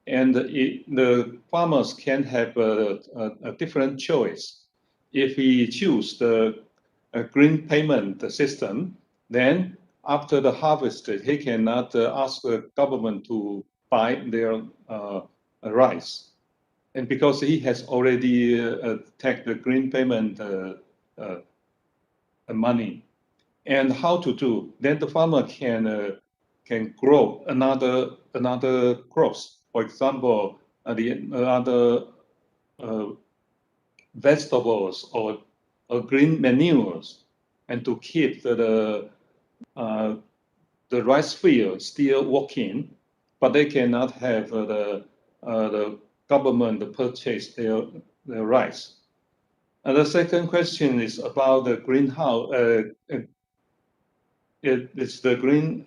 [SPEAKER 27] and the farmers can have a different choice. If we choose the green payment system, then after the harvest, he cannot ask the government to buy their rice. And because he has already taken the green payment money. And how to do? Then the farmer can grow another crops. For example, the other vegetables or green manures, and to keep the rice field still working, but they cannot have the government purchase their rice. And the second question is about the greenhouse. It's the green,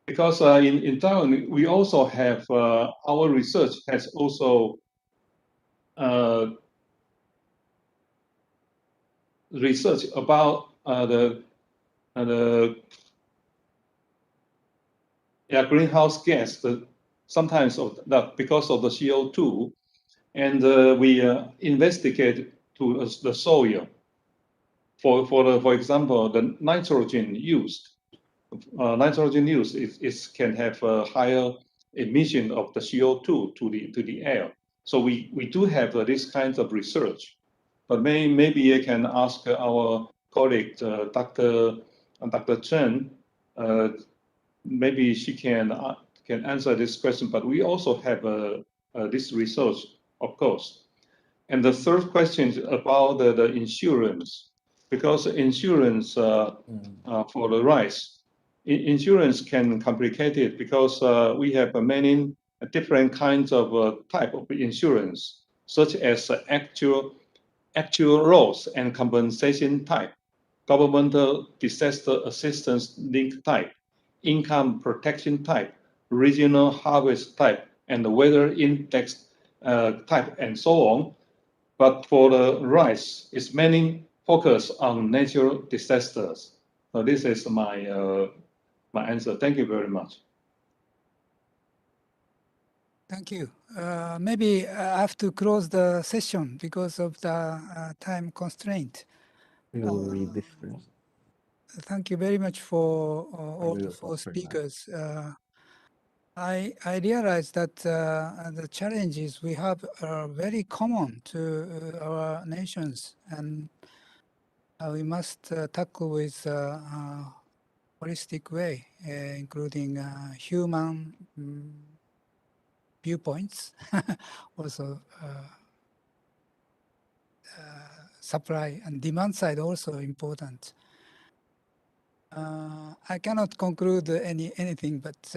[SPEAKER 27] because in Taiwan we also have our research has also research about the greenhouse gas. Sometimes of that because of the CO2, and we investigate to the soil. For example, the nitrogen used. Nitrogen use can have a higher emission of the CO2 to the air. So we do have this kind of research, but maybe I can ask our colleague Dr. Chen. Maybe she can answer this question. But we also have this research, of course. And the third question is about the insurance, because insurance for the rice. Insurance can complicate it because we have many different kinds of type of insurance, such as actual loss and compensation type, governmental disaster assistance link type, income protection type, regional harvest type, and the weather index type, and so on. But for the rice, it's mainly focused on natural disasters. So this is my answer. Thank you very much.
[SPEAKER 15] Thank you. Maybe I have to close the session because of the time constraint.
[SPEAKER 4] We will read this first.
[SPEAKER 15] Thank you very much for all the four speakers. I realize that the challenges we have are very common to our nations, and we must tackle with a holistic way, including human viewpoints, also supply and demand side also important. I cannot conclude anything, but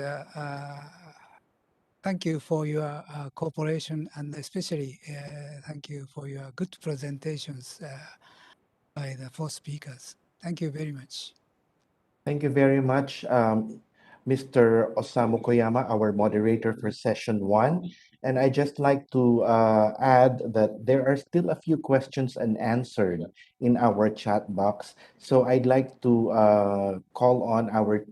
[SPEAKER 15] thank you for your cooperation, and especially thank you for your good presentations by the four speakers. Thank you very much.
[SPEAKER 4] Thank you very much, Mr. Osamu Koyama, our moderator for session one. And I just like to add that there are still a few questions unanswered in our chat box. So I'd like to call on our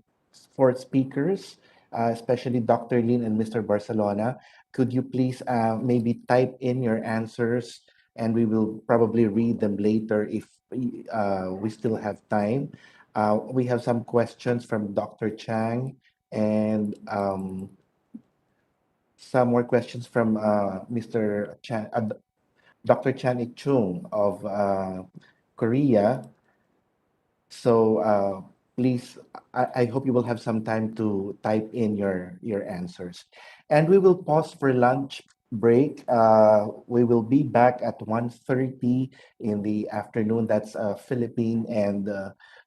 [SPEAKER 4] four speakers, especially Dr. Lin and Mr. Barcelona. Could you please maybe type in your answers, and we will probably read them later if we still have time. We have some questions from Dr. Chang and some more questions from Mr. Chan, Dr. Chan Ik-chung of Korea. So please, I hope you will have some time to type in your answers. And we will pause for lunch break. We will be back at 1:30 in the afternoon. That's Philippine and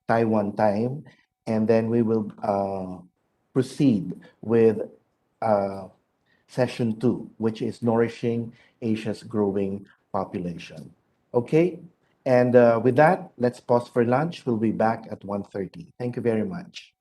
[SPEAKER 4] Taiwan time. And then we will proceed with session two, which is Nourishing Asia's Growing Population. Okay? And with that, let's pause for lunch. We'll be back at 1:30. Thank you very much.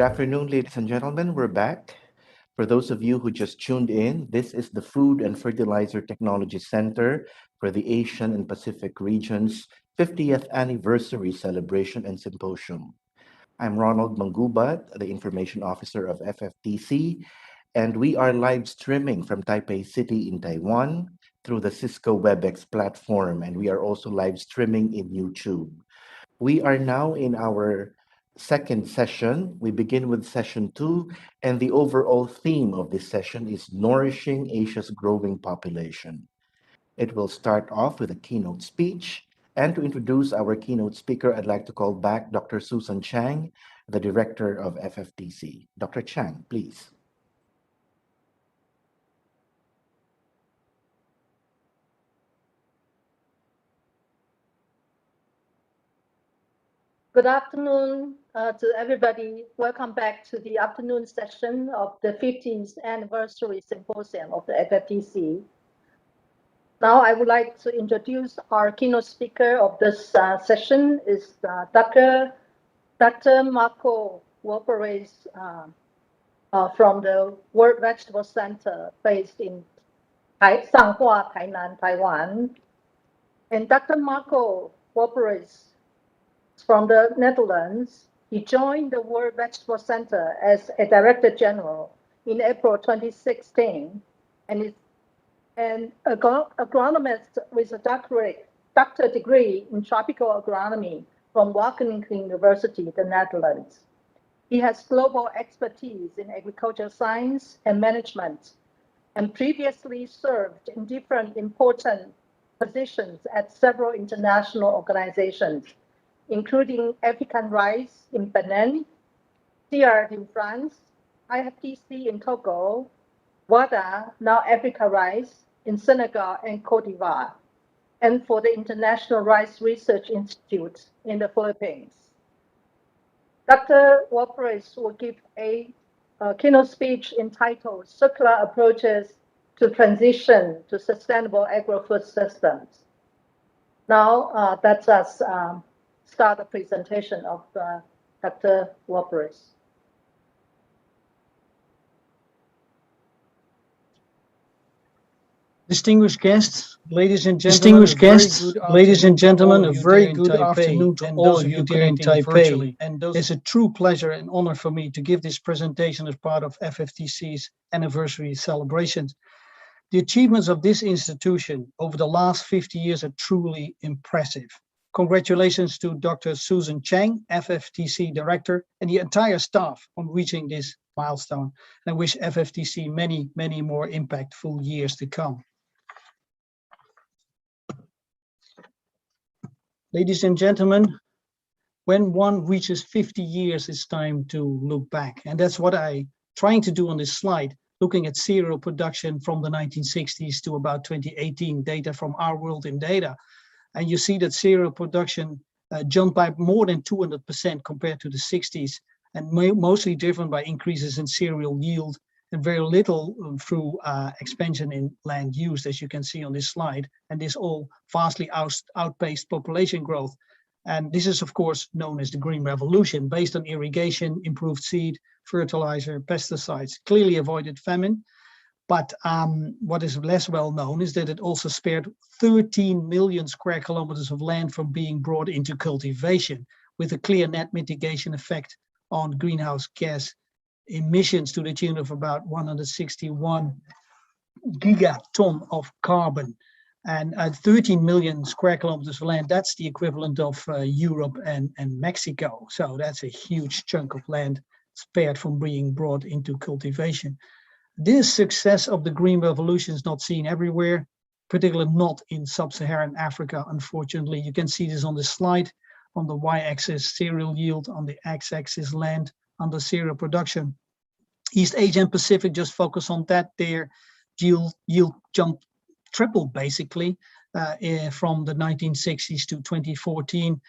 [SPEAKER 4] afternoon, ladies and gentlemen. We're back. For those of you who just tuned in, this is the Food and Fertilizer Technology Center for the Asian and Pacific Region's 50th Anniversary Celebration and Symposium. I'm Ronald Mangubat, the Information Officer of FFTC, and we are live streaming from Taipei City in Taiwan through the Cisco WebEx platform, and we are also live streaming in YouTube. We are now in our second session. We begin with session 2, and the overall theme of this session is Nourishing Asia's Growing Population. It will start off with a keynote speech. And to introduce our keynote speaker, I'd like to call back Dr. Susan Chang, the Director of FFTC. Dr. Chang, please.
[SPEAKER 1] Good afternoon to everybody. Welcome back to the afternoon session of the 15th Anniversary Symposium of the FFTC. Now I would like to introduce our keynote speaker of this session is Dr. Marco Wolperes from the World Vegetable Center based in Sanghua, Tainan, Taiwan. And Dr. Marco Wolperes from the Netherlands. He joined the World Vegetable Center as a Director General in April 2016 and is an agronomist with a doctorate degree in tropical agronomy from Wageningen University, the Netherlands. He has global expertise in agricultural science and management and previously served in different important positions at several international organizations, including African Rice in Benin, CRD in France, IFTC in Togo, WADA, now Africa Rice, in Senegal and Cote d'Ivoire, and for the International Rice Research Institute in the Philippines. Dr. Wolperes will give a keynote speech entitled Circular Approaches to Transition to Sustainable Agri-Food Systems. Now, let us start the presentation of Dr. Wolperes.
[SPEAKER 8] Distinguished guests, ladies and gentlemen, a very good afternoon to all of you there in Taipei. It's a true pleasure and honor for me to give this presentation as part of FFTC's anniversary celebrations. The achievements of this institution over the last 50 years are truly impressive. Congratulations to Dr. Susan Chang, FFTC Director, and the entire staff on reaching this milestone. And I wish FFTC many, many more impactful years to come. Ladies and gentlemen, when one reaches 50 years, it's time to look back. And that's what I'm trying to do on this slide, looking at cereal production from the 1960s to about 2018, data from Our World in Data. And you see that cereal production jumped by more than 200% compared to the 60s, and mostly driven by increases in cereal yield and very little through expansion in land use, as you can see on this slide. And this all vastly outpaced population growth. And this is, of course, known as the Green Revolution, based on irrigation, improved seed, fertilizer, pesticides, clearly avoided famine. But what is less well known is that it also spared 13 million square kilometers of land from being brought into cultivation, with a clear net mitigation effect on greenhouse gas emissions to the tune of about 161 gigaton of carbon. And 13 million square kilometers of land, that's the equivalent of Europe and Mexico. So that's a huge chunk of land spared from being brought into cultivation. This success of the Green Revolution is not seen everywhere, particularly not in sub-Saharan Africa, unfortunately. You can see this on the slide. On the y-axis, cereal yield, on the x-axis, land under cereal production. East Asia and Pacific just focus on that. Their yield jumped triple, basically, from the 1960s to 2014,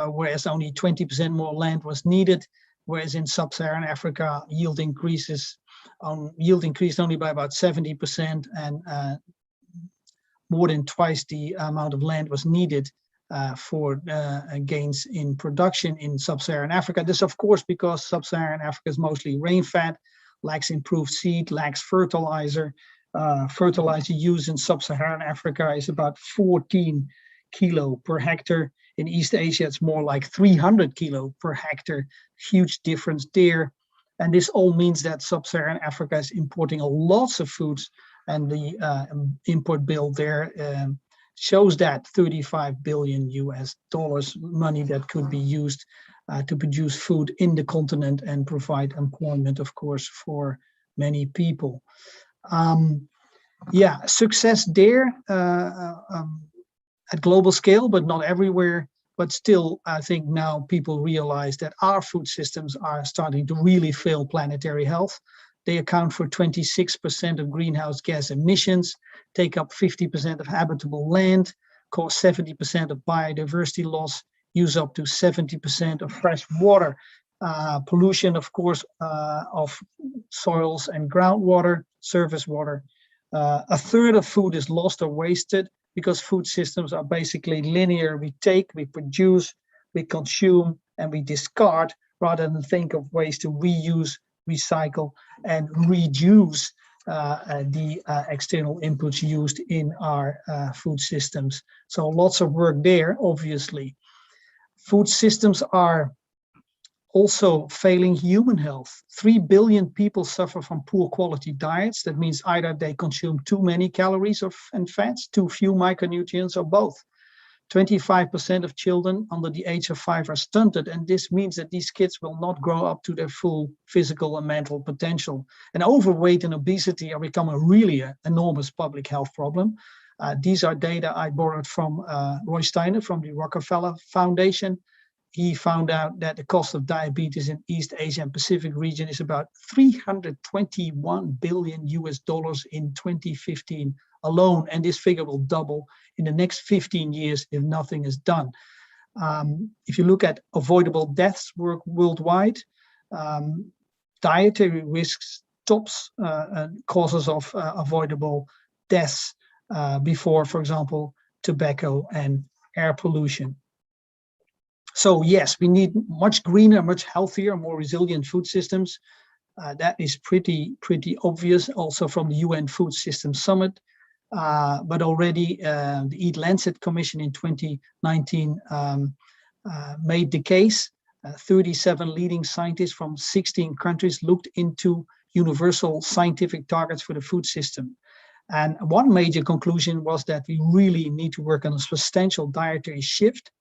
[SPEAKER 8] whereas only 20% more land was needed, whereas in sub-Saharan Africa, yield increased only by about 70%, and more than twice the amount of land was needed for gains in production in sub-Saharan Africa. This, of course, because sub-Saharan Africa is mostly rain-fed, lacks improved seed, lacks fertilizer. Fertilizer use in sub-Saharan Africa is about 14 kilo per hectare. In East Asia, it's more like 300 kilo per hectare. Huge difference there. And this all means that sub-Saharan Africa is importing lots of foods, and the import bill there shows that $35 billion money that could be used to produce food in the continent and provide employment, of course, for many people. Yeah, success there at global scale, but not everywhere. But still, I think now people realize that our food systems are starting to really fail planetary health. They account for 26% of greenhouse gas emissions, take up 50% of habitable land, cause 70% of biodiversity loss, use up to 70% of fresh water, pollution, of course, of soils and groundwater, surface water. A third of food is lost or wasted because food systems are basically linear. We take, we produce, we consume, and we discard, rather than think of ways to reuse, recycle, and reduce the external inputs used in our food systems. So lots of work there, obviously. Food systems are also failing human health. 3 billion people suffer from poor quality diets. That means either they consume too many calories and fats, too few micronutrients, or both. 25% of children under the age of 5 are stunted, and this means that these kids will not grow up to their full physical and mental potential. And overweight and obesity are becoming really an enormous public health problem. These are data I borrowed from Roy Steiner from the Rockefeller Foundation. He found out that the cost of diabetes in East Asia and Pacific region is about $321 billion in 2015 alone, and this figure will double in the next 15 years if nothing is done. If you look at avoidable deaths worldwide, dietary risks tops causes of avoidable deaths before, for example, tobacco and air pollution. So yes, we need much greener, much healthier, more resilient food systems. That is pretty obvious also from the UN Food Systems Summit. But already the Eat Lancet Commission in 2019 made the case. 37 leading scientists from 16 countries looked into universal scientific targets for the food system. And one major conclusion was that we really need to work on a substantial dietary shift,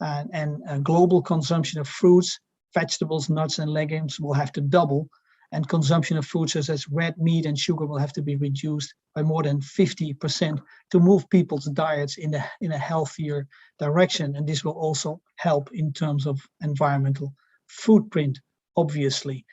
[SPEAKER 8] and global consumption of fruits, vegetables, nuts, and legumes will have to double, and consumption of foods such as red meat and sugar will have to be reduced by more than 50% to move people's diets in a healthier direction. And this will also help in terms of environmental footprint, obviously.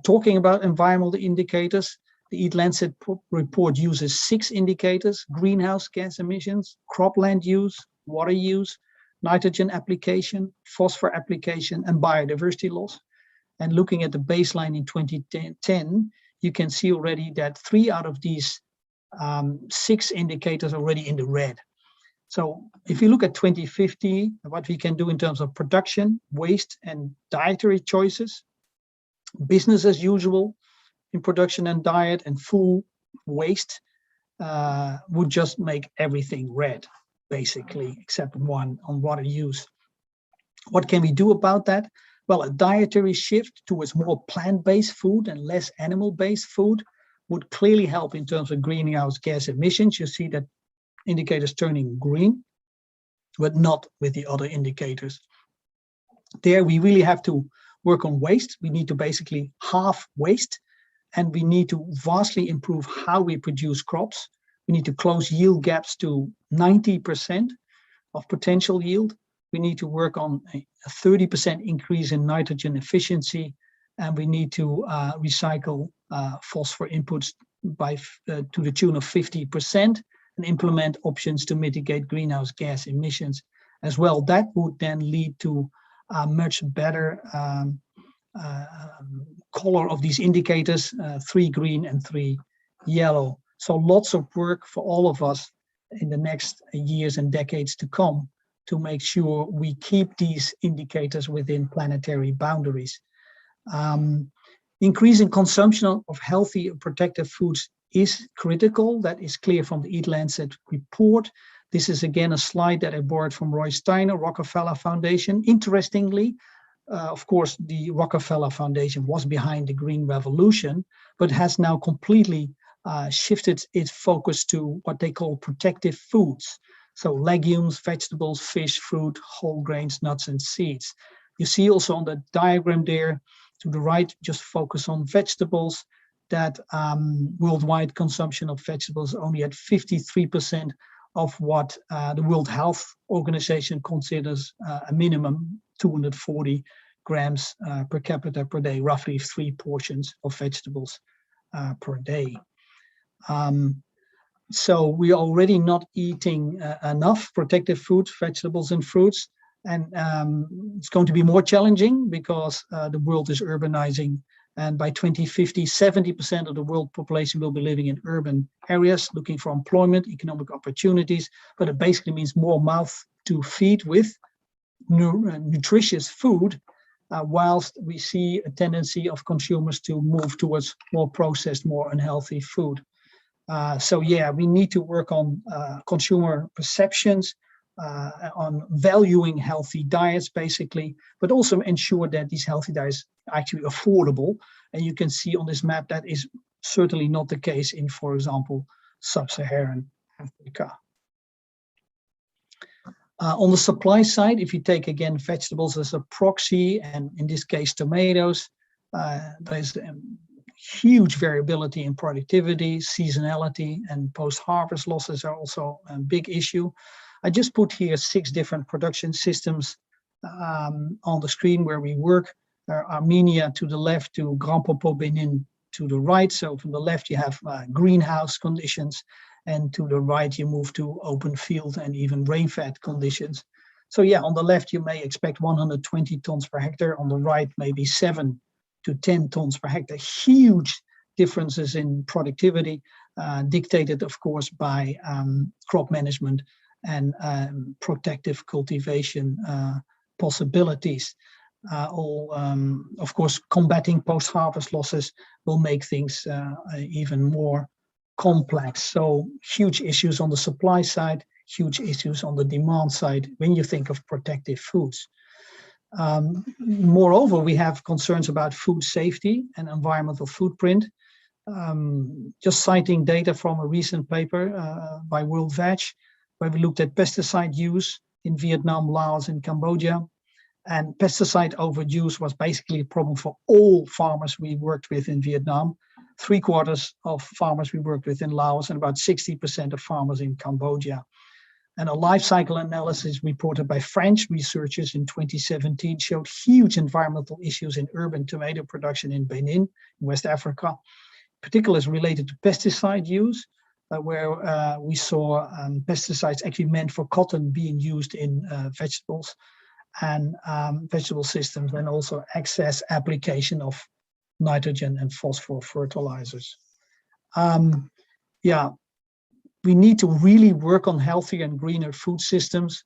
[SPEAKER 8] Talking about environmental indicators, the Eat Lancet report uses 6 indicators: greenhouse gas emissions, cropland use, water use, nitrogen application, phosphor application, and biodiversity loss. And looking at the baseline in 2010, you can see already that 3 out of these 6 indicators are already in the red. So if you look at 2050, what we can do in terms of production, waste, and dietary choices, business as usual in production and diet, and full waste would just make everything red, basically, except one on water use. What can we do about that? Well, a dietary shift towards more plant-based food and less animal-based food would clearly help in terms of greenhouse gas emissions. You see that indicators turning green, but not with the other indicators. There, we really have to work on waste. We need to basically halve waste, and we need to vastly improve how we produce crops. We need to close yield gaps to 90% of potential yield. We need to work on a 30% increase in nitrogen efficiency, and we need to recycle phosphor inputs to the tune of 50% and implement options to mitigate greenhouse gas emissions as well. That would then lead to a much better color of these indicators, 3 green and 3 yellow. So lots of work for all of us in the next years and decades to come to make sure we keep these indicators within planetary boundaries. Increasing consumption of healthy and protective foods is critical. That is clear from the Eat Lancet report. This is again a slide that I borrowed from Roy Steiner, Rockefeller Foundation. Interestingly, of course, the Rockefeller Foundation was behind the Green Revolution, but has now completely shifted its focus to what they call protective foods. So legumes, vegetables, fish, fruit, whole grains, nuts, and seeds. You see also on the diagram there to the right, just focus on vegetables, that worldwide consumption of vegetables only at 53% of what the World Health Organization considers a minimum, 240 grams per capita per day, roughly 3 portions of vegetables per day. So we're already not eating enough protective foods, vegetables and fruits. And it's going to be more challenging because the world is urbanizing. And by 2050, 70% of the world population will be living in urban areas, looking for employment, economic opportunities. But it basically means more mouth to feed with nutritious food, whilst we see a tendency of consumers to move towards more processed, more unhealthy food. So yeah, we need to work on consumer perceptions, on valuing healthy diets, basically, but also ensure that these healthy diets are actually affordable. And you can see on this map that is certainly not the case in, for example, sub-Saharan Africa. On the supply side, if you take again vegetables as a proxy, and in this case tomatoes, there's huge variability in productivity, seasonality, and post-harvest losses are also a big issue. I just put here 6 different production systems on the screen where we work. Armenia to the left, to Grand Popo Benin to the right. So from the left you have greenhouse conditions, and to the right you move to open field and even rain-fed conditions. So yeah, on the left you may expect 120 tons per hectare, on the right maybe 7 to 10 tons per hectare. Huge differences in productivity, dictated of course by crop management and protective cultivation possibilities. Of course, combating post-harvest losses will make things even more complex. So huge issues on the supply side, huge issues on the demand side when you think of protective foods. Moreover, we have concerns about food safety and environmental footprint. Just citing data from a recent paper by World Veg, where we looked at pesticide use in Vietnam, Laos, and Cambodia. And pesticide overuse was basically a problem for all farmers we worked with in Vietnam, 3/4 of farmers we worked with in Laos, and about 60% of farmers in Cambodia. And a life cycle analysis reported by French researchers in 2017 showed huge environmental issues in urban tomato production in Benin, in West Africa, particularly related to pesticide use, where we saw pesticides actually meant for cotton being used in vegetables and vegetable systems, and also excess application of nitrogen and phosphor fertilizers. Yeah, we need to really work on healthier and greener food systems.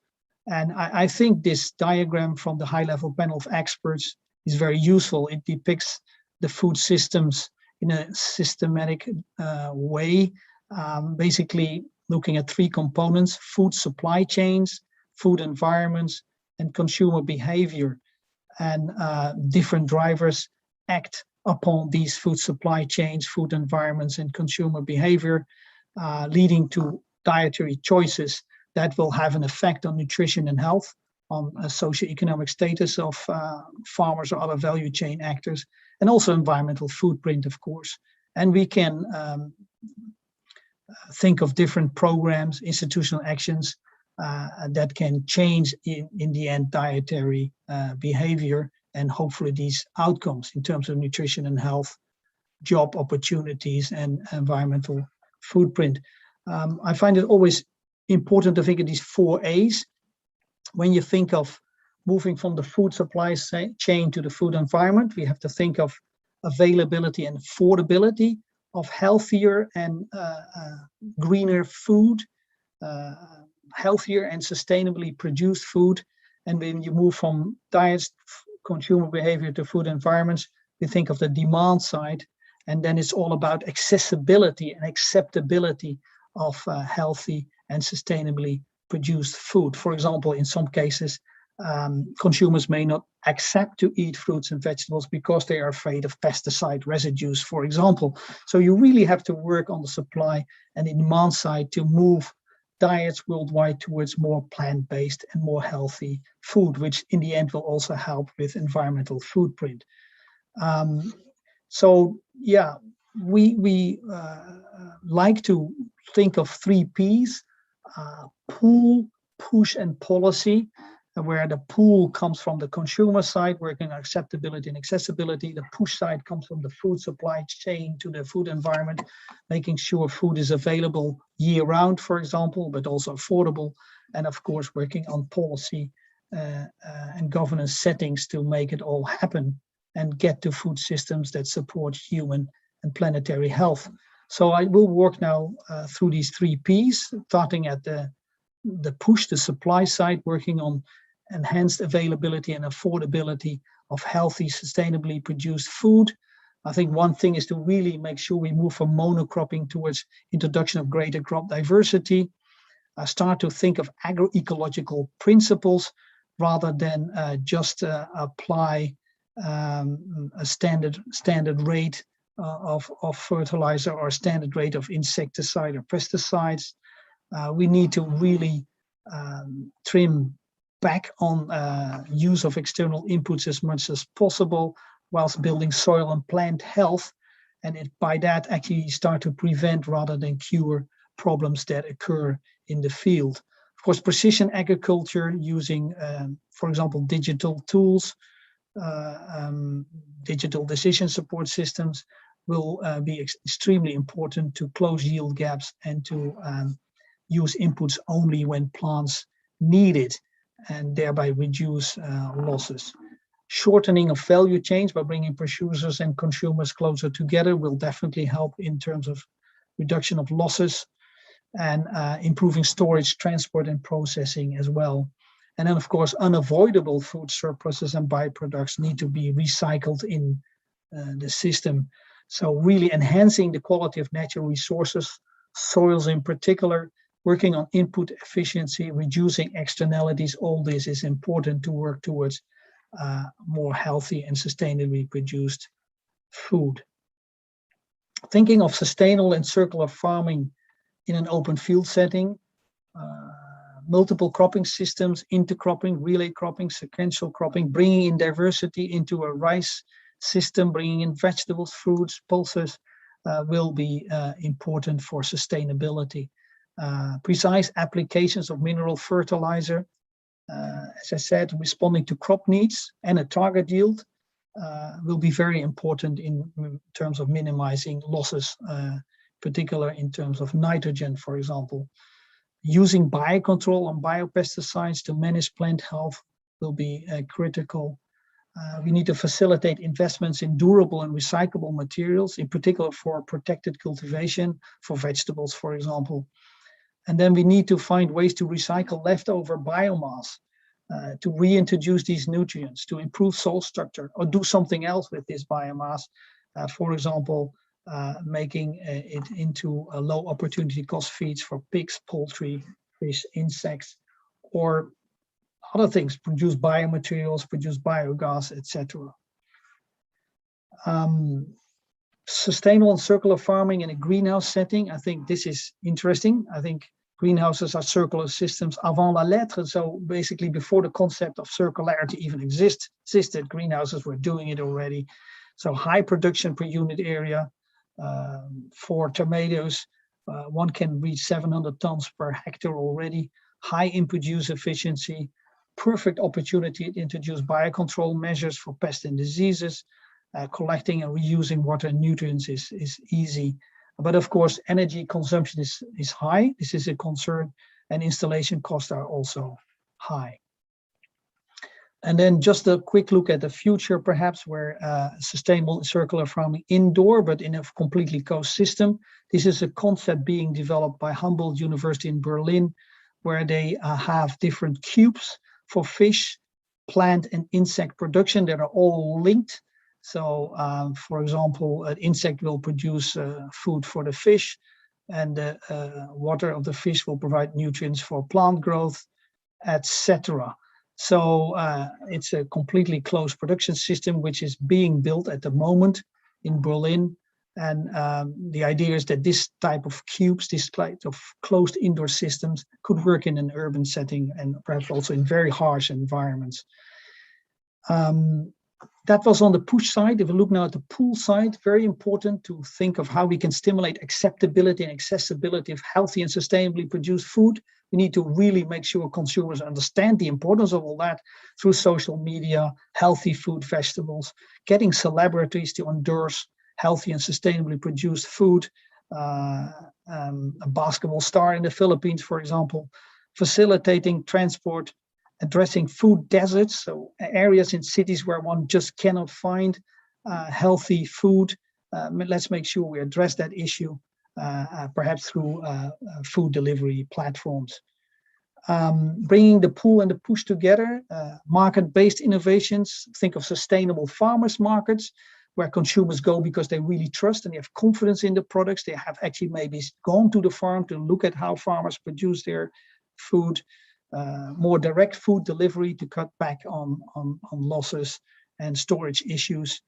[SPEAKER 8] And I think this diagram from the high-level panel of experts is very useful. It depicts the food systems in a systematic way, basically looking at 3 components: food supply chains, food environments, and consumer behavior. And different drivers act upon these food supply chains, food environments, and consumer behavior, leading to dietary choices that will have an effect on nutrition and health, on socioeconomic status of farmers or other value chain actors, and also environmental footprint, of course. And we can think of different programs, institutional actions that can change in the end dietary behavior, and hopefully these outcomes in terms of nutrition and health, job opportunities, and environmental footprint. I find it always important to think of these 4 A's. When you think of moving from the food supply chain to the food environment, we have to think of availability and affordability of healthier and greener food. healthier and sustainably produced food. And when you move from diets, consumer behavior to food environments, we think of the demand side. And then it's all about accessibility and acceptability of healthy and sustainably produced food. For example, in some cases, consumers may not accept to eat fruits and vegetables because they are afraid of pesticide residues, for example. So you really have to work on the supply and the demand side to move diets worldwide towards more plant-based and more healthy food, which in the end will also help with environmental footprint. So yeah, we like to think of 3 Ps, pull, push, and policy, where the pull comes from the consumer side, working on acceptability and accessibility. The push side comes from the food supply chain to the food environment, making sure food is available year-round, for example, but also affordable. And of course, working on policy and governance settings to make it all happen and get to food systems that support human and planetary health. So I will work now through these 3 Ps, starting at the push, the supply side, working on enhanced availability and affordability of healthy, sustainably produced food. I think one thing is to really make sure we move from monocropping towards introduction of greater crop diversity. Start to think of agroecological principles rather than just apply a standard rate of fertilizer or standard rate of insecticide or pesticides. We need to really trim back on use of external inputs as much as possible, whilst building soil and plant health, and by that actually start to prevent rather than cure problems that occur in the field. Of course, precision agriculture using, for example, digital tools, digital decision support systems will be extremely important to close yield gaps and to use inputs only when plants need it, and thereby reduce losses. Shortening of value chains by bringing producers and consumers closer together will definitely help in terms of reduction of losses, and improving storage, transport, and processing as well. And then, of course, unavoidable food surpluses and byproducts need to be recycled in the system. So really enhancing the quality of natural resources, soils in particular, working on input efficiency, reducing externalities, all this is important to work towards more healthy and sustainably produced food. Thinking of sustainable and circular farming in an open field setting, multiple cropping systems, intercropping, relay cropping, sequential cropping, bringing in diversity into a rice system, bringing in vegetables, fruits, pulses will be important for sustainability. Precise applications of mineral fertilizer, as I said, responding to crop needs and a target yield will be very important in terms of minimizing losses, particularly in terms of nitrogen, for example. Using biocontrol and biopesticides to manage plant health will be critical. We need to facilitate investments in durable and recyclable materials, in particular for protected cultivation, for vegetables, for example. And then we need to find ways to recycle leftover biomass, to reintroduce these nutrients, to improve soil structure, or do something else with this biomass. For example, making it into a low opportunity cost feeds for pigs, poultry, fish, insects, or other things, produce biomaterials, produce biogas, etc. Sustainable and circular farming in a greenhouse setting, I think this is interesting. I think greenhouses are circular systems avant la lettre. So basically before the concept of circularity even existed, greenhouses were doing it already. So high production per unit area. For tomatoes, one can reach 700 tons per hectare already. High input use efficiency, perfect opportunity to introduce biocontrol measures for pests and diseases. Collecting and reusing water and nutrients is easy. But of course, energy consumption is high. This is a concern, and installation costs are also high. And then just a quick look at the future, perhaps, where sustainable circular farming indoor, but in a completely closed system. This is a concept being developed by Humboldt University in Berlin, where they have different cubes for fish, plant and insect production that are all linked. So, for example, an insect will produce food for the fish, and the water of the fish will provide nutrients for plant growth, etc. So it's a completely closed production system which is being built at the moment in Berlin. And the idea is that this type of cubes, this type of closed indoor systems could work in an urban setting and perhaps also in very harsh environments. That was on the push side. If we look now at the pull side, very important to think of how we can stimulate acceptability and accessibility of healthy and sustainably produced food. We need to really make sure consumers understand the importance of all that through social media, healthy food festivals, getting celebrities to endorse healthy and sustainably produced food. A basketball star in the Philippines, for example, facilitating transport, addressing food deserts, so areas in cities where one just cannot find healthy food. Let's make sure we address that issue, perhaps through food delivery platforms. Bringing the pull and the push together, market-based innovations, think of sustainable farmers markets, where consumers go because they really trust and they have confidence in the products. They have actually maybe gone to the farm to look at how farmers produce their food. More direct food delivery to cut back on losses and storage issues,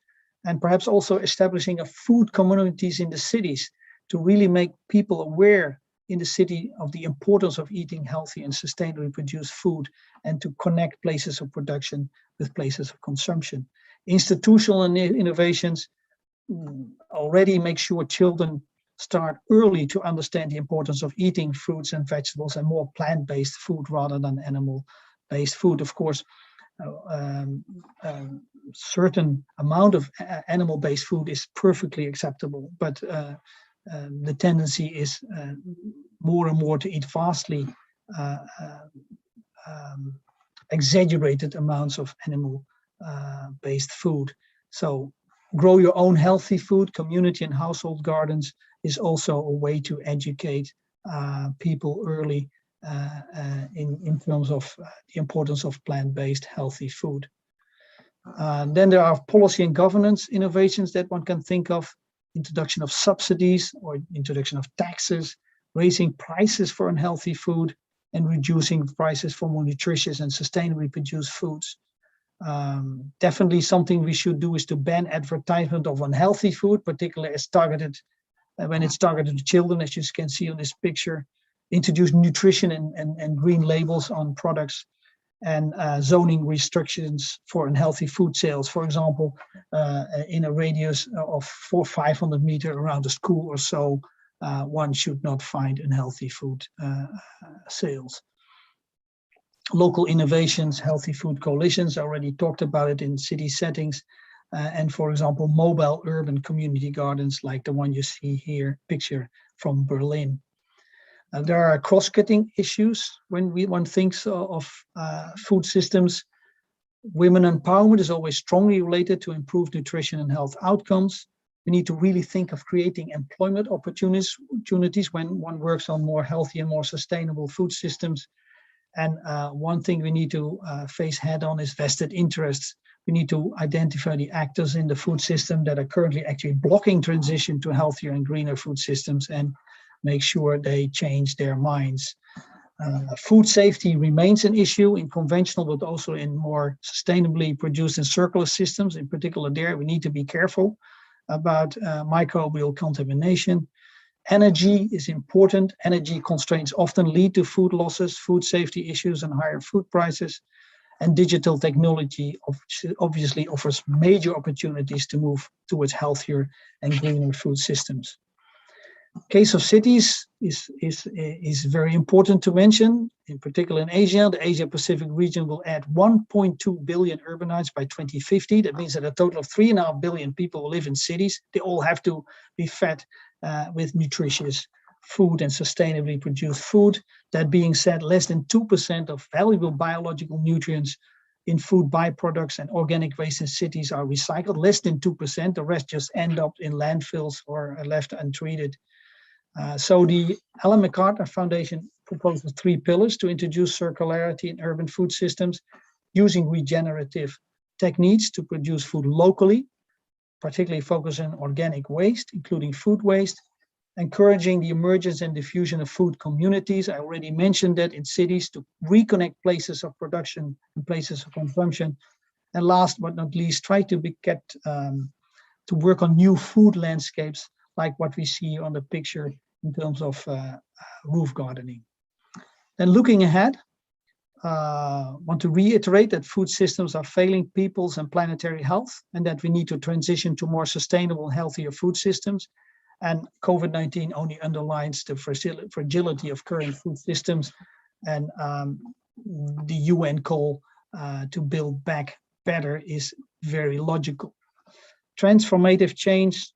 [SPEAKER 8] and perhaps also establishing a food communities in the cities to really make people aware in the city of the importance of eating healthy and sustainably produced food, and to connect places of production with places of consumption. Institutional innovations already make sure children start early to understand the importance of eating fruits and vegetables and more plant-based food rather than animal-based food. Of course, certain amount of animal-based food is perfectly acceptable, but the tendency is more and more to eat vastly exaggerated amounts of animal-based food. So grow your own healthy food. Community and household gardens is also a way to educate people early in terms of the importance of plant-based healthy food. Then there are policy and governance innovations that one can think of. Introduction of subsidies or introduction of taxes, raising prices for unhealthy food, and reducing prices for more nutritious and sustainably produced foods. Definitely something we should do is to ban advertisement of unhealthy food, particularly as targeted when it's targeted to children, as you can see on this picture. Introduce nutrition and green labels on products, and zoning restrictions for unhealthy food sales. For example, in a radius of 500 meters around a school or so, one should not find unhealthy food sales. Local innovations, healthy food coalitions, I already talked about it in city settings. And for example, mobile urban community gardens like the one you see here, picture from Berlin. There are cross-cutting issues when one thinks of food systems. Women empowerment is always strongly related to improved nutrition and health outcomes. We need to really think of creating employment opportunities when one works on more healthy and more sustainable food systems. And one thing we need to face head on is vested interests. We need to identify the actors in the food system that are currently actually blocking transition to healthier and greener food systems, and make sure they change their minds. Food safety remains an issue in conventional, but also in more sustainably produced and circular systems. In particular there, we need to be careful about microbial contamination. Energy is important. Energy constraints often lead to food losses, food safety issues, and higher food prices. And digital technology obviously offers major opportunities to move towards healthier and greener food systems. Case of cities is very important to mention. In particular in Asia, the Asia-Pacific region will add 1.2 billion urbanites by 2050. That means that a total of 3.5 billion people will live in cities. They all have to be fed with nutritious food and sustainably produced food. That being said, less than 2% of valuable biological nutrients in food byproducts and organic waste in cities are recycled. Less than 2%. The rest just end up in landfills or are left untreated. So the Ellen MacArthur Foundation proposes 3 pillars to introduce circularity in urban food systems, using regenerative techniques to produce food locally, particularly focus on organic waste, including food waste, encouraging the emergence and diffusion of food communities. I already mentioned that in cities to reconnect places of production and places of consumption. And last but not least, try to get to work on new food landscapes like what we see on the picture in terms of roof gardening. Then looking ahead, want to reiterate that food systems are failing people's and planetary health, and that we need to transition to more sustainable, healthier food systems. And COVID-19 only underlines the fragility of current food systems, and the UN call to build back better is very logical. Transformative change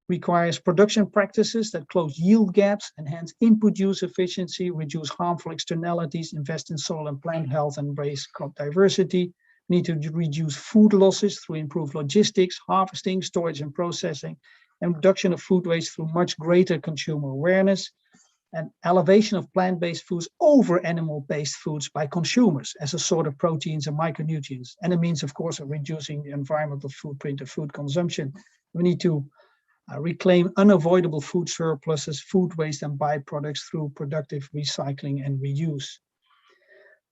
[SPEAKER 8] requires production practices that close yield gaps, enhance input use efficiency, reduce harmful externalities, invest in soil and plant health, and embrace crop diversity. We need to reduce food losses through improved logistics, harvesting, storage, and processing, and reduction of food waste through much greater consumer awareness, and elevation of plant-based foods over animal-based foods by consumers as a sort of proteins and micronutrients. And it means, of course, reducing the environmental footprint of food consumption. We need to reclaim unavoidable food surpluses, food waste, and byproducts through productive recycling and reuse.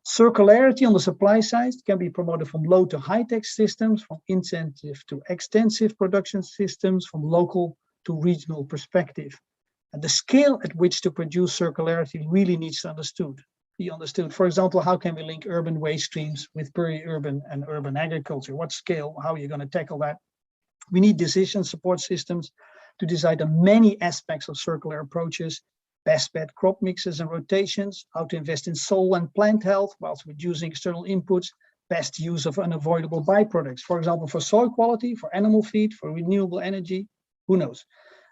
[SPEAKER 8] Circularity on the supply side can be promoted from low to high-tech systems, from incentive to extensive production systems, from local to regional perspective. And the scale at which to produce circularity really needs to be understood. For example, how can we link urban waste streams with peri-urban and urban agriculture? What scale? How are you going to tackle that? We need decision support systems to decide on many aspects of circular approaches, best bet crop mixes and rotations, how to invest in soil and plant health whilst reducing external inputs, best use of unavoidable byproducts, for example, for soil quality, for animal feed, for renewable energy, who knows?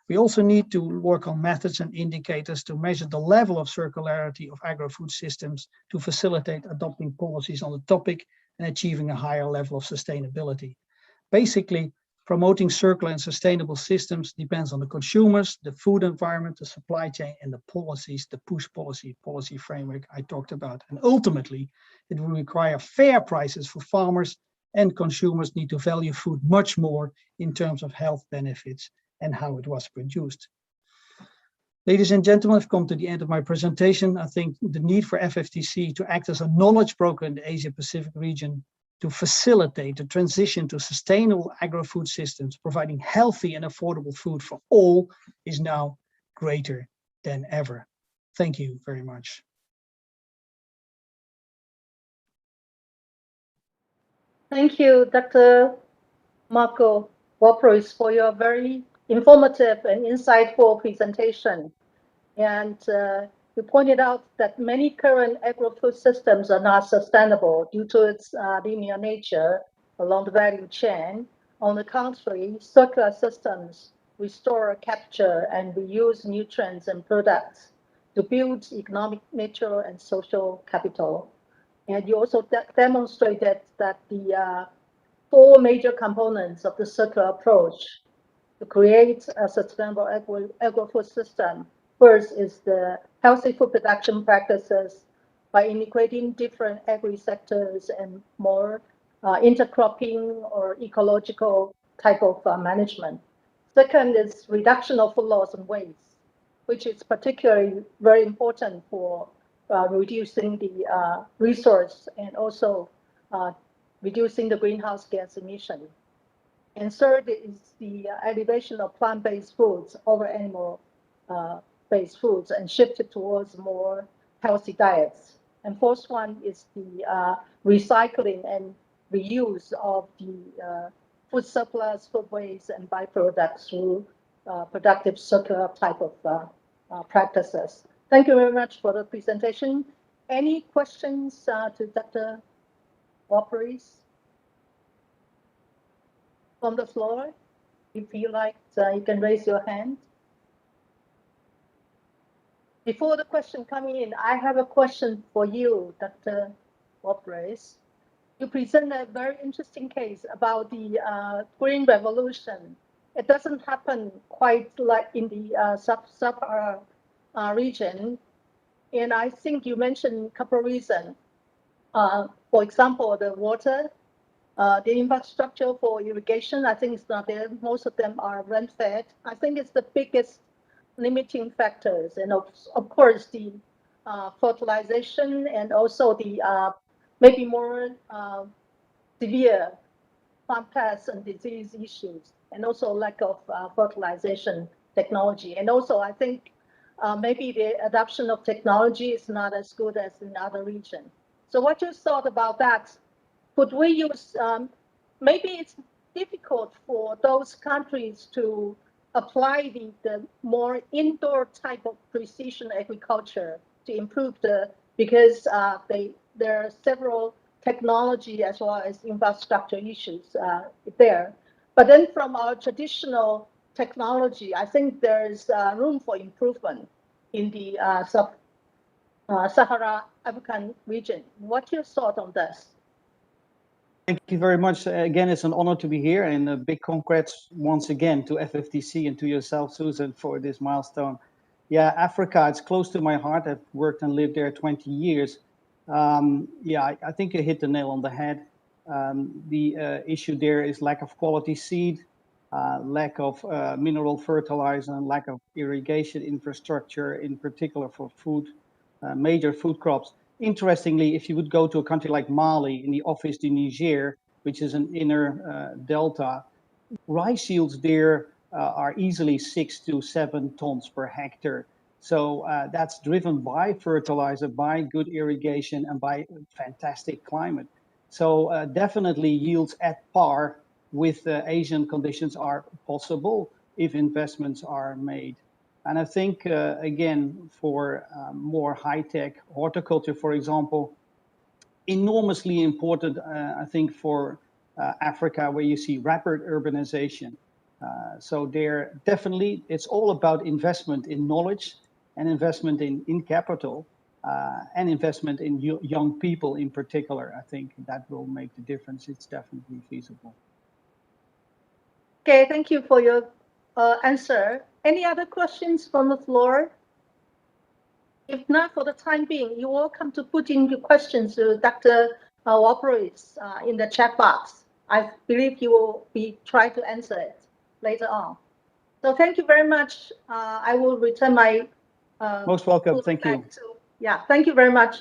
[SPEAKER 8] We also need to work on methods and indicators to measure the level of circularity of agri-food systems to facilitate adopting policies on the topic and achieving a higher level of sustainability. Basically, promoting circular and sustainable systems depends on the consumers, the food environment, the supply chain, and the policies, the push policy framework I talked about. And ultimately, it will require fair prices for farmers, and consumers need to value food much more in terms of health benefits and how it was produced. Ladies and gentlemen, I've come to the end of my presentation. I think the need for FFTC to act as a knowledge broker in the Asia-Pacific region to facilitate the transition to sustainable agri-food systems, providing healthy and affordable food for all, is now greater than ever. Thank you very much.
[SPEAKER 1] Thank you, Dr. Marco Walpris, for your very informative and insightful presentation. And you pointed out that many current agri-food systems are not sustainable due to its linear nature along the value chain. On the contrary, circular systems restore, capture, and reuse nutrients and products to build economic, natural, and social capital. And you also demonstrated that the 4 major components of the circular approach to create a sustainable agri-food system. First is the healthy food production practices by integrating different agri-sectors and more intercropping or ecological type of management. Second is reduction of food loss and waste, which is particularly very important for reducing the resource and also reducing the greenhouse gas emission. And third is the elevation of plant-based foods over animal-based foods and shifted towards more healthy diets. And fourth one is the recycling and reuse of the food surplus, food waste, and byproducts through productive circular type of practices. Thank you very much for the presentation. Any questions to Dr. Walpris? From the floor, if you like, you can raise your hand. Before the question coming in, I have a question for you, Dr. Walpris. You present a very interesting case about the Green Revolution. It doesn't happen quite like in the sub-Saharan region. And I think you mentioned a couple of reasons. For example, the water, the infrastructure for irrigation, I think it's not there. Most of them are rain-fed. I think it's the biggest limiting factors. And of course, the fertilization and also the maybe more severe plant pests and disease issues, and also lack of fertilization technology. And also, I think maybe the adoption of technology is not as good as in other regions. So what you thought about that? Could we use, maybe it's difficult for those countries to apply the more indoor type of precision agriculture to improve because there are several technology as well as infrastructure issues there. But then from our traditional technology, I think there's room for improvement in the Sahara African region. What's your thought on this?
[SPEAKER 8] Thank you very much. Again, it's an honor to be here, and a big congrats once again to FFTC and to yourself, Susan, for this milestone. Yeah, Africa, it's close to my heart. I've worked and lived there 20 years. Yeah, I think you hit the nail on the head. The issue there is lack of quality seed, lack of mineral fertilizer, and lack of irrigation infrastructure, in particular for food, major food crops. Interestingly, if you would go to a country like Mali, in the Office du Niger, which is an inner delta, rice yields there are easily 6 to 7 tons per hectare. So that's driven by fertilizer, by good irrigation, and by fantastic climate. So definitely yields at par with Asian conditions are possible if investments are made. And I think, again, for more high-tech horticulture, for example, enormously important, I think, for Africa, where you see rapid urbanization. So there, definitely, it's all about investment in knowledge and investment in capital and investment in young people in particular. I think that will make the difference. It's definitely feasible.
[SPEAKER 1] Okay, thank you for your answer. Any other questions from the floor? If not, for the time being, you're welcome to put in your questions to Dr. Waporis in the chat box. I believe you will try to answer it later on. So thank you very much. I will return my
[SPEAKER 8] most welcome. Thank you.
[SPEAKER 1] Yeah, thank you very much,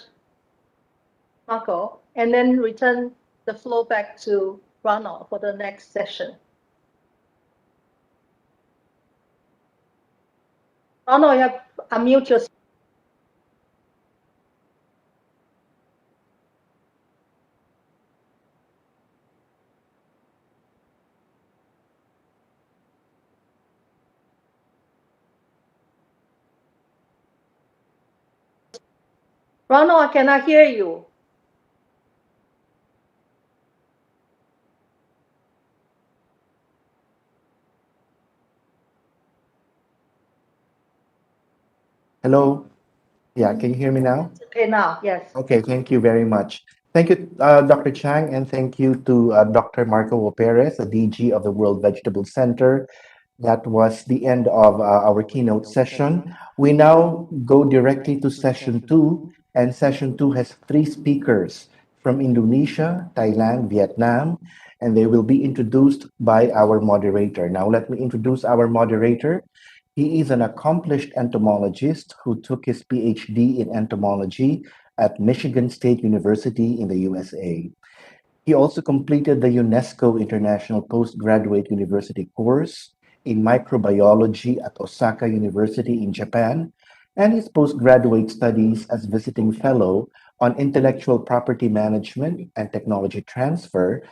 [SPEAKER 1] Marco. And then return the floor back to Ronald for the next session. Ronald, you have unmute yourself. Ronald, I cannot hear you.
[SPEAKER 4] Hello? Yeah, can you hear me now?
[SPEAKER 1] Okay, now, yes.
[SPEAKER 4] Okay, thank you very much. Thank you, Dr. Chang, and thank you to Dr. Marco Perez, the DG of the World Vegetable Center. That was the end of our keynote session. We now go directly to session 2, and session 2 has 3 speakers from Indonesia, Thailand, Vietnam, and they will be introduced by our moderator. Now, let me introduce our moderator. He is an accomplished entomologist who took his PhD in entomology at Michigan State University in the USA. He also completed the UNESCO International Postgraduate University course in microbiology at Osaka University in Japan, and his postgraduate studies as visiting fellow on intellectual property management and technology transfer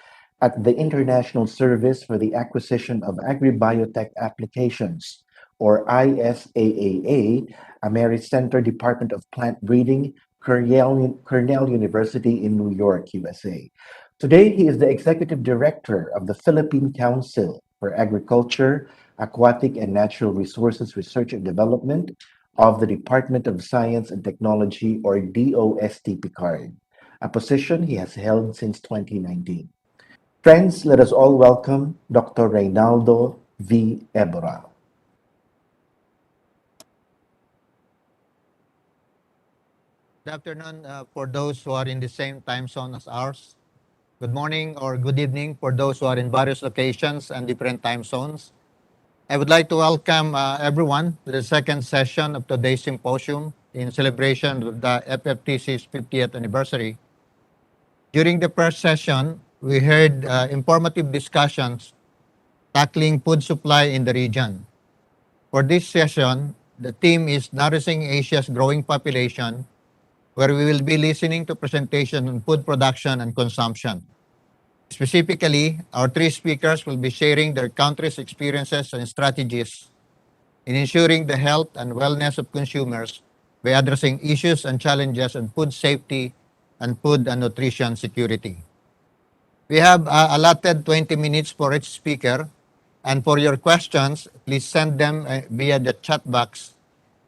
[SPEAKER 4] at the International Service for the Acquisition of Agri-Biotech Applications, or ISAAA, Ameris Center Department of Plant Breeding, Cornell University in New York, USA. Today, he is the Executive Director of the Philippine Council for Agriculture, Aquatic and Natural Resources Research and Development of the Department of Science and Technology, or DOST Picard, a position he has held since 2019. Friends, let us all welcome Dr. Reynaldo V. Ebora.
[SPEAKER 10] Good afternoon for those who are in the same time zone as ours. Good morning or good evening for those who are in various locations and different time zones. I would like to welcome everyone to the second session of today's symposium in celebration of the FFTC's 50th anniversary. During the first session, we heard informative discussions tackling food supply in the region. For this session, the theme is Nourishing Asia's Growing Population, where we will be listening to presentation on food production and consumption. Specifically, our three speakers will be sharing their country's experiences and strategies in ensuring the health and wellness of consumers by addressing issues and challenges in food safety and food and nutrition security. We have allotted 20 minutes for each speaker, and for your questions, please send them via the chat box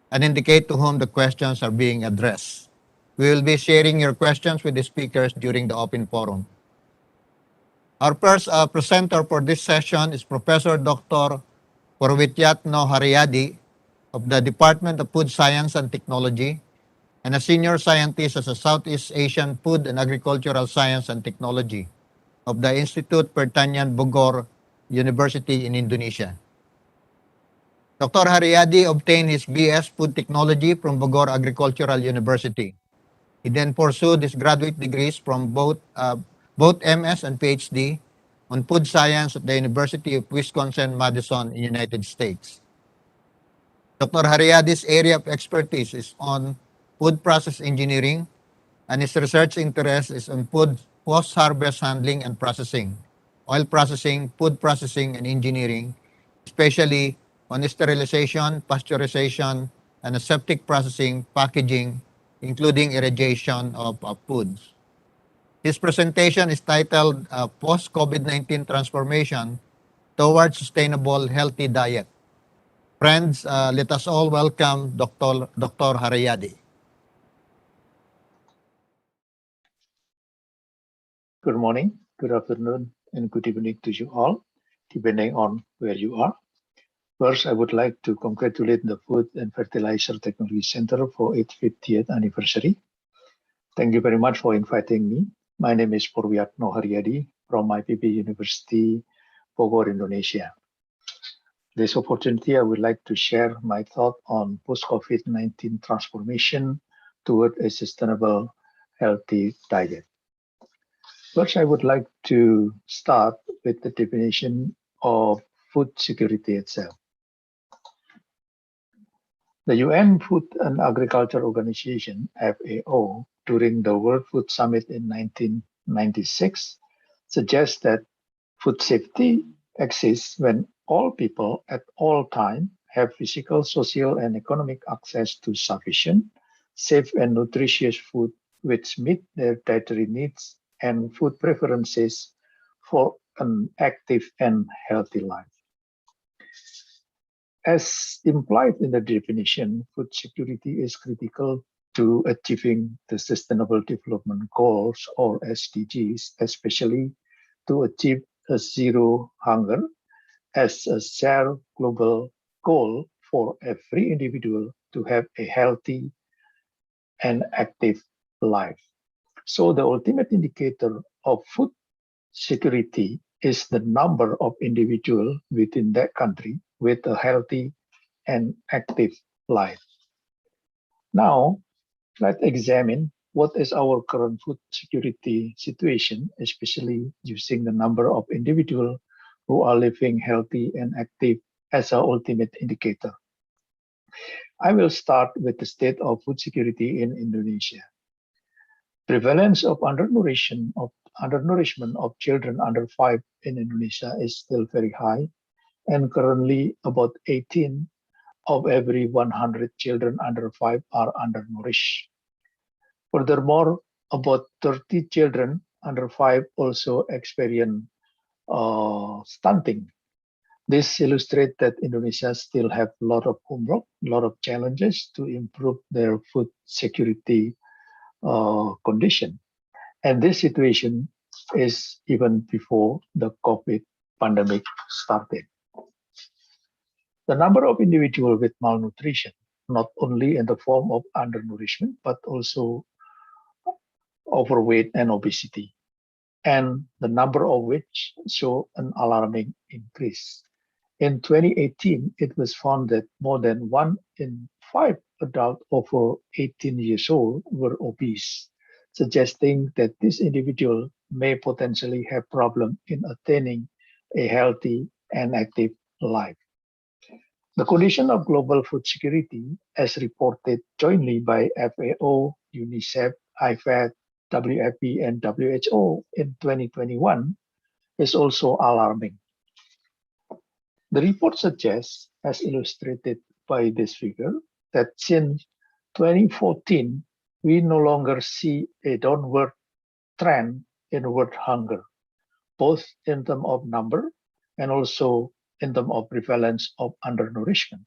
[SPEAKER 10] and indicate to whom the questions are being addressed. We will be sharing your questions with the speakers during the open forum. Our first presenter for this session is Professor Dr. Purvityatno Haryadi of the Department of Food Science and Technology and a senior scientist as a Southeast Asian Food and Agricultural Science and Technology of the Institute Pertanian Bogor University in Indonesia. Dr. Haryadi obtained his BS Food Technology from Bogor Agricultural University. He then pursued his graduate degrees from both MS and PhD on food science at the University of Wisconsin-Madison in the United States. Dr. Haryadi's area of expertise is on food process engineering, and his research interest is on food post-harvest handling and processing, oil processing, food processing, and engineering, especially on sterilization, pasteurization, and aseptic processing, packaging, including irrigation of foods. His presentation is titled Post-COVID-19 Transformation Towards Sustainable Healthy Diet. Friends, let us all welcome Dr. Haryadi.
[SPEAKER 11] Good morning, good afternoon, and good evening to you all, depending on where you are. First, I would like to congratulate the Food and Fertilizer Technology Center for its 50th anniversary. Thank you very much for inviting me. My name is Purvityatno Haryadi from IPB University, Bogor, Indonesia. This opportunity, I would like to share my thought on post-COVID-19 transformation toward a sustainable, healthy diet. First, I would like to start with the definition of food security itself. The UN Food and Agriculture Organization, FAO, during the World Food Summit in 1996, suggests that food safety exists when all people at all times have physical, social, and economic access to sufficient, safe, and nutritious food which meet their dietary needs and food preferences for an active and healthy life. As implied in the definition, food security is critical to achieving the Sustainable Development Goals, or SDGs, especially to achieve a zero hunger as a shared global goal for every individual to have a healthy and active life. So the ultimate indicator of food security is the number of individuals within that country with a healthy and active life. Now, let's examine what is our current food security situation, especially using the number of individuals who are living healthy and active as our ultimate indicator. I will start with the state of food security in Indonesia. Prevalence of undernourishment of children under 5 in Indonesia is still very high, and currently about 18 of every 100 children under 5 are undernourished. Furthermore, about 30 children under 5 also experience stunting. This illustrates that Indonesia still have a lot of homework, a lot of challenges to improve their food security condition. And this situation is even before the COVID pandemic started. The number of individuals with malnutrition not only in the form of undernourishment, but also overweight and obesity, and the number of which show an alarming increase. In 2018, it was found that more than 1 in 5 adults over 18 years old were obese, suggesting that this individual may potentially have problems in attaining a healthy and active life. The condition of global food security, as reported jointly by FAO, UNICEF, IFAD, WFP, and WHO in 2021, is also alarming. The report suggests, as illustrated by this figure, that since 2014, we no longer see a downward trend in world hunger, both in terms of number and also in terms of prevalence of undernourishment.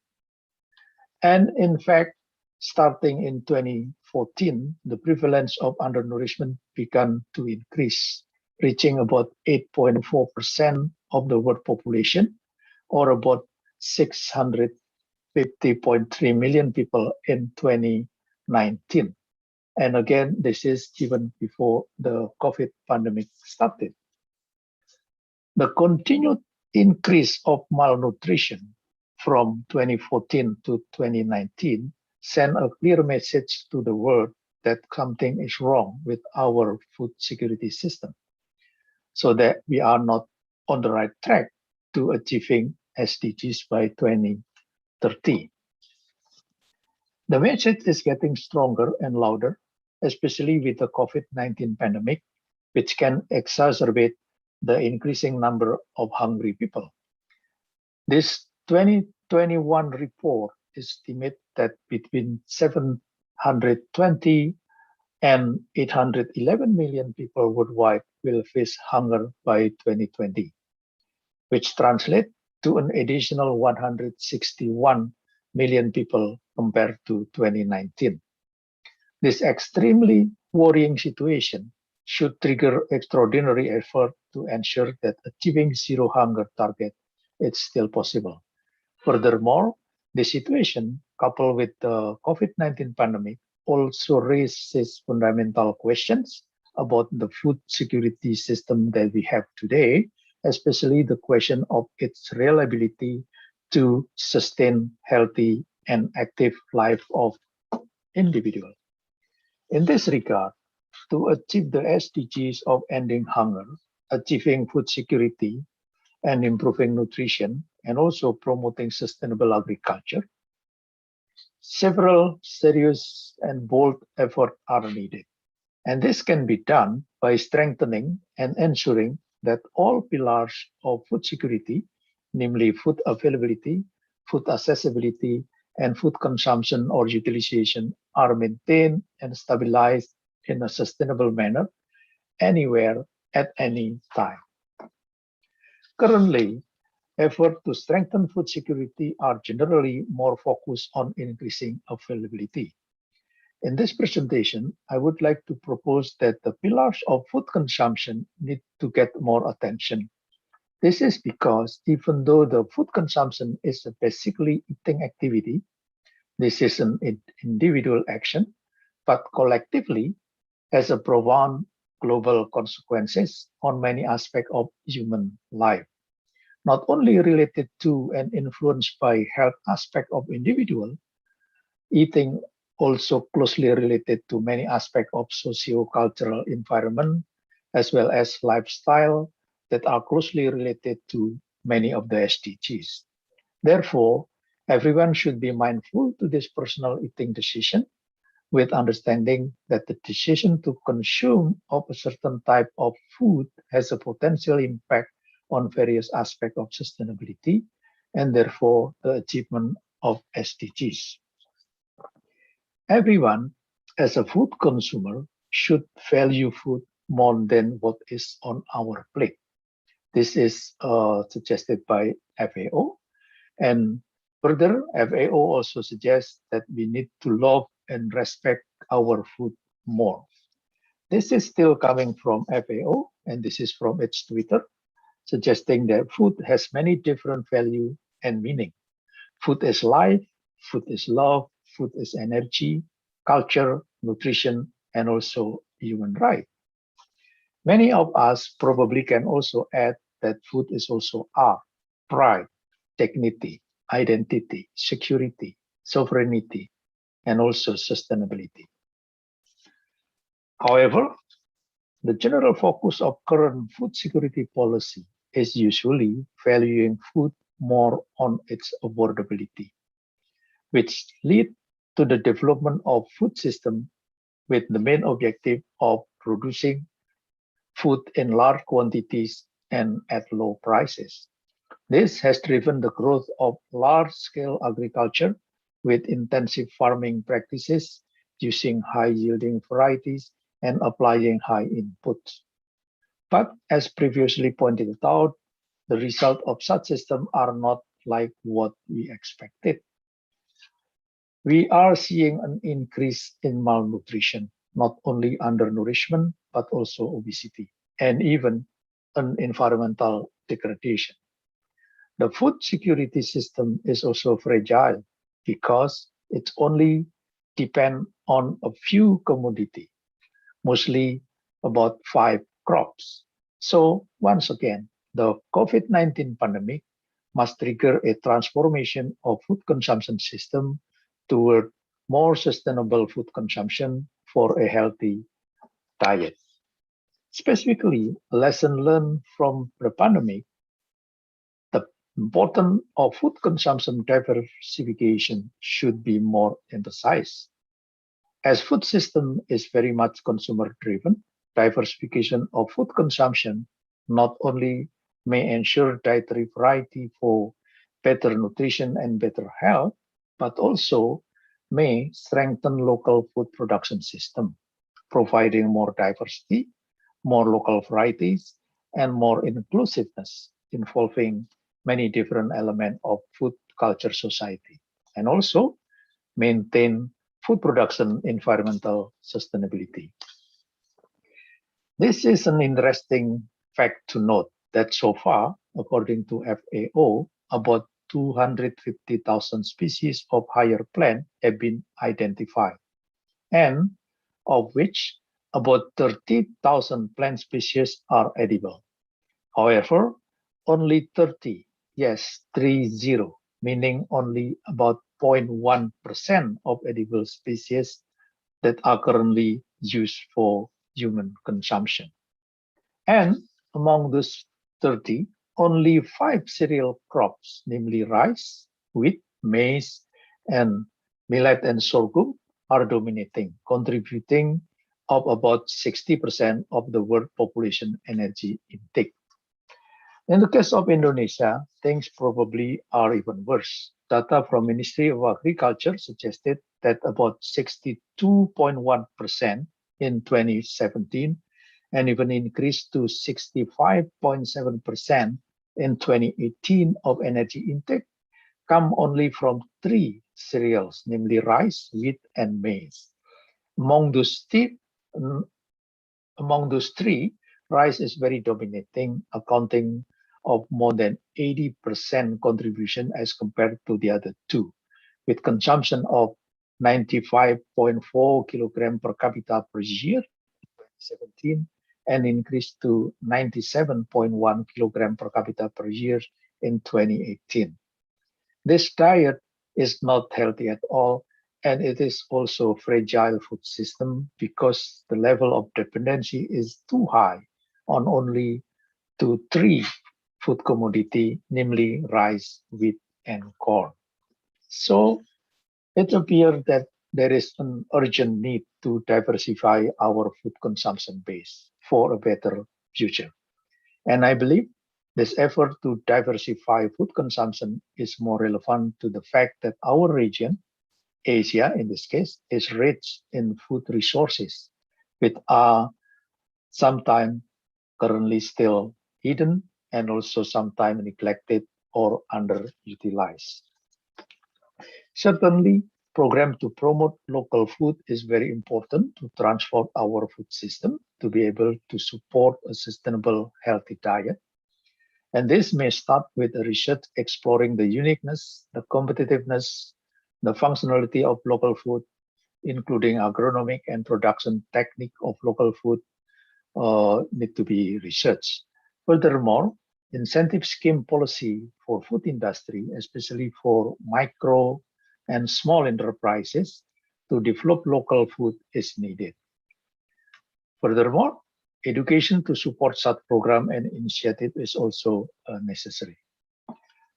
[SPEAKER 11] And in fact, starting in 2014, the prevalence of undernourishment began to increase, reaching about 8.4% of the world population, or about 650.3 million people in 2019. And again, this is even before the COVID pandemic started. The continued increase of malnutrition from 2014 to 2019 sent a clear message to the world that something is wrong with our food security system, so that we are not on the right track to achieving SDGs by 2030. The message is getting stronger and louder, especially with the COVID-19 pandemic, which can exacerbate the increasing number of hungry people. This 2021 report estimates that between 720 and 811 million people worldwide will face hunger by 2020, which translates to an additional 161 million people compared to 2019. This extremely worrying situation should trigger extraordinary effort to ensure that achieving zero hunger target is still possible. Furthermore, the situation, coupled with the COVID-19 pandemic, also raises fundamental questions about the food security system that we have today, especially the question of its reliability to sustain healthy and active life of individuals. In this regard, to achieve the SDGs of ending hunger, achieving food security, and improving nutrition, and also promoting sustainable agriculture, several serious and bold efforts are needed. And this can be done by strengthening and ensuring that all pillars of food security, namely food availability, food accessibility, and food consumption or utilization, are maintained and stabilized in a sustainable manner anywhere at any time. Currently, efforts to strengthen food security are generally more focused on increasing availability. In this presentation, I would like to propose that the pillars of food consumption need to get more attention. This is because even though the food consumption is a basically eating activity, this is an individual action, but collectively has a profound global consequences on many aspects of human life, not only related to and influenced by health aspect of individual. Eating also closely related to many aspects of socio-cultural environment, as well as lifestyle that are closely related to many of the SDGs. Therefore, everyone should be mindful to this personal eating decision, with understanding that the decision to consume of a certain type of food has a potential impact on various aspects of sustainability, and therefore the achievement of SDGs. Everyone, as a food consumer, should value food more than what is on our plate. This is suggested by FAO. And further, FAO also suggests that we need to love and respect our food more. This is still coming from FAO, and this is from its Twitter, suggesting that food has many different value and meaning. Food is life, food is love, food is energy, culture, nutrition, and also human right. Many of us probably can also add that food is also art, pride, dignity, identity, security, sovereignty, and also sustainability. However, the general focus of current food security policy is usually valuing food more on its affordability, which lead to the development of food system with the main objective of producing food in large quantities and at low prices. This has driven the growth of large-scale agriculture with intensive farming practices, using high-yielding varieties and applying high inputs. But as previously pointed out, the result of such systems are not like what we expected. We are seeing an increase in malnutrition, not only undernourishment, but also obesity, and even an environmental degradation. The food security system is also fragile because it only depends on a few commodities, mostly about 5 crops. So once again, the COVID-19 pandemic must trigger a transformation of food consumption system toward more sustainable food consumption for a healthy diet. Specifically, lesson learned from the pandemic, the importance of food consumption diversification should be more emphasized. As food system is very much consumer driven, diversification of food consumption not only may ensure dietary variety for better nutrition and better health, but also may strengthen local food production system, providing more diversity, more local varieties, and more inclusiveness involving many different elements of food culture society, and also maintain food production environmental sustainability. This is an interesting fact to note that so far, according to FAO, about 250,000 species of higher plant have been identified, and of which about 30,000 plant species are edible. However, only 30, yes, 30, meaning only about 0.1% of edible species that are currently used for human consumption. And among those 30, only 5 cereal crops, namely rice, wheat, maize, and millet and sorghum, are dominating, contributing of about 60% of the world population energy intake. In the case of Indonesia, things probably are even worse. Data from Ministry of Agriculture suggested that about 62.1% in 2017 and even increased to 65.7% in 2018 of energy intake come only from 3 cereals, namely rice, wheat, and maize. Among those 3, rice is very dominating, accounting of more than 80% contribution as compared to the other 2, with consumption of 95.4 kilogram per capita per year in 2017 and increased to 97.1 kilogram per capita per year in 2018. This diet is not healthy at all, and it is also a fragile food system because the level of dependency is too high on only 2-3 food commodity, namely rice, wheat, and corn. So it appears that there is an urgent need to diversify our food consumption base for a better future. And I believe this effort to diversify food consumption is more relevant to the fact that our region, Asia in this case, is rich in food resources, which are sometimes currently still hidden and also sometimes neglected or underutilized. Certainly, program to promote local food is very important to transform our food system to be able to support a sustainable, healthy diet. And this may start with a research exploring the uniqueness, the competitiveness, the functionality of local food, including agronomic and production technique of local food, need to be researched. Furthermore, incentive scheme policy for food industry, especially for micro and small enterprises to develop local food is needed. Furthermore, education to support such program and initiative is also necessary.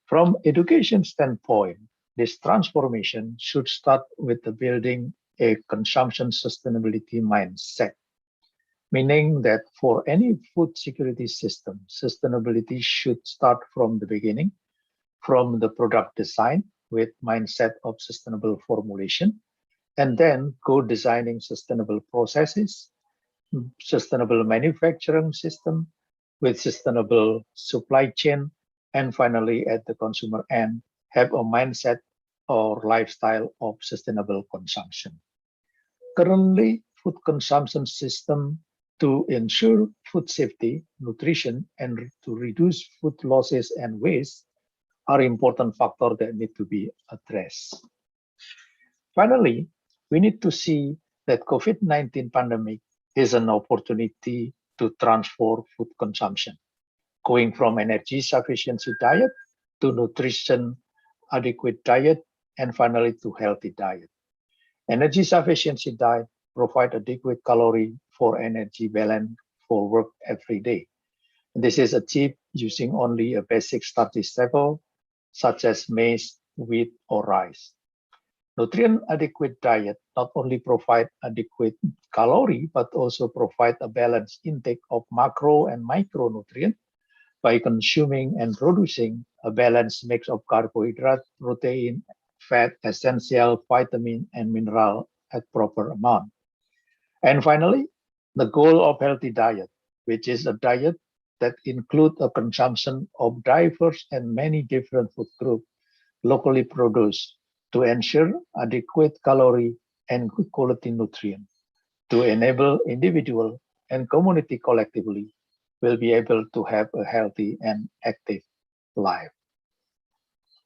[SPEAKER 11] From education standpoint, this transformation should start with the building a consumption sustainability mindset, meaning that for any food security system, sustainability should start from the beginning, from the product design with mindset of sustainable formulation, and then go designing sustainable processes, sustainable manufacturing system with sustainable supply chain, and finally at the consumer end, have a mindset or lifestyle of sustainable consumption. Currently, food consumption system to ensure food safety, nutrition, and to reduce food losses and waste are important factors that need to be addressed. Finally, we need to see that COVID-19 pandemic is an opportunity to transform food consumption, going from energy sufficiency diet to nutrition adequate diet, and finally to healthy diet. Energy sufficiency diet provide adequate calorie for energy balance for work every day. This is achieved using only a basic starting staple such as maize, wheat, or rice. Nutrient adequate diet not only provide adequate calorie, but also provide a balanced intake of macro and micronutrient by consuming and producing a balanced mix of carbohydrate, protein, fat, essential vitamin, and mineral at proper amount. And finally, the goal of healthy diet, which is a diet that includes a consumption of diverse and many different food groups locally produced to ensure adequate calorie and good quality nutrients to enable individual and community collectively will be able to have a healthy and active life.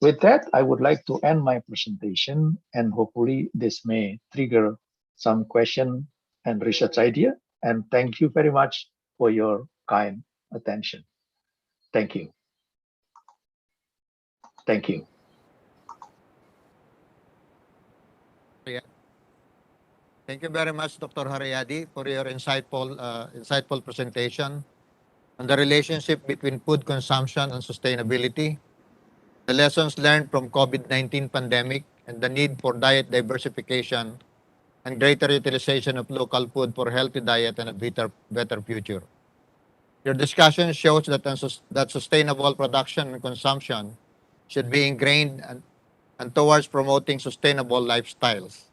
[SPEAKER 11] With that, I would like to end my presentation, and hopefully this may trigger some question and research idea. And thank you very much for your kind attention. Thank you. Thank you.
[SPEAKER 10] Thank you very much, Dr. Haryadi, for your insightful presentation on the relationship between food consumption and sustainability, the lessons learned from COVID-19 pandemic, and the need for diet diversification and greater utilization of local food for healthy diet and a better future. Your discussion shows that sustainable production and consumption should be ingrained and towards promoting sustainable lifestyles.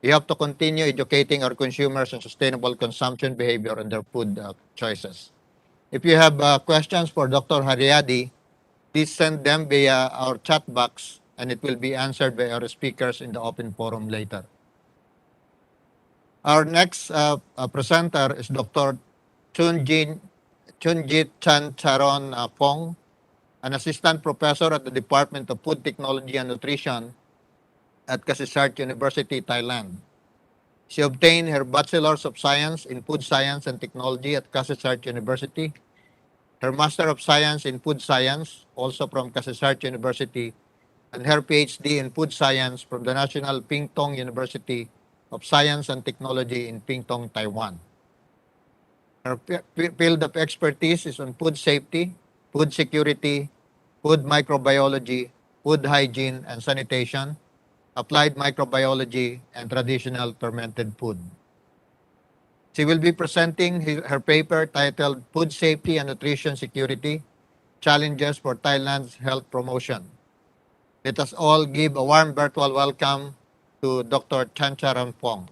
[SPEAKER 10] We have to continue educating our consumers on sustainable consumption behavior and their food choices. If you have questions for Dr. Haryadi, please send them via our chat box and it will be answered by our speakers in the open forum later. Our next presenter is Dr. Chunjit Chan Charon Pong, an assistant professor at the Department of Food Technology and Nutrition at Kasetsart University, Thailand. She obtained her Bachelor's of Science in Food Science and Technology at Kasetsart University, her Master of Science in Food Science, also from Kasetsart University, and her PhD in Food Science from the National Pingtung University of Science and Technology in Pingtung, Taiwan. Her field of expertise is on food safety, food security, food microbiology, food hygiene and sanitation, applied microbiology, and traditional fermented food. She will be presenting her paper titled Food Safety and Nutrition Security, Challenges for Thailand's Health Promotion. Let us all give a warm virtual welcome to Dr. Chancharan Pong.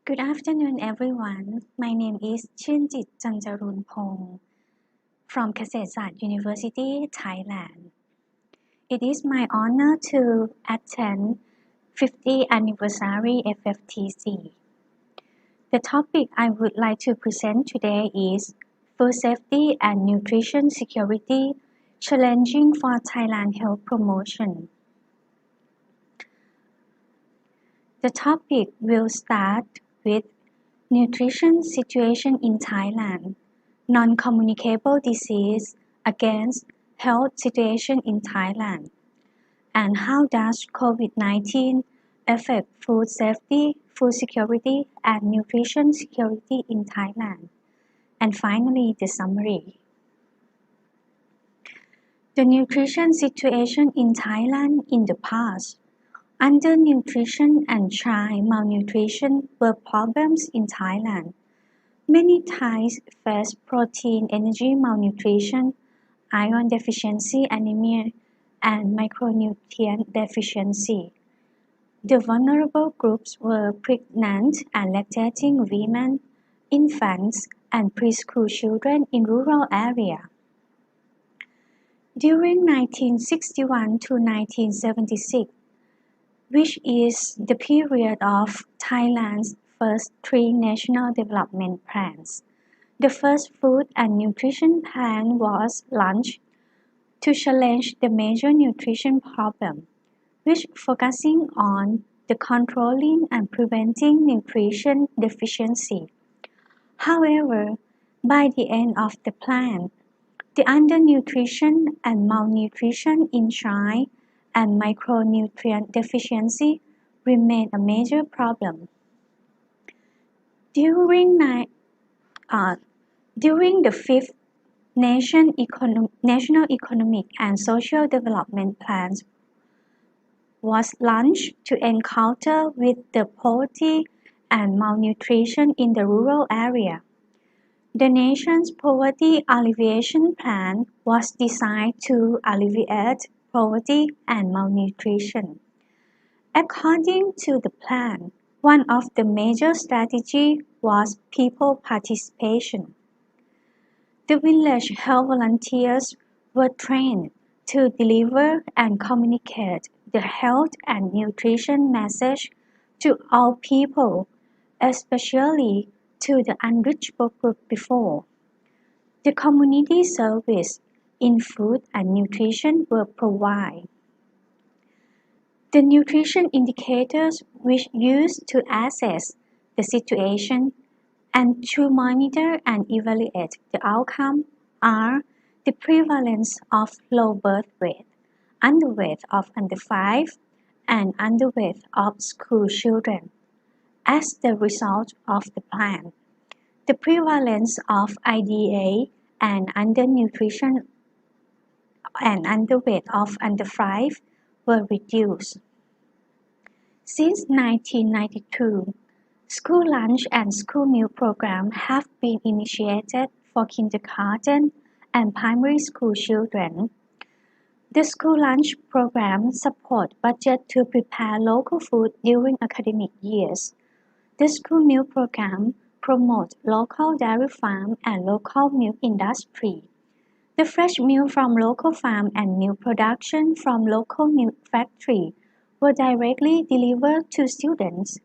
[SPEAKER 12] Good afternoon, everyone. My name is Chunjit Chancharun Pong from Kasetsart University, Thailand. It is my honor to attend 50th anniversary FFTC. The topic I would like to present today is food safety and nutrition security, challenging for Thailand health promotion. The topic will start with nutrition situation in Thailand, non-communicable disease against health situation in Thailand, and how does COVID-19 affect food safety, food security, and nutrition security in Thailand. And finally, the summary. The nutrition situation in Thailand in the past. Undernutrition and child malnutrition were problems in Thailand. Many Thais face protein energy malnutrition, iron deficiency anemia, and micronutrient deficiency. The vulnerable groups were pregnant and lactating women, infants, and preschool children in rural areas. During 1961 to 1976, which is the period of Thailand's first three national development plans, the first food and nutrition plan was launched to challenge the major nutrition problem, which focusing on the controlling and preventing nutrition deficiency. However, by the end of the plan, the undernutrition and malnutrition in child and micronutrient deficiency remain a major problem. During the fifth National Economic and Social Development Plans was launched to encounter with the poverty and malnutrition in the rural area. The nation's Poverty Alleviation Plan was designed to alleviate poverty and malnutrition. According to the plan, one of the major strategies was people participation. The village health volunteers were trained to deliver and communicate the health and nutrition message to all people, especially to the unreachable group before. The community service in food and nutrition were provided. The nutrition indicators which used to assess the situation and to monitor and evaluate the outcome are the prevalence of low birth weight, underweight of under 5, and underweight of school children. As the result of the plan, the prevalence of IDA and undernutrition and underweight of under 5 were reduced. Since 1992, school lunch and school meal programs have been initiated for kindergarten and primary school children. The school lunch program supports budget to prepare local food during academic years. The school meal program promotes local dairy farm and local milk industry. The fresh milk from local farm and milk production from local milk factory were directly delivered to students.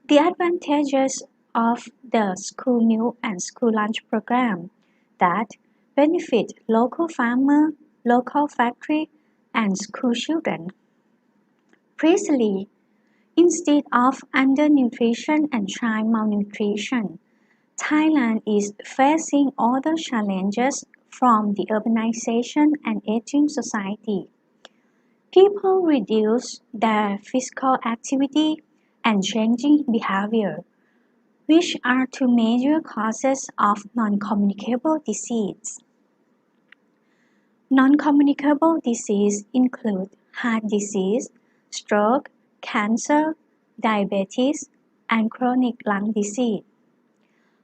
[SPEAKER 12] The advantages of the school meal and school lunch program that benefit local farmer, local factory, and school children. Precisely, instead of undernutrition and child malnutrition, Thailand is facing other challenges from the urbanization and aging society. People reduce their physical activity and changing behavior, which are two major causes of non-communicable disease. Non-communicable disease include heart disease, stroke, cancer, diabetes, and chronic lung disease.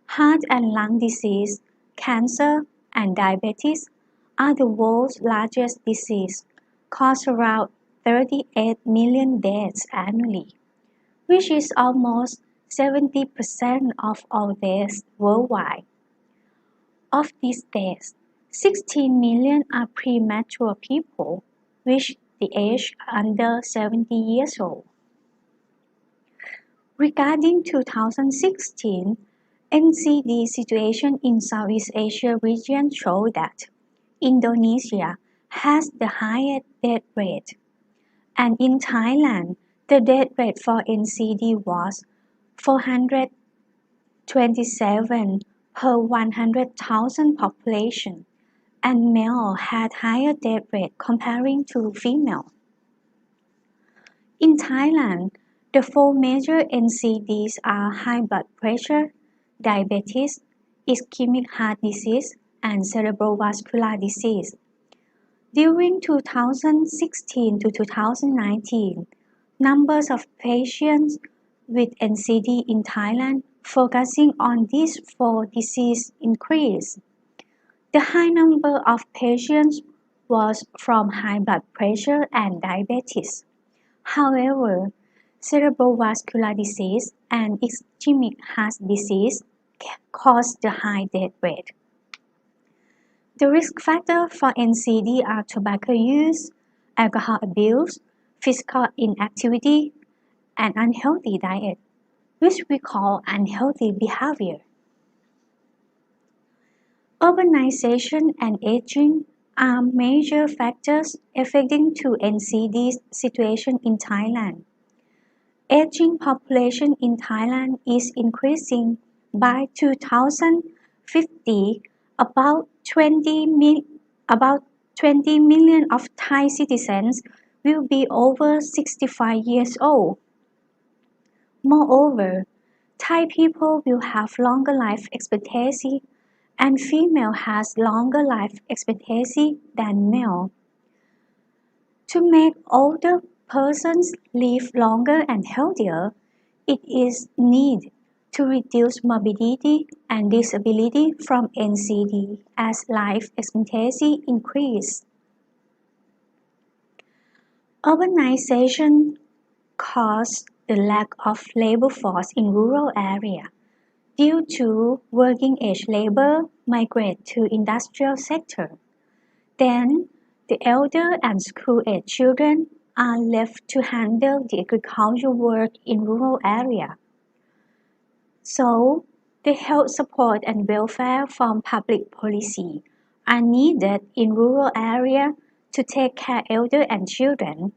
[SPEAKER 12] Heart and lung disease, cancer, and diabetes are the world's largest disease, cause around 38 million deaths annually, which is almost 70% of all deaths worldwide. Of these deaths, 16 million are premature people, which the age under 70 years old. Regarding 2016, NCD situation in Southeast Asia region showed that Indonesia has the highest death rate, and in Thailand, the death rate for NCD was 427 per 100,000 population, and male had higher death rate comparing to female. In Thailand, the four major NCDs are high blood pressure, diabetes, ischemic heart disease, and cerebrovascular disease. During 2016 to 2019, numbers of patients with NCD in Thailand focusing on these four diseases increased. The high number of patients was from high blood pressure and diabetes. However, cerebrovascular disease and ischemic heart disease cause the high death rate. The risk factors for NCD are tobacco use, alcohol abuse, physical inactivity, and unhealthy diet, which we call unhealthy behavior. Urbanization and aging are major factors affecting to NCD situation in Thailand. Aging population in Thailand is increasing. By 2050, about 20 million of Thai citizens will be over 65 years old. Moreover, Thai people will have longer life expectancy, and female has longer life expectancy than male. To make older persons live longer and healthier, it is needed to reduce morbidity and disability from NCD as life expectancy increases. Urbanization causes the lack of labor force in rural areas. Due to working age labor migrate to industrial sector. Then, the elder and school-age children are left to handle the agricultural work in rural area. So, the health support and welfare from public policy are needed in rural area to take care elder and children.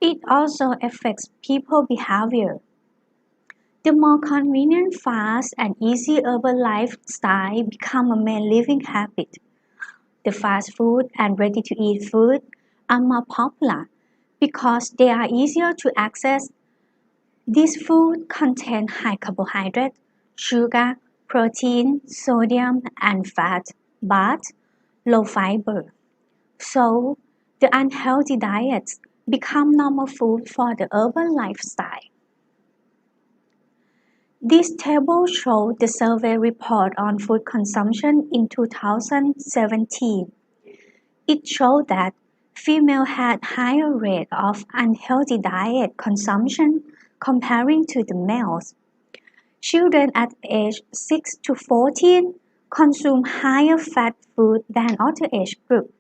[SPEAKER 12] It also affects people behavior. The more convenient, fast, and easy urban lifestyle become a main living habit. The fast food and ready-to-eat food are more popular because they are easier to access. These foods contain high carbohydrate, sugar, protein, sodium, and fat, but low fiber. So, the unhealthy diets become normal food for the urban lifestyle. This table shows the survey report on food consumption in 2017. It showed that females had higher rate of unhealthy diet consumption comparing to the males. Children at age 6 to 14 consume higher fat food than other age groups,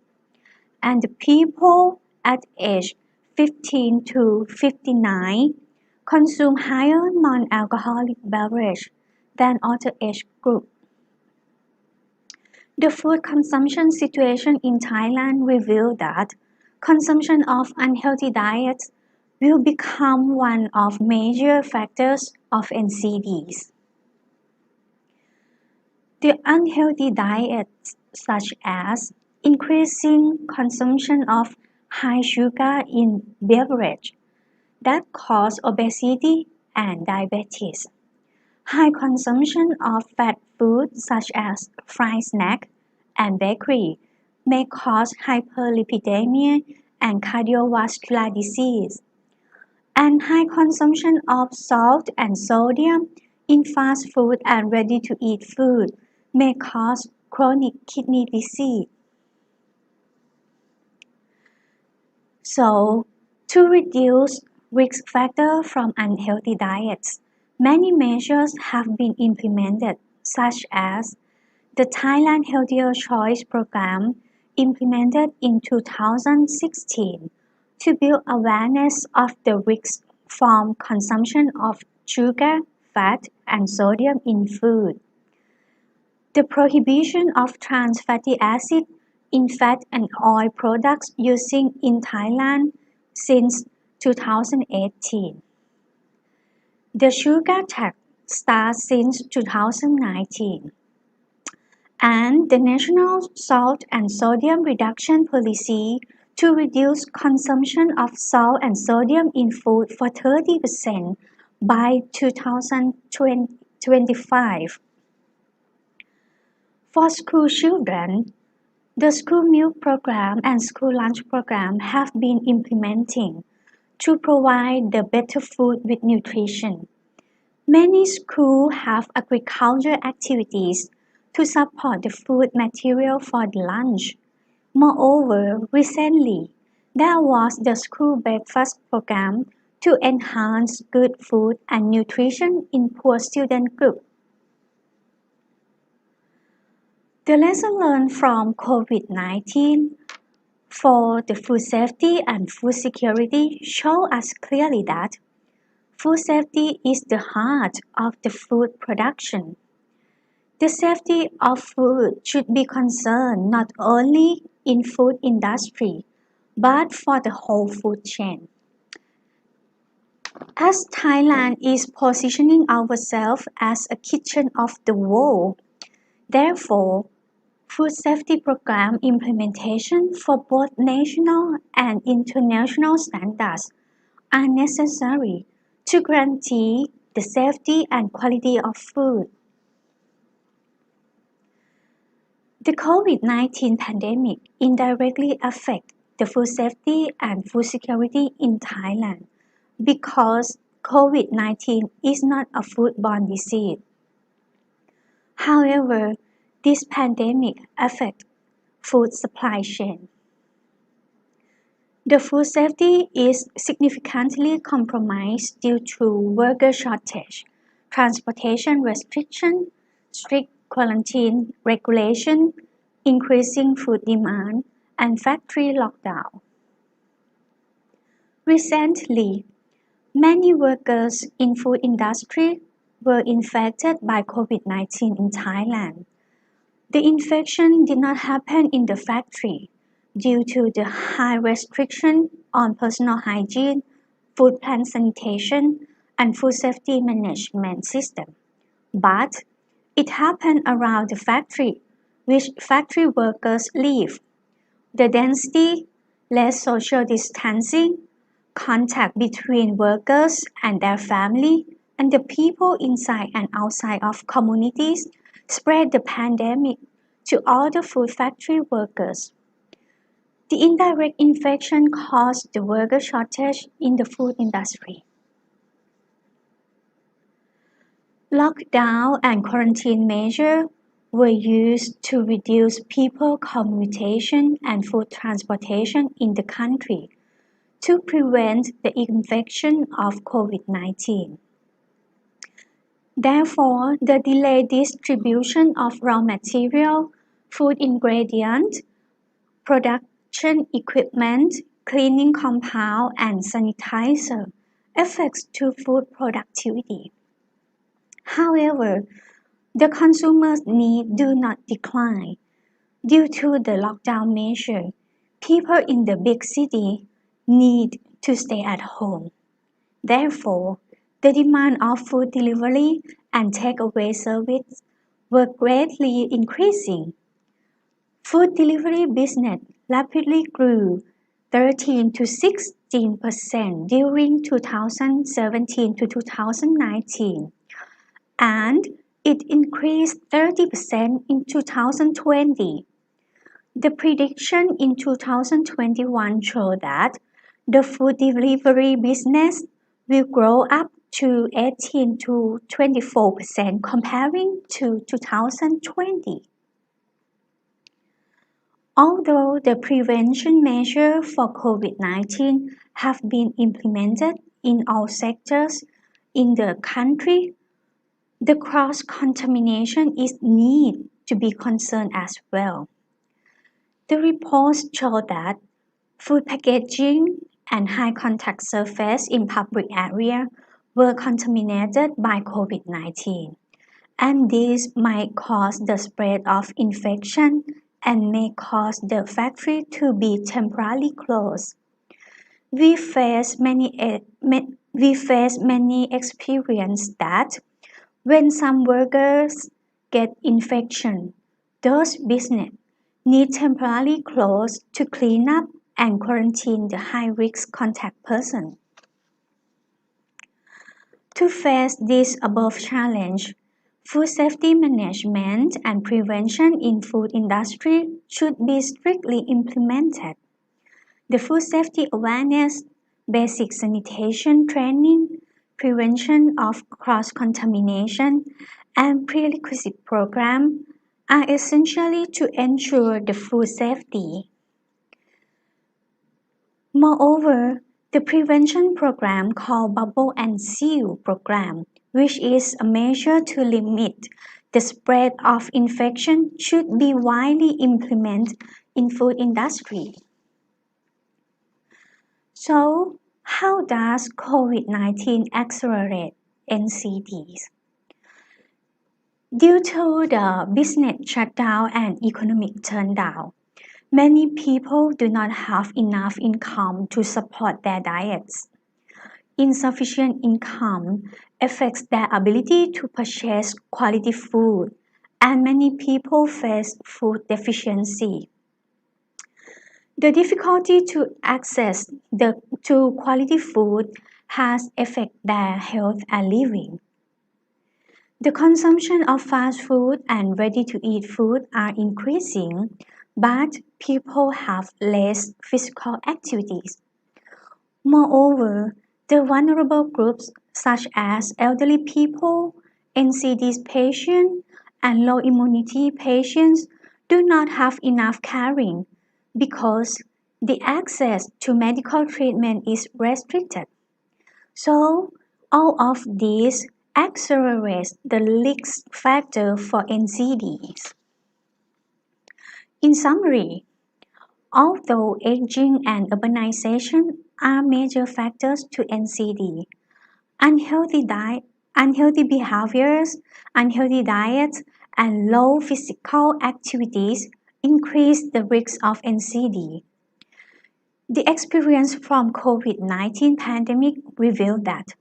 [SPEAKER 12] and the people at age 15 to 59 consume higher non-alcoholic beverage than other age groups. The food consumption situation in Thailand revealed that consumption of unhealthy diets will become one of major factors of NCDs. The unhealthy diets such as increasing consumption of high sugar in beverage that cause obesity and diabetes. High consumption of fat food such as fried snack and bakery may cause hyperlipidemia and cardiovascular disease. And high consumption of salt and sodium in fast food and ready-to-eat food may cause chronic kidney disease. So, to reduce risk factors from unhealthy diets, many measures have been implemented, such as the Thailand Healthier Choice Program implemented in 2016 to build awareness of the risks from consumption of sugar, fat, and sodium in food. The prohibition of trans fatty acid in fat and oil products using in Thailand since 2018. The sugar tax starts since 2019, and the National Salt and Sodium Reduction Policy to reduce consumption of salt and sodium in food for 30% by 2025. For school children, the school meal program and school lunch program have been implementing to provide the better food with nutrition. Many schools have agriculture activities to support the food material for the lunch. Moreover, recently, there was the school breakfast program to enhance good food and nutrition in poor student groups. The lesson learned from COVID-19 for the food safety and food security show us clearly that food safety is the heart of the food production. The safety of food should be concerned not only in food industry, but for the whole food chain. As Thailand is positioning ourselves as a kitchen of the world, therefore, food safety program implementation for both national and international standards are necessary to guarantee the safety and quality of food. The COVID-19 pandemic indirectly affects the food safety and food security in Thailand because COVID-19 is not a foodborne disease. However, this pandemic affects food supply chain. The food safety is significantly compromised due to worker shortage, transportation restriction, strict quarantine regulation, increasing food demand, and factory lockdown. Recently, many workers in food industry were infected by COVID-19 in Thailand. The infection did not happen in the factory due to the high restriction on personal hygiene, food plant sanitation, and food safety management system. But it happened around the factory, which factory workers live. The density, less social distancing, contact between workers and their family, and the people inside and outside of communities spread the pandemic to all the food factory workers. The indirect infection caused the worker shortage in the food industry. Lockdown and quarantine measures were used to reduce people commutation and food transportation in the country to prevent the infection of COVID-19. Therefore, the delayed distribution of raw material, food ingredients, production equipment, cleaning compound, and sanitizer affects to food productivity. However, the consumers' needs do not decline. Due to the lockdown measure, people in the big city need to stay at home. Therefore, the demand of food delivery and takeaway service were greatly increasing. Food delivery business rapidly grew 13 to 16% during 2017 to 2019, and it increased 30% in 2020. The prediction in 2021 showed that the food delivery business will grow up to 18 to 24% comparing to 2020. Although the prevention measures for COVID-19 have been implemented in all sectors in the country, the cross-contamination is need to be concerned as well. The reports show that food packaging and high contact surface in public area were contaminated by COVID-19, and this might cause the spread of infection and may cause the factory to be temporarily closed. We face many experience that when some workers get infection, those business need temporarily close to clean up and quarantine the high-risk contact person. To face this above challenge, food safety management and prevention in food industry should be strictly implemented. The food safety awareness, basic sanitation training, prevention of cross-contamination, and prerequisite program are essentially to ensure the food safety. Moreover, the prevention program called Bubble and Seal program, which is a measure to limit the spread of infection, should be widely implemented in food industry. So, how does COVID-19 accelerate NCDs? Due to the business shutdown and economic turndown, many people do not have enough income to support their diets. Insufficient income affects their ability to purchase quality food, and many people face food deficiency. The difficulty to access to quality food has affected their health and living. The consumption of fast food and ready-to-eat food are increasing, but people have less physical activities. Moreover, the vulnerable groups such as elderly people, NCD patients, and low immunity patients do not have enough caring because the access to medical treatment is restricted. So, all of these accelerates the risk factor for NCDs. In summary, although aging and urbanization are major factors to NCD, unhealthy behaviors, unhealthy diets, and low physical activities increase the risk of NCD. The experience from COVID-19 pandemic revealed that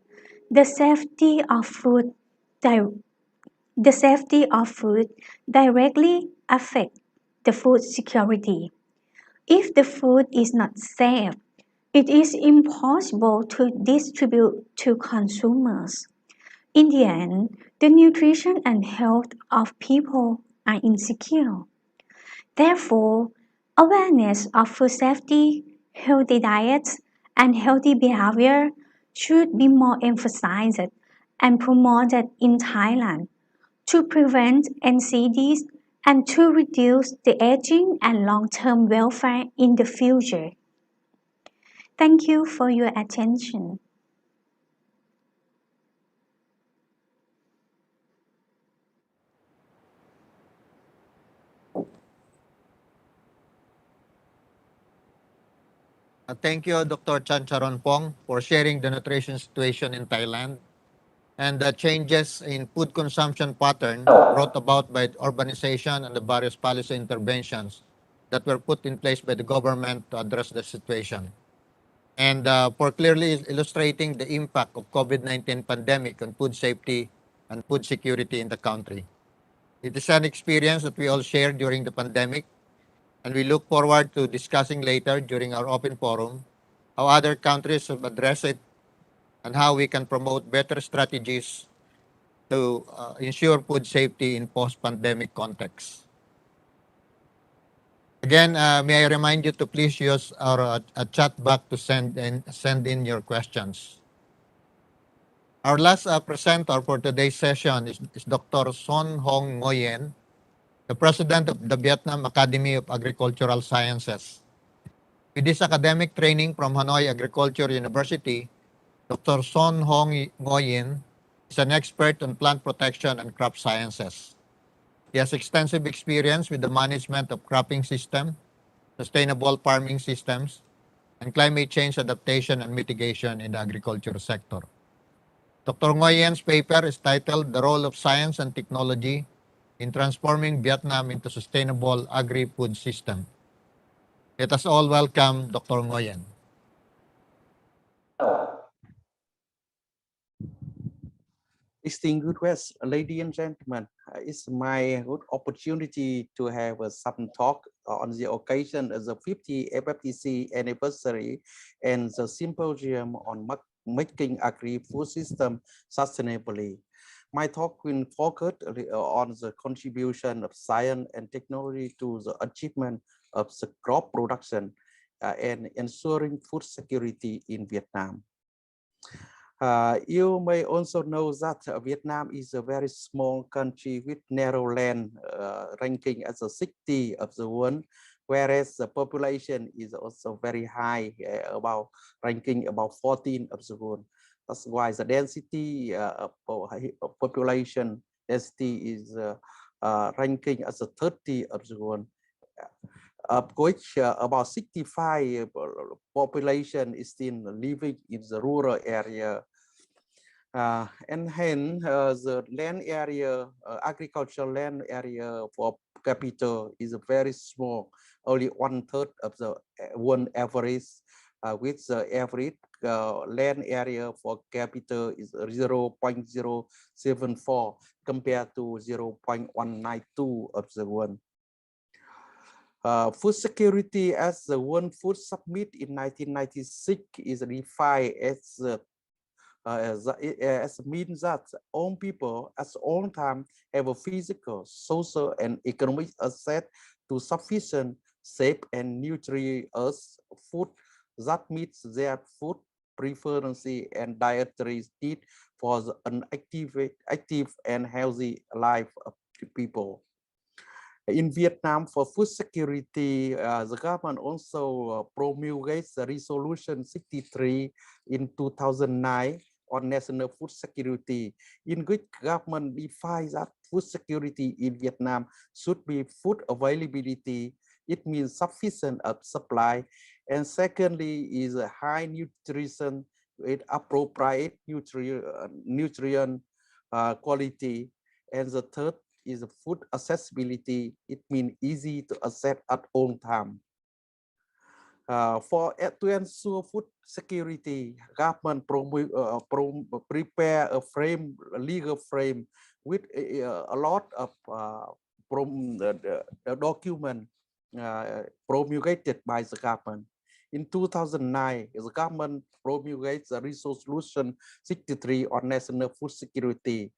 [SPEAKER 12] the safety of food directly affects the food security. If the food is not safe, it is impossible to distribute to consumers. In the end, the nutrition and health of people are insecure. Therefore, awareness of food safety, healthy diets, and healthy behavior should be more emphasized and promoted in Thailand to prevent NCDs and to reduce the aging and long-term welfare in the future. Thank you for your attention.
[SPEAKER 10] Thank you, Dr. Chancharonpong, for sharing the nutrition situation in Thailand and the changes in food consumption pattern brought about by urbanization and the various policy interventions that were put in place by the government to address the situation. And for clearly illustrating the impact of COVID-19 pandemic on food safety and food security in the country. It is an experience that we all shared during the pandemic, and we look forward to discussing later during our open forum how other countries have addressed it and how we can promote better strategies to ensure food safety in post-pandemic context. Again, may I remind you to please use our chat box to send in your questions. Our last presenter for today's session is Dr. Son Hong Ngoyen, the president of the Vietnam Academy of Agricultural Sciences. With his academic training from Hanoi Agriculture University, Dr. Son Hong Ngoyen is an expert on plant protection and crop sciences. He has extensive experience with the management of cropping system, sustainable farming systems, and climate change adaptation and mitigation in the agriculture sector. Dr. Ngoyen's paper is titled The Role of Science and Technology in transforming Vietnam into sustainable agri-food system. Let us all welcome Dr. Nguyen.
[SPEAKER 28] Distinguished guests, ladies and gentlemen, it's my good opportunity to have some talk on the occasion of the 50th FFTC anniversary and the symposium on making agri-food system sustainably. My talk will focus on the contribution of science and technology to the achievement of the crop production and ensuring food security in Vietnam. You may also know that Vietnam is a very small country with narrow land, ranking as a 60 of the world, whereas the population is also very high, about ranking about 14 of the world. That's why the density of population density is ranking as a 30 of the world. Of which about 65 population is still living in the rural area. And hence the land area, agricultural land area for capita is very small, only 1/3 of the world average, with the average land area for capita is 0.074 compared to 0.192 of the world. Food security as the World Food Summit in 1996 is defined as means that all people at all time have a physical, social, and economic access to sufficient, safe, and nutritious food that meets their food preference and dietary need for an active and healthy life of people. In Vietnam, for food security, the government also promulgates the Resolution 63 in 2009 on national food security, in which government defines that food security in Vietnam should be food availability. It means sufficient of supply, and secondly is a high nutrition with appropriate nutrient quality, and the third is food accessibility. It means easy to access at all time. To ensure food security, government prepare a legal frame with a lot of document promulgated by the government. In 2009, the government promulgates the Resolution 63 on national food security.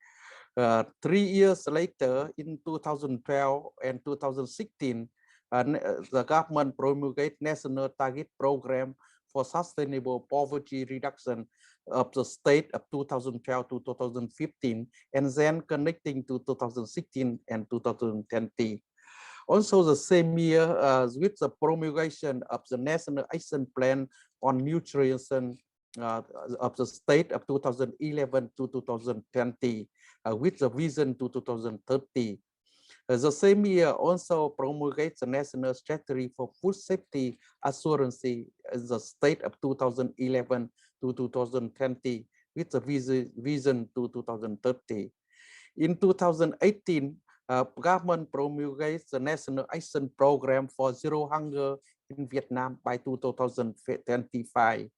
[SPEAKER 28] 3 years later, in 2012 and 2016, the government promulgated National Target Program for Sustainable Poverty Reduction of the state of 2012 to 2015, and then connecting to 2016 and 2020. Also the same year, with the promulgation of the National Action Plan on Nutrition of the state of 2011 to 2020, with the vision to 2030. The same year also promulgates the National Strategy for Food Safety Assurance in the state of 2011 to 2020, with the vision to 2030. In 2018, government promulgates the National Action Program for Zero Hunger in Vietnam by 2025.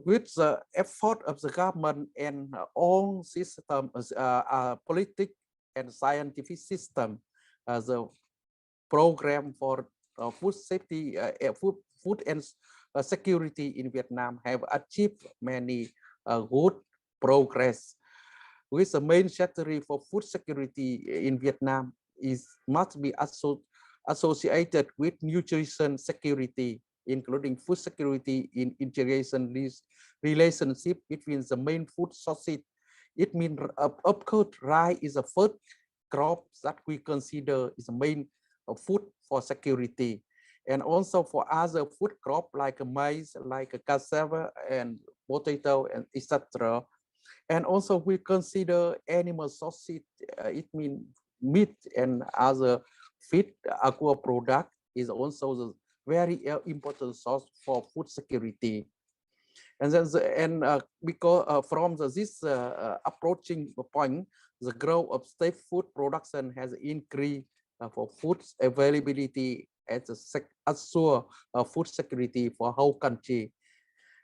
[SPEAKER 28] With the effort of the government and all systems, political and scientific system, the program for food safety, food and security in Vietnam have achieved many good progress. With the main strategy for food security in Vietnam must be associated with nutrition security, including food security in integration relationship between the main food sources. It means, of course, rice is the first crop that we consider is the main food for security, and also for other food crop like maize, like cassava and potato, and etc. And also we consider animal sources. It means meat and other feed, aqua product is also the very important source for food security. And then because from this approaching point, the growth of state food production has increased for food availability as assure food security for whole country.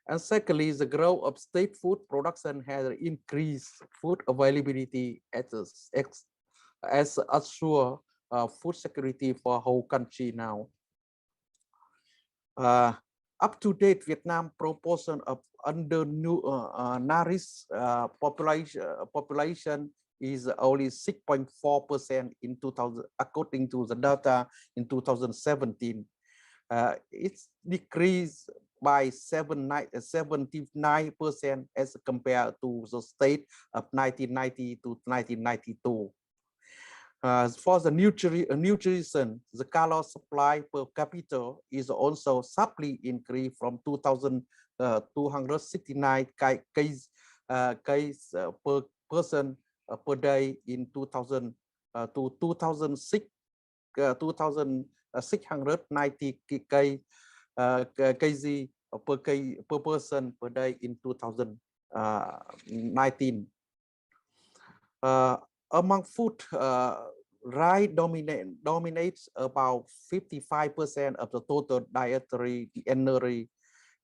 [SPEAKER 28] And secondly, the growth of state food production has increased food availability as assure food security for whole country now. Up to date, Vietnam proportion of undernourished population is only 6.4% in 2000, according to the data in 2017. It's decreased by 79% as compared to the state of 1990 to 1992. For the nutrition, the calorie supply per capita is also sharply increased from 2,269 kgs per person per day in 2000 to 2,690 kg per person per day in 2019. Among food, rice dominates about 55% of the total dietary energy,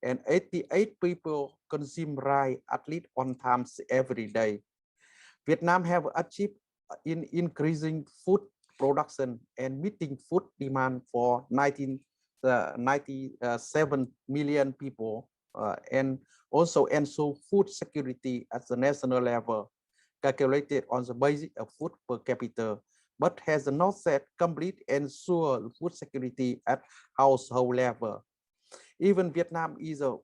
[SPEAKER 28] and 88 people consume rice at least 1 time every day. Vietnam have achieved in increasing food production and meeting food demand for 97 million people, and also ensure food security at the national level, calculated on the basis of food per capita, but has not set complete ensure food security at household level. Even Vietnam is a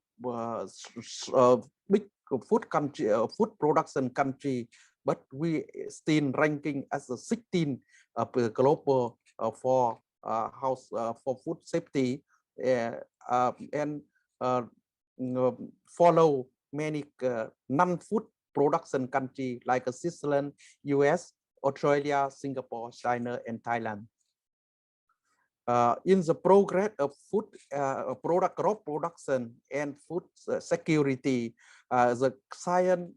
[SPEAKER 28] big food country, food production country, but we still ranking as the 16th global for for food safety, and follow many non-food production country like Switzerland, US, Australia, Singapore, China, and Thailand. In the progress of food crop production and food security, the science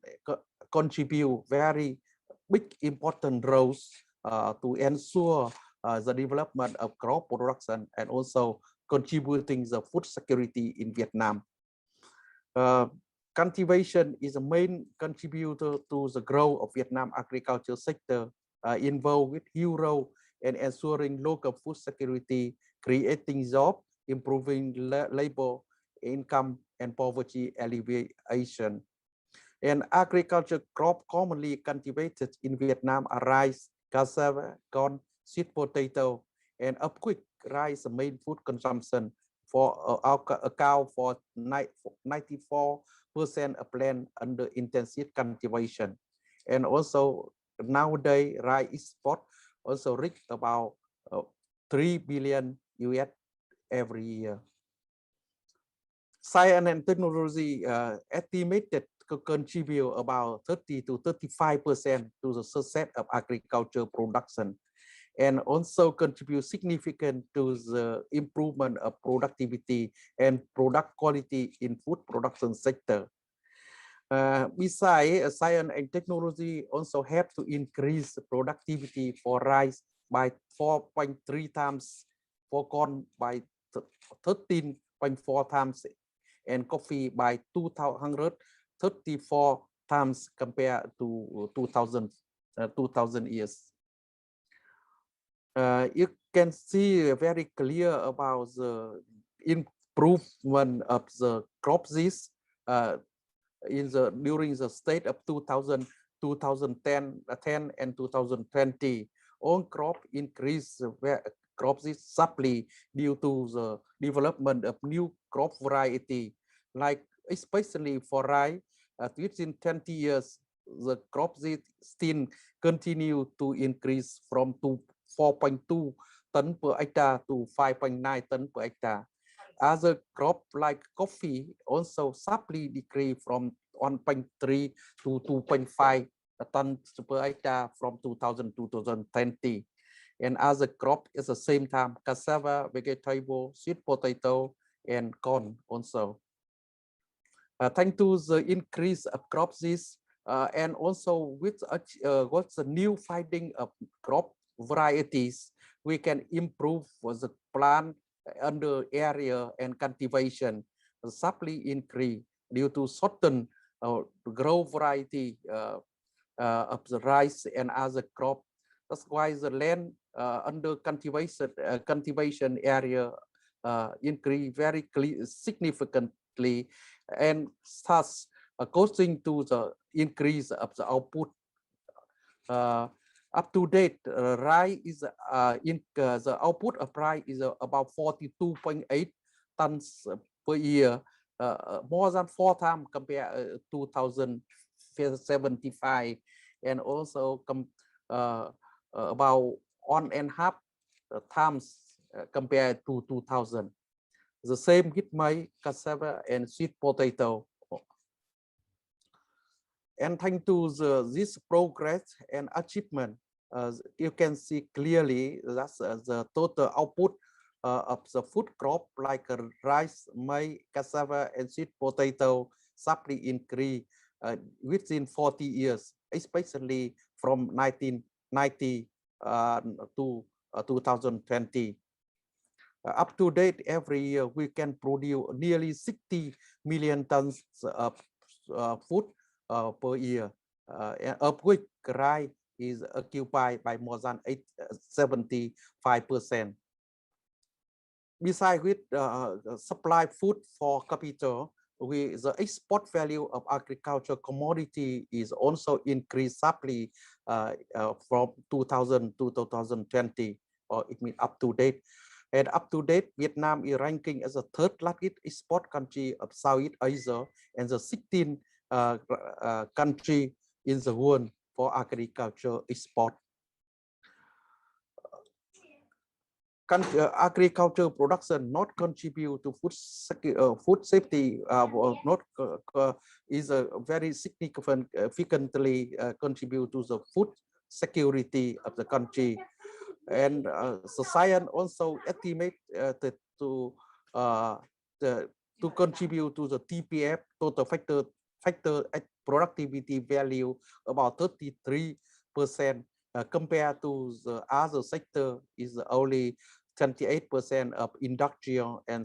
[SPEAKER 28] contribute very big important roles to ensure the development of crop production and also contributing the food security in Vietnam. Cultivation is a main contributor to the growth of Vietnam agriculture sector, involved with huge role in ensuring local food security, creating jobs, improving labor income, and poverty alleviation. And agriculture crop commonly cultivated in Vietnam are rice, cassava, corn, sweet potato, and of quick rice main food consumption for account for 94% of land under intensive cultivation. And also nowadays rice export also reach about 3 billion US every year. Science and technology estimated to contribute about 30 to 35% to the success of agriculture production, and also contribute significant to the improvement of productivity and product quality in food production sector. Besides, science and technology also help to increase productivity for rice by 4.3 times, for corn by 13.4 times, and coffee by 234 times compared to 2000 years. You can see very clear about the improvement of the crop disease during the state of 2010 and 2020. On crop increase crop disease sharply due to the development of new crop variety, like especially for rice. Within 20 years, the crop disease still continue to increase from 4.2 tons per hectare to 5.9 tons per hectare. Other crop like coffee also sharply decreased from 1.3 to 2.5 tons per hectare from 2000 to 2020. And other crop at the same time, cassava, vegetable, sweet potato, and corn also. Thanks to the increase of crop disease and also with what's the new finding of crop varieties, we can improve the plant under area and cultivation sharply increase due to certain grow variety of the rice and other crop. That's why the land under cultivation area increase very significantly, and thus causing to the increase of the output. Up to date, rice is the output of rice is about 42.8 tons per year, more than 4 times compared to 2075, and also about 1.5 times compared to 2000. The same with maize, cassava, and sweet potato. And thanks to this progress and achievement, you can see clearly that the total output of the food crop like rice, maize, cassava, and sweet potato sharply increase within 40 years, especially from 1990 to 2020. Up to date, every year we can produce nearly 60 million tons of food per year, of which rice is occupied by more than 75%. Besides with supply food for capital, the export value of agricultural commodity is also increased sharply from 2000 to 2020, or it means up to date. And up to date, Vietnam is ranking as the third largest export country of Southeast Asia and the 16th country in the world for agriculture export. Agriculture production not contribute to food safety, is a very significantly contribute to the food security of the country. And the science also estimate to contribute to the TPF, total factor productivity value, about 33%, compared to the other sector is only 28% of industrial, and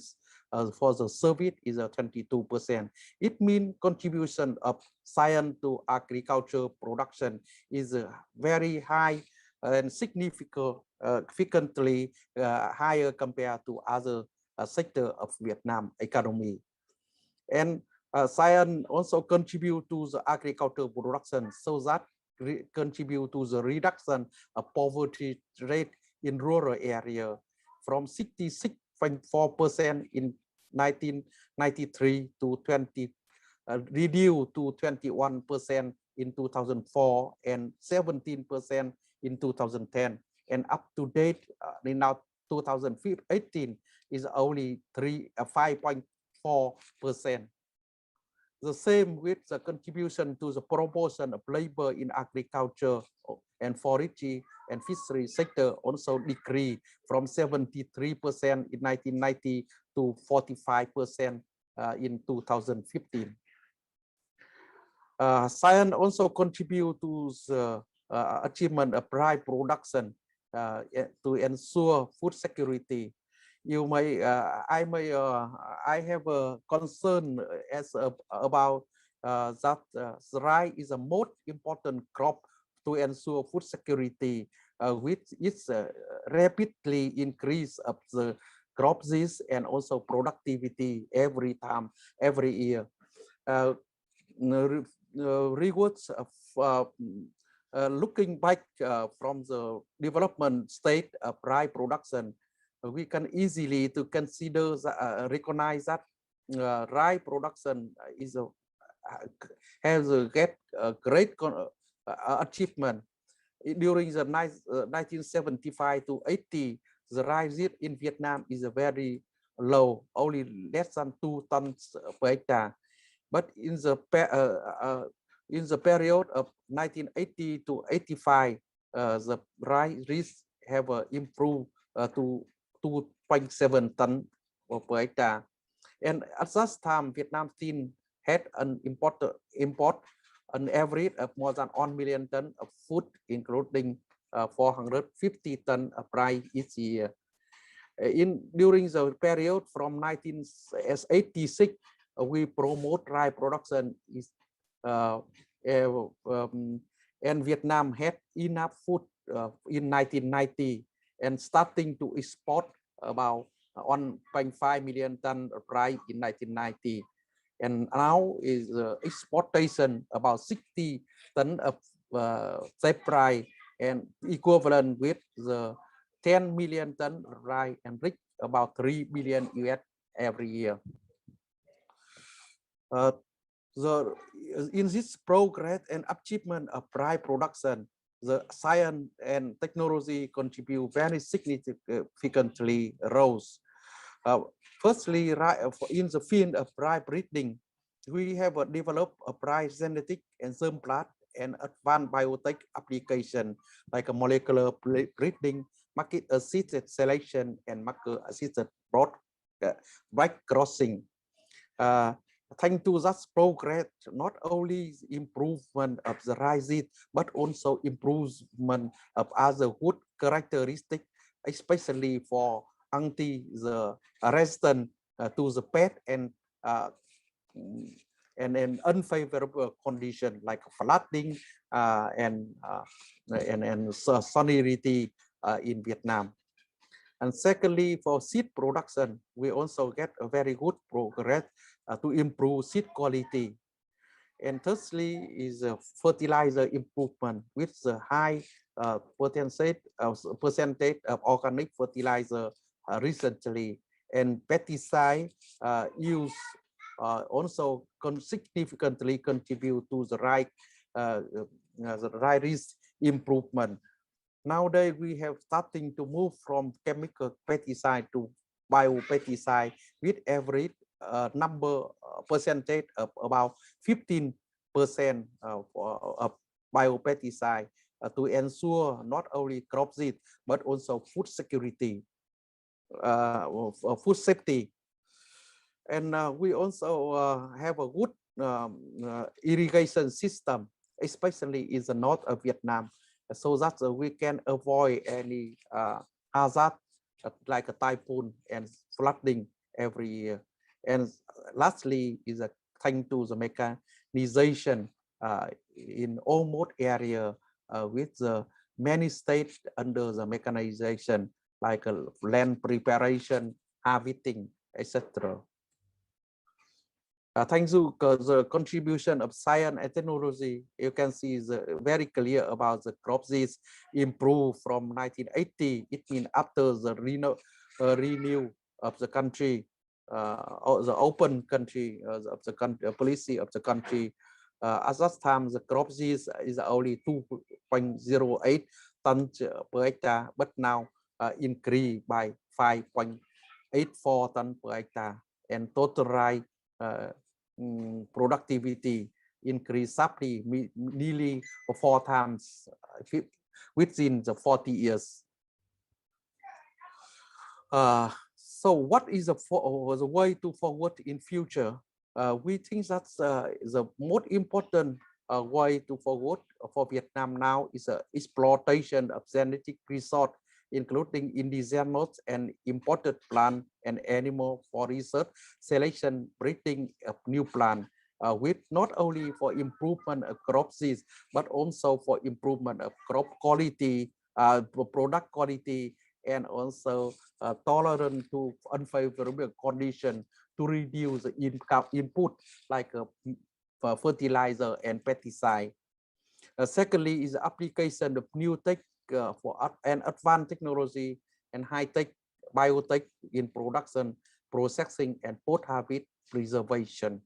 [SPEAKER 28] for the service is 22%. It means contribution of science to agriculture production is very high and significantly higher compared to other sector of Vietnam economy. And science also contribute to the agricultural production, so that contribute to the reduction of poverty rate in rural area from 66.4% in 1993 to reduced to 21% in 2004 and 17% in 2010, and up to date in now 2018 is only 5.4%. The same with the contribution to the proportion of labor in agriculture and forestry and fishery sector also decreased from 73% in 1990 to 45% in 2015. Science also contribute to the achievement of rice production to ensure food security. You may, I have a concern about that rice is the most important crop to ensure food security, with its rapidly increase of the crop disease and also productivity every year. Rewards of looking back from the development state of rice production, we can easily to consider recognize that rice production is has a great achievement. During the 1975 to 80, the rice yield in Vietnam is very low, only less than 2 tons per hectare. But in the period of 1980 to 85, the rice yield have improved to 2.7 tons per hectare. And at that time, Vietnam still had an import an average of more than 1 million tons of food, including 450 tons of rice each year. During the period from 1986, we promote rice production and Vietnam had enough food in 1990 and starting to export about 1.5 million tons of rice in 1990. And now is exportation about 60 tons of rice and equivalent with the 10 million tons of rice and reach about 3 billion US every year. In this progress and achievement of rice production, the science and technology contribute very significantly rose. Firstly, in the field of rice breeding, we have developed a rice genetic and germplasm and advanced biotech application like a molecular breeding, market-assisted selection, and marker-assisted broad crossing. Thanks to that progress, not only improvement of the rice seed, but also improvement of other wood characteristics, especially for anti the resistant to the pest and an unfavorable condition like flooding and salinity in Vietnam. And secondly, for seed production, we also get a very good progress to improve seed quality. And thirdly is a fertilizer improvement with the high percentage of organic fertilizer recently, and pesticide use also significantly contribute to the rice improvement. Nowadays, we have starting to move from chemical pesticide to biopesticide with average percentage of about 15% of biopesticide to ensure not only crop seed but also food security, food safety. And we also have a good irrigation system, especially in the north of Vietnam, so that we can avoid any hazard like a typhoon and flooding every year. And lastly is thanks to the mechanization in almost area with the many states under the mechanization like land preparation, harvesting, etc. Thanks to the contribution of science and technology, you can see very clear about the crop seeds improved from 1980. It means after the renew of the country, or the open country of the country, policy of the country. At that time, the crop seeds is only 2.08 tons per hectare, but now increased by 5.84 tons per hectare, and total rice productivity increased sharply, nearly 4 times within the 40 years. So what is the way to forward in future? We think that's the most important way to forward for Vietnam now is exploitation of genetic resource, including indigenous and imported plant and animal for research, selection, breeding of new plant, with not only for improvement of crop seeds, but also for improvement of crop quality, product quality, and also tolerant to unfavorable condition to reduce the input like fertilizer and pesticide. Secondly is the application of new tech and advanced technology and high-tech biotech in production, processing, and post-harvest preservation.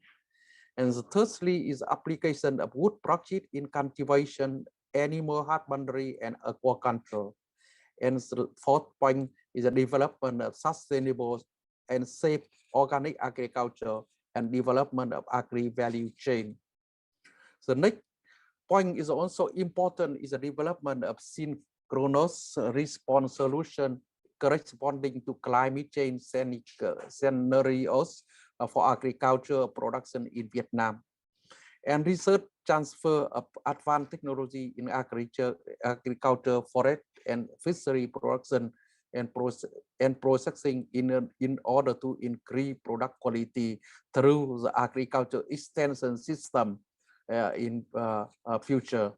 [SPEAKER 28] And the thirdly is application of wood project in cultivation, animal husbandry, and aquaculture. And the fourth point is the development of sustainable and safe organic agriculture and development of agri-value chain. The next point is also important is the development of synchronous response solution corresponding to climate change scenarios for agriculture production in Vietnam. And research transfer of advanced technology in agriculture, forest, and fishery production and processing in order to increase product quality through the agriculture extension system in future.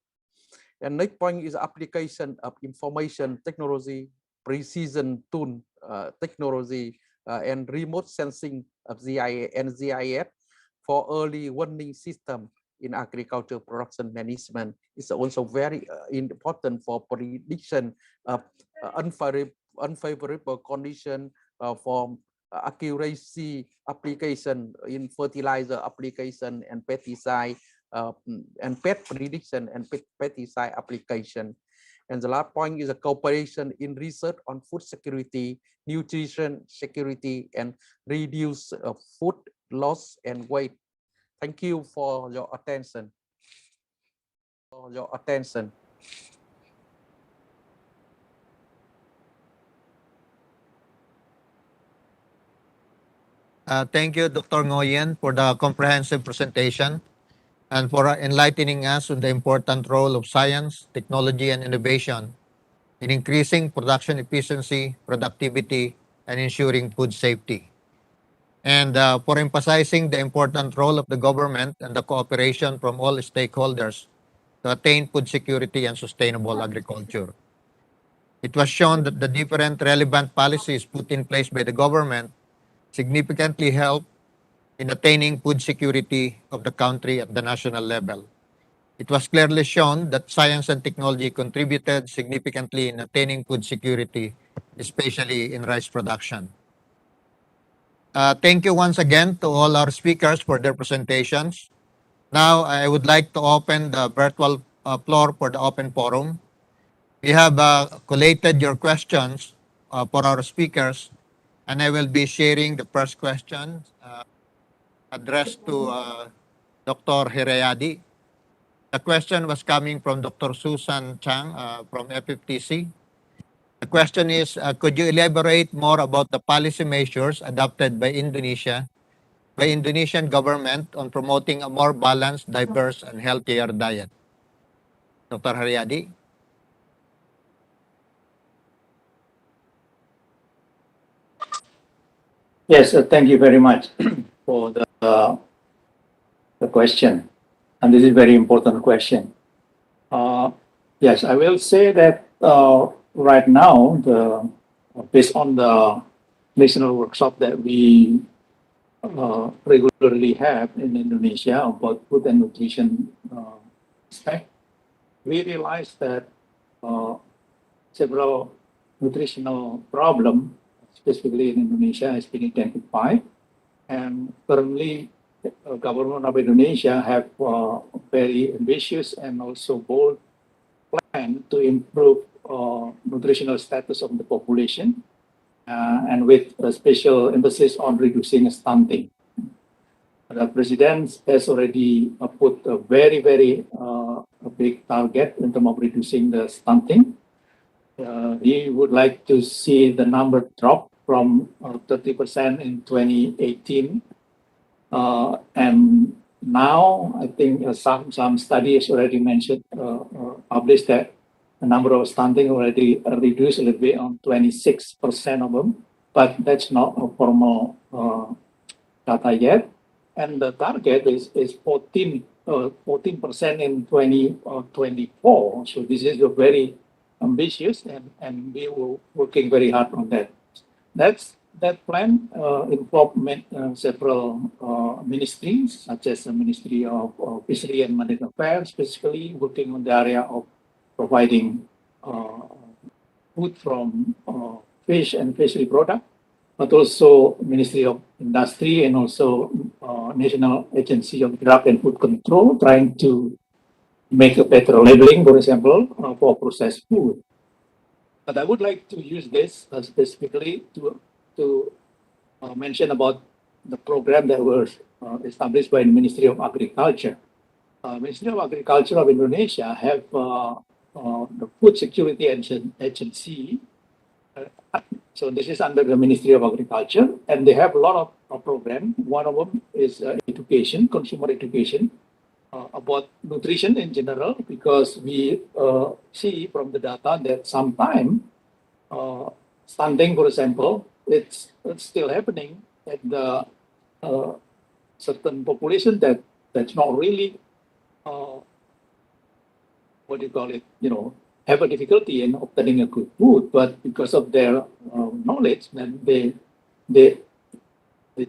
[SPEAKER 28] And next point is application of information technology, precision tool technology, and remote sensing of GIS and GIS for early warning system in agriculture production management is also very important for prediction of unfavorable condition for accuracy application in fertilizer application and pesticide and pest prediction and pesticide application. And the last point is a cooperation in research on food security, nutrition security, and reduce food loss and waste. Thank you for your attention.
[SPEAKER 10] Thank you, Dr. Nguyen, for the comprehensive presentation and for enlightening us on the important role of science, technology, and innovation in increasing production efficiency, productivity, and ensuring food safety. And for emphasizing the important role of the government and the cooperation from all stakeholders to attain food security and sustainable agriculture. It was shown that the different relevant policies put in place by the government significantly help in attaining food security of the country at the national level. It was clearly shown that science and technology contributed significantly in attaining food security, especially in rice production. Thank you once again to all our speakers for their presentations. Now, I would like to open the virtual floor for the open forum. We have collated your questions for our speakers, and I will be sharing the first question addressed to Dr. Hirayadi. The question was coming from Dr. Susan Chang from FFTC. The question is, could you elaborate more about the policy measures adopted by Indonesian government on promoting a more balanced, diverse, and healthier diet? Dr. Haryadi.
[SPEAKER 11] Yes, thank you very much for the question. And this is a very important question. Yes, I will say that right now, based on the national workshop that we regularly have in Indonesia about food and nutrition aspect, we realized that several nutritional problems, specifically in Indonesia, has been identified. And currently, the government of Indonesia have a very ambitious and also bold plan to improve nutritional status of the population, and with a special emphasis on reducing stunting. The president has already put a very, very big target in terms of reducing the stunting. He would like to see the number drop from 30% in 2018. And now, I think some studies already mentioned, published that the number of stunting already reduced a little bit on 26% of them, but that's not a formal data yet. And the target is 14% in 2024. So this is a very ambitious, and we were working very hard on that. That plan involved several ministries, such as the Ministry of Fishery and Marine Affairs, specifically working on the area of providing food from fish and fishery product, but also Ministry of Industry and also National Agency of Drug and Food Control, trying to make a better labeling, for example, for processed food. But I would like to use this specifically to mention about the program that was established by the Ministry of Agriculture. Ministry of Agriculture of Indonesia have the Food Security Agency So this is under the Ministry of Agriculture, and they have a lot of programs. One of them is education, consumer education, about nutrition in general, because we see from the data that sometimes stunting, for example, it's still happening at the certain population that's not really what do you call it, have a difficulty in obtaining a good food, but because of their knowledge, then they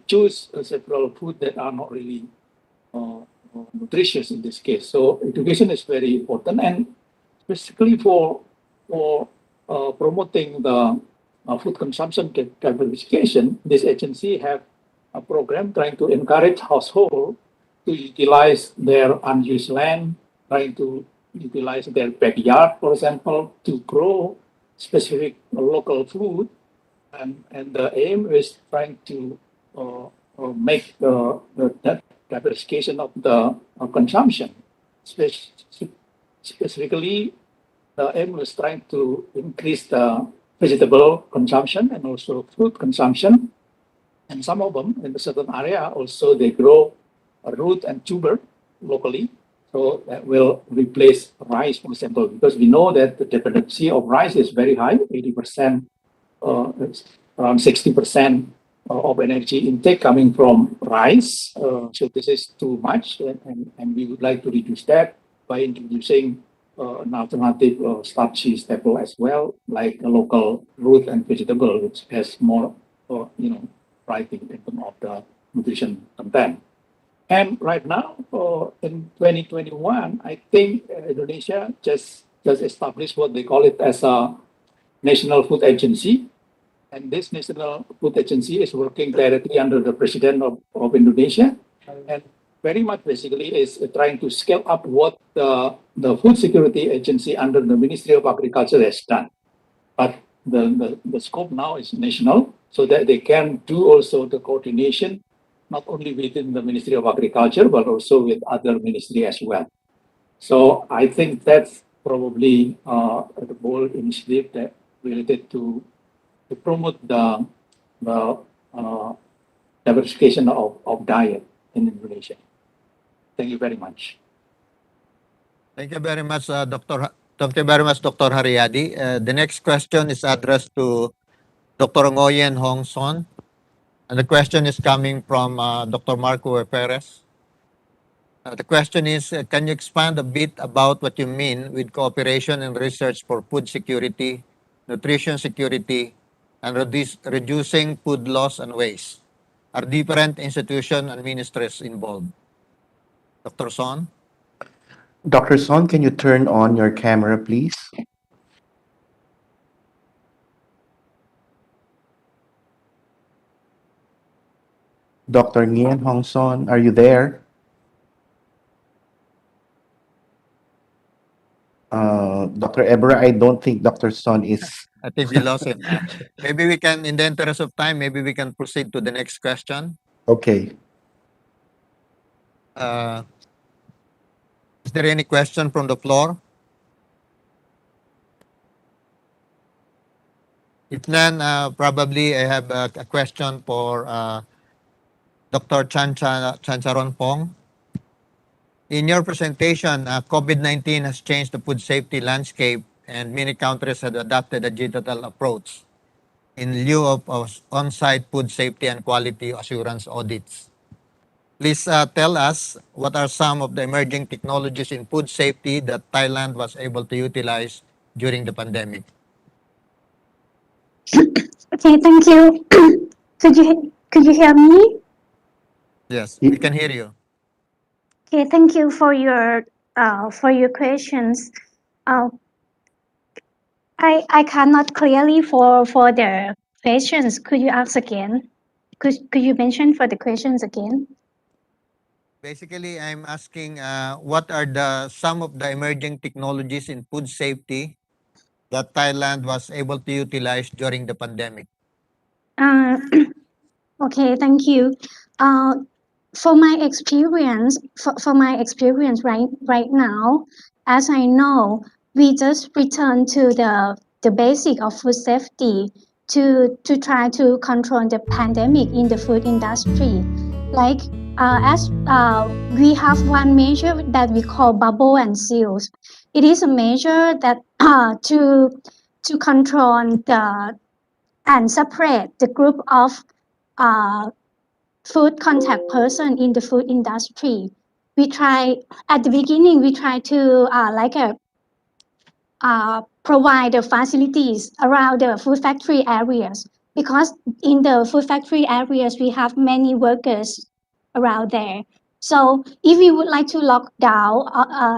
[SPEAKER 11] choose several food that are not really nutritious in this case. So education is very important, and specifically for promoting the food consumption diversification, this agency have a program trying to encourage households to utilize their unused land, trying to utilize their backyard, for example, to grow specific local food, and the aim is trying to make that diversification of the consumption. Specifically, the aim was trying to increase the vegetable consumption and also fruit consumption. And some of them in a certain area also they grow a root and tuber locally. So that will replace rice, for example, because we know that the dependency of rice is very high, 80%, around 60% of energy intake coming from rice. So this is too much, and we would like to reduce that by introducing an alternative starchy staple as well, like a local root and vegetable, which has more, variety in terms of the nutrition content. And right now, in 2021, I think Indonesia just established what they call it as a National Food Agency. And this National Food Agency is working directly under the President of Indonesia. And very much basically is trying to scale up what the Food Security Agency under the Ministry of Agriculture has done. But the scope now is national, so that they can do also the coordination, not only within the Ministry of Agriculture, but also with other ministry as well. So I think that's probably the bold initiative that related to promote the diversification of diet in Indonesia. Thank you very much.
[SPEAKER 10] Thank you very much, Dr. Haryadi. The next question is addressed to Dr. Ngoyen Hong Son. And the question is coming from Dr. Marco Perez. The question is, can you expand a bit about what you mean with cooperation and research for food security, nutrition security, and reducing food loss and waste? Are different institutions and ministries involved? Dr. Son?
[SPEAKER 4] Dr. Son, can you turn on your camera, please? Dr. Nguyen Hong Son, are you there? Dr. Ebra, I don't think Dr. Son is...
[SPEAKER 10] I think we lost him. Maybe we can, in the interest of time, maybe we can proceed to the next question.
[SPEAKER 4] Okay.
[SPEAKER 10] Is there any question from the floor? If none, probably I have a question for Dr. Chancharonpong. In your presentation, COVID-19 has changed the food safety landscape, and many countries have adopted a digital approach in lieu of on-site food safety and quality assurance audits. Please tell us what are some of the emerging technologies in food safety that Thailand was able to utilize during the pandemic.
[SPEAKER 12] Okay, thank you. Could you hear me?
[SPEAKER 10] Yes, we can hear you.
[SPEAKER 12] Okay, thank you for your questions. I cannot clearly for the questions. Could you ask again? Could you mention for the questions again?
[SPEAKER 10] Basically, I'm asking what are some of the emerging technologies in food safety that Thailand was able to utilize during the pandemic?
[SPEAKER 12] Okay, thank you. For my experience, right now, as I know, we just returned to the basic of food safety to try to control the pandemic in the food industry. Like as we have one measure that we call bubble and seals. It is a measure that to control the and separate the group of food contact person in the food industry. We try at the beginning. We try to provide the facilities around the food factory areas, because in the food factory areas we have many workers around there. So if we would like to lock down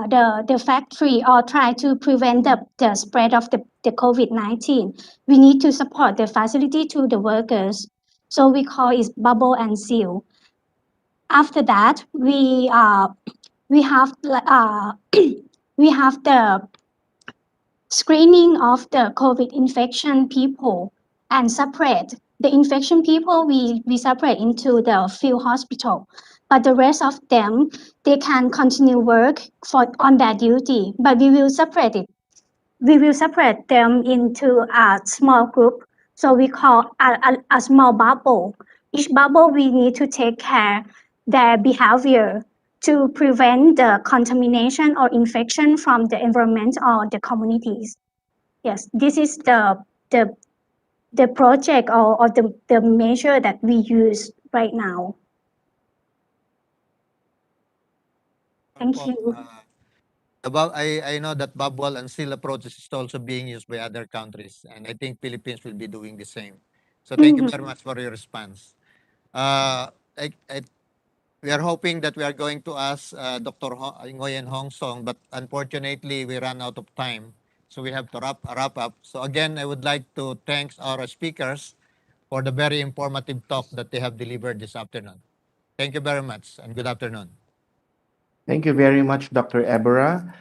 [SPEAKER 12] the factory or try to prevent the spread of the COVID-19, we need to support the facility to the workers. So we call it bubble and seal. After that, we have we have the screening of the COVID infection people and separate the infection people. We separate into the field hospital, but the rest of them, they can continue work on their duty, but we will separate it. We will separate them into a small group. So we call a small bubble. Each bubble, we need to take care their behavior to prevent the contamination or infection from the environment or the communities. Yes, this is the project or the measure that we use right now. Thank you.
[SPEAKER 10] I know that bubble and seal approaches is also being used by other countries, and I think Philippines will be doing the same. So thank you very much for your response. We are hoping that we are going to ask Dr. Ngoyen Hong Song, but unfortunately we ran out of time, so we have to wrap up. So again, I would like to thank our speakers for the very informative talk that they have delivered this afternoon. Thank you very much, and good afternoon.
[SPEAKER 4] Thank you very much, Dr. Ebera,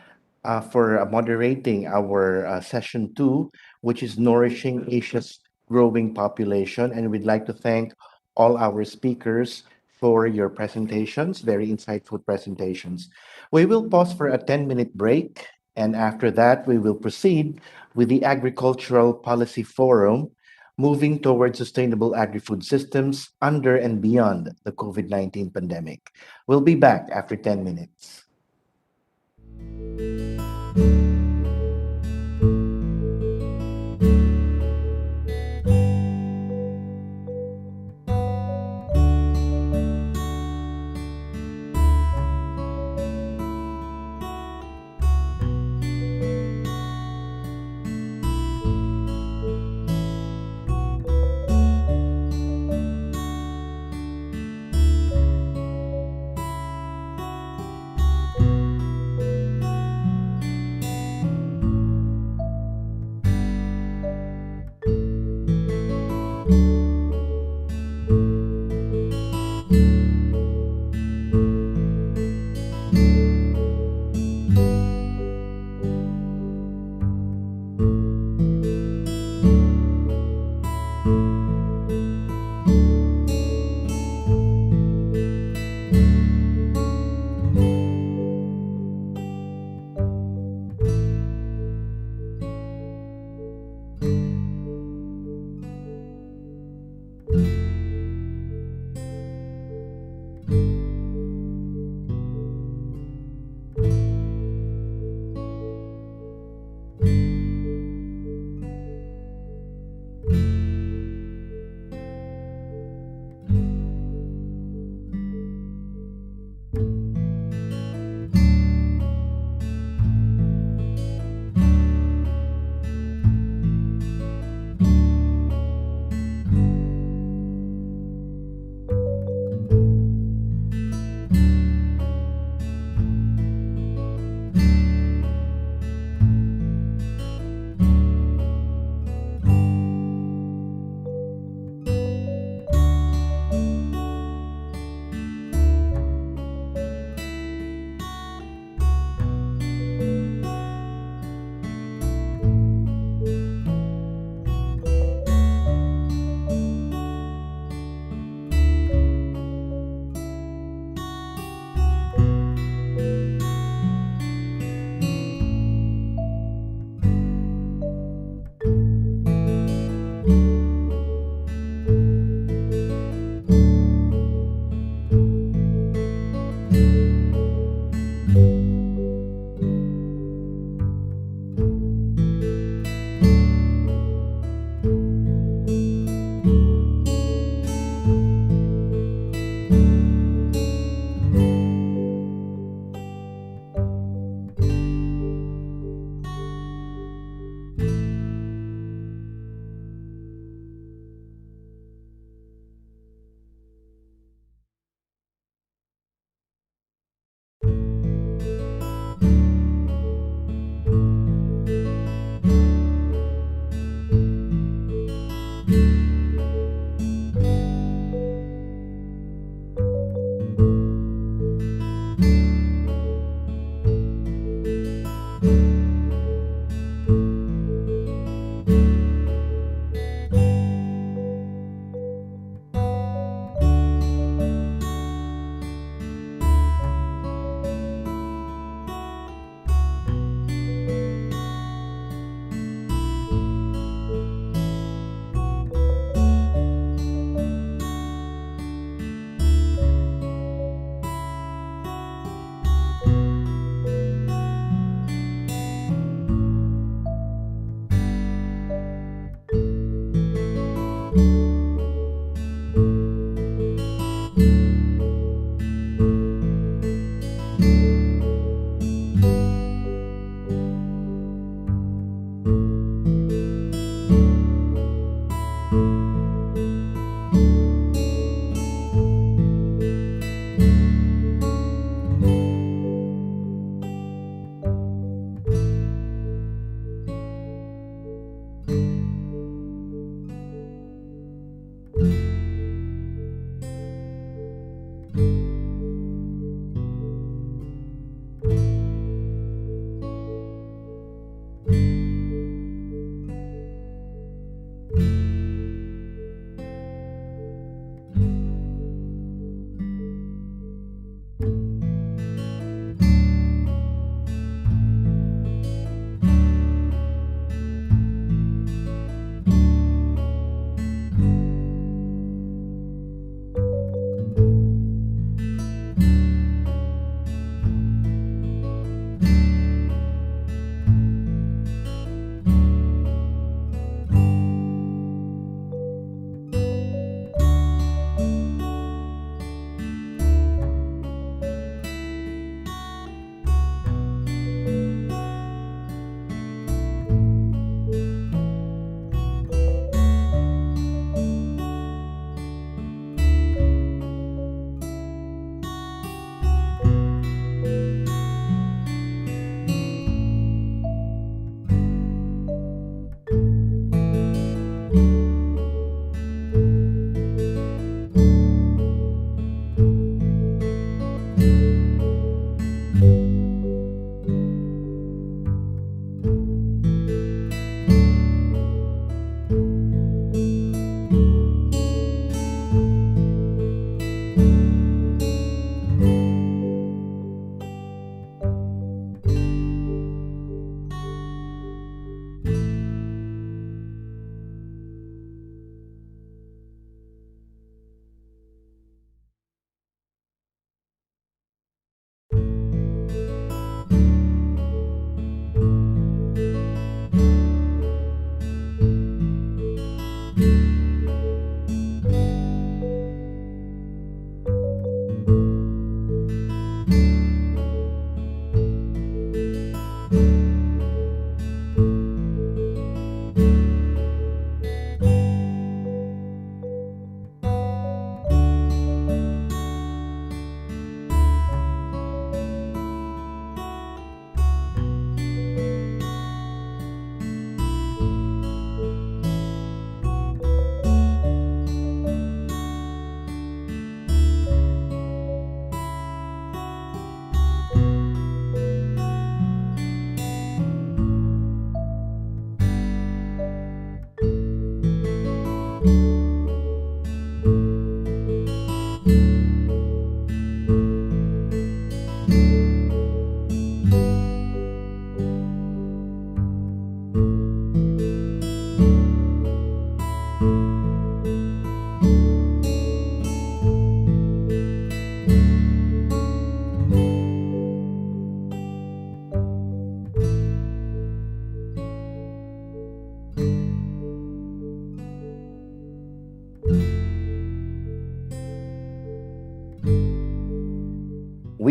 [SPEAKER 4] for moderating our session 2, which is Nourishing Asia's Growing Population. And we'd like to thank all our speakers for your presentations, very insightful presentations. We will pause for a 10-minute break, and after that, we will proceed with the Agricultural Policy Forum, moving towards sustainable agri-food systems under and beyond the COVID-19 pandemic. We'll be back after 10 minutes.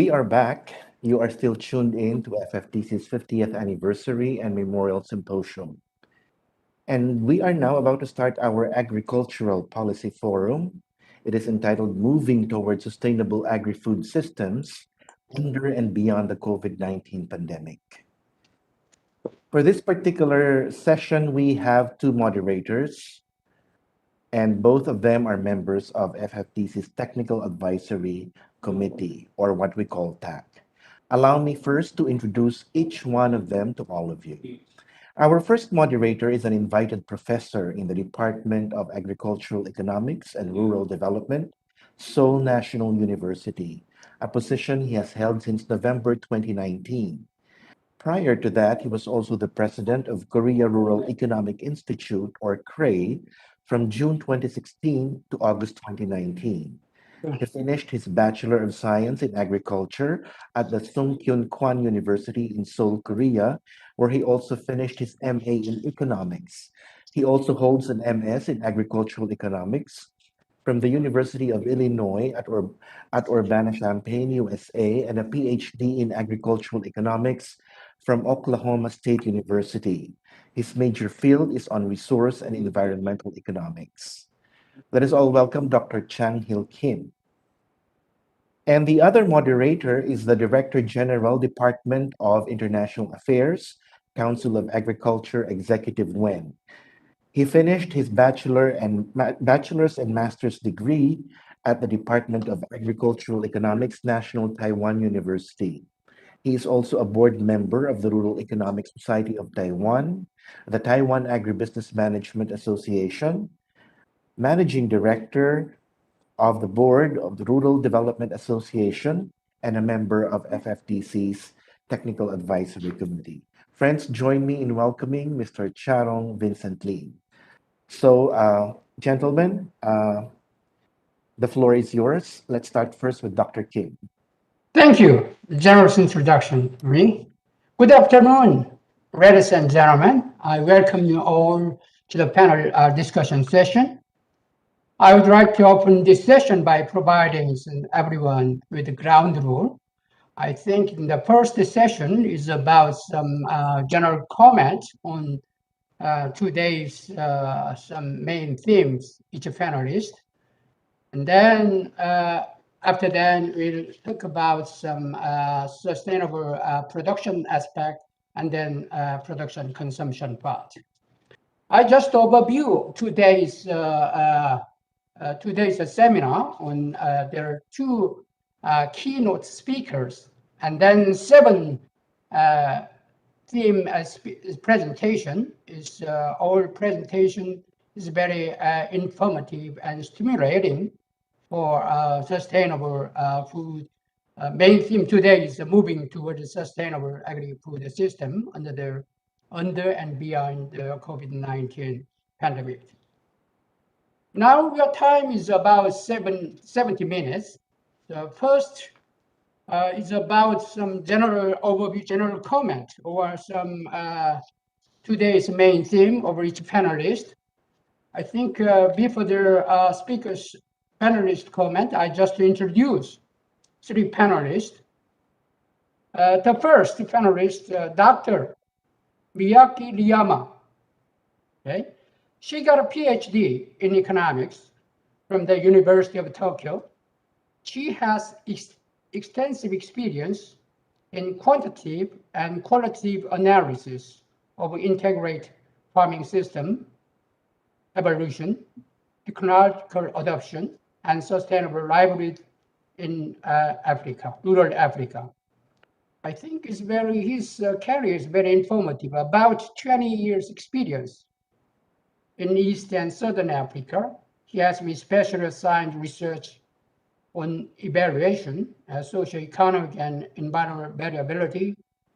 [SPEAKER 4] We are back. You are still tuned in to FFTC's 50th anniversary and memorial symposium. And we are now about to start our agricultural policy forum. It is entitled Moving Toward Sustainable Agri-Food Systems Under and Beyond the COVID-19 Pandemic. For this particular session, we have two moderators, and both of them are members of FFTC's Technical Advisory Committee, or what we call TAC. Allow me first to introduce each one of them to all of you. Our first moderator is an invited professor in the Department of Agricultural Economics and Rural Development, Seoul National University, a position he has held since November 2019. Prior to that, he was also the president of Korea Rural Economic Institute, or CRE, from June 2016 to August 2019. He finished his Bachelor of Science in Agriculture at the Sungkyun Kwan University in Seoul, Korea, where he also finished his MA in Economics. He also holds an MS in Agricultural Economics from the University of Illinois at Urbana-Champaign, USA, and a PhD in Agricultural Economics from Oklahoma State University. His major field is on resource and environmental economics. Let us all welcome Dr. Chang Hil Kim. And the other moderator is the Director General, Department of International Affairs, Council of Agriculture, Executive Nguyen. He finished his bachelor's and master's degree at the Department of Agricultural Economics, National Taiwan University. He is also a board member of the Rural Economic Society of Taiwan, the Taiwan Agribusiness Management Association, managing director of the board of the Rural Development Association, and a member of FFTC's Technical Advisory Committee. Friends, join me in welcoming Mr. Charong Vincent Lee. So, gentlemen, the floor is yours. Let's start first with Dr. Kim.
[SPEAKER 16] Thank you. Generous introduction, Marie. Good afternoon, ladies and gentlemen. I welcome you all to the panel discussion session. I would like to open this session by providing everyone with the ground rule. I think in the first session is about some general comment on today's some main themes, each panelist. And then after that, we'll talk about some sustainable production aspect and then production consumption part. I just overview today's seminar on there are two keynote speakers and then 7 theme presentation is all presentation is very informative and stimulating for sustainable food. Main theme today is moving toward a sustainable agri-food system under and beyond the COVID-19 pandemic. Now your time is about 70 minutes. The first is about some general overview, general comment, or some today's main theme of each panelist. I think before the speakers panelist comment, I just introduce 3 panelists. The first panelist, Dr. Miyaki Liyama. Okay, she got a PhD in economics from the University of Tokyo. She has extensive experience in quantitative and qualitative analysis of integrated farming system evolution, technological adoption, and sustainable livelihood in Africa, rural Africa. I think his career is very informative, about 20 years experience in East and Southern Africa. He has been specially assigned research on evaluation, socioeconomic and environmental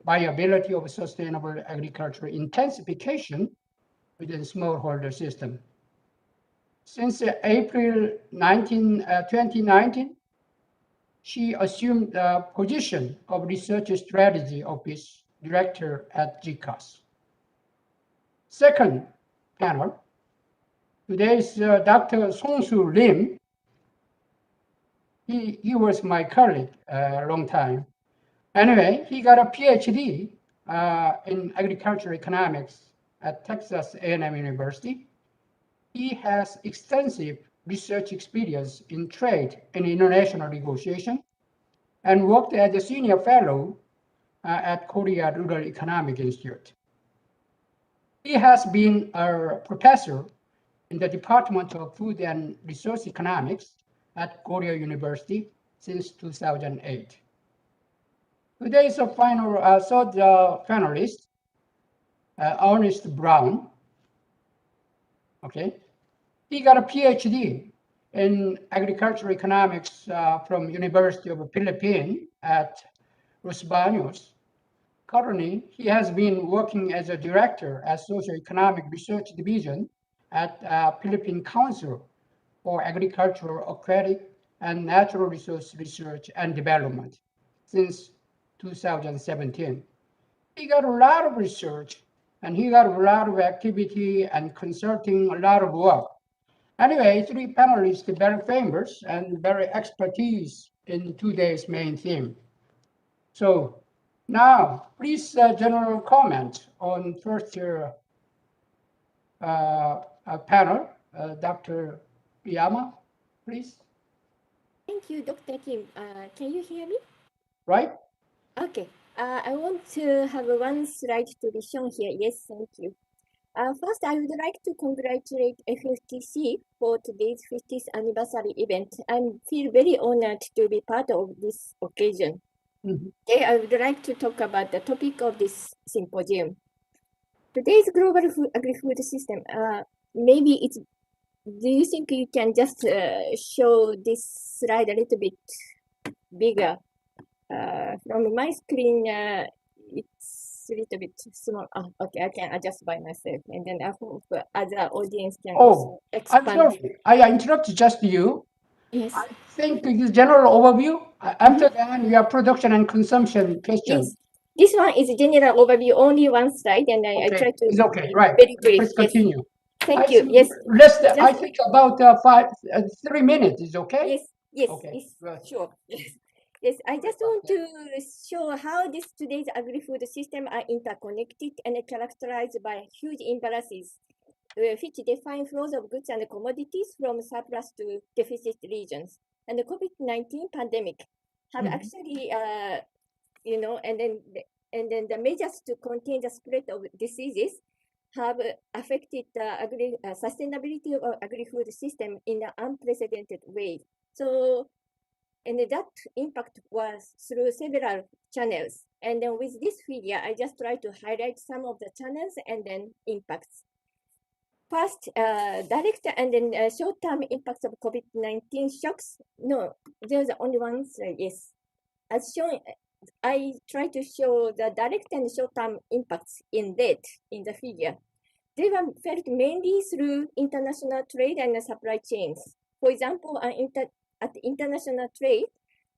[SPEAKER 16] viability of sustainable agricultural intensification within smallholder system. Since April 2019, she assumed the position of Research Strategy Office Director at GCAS. Second panel, today is Dr. Song-Soo Lim. he was my colleague a long time. Anyway, he got a PhD in agricultural economics at Texas A&M University. He has extensive research experience in trade and international negotiation and worked as a senior fellow at Korea Rural Economic Institute. He has been a professor in the Department of Food and Resource Economics at Korea University since 2008. Today's final third finalist, Ernest Brown. Okay, he got a PhD in agricultural economics from University of the Philippines at Los Baños. Currently, he has been working as a director at Socio-Economic Research Division at Philippine Council for Agricultural, Aquatic, and Natural Resource Research and Development since 2017. He got a lot of research and he got a lot of activity and consulting, a lot of work. Anyway, three panelists are very famous and very expertise in today's main theme. So now, please general comment on first panel, Dr. Piyama, please.
[SPEAKER 17] Thank you, Dr. Kim. Can you hear me?
[SPEAKER 16] Right?
[SPEAKER 17] Okay. I want to have one slide to be shown here. Yes, thank you. First, I would like to congratulate FFTC for today's 50th anniversary event. I feel very honored to be part of this occasion. Today, I would like to talk about the topic of this symposium. Today's global agri-food system, maybe it's, do you think you can just show this slide a little bit bigger? From my screen, it's a little bit small. Okay, I can adjust by myself, and then I hope other audience can also expand.
[SPEAKER 16] I'm sorry, I interrupted just you.
[SPEAKER 17] Yes.
[SPEAKER 16] I think this general overview. After that, your production and consumption question.
[SPEAKER 17] Yes. This one is a general overview, only one slide, and I try to
[SPEAKER 16] it's okay, right?
[SPEAKER 17] Very brief.
[SPEAKER 16] Please continue.
[SPEAKER 17] Thank you. Yes.
[SPEAKER 16] I think about 3 minutes is okay.
[SPEAKER 17] Yes. Yes.
[SPEAKER 16] Okay.
[SPEAKER 17] Yes. Sure. Yes. Yes. I just want to show how today's agri-food system are interconnected and characterized by huge imbalances, which define flows of goods and commodities from surplus to deficit regions. And the COVID-19 pandemic have actually, and then the measures to contain the spread of diseases have affected the sustainability of our agri-food system in an unprecedented way. So, and that impact was through several channels. And then with this figure, I just try to highlight some of the channels and then impacts. First, direct and then short-term impacts of COVID-19 shocks. No, there's only one slide, yes. As shown, I try to show the direct and short-term impacts in red in the figure. They were felt mainly through international trade and supply chains. For example, at international trade,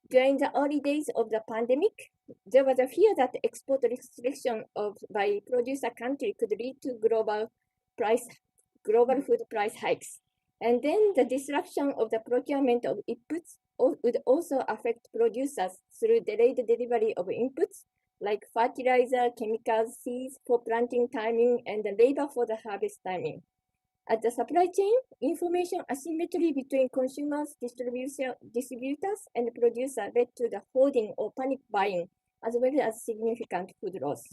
[SPEAKER 17] during the early days of the pandemic, there was a fear that export restriction by producer country could lead to global food price hikes. And then the disruption of the procurement of inputs would also affect producers through delayed delivery of inputs like fertilizer, chemicals, seeds for planting timing, and the labor for the harvest timing. At the supply chain, information asymmetry between consumers, distributors, and producers led to the hoarding or panic buying, as well as significant food loss.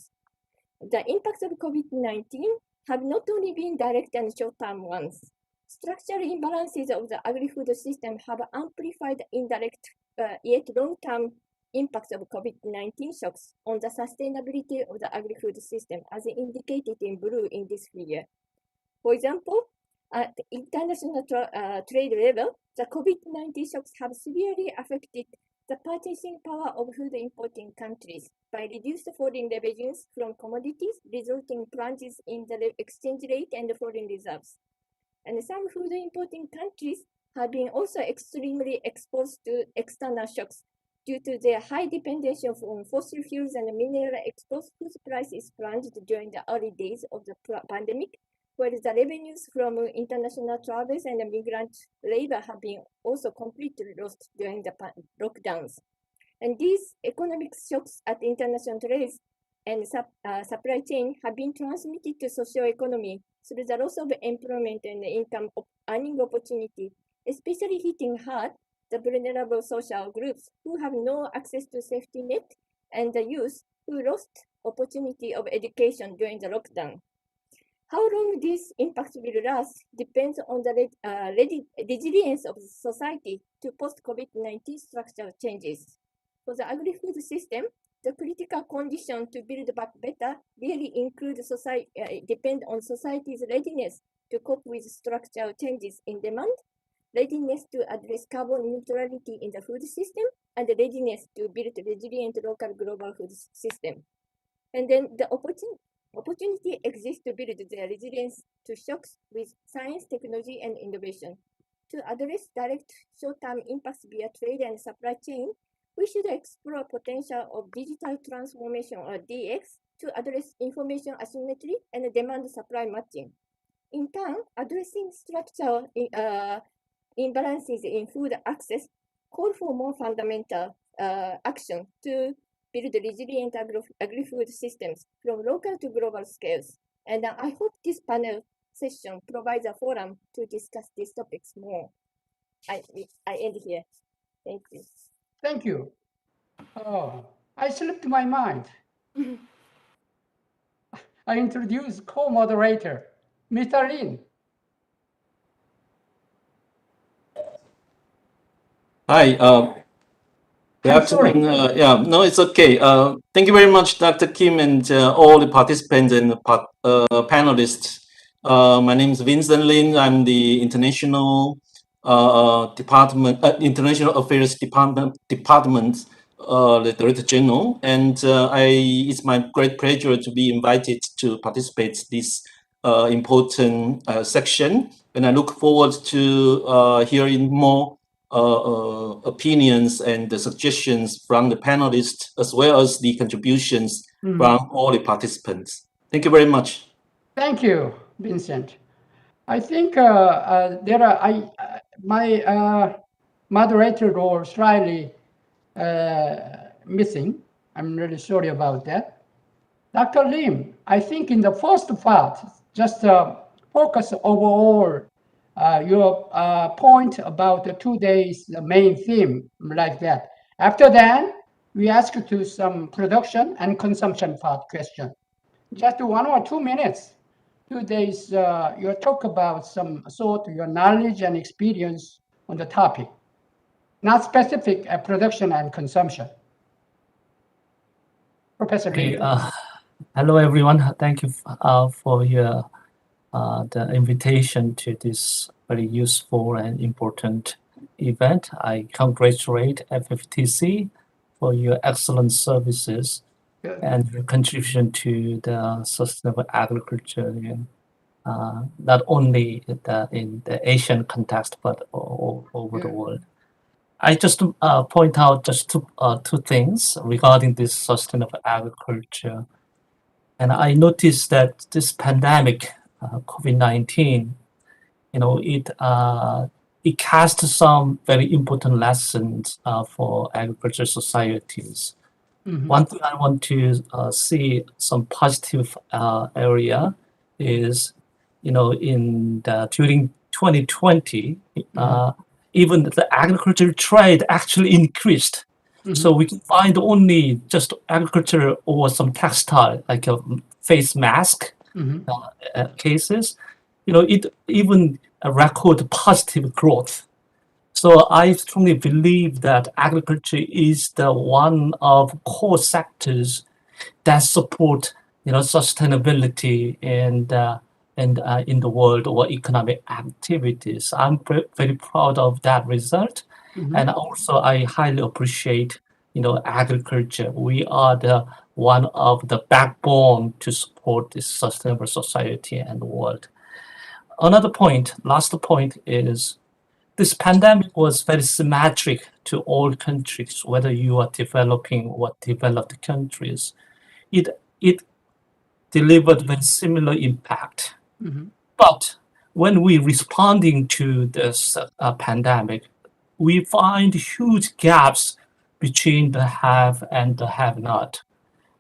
[SPEAKER 17] The impacts of COVID-19 have not only been direct and short-term ones. Structural imbalances of the agri-food system have amplified indirect yet long-term impacts of COVID-19 shocks on the sustainability of the agri-food system, as indicated in blue in this figure. For example, at the international trade level, the COVID-19 shocks have severely affected the purchasing power of food importing countries by reduced foreign revenues from commodities, resulting plunges in the exchange rate and foreign reserves. And some food importing countries have been also extremely exposed to external shocks due to their high dependency on fossil fuels and mineral exports, whose prices plunged during the early days of the pandemic, where the revenues from international travels and migrant labor have been also completely lost during the lockdowns. And these economic shocks at international trade and supply chain have been transmitted to socio-economy through the loss of employment and income earning opportunity, especially hitting hard the vulnerable social groups who have no access to safety net and the youth who lost opportunity of education during the lockdown. How long this impact will last depends on the resilience of society to post-COVID-19 structural changes. For the agri-food system, the critical condition to build back better really depend on society's readiness to cope with structural changes in demand, readiness to address carbon neutrality in the food system, and the readiness to build a resilient local global food system. And then the opportunity exists to build the resilience to shocks with science, technology, and innovation. To address direct short-term impacts via trade and supply chain, we should explore potential of digital transformation or DX to address information asymmetry and demand-supply matching. In turn, addressing structural imbalances in food access call for more fundamental action to build resilient agri-food systems from local to global scales. And I hope this panel session provides a forum to discuss these topics more. I end here. Thank you.
[SPEAKER 16] Thank you. Oh, I slipped my mind. I introduce co-moderator, Mr. Lin.
[SPEAKER 29] Hi. Good afternoon. Yeah, no, it's okay. Thank you very much, Dr. Kim, and all the participants and panelists. My name is Vincent Lin. I'm the International International Affairs Department, the Director General, and it's my great pleasure to be invited to participate in this important section, and I look forward to hearing more opinions and the suggestions from the panelists, as well as the contributions from all the participants. Thank you very much.
[SPEAKER 16] Thank you, Vincent. I think my moderator role slightly missing. I'm really sorry about that. Dr. Lim, I think in the first part, just focus overall your point about the 2 days, the main theme, like that. After that, we ask you to some production and consumption part question. Just 1 or 2 minutes, 2 days, you talk about some sort of your knowledge and experience on the topic, not specific production and consumption. Professor Lim.
[SPEAKER 18] Hello, everyone. Thank you for your the invitation to this very useful and important event. I congratulate FFTC for your excellent services and your contribution to the sustainable agriculture, not only in the Asian context, but all over the world. I just point out just two things regarding this sustainable agriculture. And I noticed that this pandemic, COVID-19, it cast some very important lessons for agriculture societies. One thing I want to see some positive area is, during 2020, even the agricultural trade actually increased. So we can find only just agriculture or some textile, like a face mask cases. It even record positive growth. So I strongly believe that agriculture is the one of core sectors that support, sustainability and in the world or economic activities. I'm very proud of that result. And also I highly appreciate, agriculture. We are the one of the backbone to support this sustainable society and the world. Another point, last point is this pandemic was very symmetric to all countries, whether you are developing or developed countries. It delivered very similar impact. But when we responding to this pandemic, we find huge gaps between the have and the have not.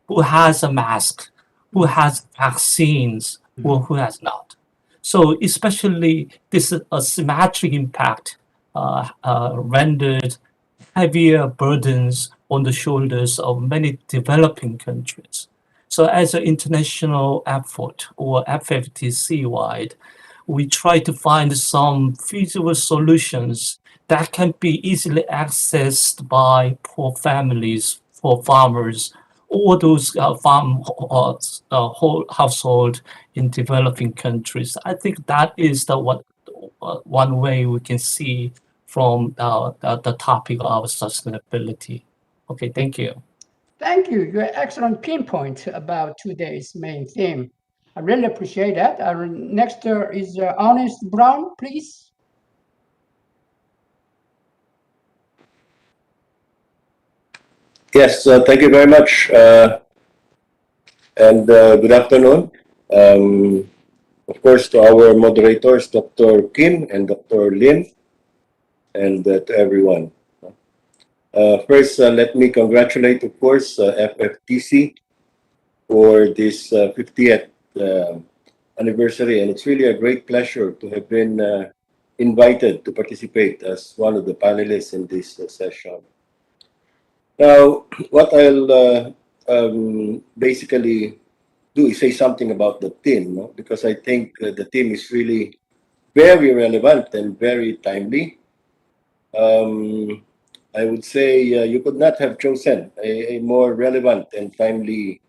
[SPEAKER 18] Who has a mask? Who has vaccines? Or who has not? So especially this asymmetric impact rendered heavier burdens on the shoulders of many developing countries. So as an international effort or FFTC wide, we try to find some feasible solutions that can be easily accessed by poor families, for farmers, or those whole household in developing countries. I think that is the one way we can see from the topic of sustainability. Okay, thank you.
[SPEAKER 16] Thank you. Your excellent pinpoint about today's main theme. I really appreciate that. Our next is Honest Brown, please.
[SPEAKER 13] Yes, thank you very much, and good afternoon. Of course, to our moderators, Dr. Kim and Dr. Lim, and to everyone. First, let me congratulate, of course, FFTC for this 50th anniversary, and it's really a great pleasure to have been invited to participate as one of the panelists in this session. Now, what I'll basically do is say something about the theme, no? Because I think the theme is really very relevant and very timely. I would say you could not have chosen a more relevant and timely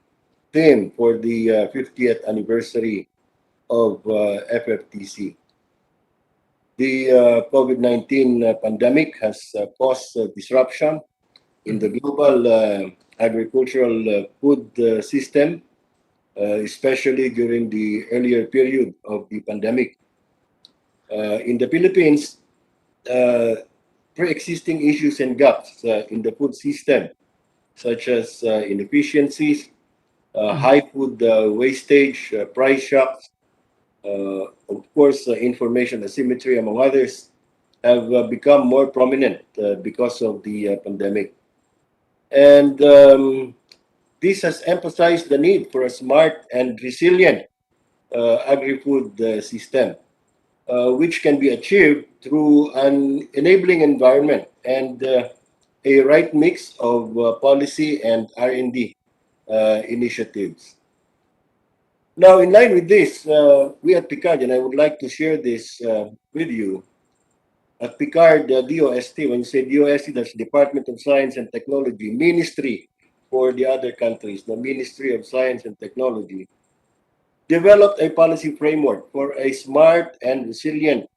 [SPEAKER 13] theme for the 50th anniversary of FFTC. The COVID-19 pandemic has caused disruption in the global agricultural food system, especially during the earlier period of the pandemic. In the Philippines, pre-existing issues and gaps in the food system, such as inefficiencies, high food wastage, price shocks, of course, information asymmetry, among others, have become more prominent because of the pandemic. And this has emphasized the need for a smart and resilient agri-food system, which can be achieved through an enabling environment and a right mix of policy and R&D initiatives. Now, in line with this, we at PICARD, and I would like to share this with you, at PICARD, DOST, when you say DOST, that's Department of Science and Technology, Ministry for the other countries, the Ministry of Science and Technology, developed a policy framework for a smart and resilient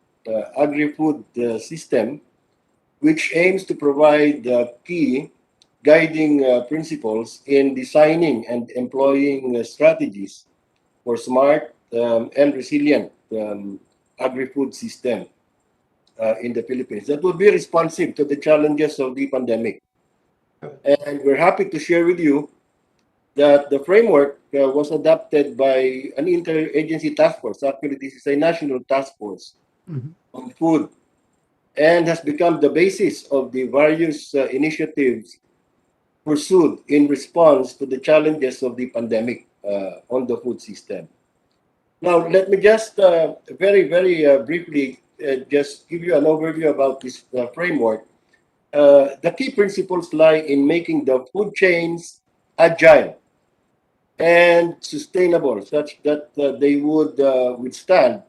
[SPEAKER 13] agri-food system, which aims to provide key guiding principles in designing and employing strategies for smart and resilient agri-food system in the Philippines that will be responsive to the challenges of the pandemic. And we're happy to share with you that the framework was adopted by an interagency task force. Actually, this is a national task force on food, and has become the basis of the various initiatives pursued in response to the challenges of the pandemic on the food system. Now, let me just very briefly just give you an overview about this framework. The key principles lie in making the food chains agile and sustainable, such that they would withstand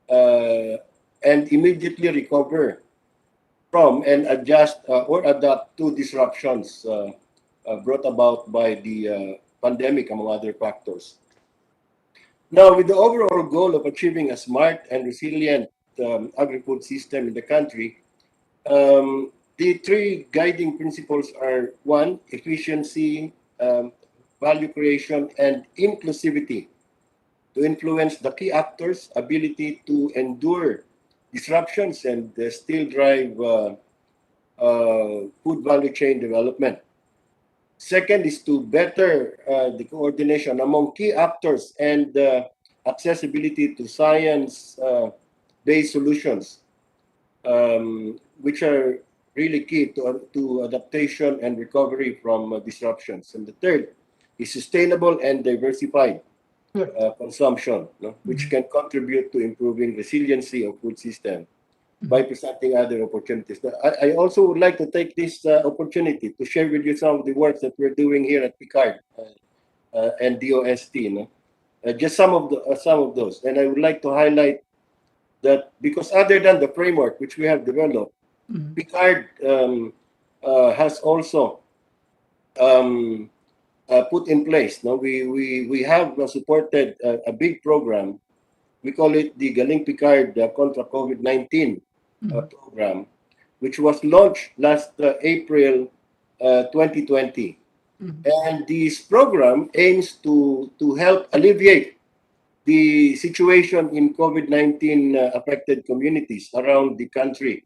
[SPEAKER 13] and immediately recover from and adjust or adapt to disruptions brought about by the pandemic, among other factors. Now, with the overall goal of achieving a smart and resilient agri-food system in the country, the three guiding principles are: one, efficiency, value creation, and inclusivity, to influence the key actors' ability to endure disruptions and still drive food value chain development. Second is to better the coordination among key actors and accessibility to science-based solutions, which are really key to adaptation and recovery from disruptions. And the third is sustainable and diversified consumption, which can contribute to improving resiliency of food system by presenting other opportunities. I also would like to take this opportunity to share with you some of the work that we're doing here at Picard and DOST. Just some of those. And I would like to highlight that because other than the framework which we have developed, Picard has also put in place. We have supported a big program. We call it the Galing Picard Contra COVID-19 program, which was launched last April 2020. And this program aims to help alleviate the situation in COVID-19 affected communities around the country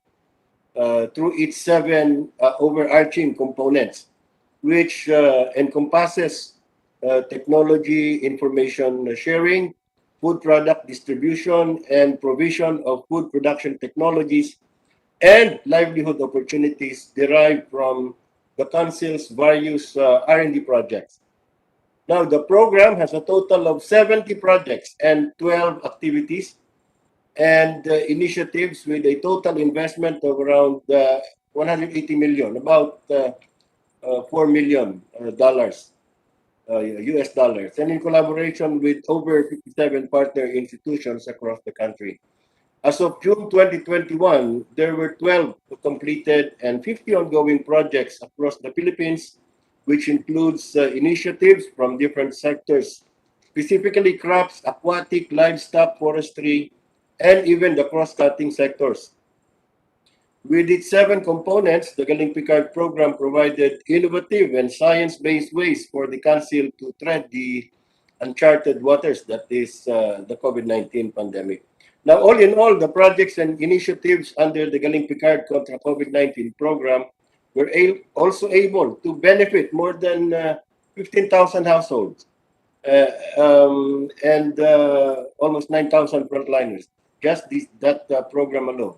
[SPEAKER 13] through its 7 overarching components, which encompasses technology, information sharing, food product distribution, and provision of food production technologies and livelihood opportunities derived from the Council's various R&D projects. Now, the program has a total of 70 projects and 12 activities and initiatives with a total investment of around 180 million, about $4 million US dollars, and in collaboration with over 57 partner institutions across the country. As of June 2021, there were 12 completed and 50 ongoing projects across the Philippines, which includes initiatives from different sectors, specifically crops, aquatic, livestock, forestry, and even the cross-cutting sectors. With its 7 components, the Galing Picard program provided innovative and science-based ways for the Council to tread the uncharted waters that is the COVID-19 pandemic. Now, all in all, the projects and initiatives under the Galing Picard Contra COVID-19 program were also able to benefit more than 15,000 households and almost 9,000 frontliners. Just that program alone.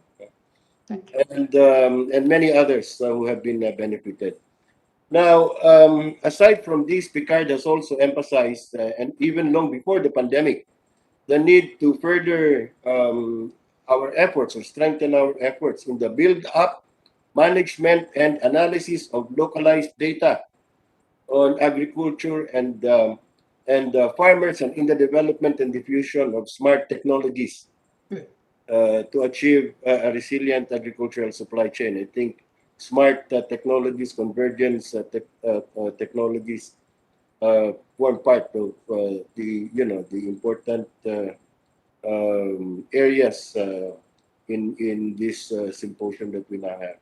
[SPEAKER 13] And many others who have been benefited. Now, aside from this, Picard has also emphasized, and even long before the pandemic, the need to further our efforts or strengthen our efforts in the build-up, management, and analysis of localized data on agriculture and farmers, and in the development and diffusion of smart technologies to achieve a resilient agricultural supply chain. I think smart technologies, convergence technologies form part of the important areas in this symposium that we now have.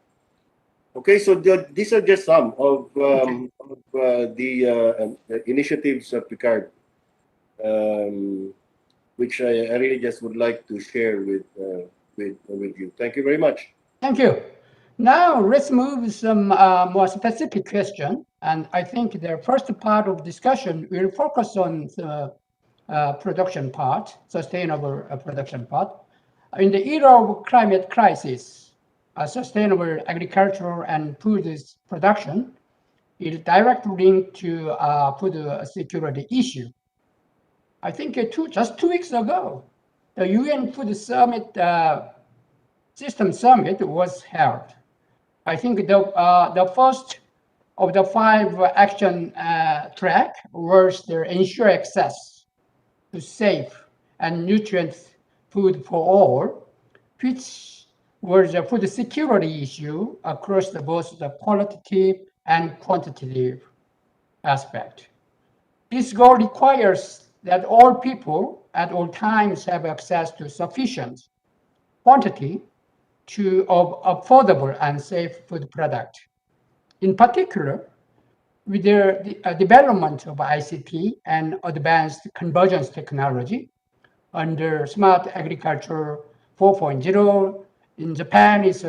[SPEAKER 13] Okay, so these are just some of the initiatives of Picard, which I really just would like to share with you. Thank you very much.
[SPEAKER 16] Thank you. Now let's move some more specific question. And I think the first part of discussion will focus on the production part, sustainable production part. In the era of climate crisis, sustainable agriculture and food production is directly linked to food security issue. I think just 2 weeks ago, the UN Food Summit, System Summit was held. I think the first of the 5 action track was to ensure access to safe and nutrient food for all, which was a food security issue across both the qualitative and quantitative aspect. This goal requires that all people at all times have access to sufficient quantity of affordable and safe food product. In particular, with the development of ICT and advanced convergence technology under Smart Agriculture 4.0, in Japan is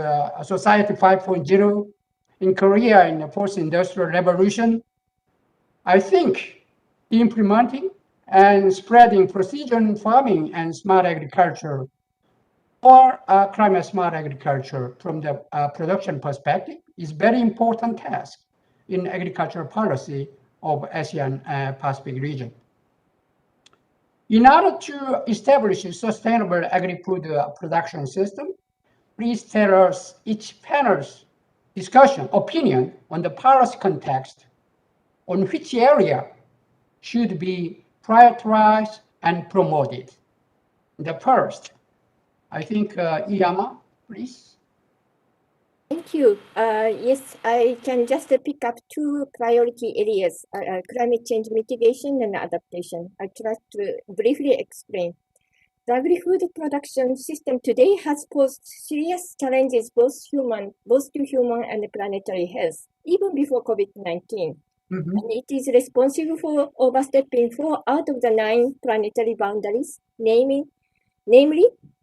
[SPEAKER 16] Society 5.0, in Korea in the Fourth Industrial Revolution, I think implementing and spreading precision farming and smart agriculture or climate smart agriculture from the production perspective is very important task in agricultural policy of ASEAN Pacific region. In order to establish a sustainable agri-food production system, please tell us each panel's discussion, opinion on the policy context, on which area should be prioritized and promoted. The first, I think, Iyama, please.
[SPEAKER 17] Thank you. Yes, I can just pick up two priority areas, climate change mitigation and adaptation. I try to briefly explain. The agri-food production system today has posed serious challenges both to human and planetary health, even before COVID-19. And it is responsible for overstepping 4 out of the 9 planetary boundaries, namely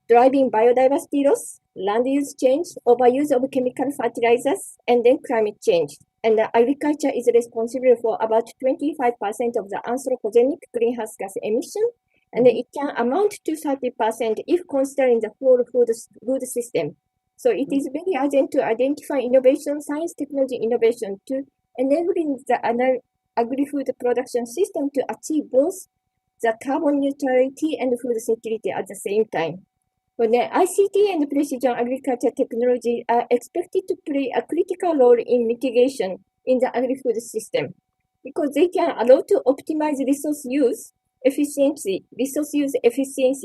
[SPEAKER 17] driving biodiversity loss, land use change, overuse of chemical fertilizers, and then climate change. And agriculture is responsible for about 25% of the anthropogenic greenhouse gas emission, and it can amount to 30% if considering the whole food system. So it is very urgent to identify innovation, science, technology innovation to enabling the agri-food production system to achieve both the carbon neutrality and food security at the same time. When the ICT and precision agriculture technology are expected to play a critical role in mitigation in the agri-food system because they can allow to optimize resource use efficiency,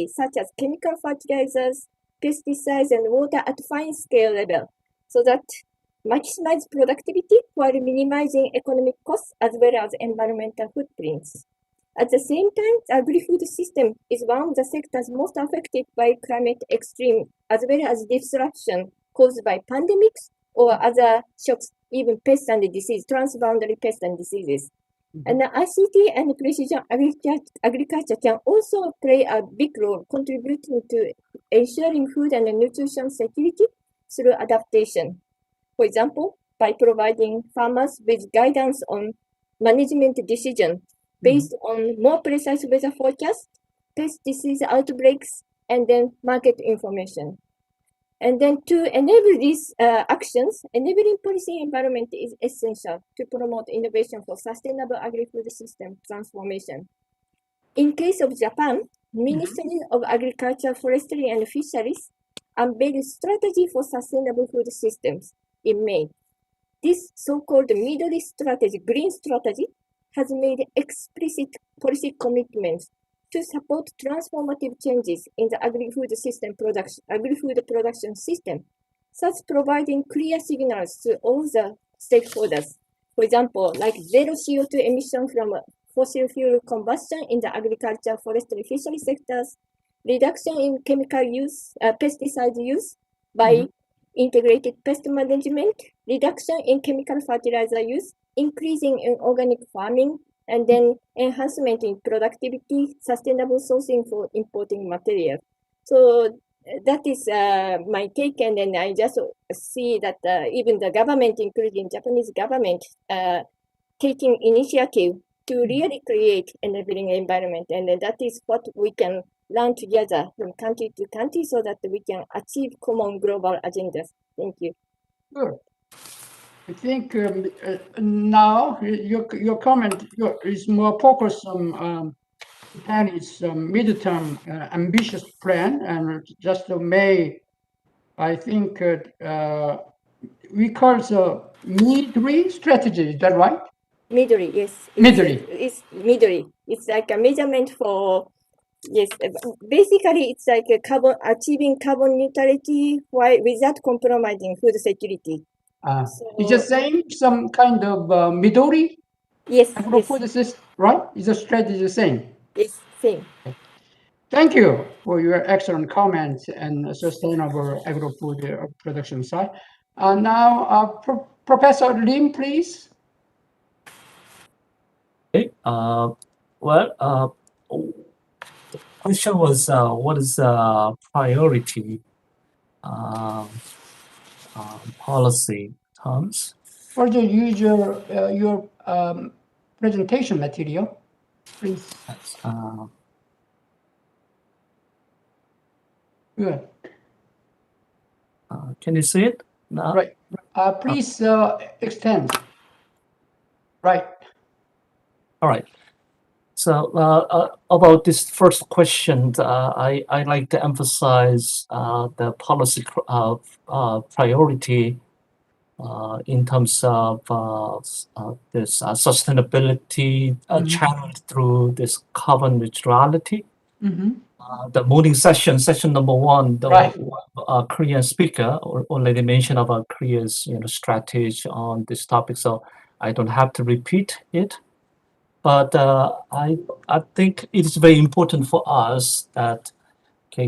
[SPEAKER 17] such as chemical fertilizers, pesticides, and water at fine scale level, so that maximize productivity while minimizing economic costs as well as environmental footprints. At the same time, the agri-food system is one of the sectors most affected by climate extreme as well as disruption caused by pandemics or other shocks, even pests and disease, transboundary pests and diseases. And the ICT and precision agriculture can also play a big role contributing to ensuring food and nutrition security through adaptation. For example, by providing farmers with guidance on management decisions based on more precise weather forecasts, pest disease outbreaks, and then market information. And then to enable these actions, enabling policy environment is essential to promote innovation for sustainable agri-food system transformation. In case of Japan, Ministry of Agriculture, Forestry and Fisheries unveiled strategy for sustainable food systems in May. This so-called Midori strategy, green strategy, has made explicit policy commitments to support transformative changes in the agri-food production system, thus providing clear signals to all the stakeholders. For example, like zero CO2 emission from fossil fuel combustion in the agriculture, forestry, fishery sectors, reduction in chemical use, pesticide use by integrated pest management, reduction in chemical fertilizer use, increasing in organic farming, and then enhancement in productivity, sustainable sourcing for importing material. So that is my take, and then I just see that even the government, including Japanese government, taking initiative to really create enabling environment, and that is what we can learn together from country to country so that we can achieve common global agendas. Thank you.
[SPEAKER 16] Good. I think now your comment is more focused on Japan's midterm ambitious plan, and just May, I think we call it a Midori strategy. Is that right?
[SPEAKER 17] Midori, yes.
[SPEAKER 16] Midori.
[SPEAKER 17] It's Midori. It's like a measurement for, yes, basically it's like achieving carbon neutrality while without compromising food security.
[SPEAKER 16] It's the same, some kind of Midori?
[SPEAKER 17] Yes.
[SPEAKER 16] Yes. Right? Is the strategy the same?
[SPEAKER 17] Yes, same.
[SPEAKER 16] Thank you for your excellent comments and sustainable agri-food production side. Now, Professor Lim, please.
[SPEAKER 18] Okay. Well, the question was what is priority policy terms?
[SPEAKER 16] Or just use your presentation material. Please. Good.
[SPEAKER 18] Can you see it now?
[SPEAKER 16] Right. Please extend. Right.
[SPEAKER 18] All right. So about this first question, I like to emphasize the policy priority in terms of this sustainability channeled through this carbon neutrality. The morning session number one, the Korean speaker already mentioned about Korea's strategy on this topic, so I don't have to repeat it. But I think it is very important for us that,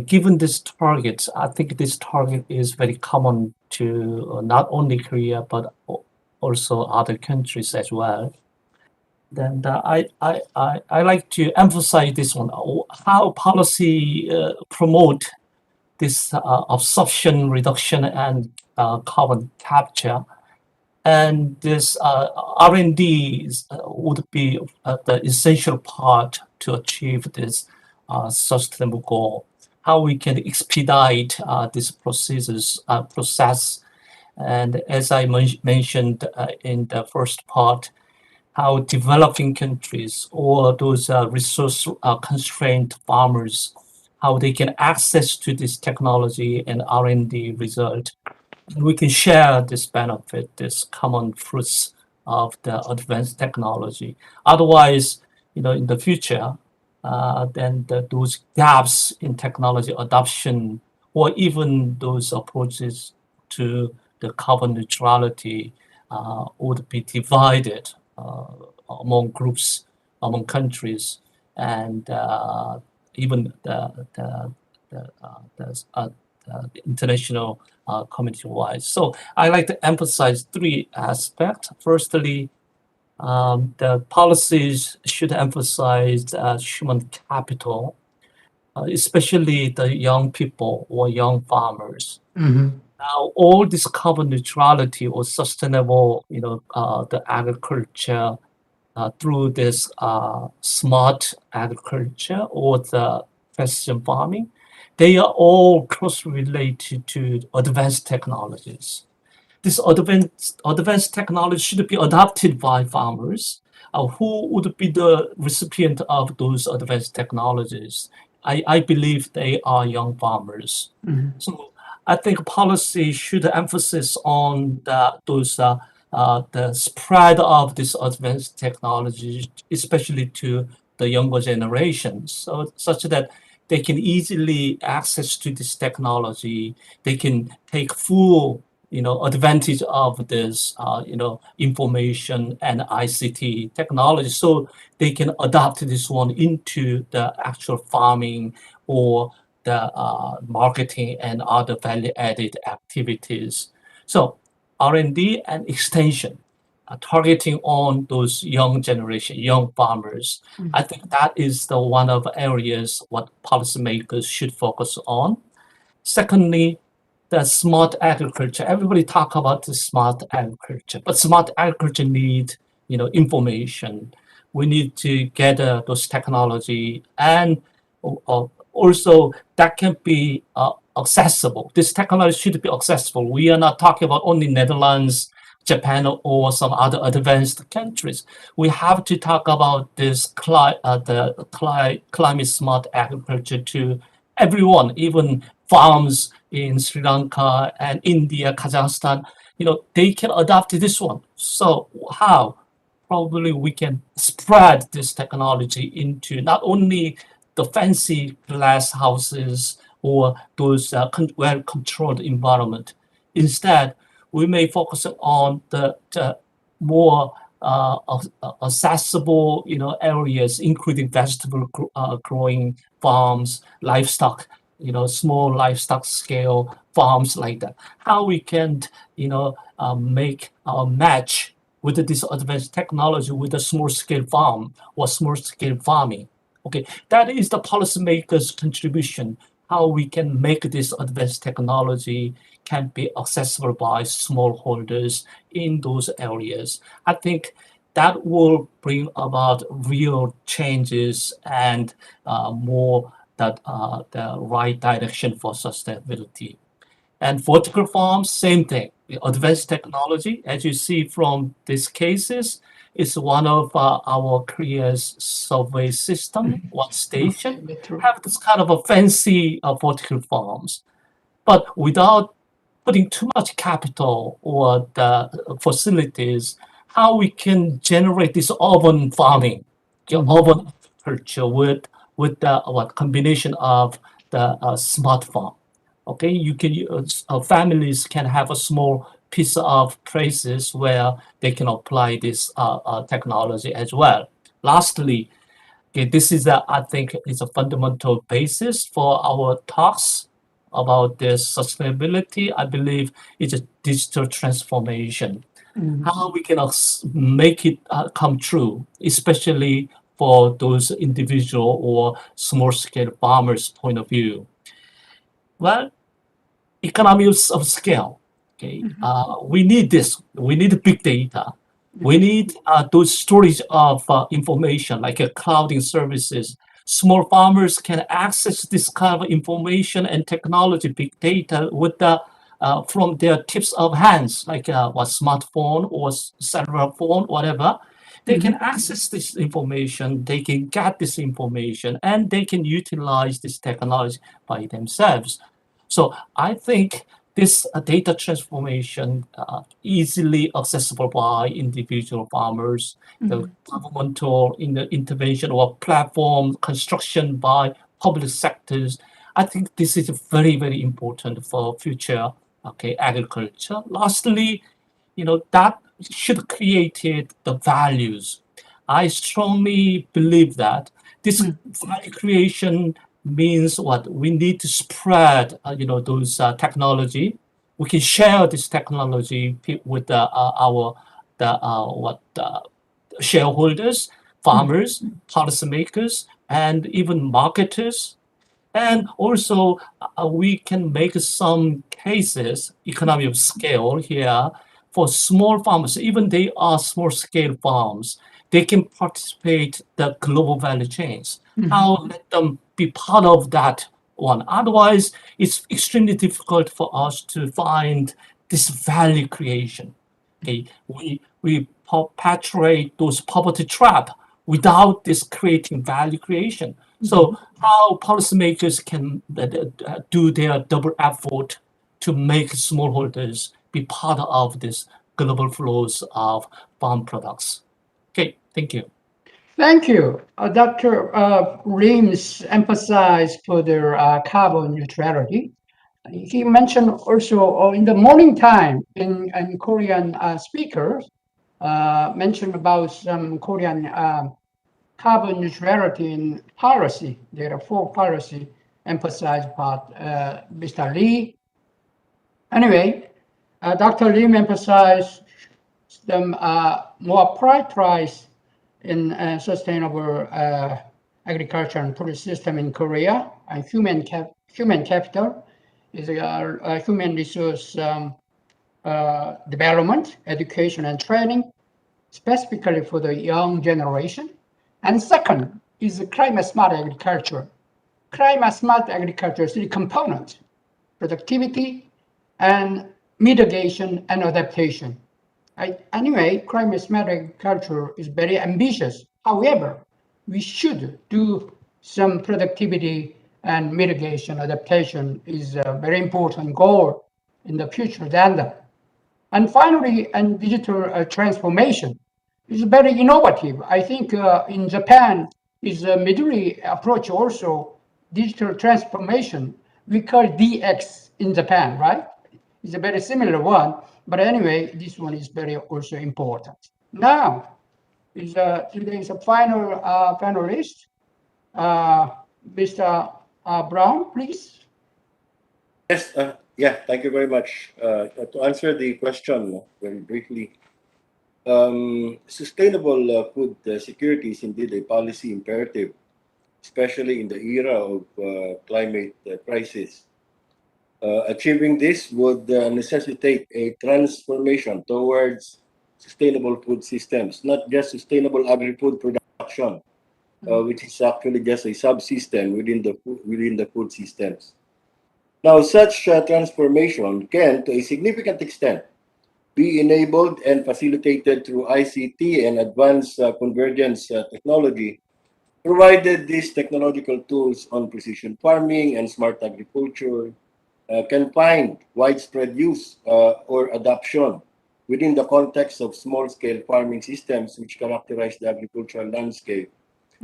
[SPEAKER 18] given this target, I think this target is very common to not only Korea but also other countries as well. Then I like to emphasize this one: how policy promote this absorption reduction and carbon capture. And this R&D would be the essential part to achieve this sustainable goal. How we can expedite this process. And as I mentioned in the first part, how developing countries or those resource constrained farmers, how they can access to this technology and R&D result. And we can share this benefit, this common fruits of the advanced technology. Otherwise, in the future, then those gaps in technology adoption or even those approaches to the carbon neutrality would be divided among groups, among countries, and even the international community-wide. So I like to emphasize three aspects. Firstly, the policies should emphasize human capital, especially the young people or young farmers. Now, all this carbon neutrality or sustainable, the agriculture through this smart agriculture or the precision farming, they are all closely related to advanced technologies. This advanced technology should be adopted by farmers. Who would be the recipient of those advanced technologies? I believe they are young farmers. So I think policy should emphasize on the spread of this advanced technology, especially to the younger generations, so such that they can easily access to this technology. They can take full, advantage of this, information and ICT technology, so they can adopt this one into the actual farming or the marketing and other value-added activities. So R&D and extension, targeting on those young generation, young farmers. I think that is the one of the areas what policymakers should focus on. Secondly, the smart agriculture. Everybody talk about the smart agriculture, but smart agriculture need, information. We need to gather those technology, and also that can be accessible. This technology should be accessible. We are not talking about only Netherlands, Japan, or some other advanced countries. We have to talk about this climate smart agriculture to everyone, even farms in Sri Lanka and India, Kazakhstan. They can adopt this one. So how? Probably we can spread this technology into not only the fancy glass houses or those well-controlled environment. Instead, we may focus on the more accessible, areas, including vegetable growing farms, livestock, small livestock scale farms like that. How we can, make a match with this advanced technology with a small scale farm or small scale farming. Okay, that is the policymakers' contribution. How we can make this advanced technology can be accessible by smallholders in those areas. I think that will bring about real changes and more that the right direction for sustainability. And vertical farms, same thing. Advanced technology, as you see from these cases, is one of our Korea's survey system. One station have this kind of a fancy vertical farms, but without putting too much capital or the facilities, how we can generate this urban farming, urban agriculture with the combination of the smart farm. Okay, you can families can have a small piece of places where they can apply this technology as well. Lastly, okay, this is I think is a fundamental basis for our talks about this sustainability. I believe it's a digital transformation. How we can make it come true, especially for those individual or small scale farmers' point of view. Well, economies of scale. Okay, we need this. We need big data. We need those storage of information like clouding services. Small farmers can access this kind of information and technology, big data, with the from their tips of hands, like a smartphone or cellular phone, whatever. They can access this information. They can get this information, and they can utilize this technology by themselves. So I think this data transformation easily accessible by individual farmers, the governmental intervention or platform construction by public sectors. I think this is very, very important for future agriculture. Lastly, that should create the values. I strongly believe that this value creation means what we need to spread those technology. We can share this technology with our shareholders, farmers, policymakers, and even marketers. And also, we can make some cases, economy of scale here, for small farmers, even they are small scale farms, they can participate the global value chains. How let them be part of that one. Otherwise, it's extremely difficult for us to find this value creation. Okay, we perpetuate those poverty trap without this creating value creation. So how policymakers can do their double effort to make smallholders be part of this global flows of farm products. Okay, thank you.
[SPEAKER 16] Thank you. Dr. Reams emphasized further carbon neutrality. He mentioned also in the morning time in Korean speakers mentioned about some Korean carbon neutrality in policy. There are 4 policy emphasized by Mr. Lee. Anyway, Dr. Lim emphasized them more prioritize in sustainable agriculture and food system in Korea, and human capital is a human resource development, education and training, specifically for the young generation. And second is climate smart agriculture. Climate smart agriculture is 3 components: productivity and mitigation and adaptation. Anyway, climate smart agriculture is very ambitious. However, we should do some productivity and mitigation adaptation is a very important goal in the future agenda. And finally, and digital transformation is very innovative. I think in Japan is a middle approach also, digital transformation. We call DX in Japan, right? It's a very similar one, but anyway, this one is very also important. Now, today is a final panelist, Mr. Brown, please.
[SPEAKER 13] Yes, yeah, thank you very much. To answer the question very briefly, sustainable food security is indeed a policy imperative, especially in the era of climate crisis. Achieving this would necessitate a transformation towards sustainable food systems, not just sustainable agri-food production, which is actually just a subsystem within the food systems. Now, such transformation can, to a significant extent, be enabled and facilitated through ICT and advanced convergence technology, provided these technological tools on precision farming and smart agriculture can find widespread use or adoption within the context of small-scale farming systems which characterize the agricultural landscape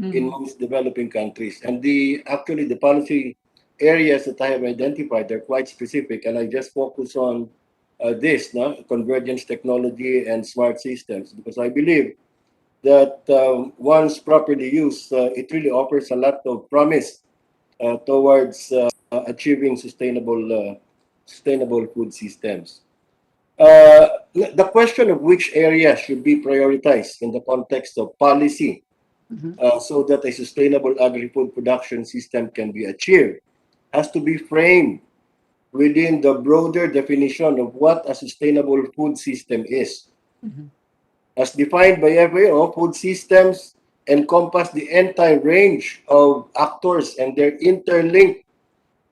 [SPEAKER 13] in most developing countries. And actually the policy areas that I have identified are quite specific, and I just focus on this, convergence technology and smart systems, because I believe that once properly used, it really offers a lot of promise towards achieving sustainable food systems. The question of which areas should be prioritized in the context of policy so that a sustainable agri-food production system can be achieved has to be framed within the broader definition of what a sustainable food system is. As defined by FAO, food systems encompass the entire range of actors and their interlinked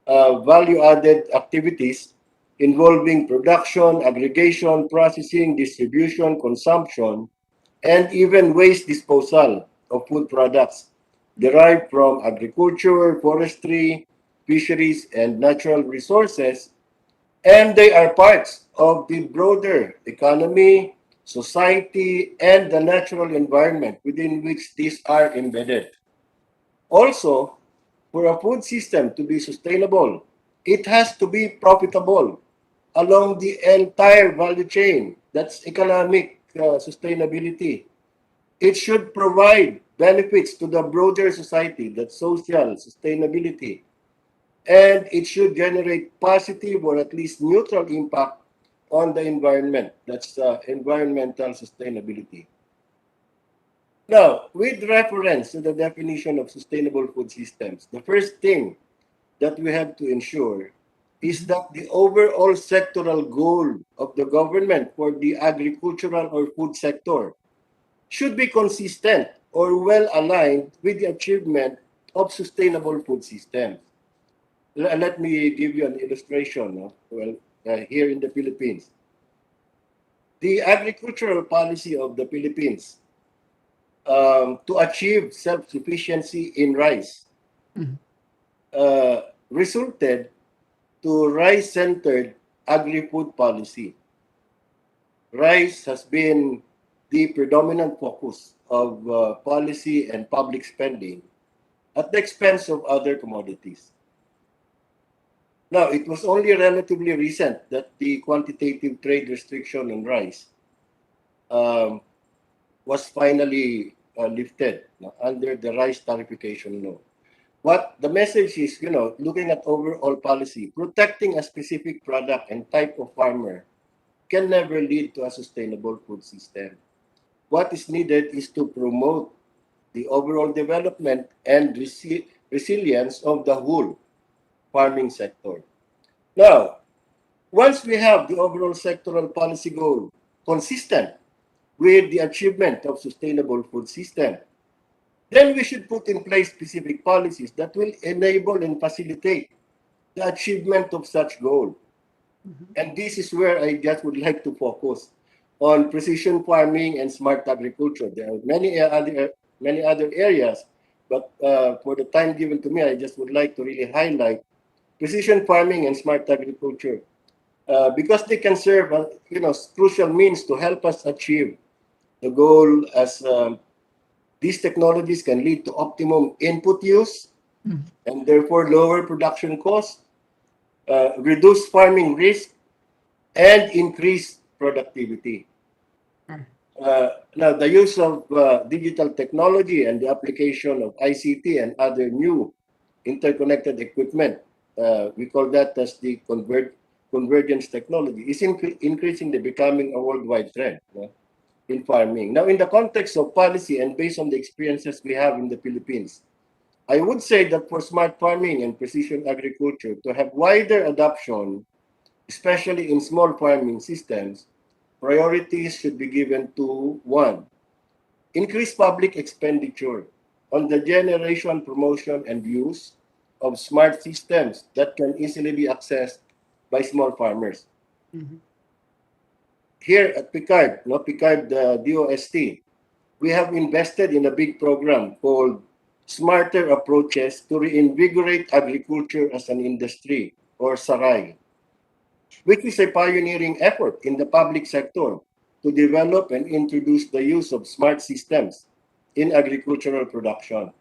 [SPEAKER 13] value-added activities involving production, aggregation, processing, distribution, consumption, and even waste disposal of food products derived from agriculture, forestry, fisheries, and natural resources, and they are parts of the broader economy, society, and the natural environment within which these are embedded. Also, for a food system to be sustainable, it has to be profitable along the entire value chain. That's economic sustainability. It should provide benefits to the broader society, that's social sustainability. And it should generate positive or at least neutral impact on the environment, that's environmental sustainability. Now, with reference to the definition of sustainable food systems, the first thing that we have to ensure is that the overall sectoral goal of the government for the agricultural or food sector should be consistent or well aligned with the achievement of sustainable food systems. Let me give you an illustration. Here in the Philippines, the agricultural policy of the Philippines to achieve self-sufficiency in rice resulted to rice-centered agri-food policy. Rice has been the predominant focus of policy and public spending at the expense of other commodities. Now, it was only relatively recent that the quantitative trade restriction on rice was finally lifted under the rice tariffication law. What the message is, looking at overall policy, protecting a specific product and type of farmer can never lead to a sustainable food system. What is needed is to promote the overall development and resilience of the whole farming sector. Now, once we have the overall sectoral policy goal consistent with the achievement of sustainable food system, then we should put in place specific policies that will enable and facilitate the achievement of such goal. And this is where I just would like to focus on precision farming and smart agriculture. There are many other areas, but for the time given to me, I just would like to really highlight precision farming and smart agriculture because they can serve as crucial means to help us achieve the goal, as these technologies can lead to optimum input use and therefore lower production costs, reduce farming risk, and increase productivity. Now, the use of digital technology and the application of ICT and other new interconnected equipment, we call that as the convergence technology, is increasingly becoming a worldwide trend in farming. Now, in the context of policy and based on the experiences we have in the Philippines, I would say that for smart farming and precision agriculture to have wider adoption, especially in small farming systems, priorities should be given to one, increase public expenditure on the generation, promotion, and use of smart systems that can easily be accessed by small farmers. Here at Picard, Picard DOST, we have invested in a big program called Smarter Approaches to Reinvigorate Agriculture as an Industry, or SARAI, which is a pioneering effort in the public sector to develop and introduce the use of smart systems in agricultural production.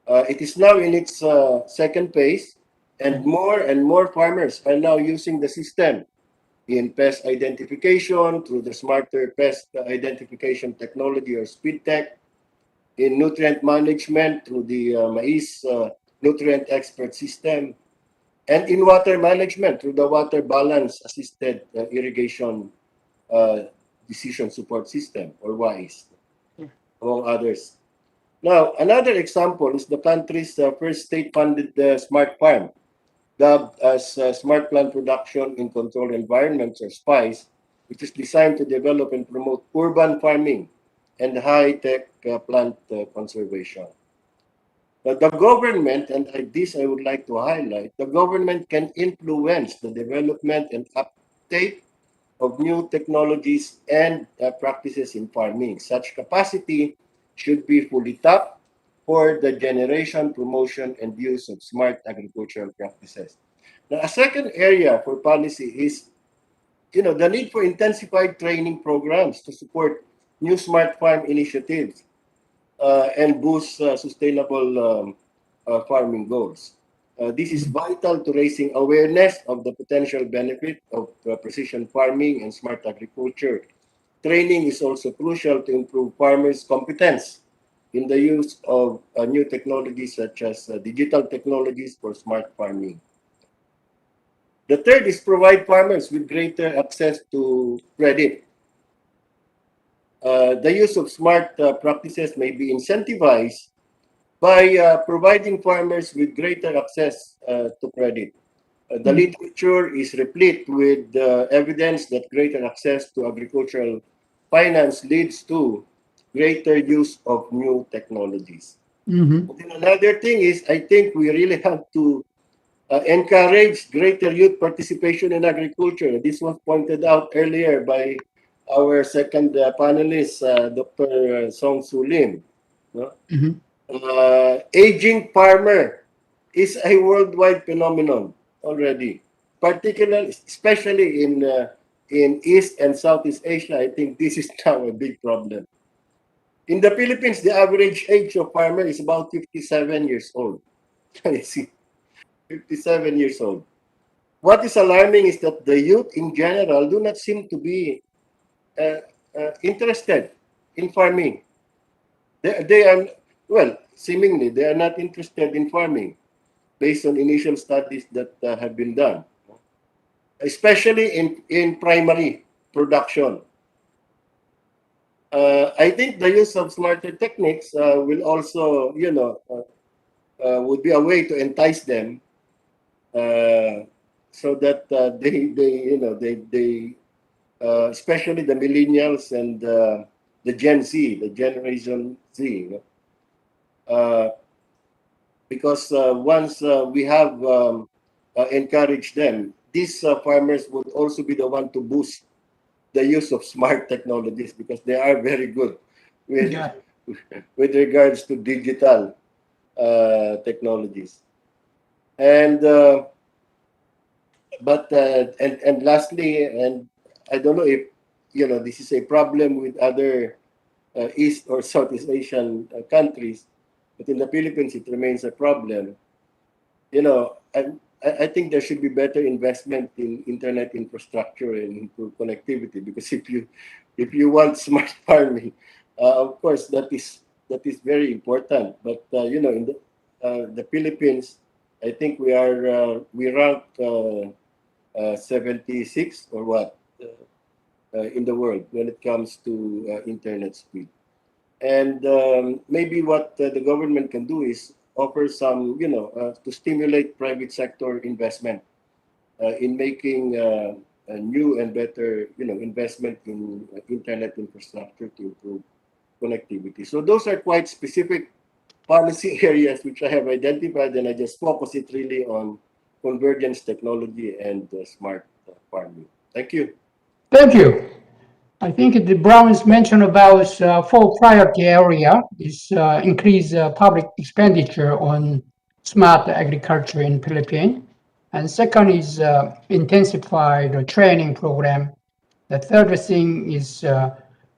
[SPEAKER 13] It is now in its second phase, and more farmers are now using the system in pest identification through the smarter pest identification technology, or speed tech, in nutrient management through the maize nutrient expert system, and in water management through the water balance assisted irrigation decision support system, or WISE, among others. Now, another example is the country's first state-funded smart farm, dubbed as Smart Plant Production in Controlled Environments, or SPICE, which is designed to develop and promote urban farming and high-tech plant conservation. But the government, and this I would like to highlight, the government can influence the development and uptake of new technologies and practices in farming. Such capacity should be fully tapped for the generation, promotion, and use of smart agricultural practices. Now, a second area for policy is, the need for intensified training programs to support new smart farm initiatives and boost sustainable farming goals. This is vital to raising awareness of the potential benefit of precision farming and smart agriculture. Training is also crucial to improve farmers' competence in the use of new technologies such as digital technologies for smart farming. The third is provide farmers with greater access to credit. The use of smart practices may be incentivized by providing farmers with greater access to credit. The literature is replete with evidence that greater access to agricultural finance leads to greater use of new technologies. And another thing is, I think we really have to encourage greater youth participation in agriculture. This was pointed out earlier by our second panelist, Dr. Song Soo Lim. Aging farmer is a worldwide phenomenon already, particularly, especially in East and Southeast Asia. I think this is now a big problem. In the Philippines, the average age of farmer is about 57 years old. You see, 57 years old. What is alarming is that the youth in general do not seem to be interested in farming. They are, well, seemingly they are not interested in farming based on initial studies that have been done, especially in primary production. I think the use of smarter techniques will also, would be a way to entice them, so that they especially the millennials and the Gen Z, the Generation Z, because once we have encouraged them, these farmers would also be the one to boost the use of smart technologies, because they are very good with, with regards to digital technologies. And and lastly, and I don't know if this is a problem with other East or Southeast Asian countries, but in the Philippines it remains a problem. I think there should be better investment in internet infrastructure and improved connectivity, because if you want smart farming, of course that is very important. But in the Philippines, I think we rank 76 or what in the world when it comes to internet speed. And maybe what the government can do is offer some, to stimulate private sector investment in making a new and better, investment in internet infrastructure to improve connectivity. So those are quite specific policy areas which I have identified, and I just focus it really on convergence technology and smart farming. Thank you.
[SPEAKER 16] Thank you. I think the Brown's mentioned about four priority area is increase public expenditure on smart agriculture in Philippines. And second is intensify the training program. The third thing is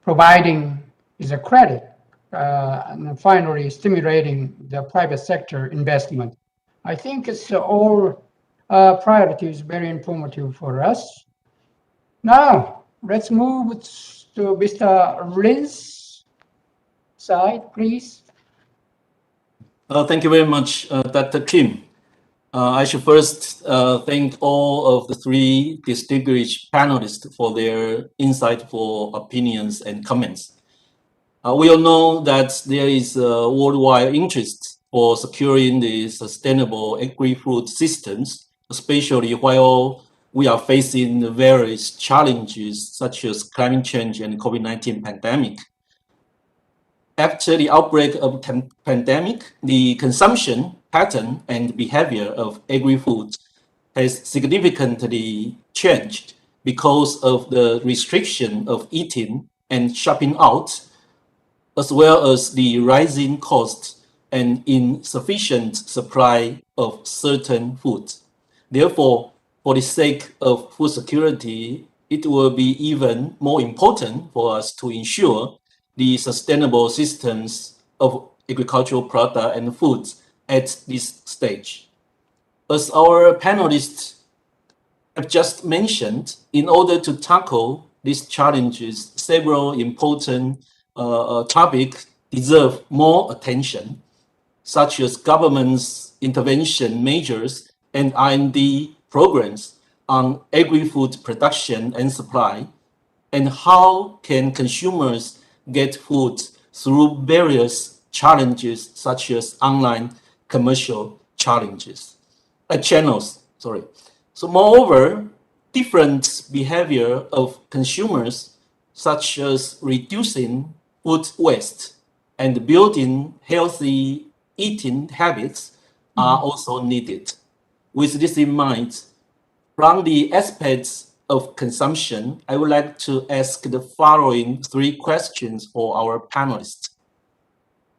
[SPEAKER 16] providing is a credit. And finally, stimulating the private sector investment. I think it's all priorities very informative for us. Now, let's move to Mr. Rin's side, please.
[SPEAKER 29] Thank you very much, Dr. Kim. I should first thank all of the three distinguished panelists for their insightful opinions and comments. We all know that there is a worldwide interest for securing the sustainable agri-food systems, especially while we are facing various challenges such as climate change and COVID-19 pandemic. After the outbreak of the pandemic, the consumption pattern and behavior of agri-food has significantly changed because of the restriction of eating and shopping out, as well as the rising costs and insufficient supply of certain foods. Therefore, for the sake of food security, it will be even more important for us to ensure the sustainable systems of agricultural product and foods at this stage. As our panelists have just mentioned, in order to tackle these challenges, several important topics deserve more attention, such as government's intervention measures and R&D programs on agri-food production and supply, and how can consumers get food through various challenges such as online commercial channels. So moreover, different behavior of consumers, such as reducing food waste and building healthy eating habits, are also needed. With this in mind, from the aspects of consumption, I would like to ask the following three questions for our panelists.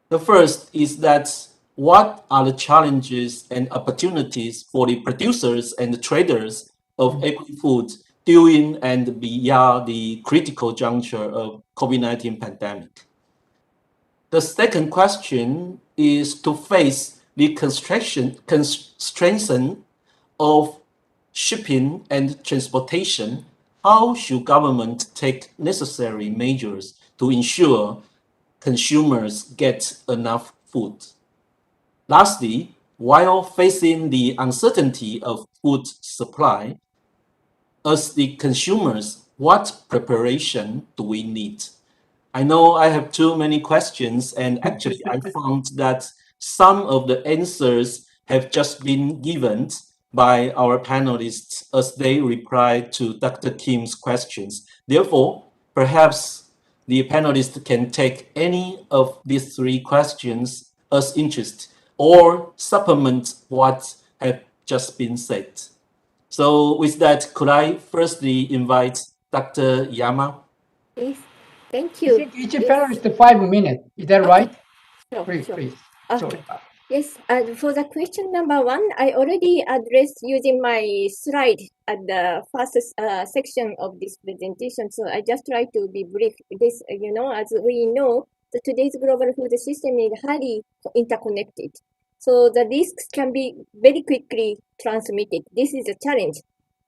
[SPEAKER 29] The first is that what are the challenges and opportunities for the producers and the traders of agri-food during and beyond the critical juncture of COVID-19 pandemic? The second question is to face the constraints of shipping and transportation. How should government take necessary measures to ensure consumers get enough food? Lastly, while facing the uncertainty of food supply, as the consumers, what preparation do we need? I know I have too many questions, and actually I found that some of the answers have just been given by our panelists as they reply to Dr. Kim's questions. Therefore, perhaps the panelists can take any of these three questions as interest or supplement what have just been said. So with that, could I firstly invite Dr. Yama?
[SPEAKER 17] Yes, thank you.
[SPEAKER 16] Each panelist 5 minutes. Is that right?
[SPEAKER 17] Sure,
[SPEAKER 16] Please,
[SPEAKER 17] sure.
[SPEAKER 16] please.
[SPEAKER 17] Okay.
[SPEAKER 16] Sorry.
[SPEAKER 17] Yes, for the question number one, I already addressed using my slide at the first section of this presentation. So I just try to be brief. This, as we know, today's global food system is highly interconnected. So the risks can be very quickly transmitted. This is a challenge.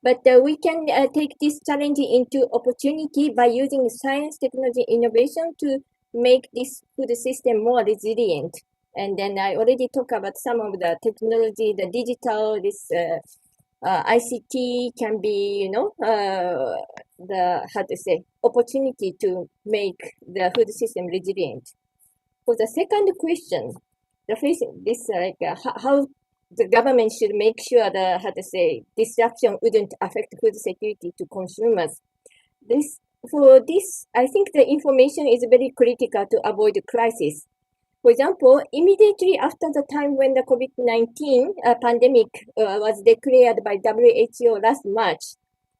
[SPEAKER 17] But we can take this challenge into opportunity by using science, technology, innovation to make this food system more resilient. And then I already talked about some of the technology, the digital, this ICT can be, opportunity to make the food system resilient. For the second question, how the government should make sure the, how to say, disruption wouldn't affect food security to consumers. For this, I think the information is very critical to avoid the crisis. For example, immediately after the time when the COVID-19 pandemic was declared by WHO last March,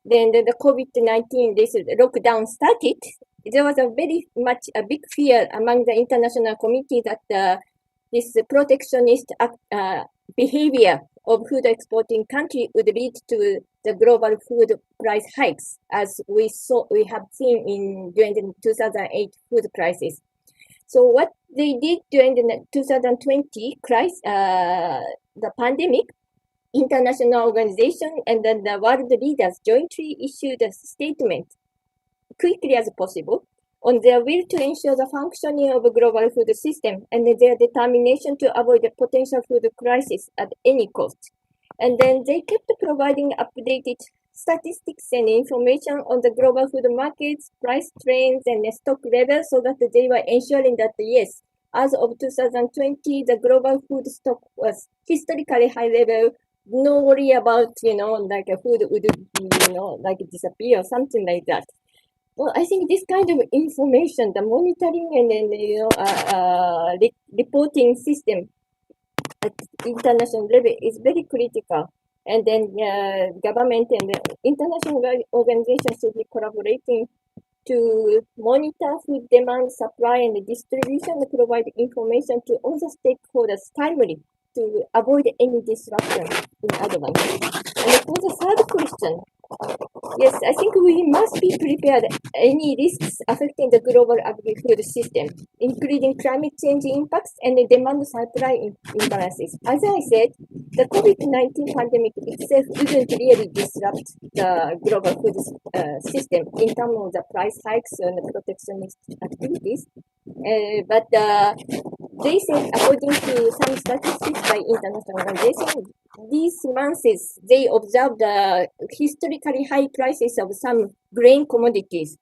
[SPEAKER 17] then the COVID-19 this lockdown started. There was a very much a big fear among the international community that this protectionist behavior of food exporting country would lead to the global food price hikes, as we have seen during the 2008 food crisis. So what they did during the 2020 crisis, the pandemic, international organization and then the world leaders jointly issued a statement quickly as possible on their will to ensure the functioning of a global food system and their determination to avoid a potential food crisis at any cost. And then they kept providing updated statistics and information on the global food markets, price trends, and stock levels so that they were ensuring that, yes, as of 2020, the global food stock was historically high level. No worry about, like a food would be, like disappear or something like that. Well, I think this kind of information, the monitoring and then, reporting system at international level is very critical. And then government and international organizations should be collaborating to monitor food demand, supply, and distribution and provide information to all the stakeholders timely to avoid any disruption in advance. And for the third question, yes, I think we must be prepared any risks affecting the global agri-food system, including climate change impacts and the demand-supply imbalances. As I said, the COVID-19 pandemic itself didn't really disrupt the global food system in terms of the price hikes and the protectionist activities. But they said, according to some statistics by international organizations, these months they observed the historically high prices of some grain commodities.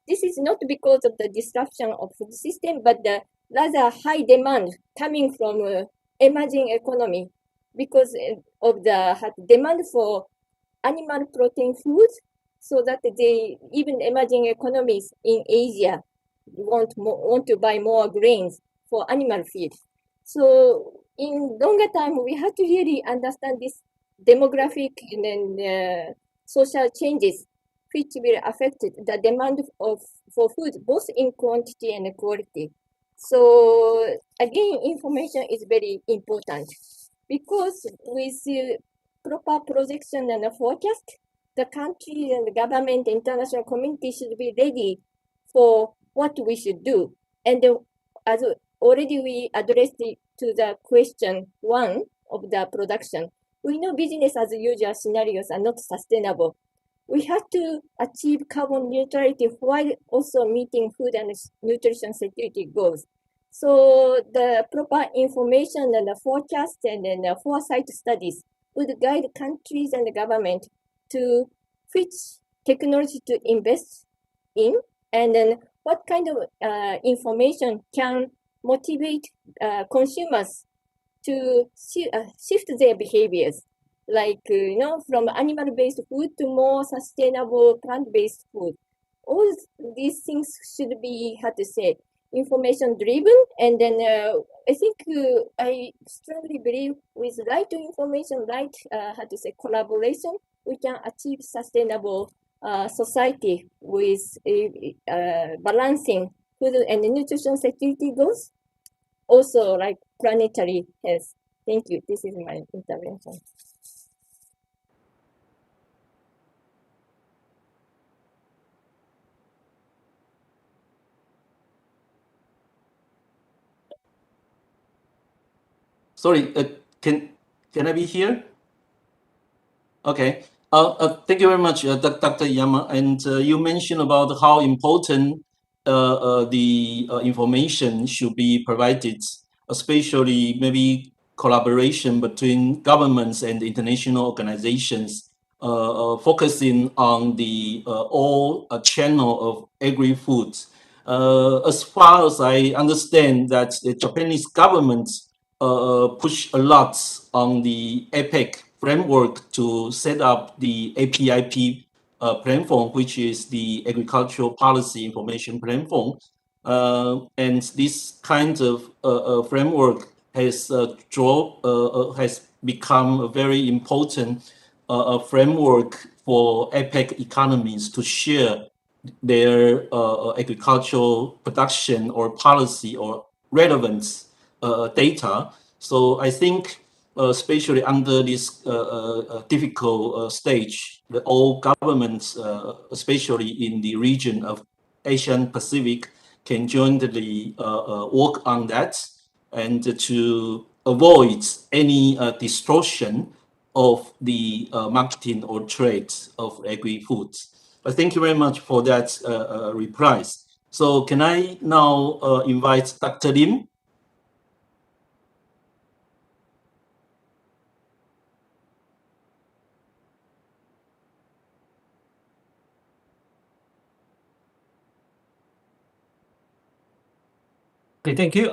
[SPEAKER 17] This is not because of the disruption of the system, but the rather high demand coming from emerging economy because of the demand for animal protein food, so that they even emerging economies in Asia want to buy more grains for animal feed. So in longer time, we have to really understand this demographic and then social changes which will affect the demand for food, both in quantity and quality. So again, information is very important because with proper projection and forecast, the country and the government, international community should be ready for what we should do. And as already we addressed to the question 1 of the production, we know business as usual scenarios are not sustainable. We have to achieve carbon neutrality while also meeting food and nutrition security goals. So the proper information and the forecast and then the foresight studies would guide countries and the government to which technology to invest in, and then what kind of information can motivate consumers to shift their behaviors, like from animal-based food to more sustainable plant-based food. All these things should be, information-driven, and then I think I strongly believe with right information, right, collaboration, we can achieve sustainable society with balancing food and nutrition security goals, also like planetary health. Thank you. This is my intervention.
[SPEAKER 29] Sorry, can I be here? Okay. Thank you very much, Dr. Yama. And you mentioned about how important the information should be provided, especially maybe collaboration between governments and international organizations, focusing on the all channel of agri-food. As far as I understand, that the Japanese government push a lot on the APEC framework to set up the APIP platform, which is the Agricultural Policy Information Platform. And this kind of framework has has become a very important framework for APEC economies to share their agricultural production or policy or relevance data. So I think, especially under this difficult stage, that all governments, especially in the region of Asian Pacific, can jointly work on that and to avoid any distortion of the marketing or trade of agri-foods. But thank you very much for that replies. So can I now invite Dr. Lim?
[SPEAKER 18] Okay, thank you.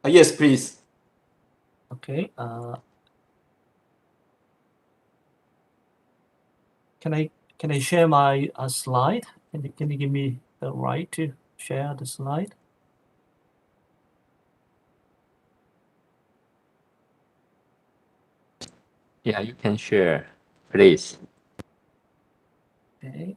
[SPEAKER 29] Yes, please.
[SPEAKER 18] Okay. Can I share my slide? Can you give me the right to share the slide?
[SPEAKER 14] Yeah, you can share, please.
[SPEAKER 18] Okay.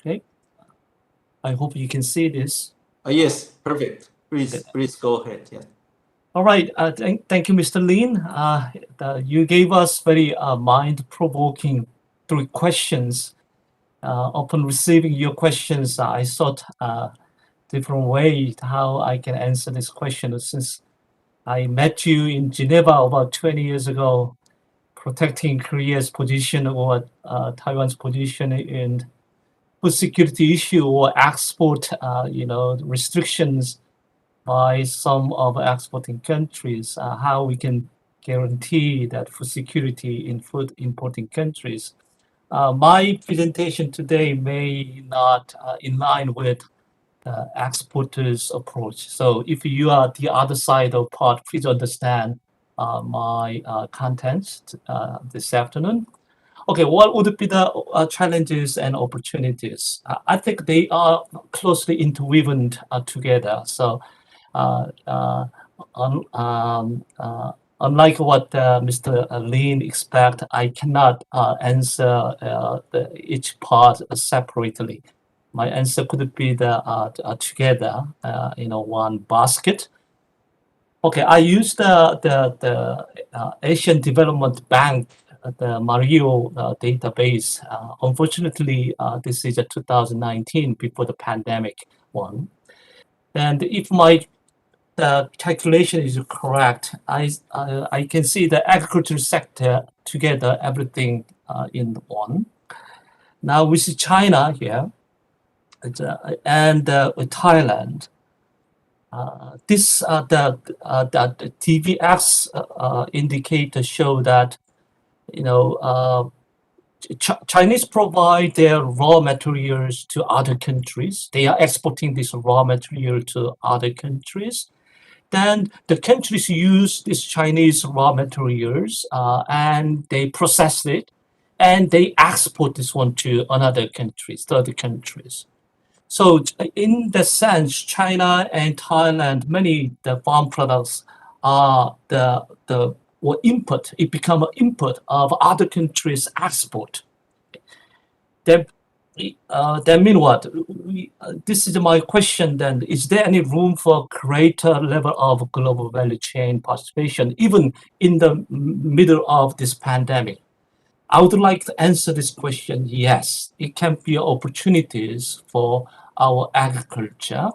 [SPEAKER 18] Okay. I hope you can see this.
[SPEAKER 29] Yes, perfect. Please go ahead. Yeah.
[SPEAKER 18] All right. Thank you, Mr. Lin. You gave us very mind-provoking 3 questions. Upon receiving your questions, I thought different ways how I can answer this question. Since I met you in Geneva about 20 years ago, protecting Korea's position or Taiwan's position in food security issue or export, restrictions by some of exporting countries, how we can guarantee that food security in food importing countries. My presentation today may not in line with exporters' approach. So if you are the other side of part, please understand my contents this afternoon. Okay, what would be the challenges and opportunities? I think they are closely interwoven together. So unlike what Mr. Lin expect, I cannot answer each part separately. My answer could be together, one basket. Okay, I used the Asian Development Bank, the Mario database. Unfortunately, this is a 2019 before the pandemic one. And if my calculation is correct, I can see the agriculture sector together, everything in one. Now we see China here and Thailand. This the TVX indicator show that Chinese provide their raw materials to other countries. They are exporting this raw material to other countries. Then the countries use these Chinese raw materials and they process it and they export this one to another countries, third countries. So in the sense, China and Thailand, many the farm products are the input. It become an input of other countries' export. Then mean what? This is my question. Then, is there any room for greater level of global value chain participation, even in the middle of this pandemic? I would like to answer this question. Yes, it can be opportunities for our agriculture.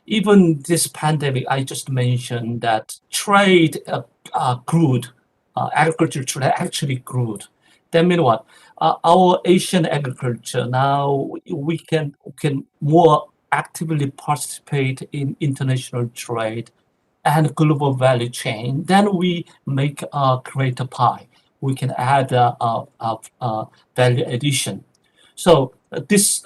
[SPEAKER 18] Even this pandemic, I just mentioned that trade grew, agriculture trade actually grew. That means what? Our Asian agriculture now we can more actively participate in international trade and global value chain, then we make a greater pie. We can add value addition. So this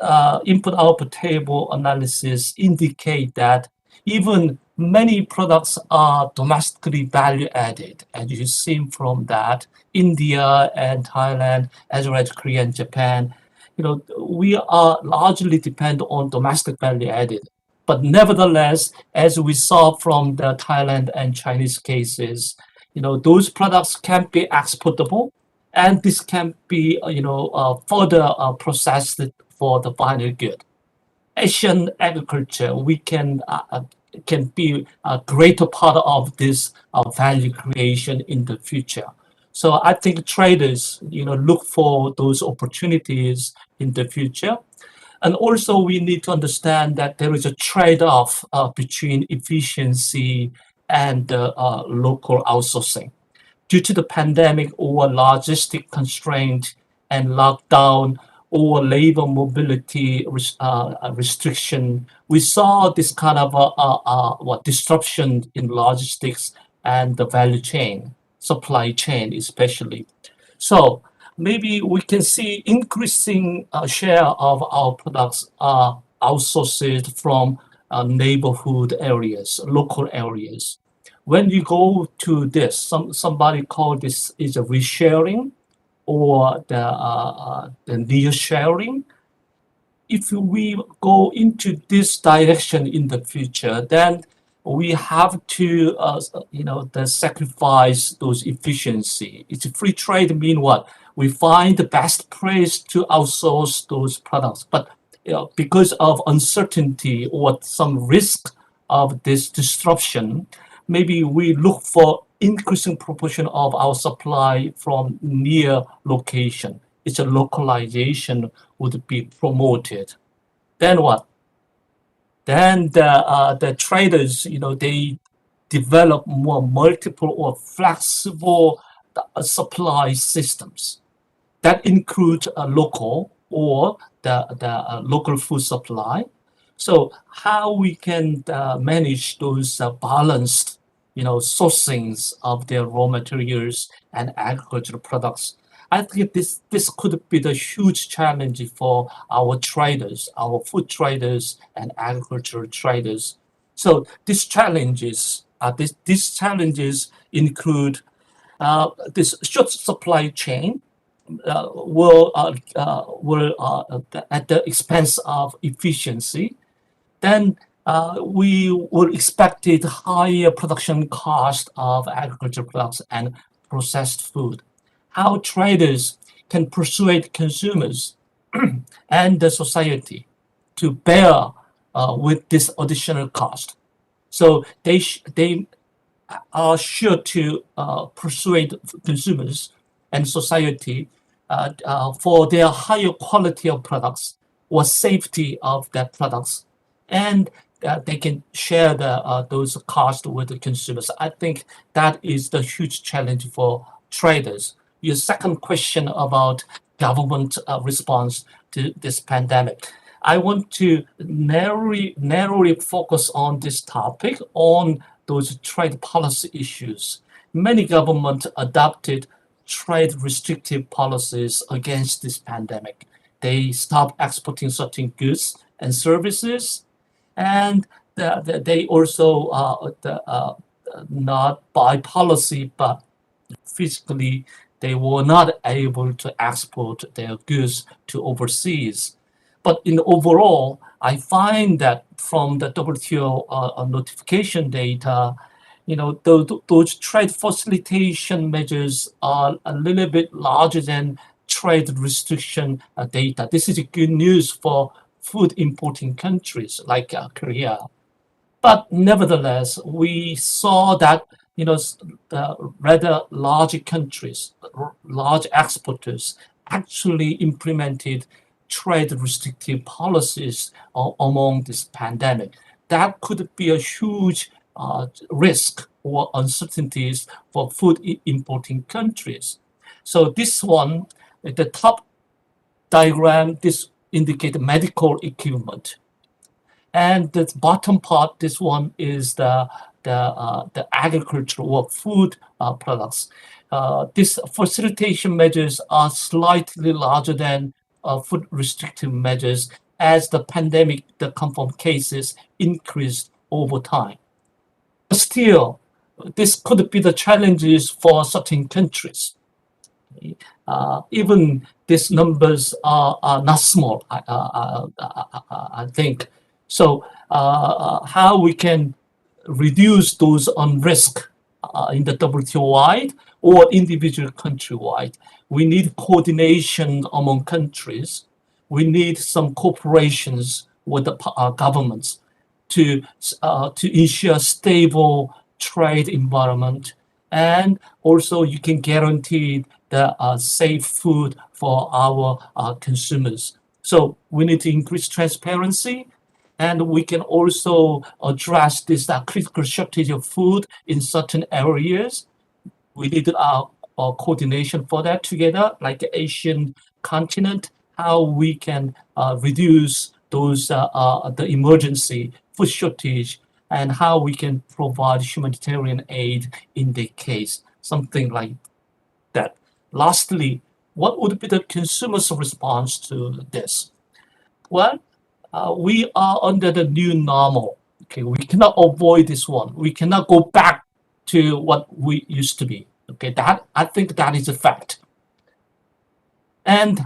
[SPEAKER 18] input-output table analysis indicate that even many products are domestically value added, and you see from that India and Thailand, as well as Korea and Japan, we are largely dependent on domestic value added. But nevertheless, as we saw from the Thailand and Chinese cases, those products can be exportable, and this can be, further processed for the final good. Asian agriculture, we can be a greater part of this value creation in the future. So I think traders, look for those opportunities in the future. And also we need to understand that there is a trade-off between efficiency and local outsourcing. Due to the pandemic or logistic constraint and lockdown or labor mobility restriction, we saw this kind of disruption in logistics and the value chain, supply chain especially. So maybe we can see increasing share of our products are outsourced from neighborhood areas, local areas. When you go to this, somebody called this is a resharing or the near sharing. If we go into this direction in the future, then we have to, sacrifice those efficiency. It's a free trade mean what? We find the best place to outsource those products. But because of uncertainty or some risk of this disruption, maybe we look for increasing proportion of our supply from near location. It's a localization would be promoted. Then what? Then the traders, they develop more multiple or flexible supply systems that include local or the local food supply. So how we can manage those balanced, sourcings of their raw materials and agricultural products. I think this could be the huge challenge for our traders, our food traders and agricultural traders. So these challenges include this short supply chain will at the expense of efficiency. Then we will expect higher production cost of agricultural products and processed food. How traders can persuade consumers and the society to bear with this additional cost. So they are sure to persuade consumers and society for their higher quality of products or safety of their products, and they can share those costs with the consumers. I think that is the huge challenge for traders. Your second question about government response to this pandemic. I want to narrowly focus on this topic, on those trade policy issues. Many governments adopted trade restrictive policies against this pandemic. They stopped exporting certain goods and services, and they also not by policy but physically they were not able to export their goods to overseas. But in overall, I find that from the WTO notification data, those trade facilitation measures are a little bit larger than trade restriction data. This is good news for food importing countries like Korea. But nevertheless, we saw that rather large countries, large exporters, actually implemented trade restrictive policies among this pandemic. That could be a huge risk or uncertainties for food importing countries. So this one, at the top diagram, this indicates medical equipment. And the bottom part, this one is the agricultural or food products. These facilitation measures are slightly larger than food restrictive measures as the pandemic, the confirmed cases increased over time. But still, this could be the challenges for certain countries. Even these numbers are not small, I think. So how we can reduce those on risk in the WTO-wide or individual country-wide. We need coordination among countries. We need some cooperations with the governments to ensure stable trade environment, and also you can guarantee the safe food for our consumers. So we need to increase transparency, and we can also address this critical shortage of food in certain areas. We need coordination for that together, like the Asian continent, how we can reduce those the emergency food shortage, and how we can provide humanitarian aid in the case, something like that. Lastly, what would be the consumer's response to this? Well, we are under the new normal. Okay, we cannot avoid this one. We cannot go back to what we used to be. Okay, that I think that is a fact. And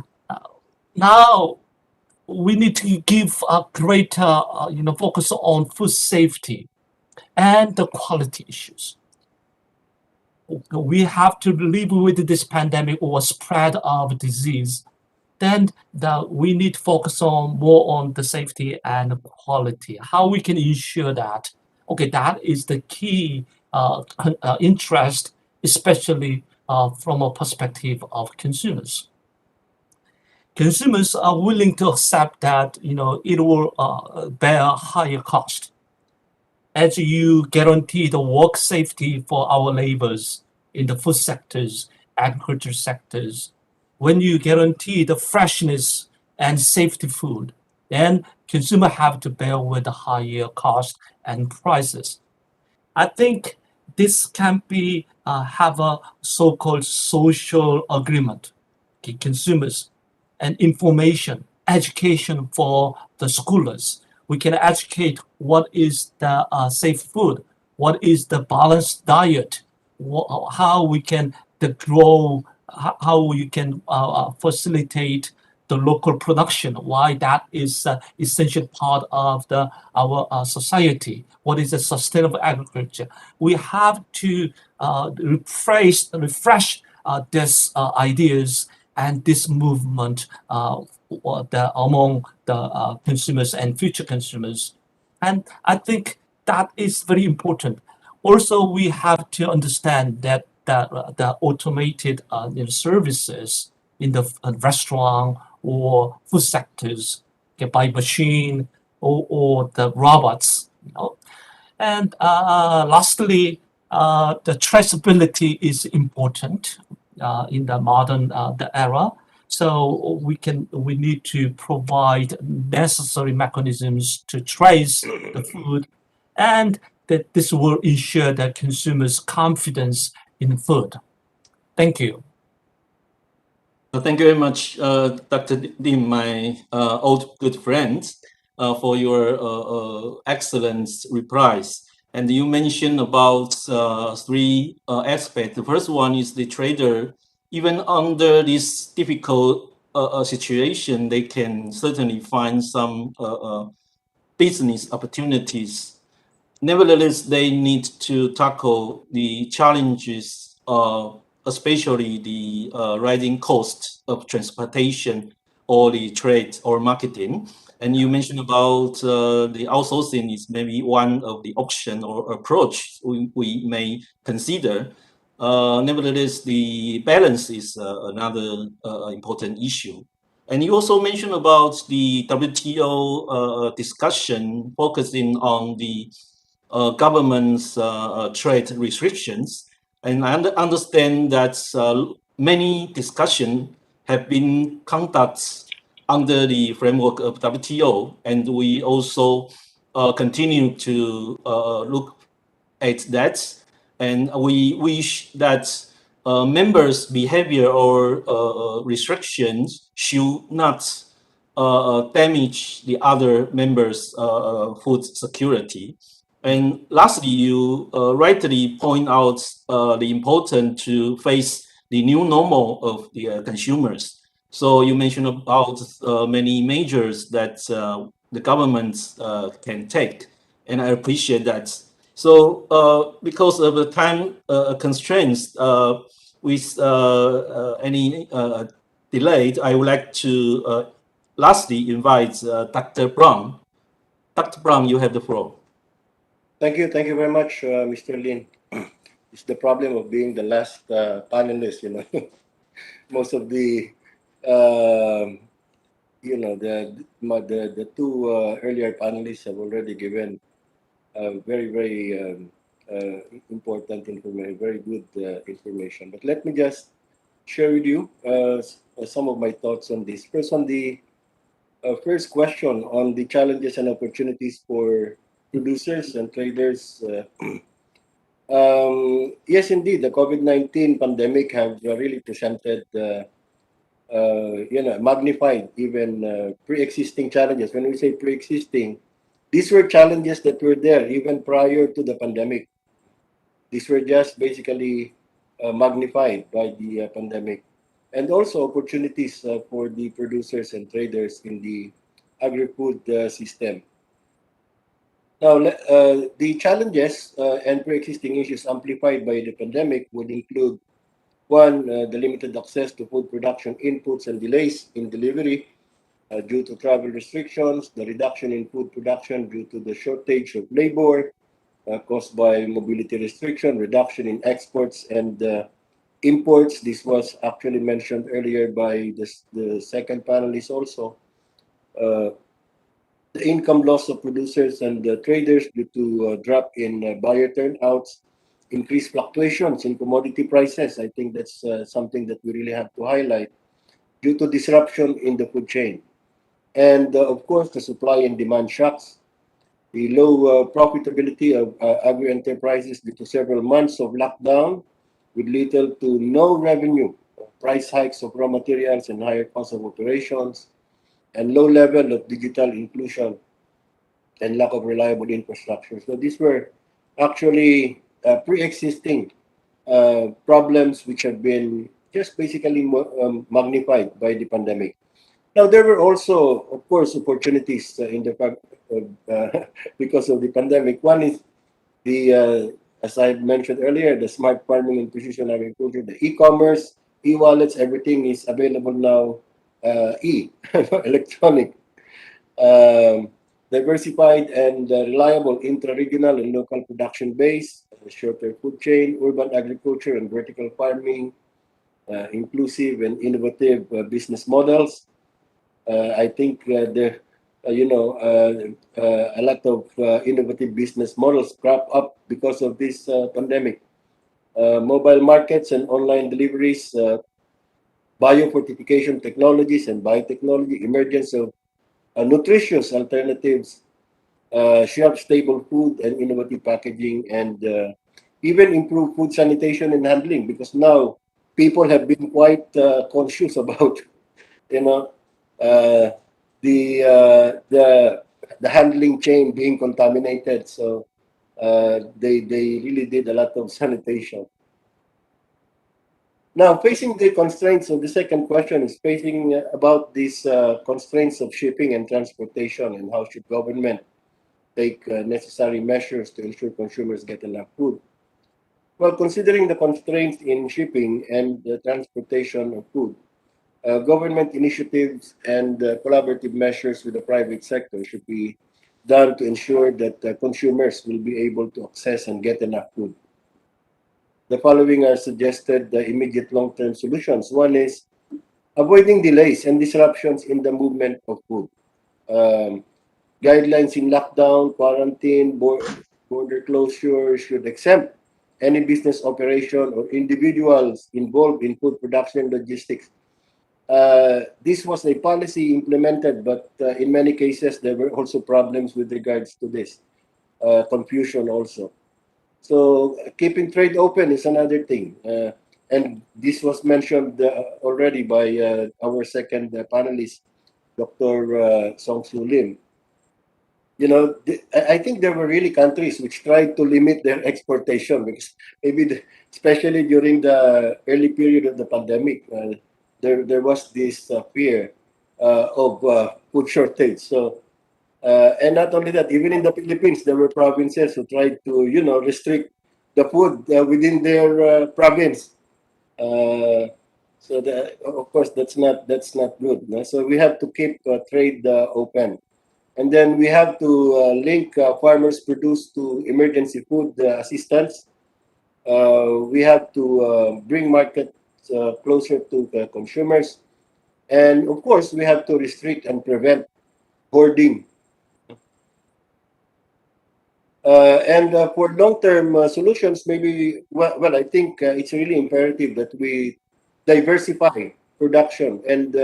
[SPEAKER 18] now we need to give a greater, focus on food safety and the quality issues. We have to live with this pandemic or spread of disease. Then we need to focus more on the safety and quality, how we can ensure that. Okay, that is the key interest, especially from a perspective of consumers. Consumers are willing to accept that it will bear higher cost as you guarantee the work safety for our laborers in the food sectors, agriculture sectors. When you guarantee the freshness and safety food, then consumers have to bear with the higher cost and prices. I think this can be have a so-called social agreement. Okay, consumers and information, education for the schoolers. We can educate what is the safe food, what is the balanced diet, how we can grow, how we can facilitate the local production, why that is an essential part of our society. What is a sustainable agriculture? We have to refresh these ideas and this movement among the consumers and future consumers. And I think that is very important. Also, we have to understand that the automated services in the restaurant or food sectors, okay, by machine or the robots. And lastly, the traceability is important in the modern the era. So we need to provide necessary mechanisms to trace the food, and that this will ensure that consumers' confidence in food. Thank you.
[SPEAKER 29] Thank you very much, Dr. Lim, my old good friend, for your excellent replies. And you mentioned about three aspects. The first one is the trader, even under this difficult situation, they can certainly find some business opportunities. Nevertheless, they need to tackle the challenges, especially the rising cost of transportation or the trade or marketing. And you mentioned about the outsourcing is maybe one of the option or approach we may consider. Nevertheless, the balance is another important issue. And you also mentioned about the WTO discussion focusing on the government's trade restrictions. And I understand that many discussions have been conducted under the framework of WTO, and we also continue to look at that, and we wish that members' behavior or restrictions should not damage the other members' food security. And lastly, you rightly point out the importance to face the new normal of the consumers. So you mentioned about many measures that the government can take, and I appreciate that. So because of the time constraints, with any delay, I would like to lastly invite Dr. Brown. Dr. Brown, you have the floor.
[SPEAKER 13] Thank you very much, Mr. Lin. It's the problem of being the last panelist, you know. Most of the, you know, the two earlier panelists have already given very important information, very good information. But let me just share with you some of my thoughts on this. First, on the first question on the challenges and opportunities for producers and traders. Yes, indeed, the COVID-19 pandemic have really presented, you know, magnified even pre-existing challenges. When we say pre-existing, these were challenges that were there even prior to the pandemic. These were just basically magnified by the pandemic. And also opportunities for the producers and traders in the agri-food system. Now, the challenges and pre-existing issues amplified by the pandemic would include, one, the limited access to food production inputs and delays in delivery due to travel restrictions, the reduction in food production due to the shortage of labor caused by mobility restriction, reduction in exports and imports. This was actually mentioned earlier by the second panelist also. The income loss of producers and traders due to drop in buyer turnouts, increased fluctuations in commodity prices. I think that's something that we really have to highlight, due to disruption in the food chain. And of course, the supply and demand shocks, the low profitability of agri-enterprises due to several months of lockdown with little to no revenue, price hikes of raw materials and higher cost of operations, and low level of digital inclusion and lack of reliable infrastructure. So these were actually pre-existing problems which have been just basically magnified by the pandemic. Now, there were also, of course, opportunities in the because of the pandemic. One is the, as I mentioned earlier, the smart farming and precision agriculture, the e-commerce, e-wallets, everything is available now, electronic. Diversified and reliable intra-regional and local production base, shorter food chain, urban agriculture and vertical farming, inclusive and innovative business models. I think there, you know, a lot of innovative business models crop up because of this pandemic. Mobile markets and online deliveries, biofortification technologies and biotechnology, emergence of nutritious alternatives, shelf-stable food and innovative packaging, and even improve food sanitation and handling, because now people have been quite conscious about, you know, the handling chain being contaminated. So they really did a lot of sanitation. Now, facing the constraints of the second question is facing about these constraints of shipping and transportation, and how should government take necessary measures to ensure consumers get enough food. Well, considering the constraints in shipping and the transportation of food, government initiatives and collaborative measures with the private sector should be done to ensure that consumers will be able to access and get enough food. The following are suggested immediate long-term solutions. One is avoiding delays and disruptions in the movement of food. Guidelines in lockdown, quarantine, border closure should exempt any business operation or individuals involved in food production and logistics. this was a policy implemented, but in many cases there were also problems with regards to this, confusion also. So keeping trade open is another thing, and this was mentioned already by our second panelist, Dr. Song Soo Lim. You know, I think there were really countries which tried to limit their exportation because maybe, especially during the early period of the pandemic, there was this fear of food shortage. So, and not only that, even in the Philippines, there were provinces who tried to, you know, restrict the food within their province. So, of course, that's not good. No? So we have to keep trade open. And then we have to link farmers' produce to emergency food assistance. We have to bring markets closer to consumers. And of course, we have to restrict and prevent hoarding. And for long-term solutions, maybe, well, I think it's really imperative that we diversify production and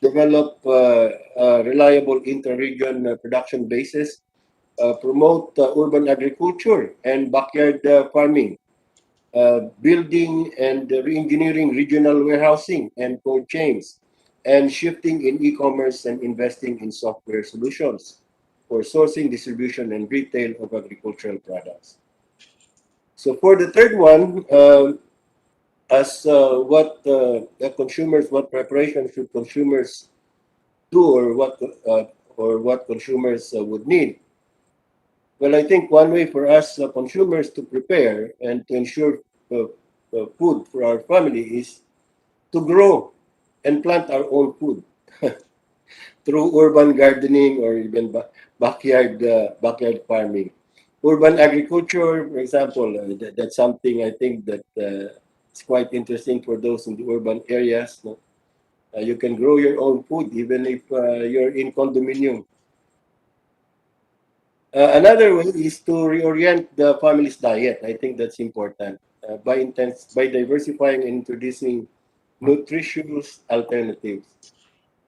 [SPEAKER 13] develop reliable inter-region production bases, promote urban agriculture and backyard farming, building and re-engineering regional warehousing and cold chains, and shifting in e-commerce and investing in software solutions for sourcing, distribution, and retail of agricultural products. So for the third one, as what preparation should consumers do, or what consumers would need? Well, I think one way for us consumers to prepare and to ensure food for our family is to grow and plant our own food through urban gardening or even backyard farming. Urban agriculture, for example, that's something I think that is quite interesting for those in the urban areas. No? You can grow your own food even if you're in condominium. Another way is to reorient the family's diet. I think that's important by diversifying and introducing nutritious alternatives.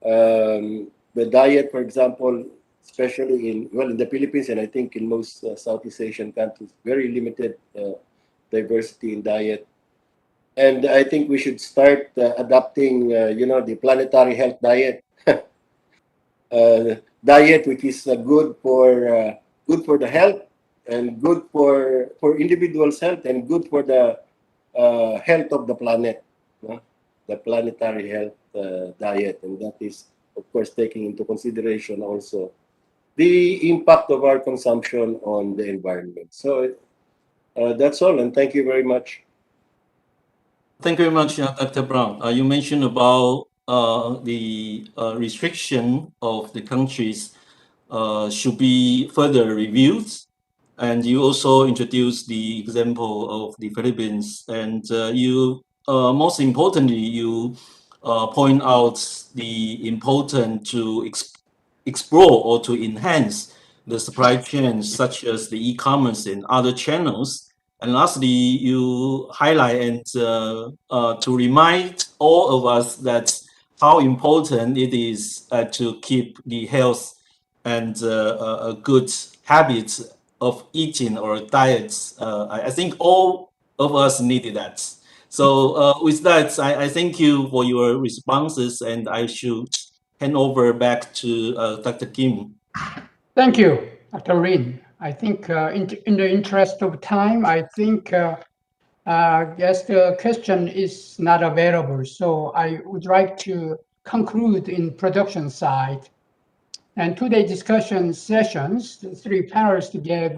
[SPEAKER 13] The diet, for example, especially in the Philippines and I think in most Southeast Asian countries, very limited diversity in diet. And I think we should start adopting, the planetary health diet, diet which is good for the health and good for individuals' health and good for the health of the planet. The planetary health diet, and that is, of course, taking into consideration also the impact of our consumption on the environment. So that's all, and thank you very much.
[SPEAKER 29] Thank you very much, Dr. Brown. You mentioned about the restriction of the countries should be further reviewed. And you also introduced the example of the Philippines. And you, most importantly, you point out the importance to explore or to enhance the supply chains, such as the e-commerce and other channels. And lastly, you highlight and to remind all of us that how important it is to keep the health and a good habits of eating or diets. I think all of us needed that. So with that, I thank you for your responses, and I should hand over back to Dr. Kim.
[SPEAKER 16] Thank you, Dr. Rin. I think in the interest of time, I think guess the question is not available. So I would like to conclude in production side. And today's discussion sessions, the three panelists gave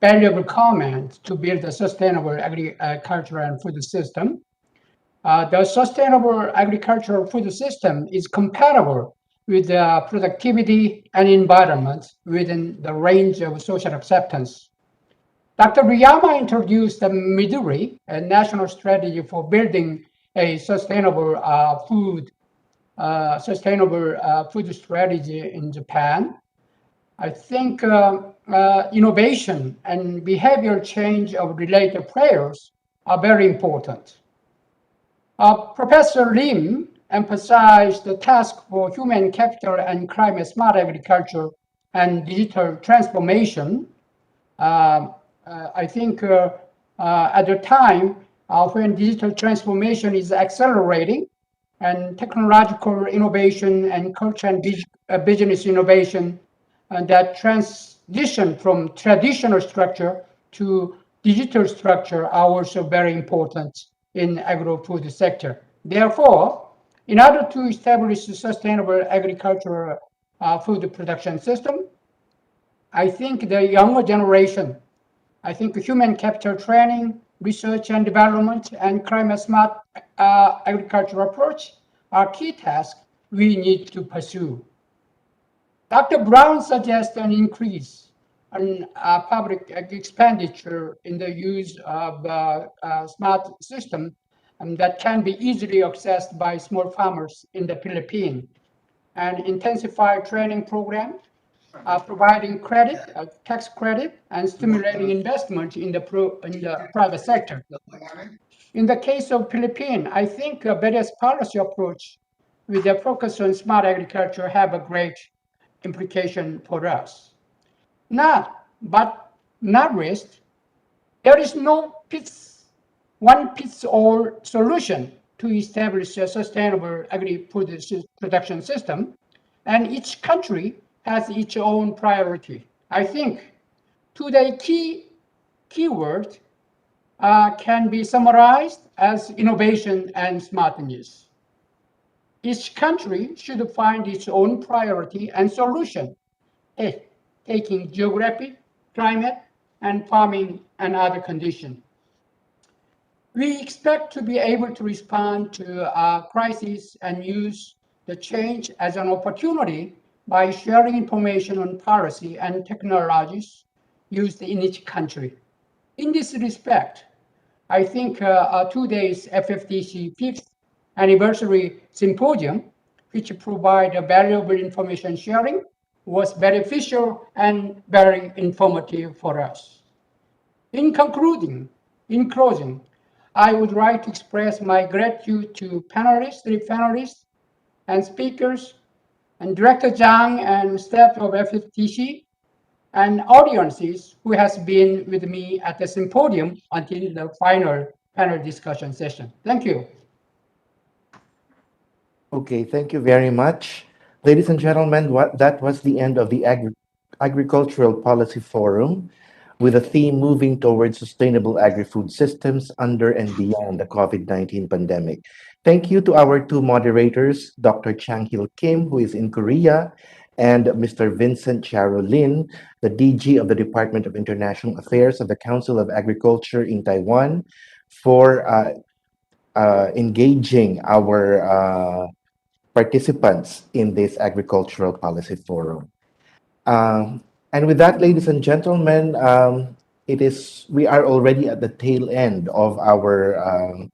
[SPEAKER 16] valuable comments to build a sustainable agricultural and food system. The sustainable agricultural food system is compatible with the productivity and environment within the range of social acceptance. Dr. Riyama introduced the Midori, a national strategy for building a sustainable food strategy in Japan. I think innovation and behavior change of related players are very important. Professor Lim emphasize the task for human capital and climate smart agriculture and digital transformation. I think at the time when digital transformation is accelerating and technological innovation and culture and business innovation that transition from traditional structure to digital structure are also very important in agro-food sector. Therefore, in order to establish a sustainable agricultural food production system, I think the younger generation, I think human capital training, research and development, and climate smart agricultural approach are key tasks we need to pursue. Dr. Brown suggests an increase in public expenditure in the use of smart system that can be easily accessed by small farmers in the Philippines, and intensify training program, providing credit, tax credit, and stimulating investment in the private sector. In the case of Philippines, I think various policy approach with a focus on smart agriculture have a great implication for us. But not least, there is no one-fits-all solution to establish a sustainable agri-food production system, and each country has its own priority. I think today's keyword can be summarized as innovation and smartness. Each country should find its own priority and solution, taking geography, climate, and farming and other conditions. We expect to be able to respond to crises and use the change as an opportunity by sharing information on policy and technologies used in each country. In this respect, I think today's FFTC 5th anniversary symposium, which provide a valuable information sharing, was beneficial and very informative for us. In closing, I would like to express my gratitude to three panelists and speakers, and Director Zhang and staff of FFTC, and audiences who has been with me at the symposium until the final panel discussion session. Thank you.
[SPEAKER 4] Okay, thank you very much. Ladies and gentlemen, that was the end of the Agricultural Policy Forum, with a theme moving towards sustainable agri-food systems under and beyond the COVID-19 pandemic. Thank you to our two moderators, Dr. Chang-Hil Kim, who is in Korea, and Mr. Vincent Charo Lin, the DG of the Department of International Affairs of the Council of Agriculture in Taiwan, for engaging our participants in this agricultural policy forum. And with that, ladies and gentlemen, we are already at the tail end of our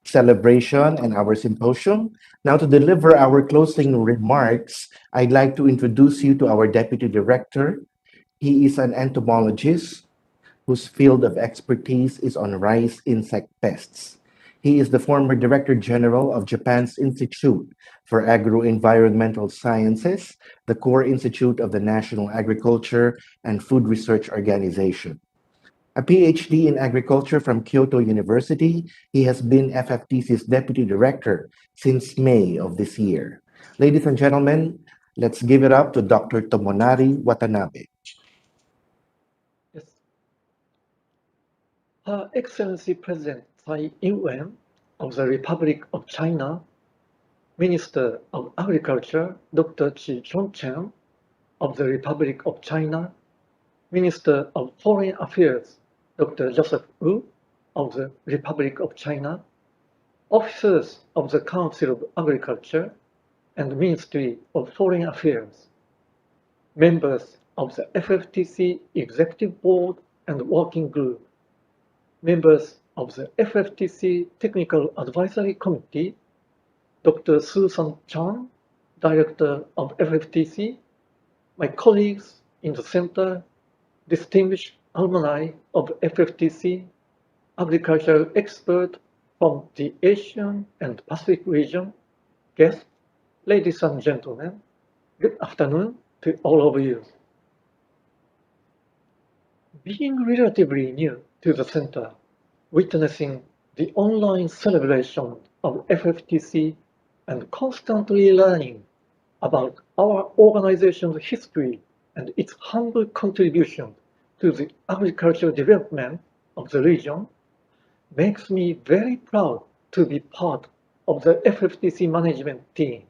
[SPEAKER 4] celebration and our symposium. Now, to deliver our closing remarks, I'd like to introduce you to our Deputy Director. He is an entomologist whose field of expertise is on rice insect pests. He is the former Director General of Japan's Institute for Agro-Environmental Sciences, the core institute of the National Agriculture and Food Research Organization. A PhD in agriculture from Kyoto University, he has been FFTC's Deputy Director since May of this year. Ladies and gentlemen, let's give it up to Dr. Tomonari Watanabe.
[SPEAKER 3] Yes. Her Excellency President Tsai Ing-wen of the Republic of China, Minister of Agriculture Dr. Chi Chong-chen of the Republic of China, Minister of Foreign Affairs Dr. Joseph Wu of the Republic of China, officers of the Council of Agriculture and Ministry of Foreign Affairs, members of the FFTC Executive Board and Working Group, members of the FFTC Technical Advisory Committee, Dr. Susan Chan, Director of FFTC, my colleagues in the Center, distinguished alumni of FFTC, agricultural expert from the Asian and Pacific region, guests, ladies and gentlemen, good afternoon to all of you. Being relatively new to the center, witnessing the online celebration of FFTC and constantly learning about our organization's history and its humble contribution to the agricultural development of the region makes me very proud to be part of the FFTC management team.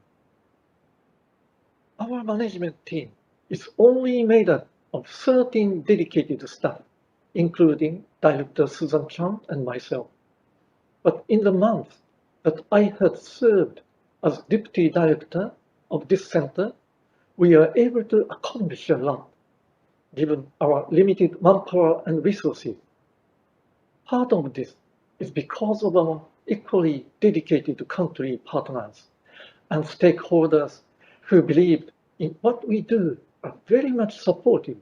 [SPEAKER 3] Our management team is only made up of 13 dedicated staff, including Director Susan Chan and myself. But in the month that I had served as Deputy Director of this center, we are able to accomplish a lot, given our limited manpower and resources. Part of this is because of our equally dedicated country partners and stakeholders who believe in what we do are very much supportive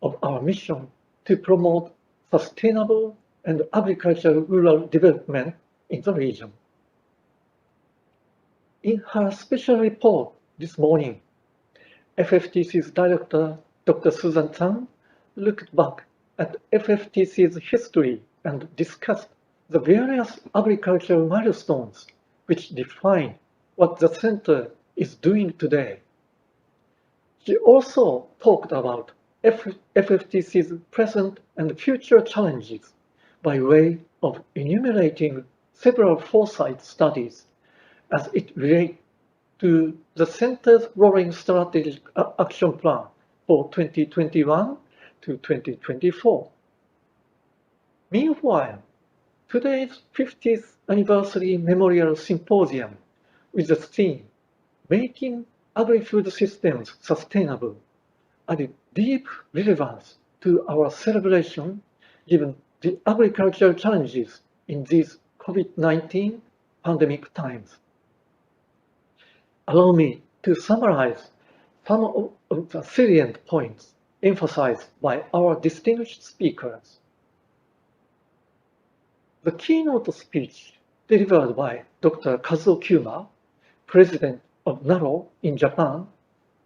[SPEAKER 3] of our mission to promote sustainable and agricultural rural development in the region. In her special report this morning, FFTC's Director, Dr. Susan Chan, looked back at FFTC's history and discussed the various agricultural milestones which define what the center is doing today. She also talked about FFTC's present and future challenges by way of enumerating several foresight studies as it relates to the center's rolling strategic action plan for 2021 to 2024. Meanwhile, today's 50th anniversary memorial symposium with the theme Making Agri-Food Systems Sustainable added deep relevance to our celebration given the agricultural challenges in these COVID-19 pandemic times. Allow me to summarize some of the salient points emphasized by our distinguished speakers. The keynote speech delivered by Dr. Kazuo Kyuma, President of NARO in Japan,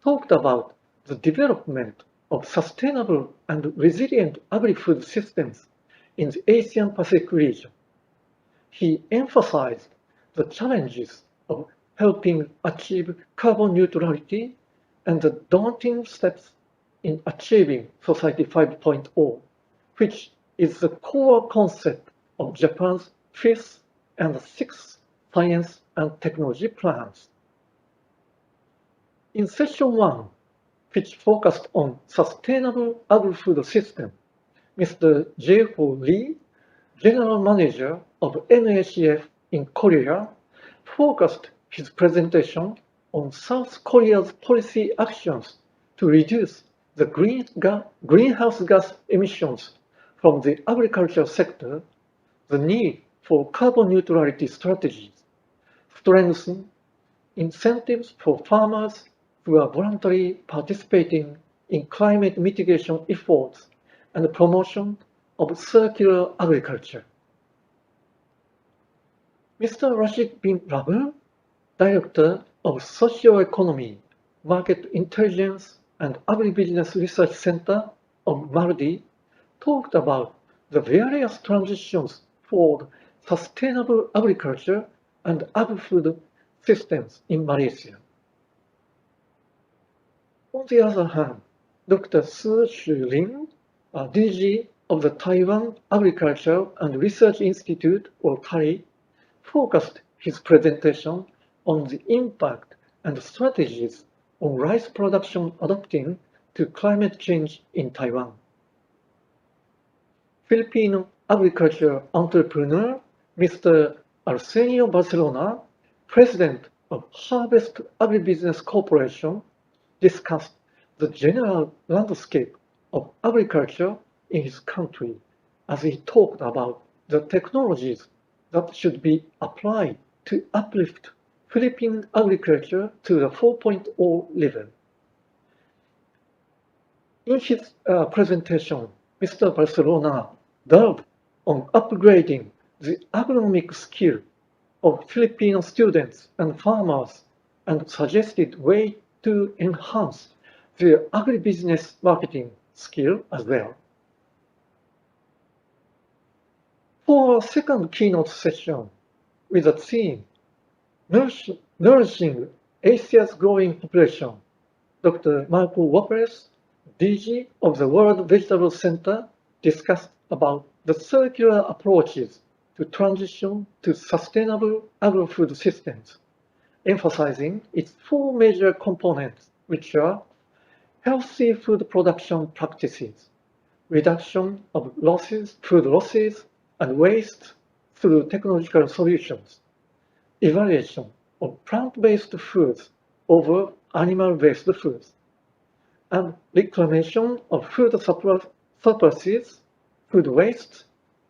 [SPEAKER 3] talked about the development of sustainable and resilient agri-food systems in the Asian Pacific region. He emphasized the challenges of helping achieve carbon neutrality and the daunting steps in achieving Society 5.0, which is the core concept of Japan's 5th and 6th Science and Technology Plans. In session 1, which focused on sustainable agri-food system, Mr. Jae-ho Lee, General Manager of NACF in Korea, focused his presentation on South Korea's policy actions to reduce the greenhouse gas emissions from the agricultural sector, the need for carbon neutrality strategies, strengthen incentives for farmers who are voluntarily participating in climate mitigation efforts, and the promotion of circular agriculture. Mr. Rashid bin Rabu, Director of Socioeconomy, Market Intelligence and Agribusiness Research Center of Maldi, talked about the various transitions toward sustainable agriculture and agri-food systems in Malaysia. On the other hand, Dr. Su Shu-lin, DG of the Taiwan Agriculture and Research Institute, or TARI, focused his presentation on the impact and strategies on rice production adapting to climate change in Taiwan. Filipino agriculture entrepreneur Mr. Arsenio Barcelona, President of Harvest Agribusiness Corporation, discussed the general landscape of agriculture in his country as he talked about the technologies that should be applied to uplift Philippine agriculture to the 4.0 level. In his presentation, Mr. Barcelona delved on upgrading the agronomic skill of Filipino students and farmers and suggested ways to enhance their agribusiness marketing skill as well. For our second keynote session, with the theme Nourishing Asia's Growing Population, Dr. Marco Wapres, DG of the World Vegetable Center, discussed about the circular approaches to transition to sustainable agri-food systems, emphasizing its four major components, which are healthy food production practices, reduction of food losses and waste through technological solutions, evaluation of plant-based foods over animal-based foods, and reclamation of food surpluses, food waste,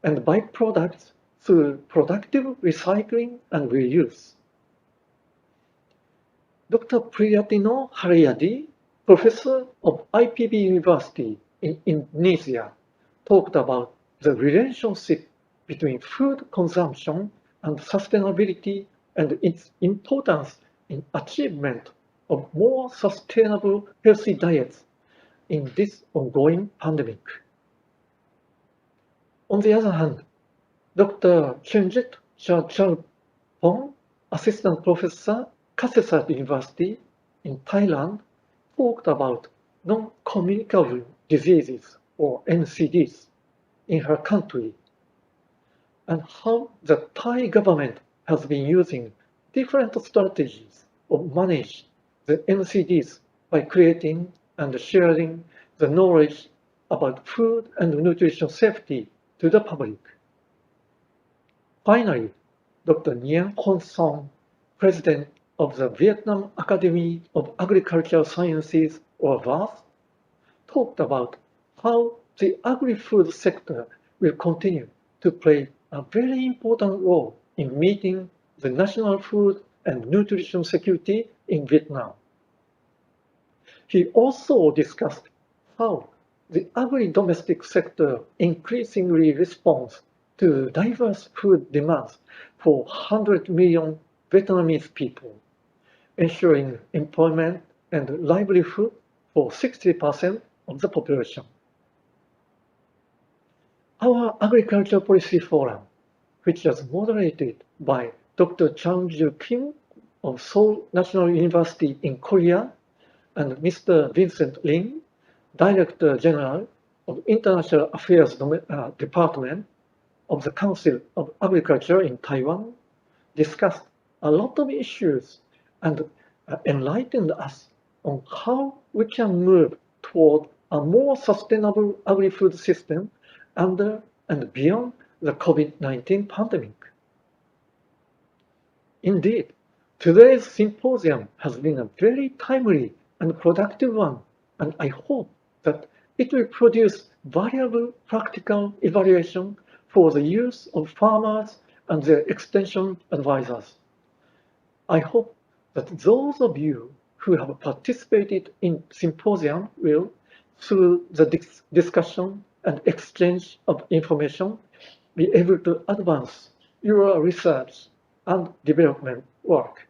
[SPEAKER 3] and byproducts through productive recycling and reuse. Dr. Priyatino Haryadi, professor of IPB University in Indonesia, talked about the relationship between food consumption and sustainability and its importance in achievement of more sustainable, healthy diets in this ongoing pandemic. On the other hand, Dr. Chenjit Chalpong, assistant professor, Kasetsart University in Thailand, talked about non-communicable diseases, or NCDs, in her country, and how the Thai government has been using different strategies of manage the NCDs by creating and sharing the knowledge about food and nutrition safety to the public. Finally, Dr. Nguyen Hon Song, president of the Vietnam Academy of Agricultural Sciences, or VAS, talked about how the agri-food sector will continue to play a very important role in meeting the national food and nutrition security in Vietnam. He also discussed how the agri-domestic sector increasingly responds to diverse food demands for 100 million Vietnamese people, ensuring employment and livelihood for 60% of the population. Our Agriculture Policy Forum, which was moderated by Dr. Chang-Ju Kim of Seoul National University in Korea and Mr. Vincent Lin, Director General of International Affairs Department of the Council of Agriculture in Taiwan, discussed a lot of issues and enlightened us on how we can move toward a more sustainable agri-food system under and beyond the COVID-19 pandemic. Indeed, today's symposium has been a very timely and productive one, and I hope that it will produce valuable practical evaluation for the use of farmers and their extension advisors. I hope that those of you who have participated in symposium will, through the discussion and exchange of information, be able to advance your research and development work.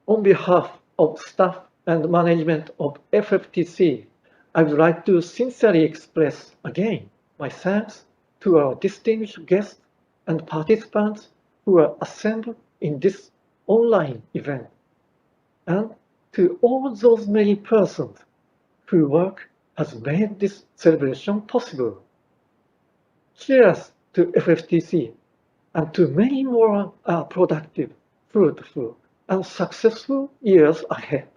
[SPEAKER 3] On behalf of staff and management of FFTC, I would like to sincerely express again my thanks to our distinguished guests and participants who are assembled in this online event, and to all those many persons whose work has made this celebration possible. Cheers to FFTC and to many more productive, fruitful, and successful years ahead.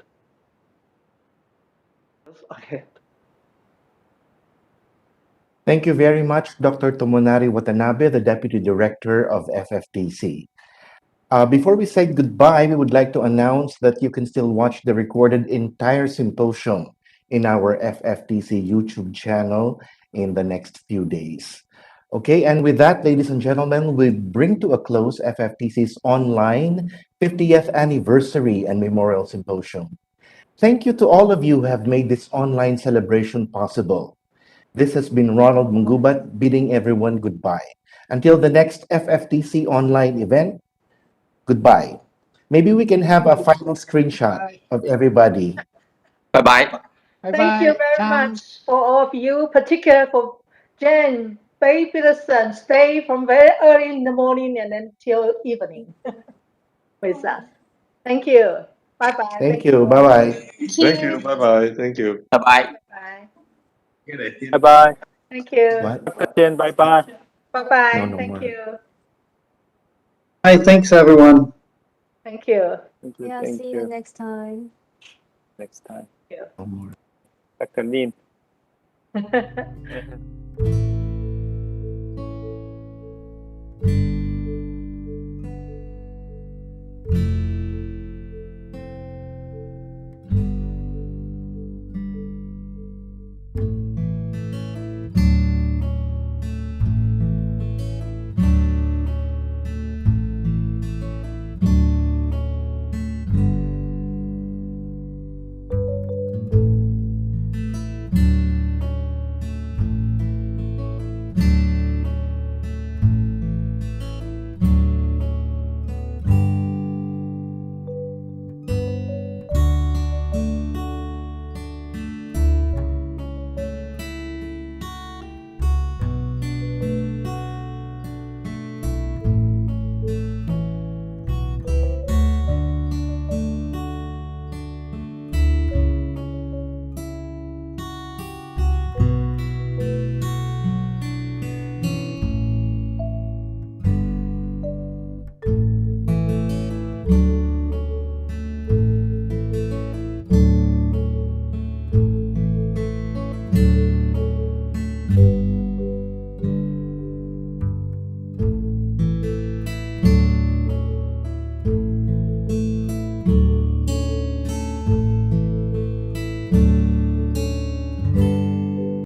[SPEAKER 4] Thank you very much, Dr. Tomonari Watanabe, the Deputy Director of FFTC. Before we say goodbye, we would like to announce that you can still watch the recorded entire symposium in our FFTC YouTube channel in the next few days. Okay, and with that, ladies and gentlemen, we bring to a close FFTC's online 50th anniversary and memorial symposium. Thank you to all of you who have made this online celebration possible. This has been Ronald Mungubat bidding everyone goodbye. Until the next FFTC online event, goodbye. Maybe we can have a final screenshot of everybody.
[SPEAKER 6] Bye-bye.
[SPEAKER 1] Thank you very much for all of you, particularly for Jen, Faye Peterson, stay from very early in the morning and until evening with us. Thank you. Bye-bye.
[SPEAKER 4] Thank you. Bye-bye.
[SPEAKER 13] Thank you. Bye-bye. Thank you.
[SPEAKER 6] Bye-bye.
[SPEAKER 1] Bye.
[SPEAKER 9] Bye-bye.
[SPEAKER 1] Thank you.
[SPEAKER 4] What?
[SPEAKER 9] Bye-bye.
[SPEAKER 1] Bye-bye.
[SPEAKER 4] No
[SPEAKER 1] Thank
[SPEAKER 4] more.
[SPEAKER 1] you.
[SPEAKER 3] Hi, thanks everyone.
[SPEAKER 1] Thank you.
[SPEAKER 5] Yeah, see you next time.
[SPEAKER 9] Next time.
[SPEAKER 4] No more.
[SPEAKER 9] Dr. Lin.
[SPEAKER 1] Thank you.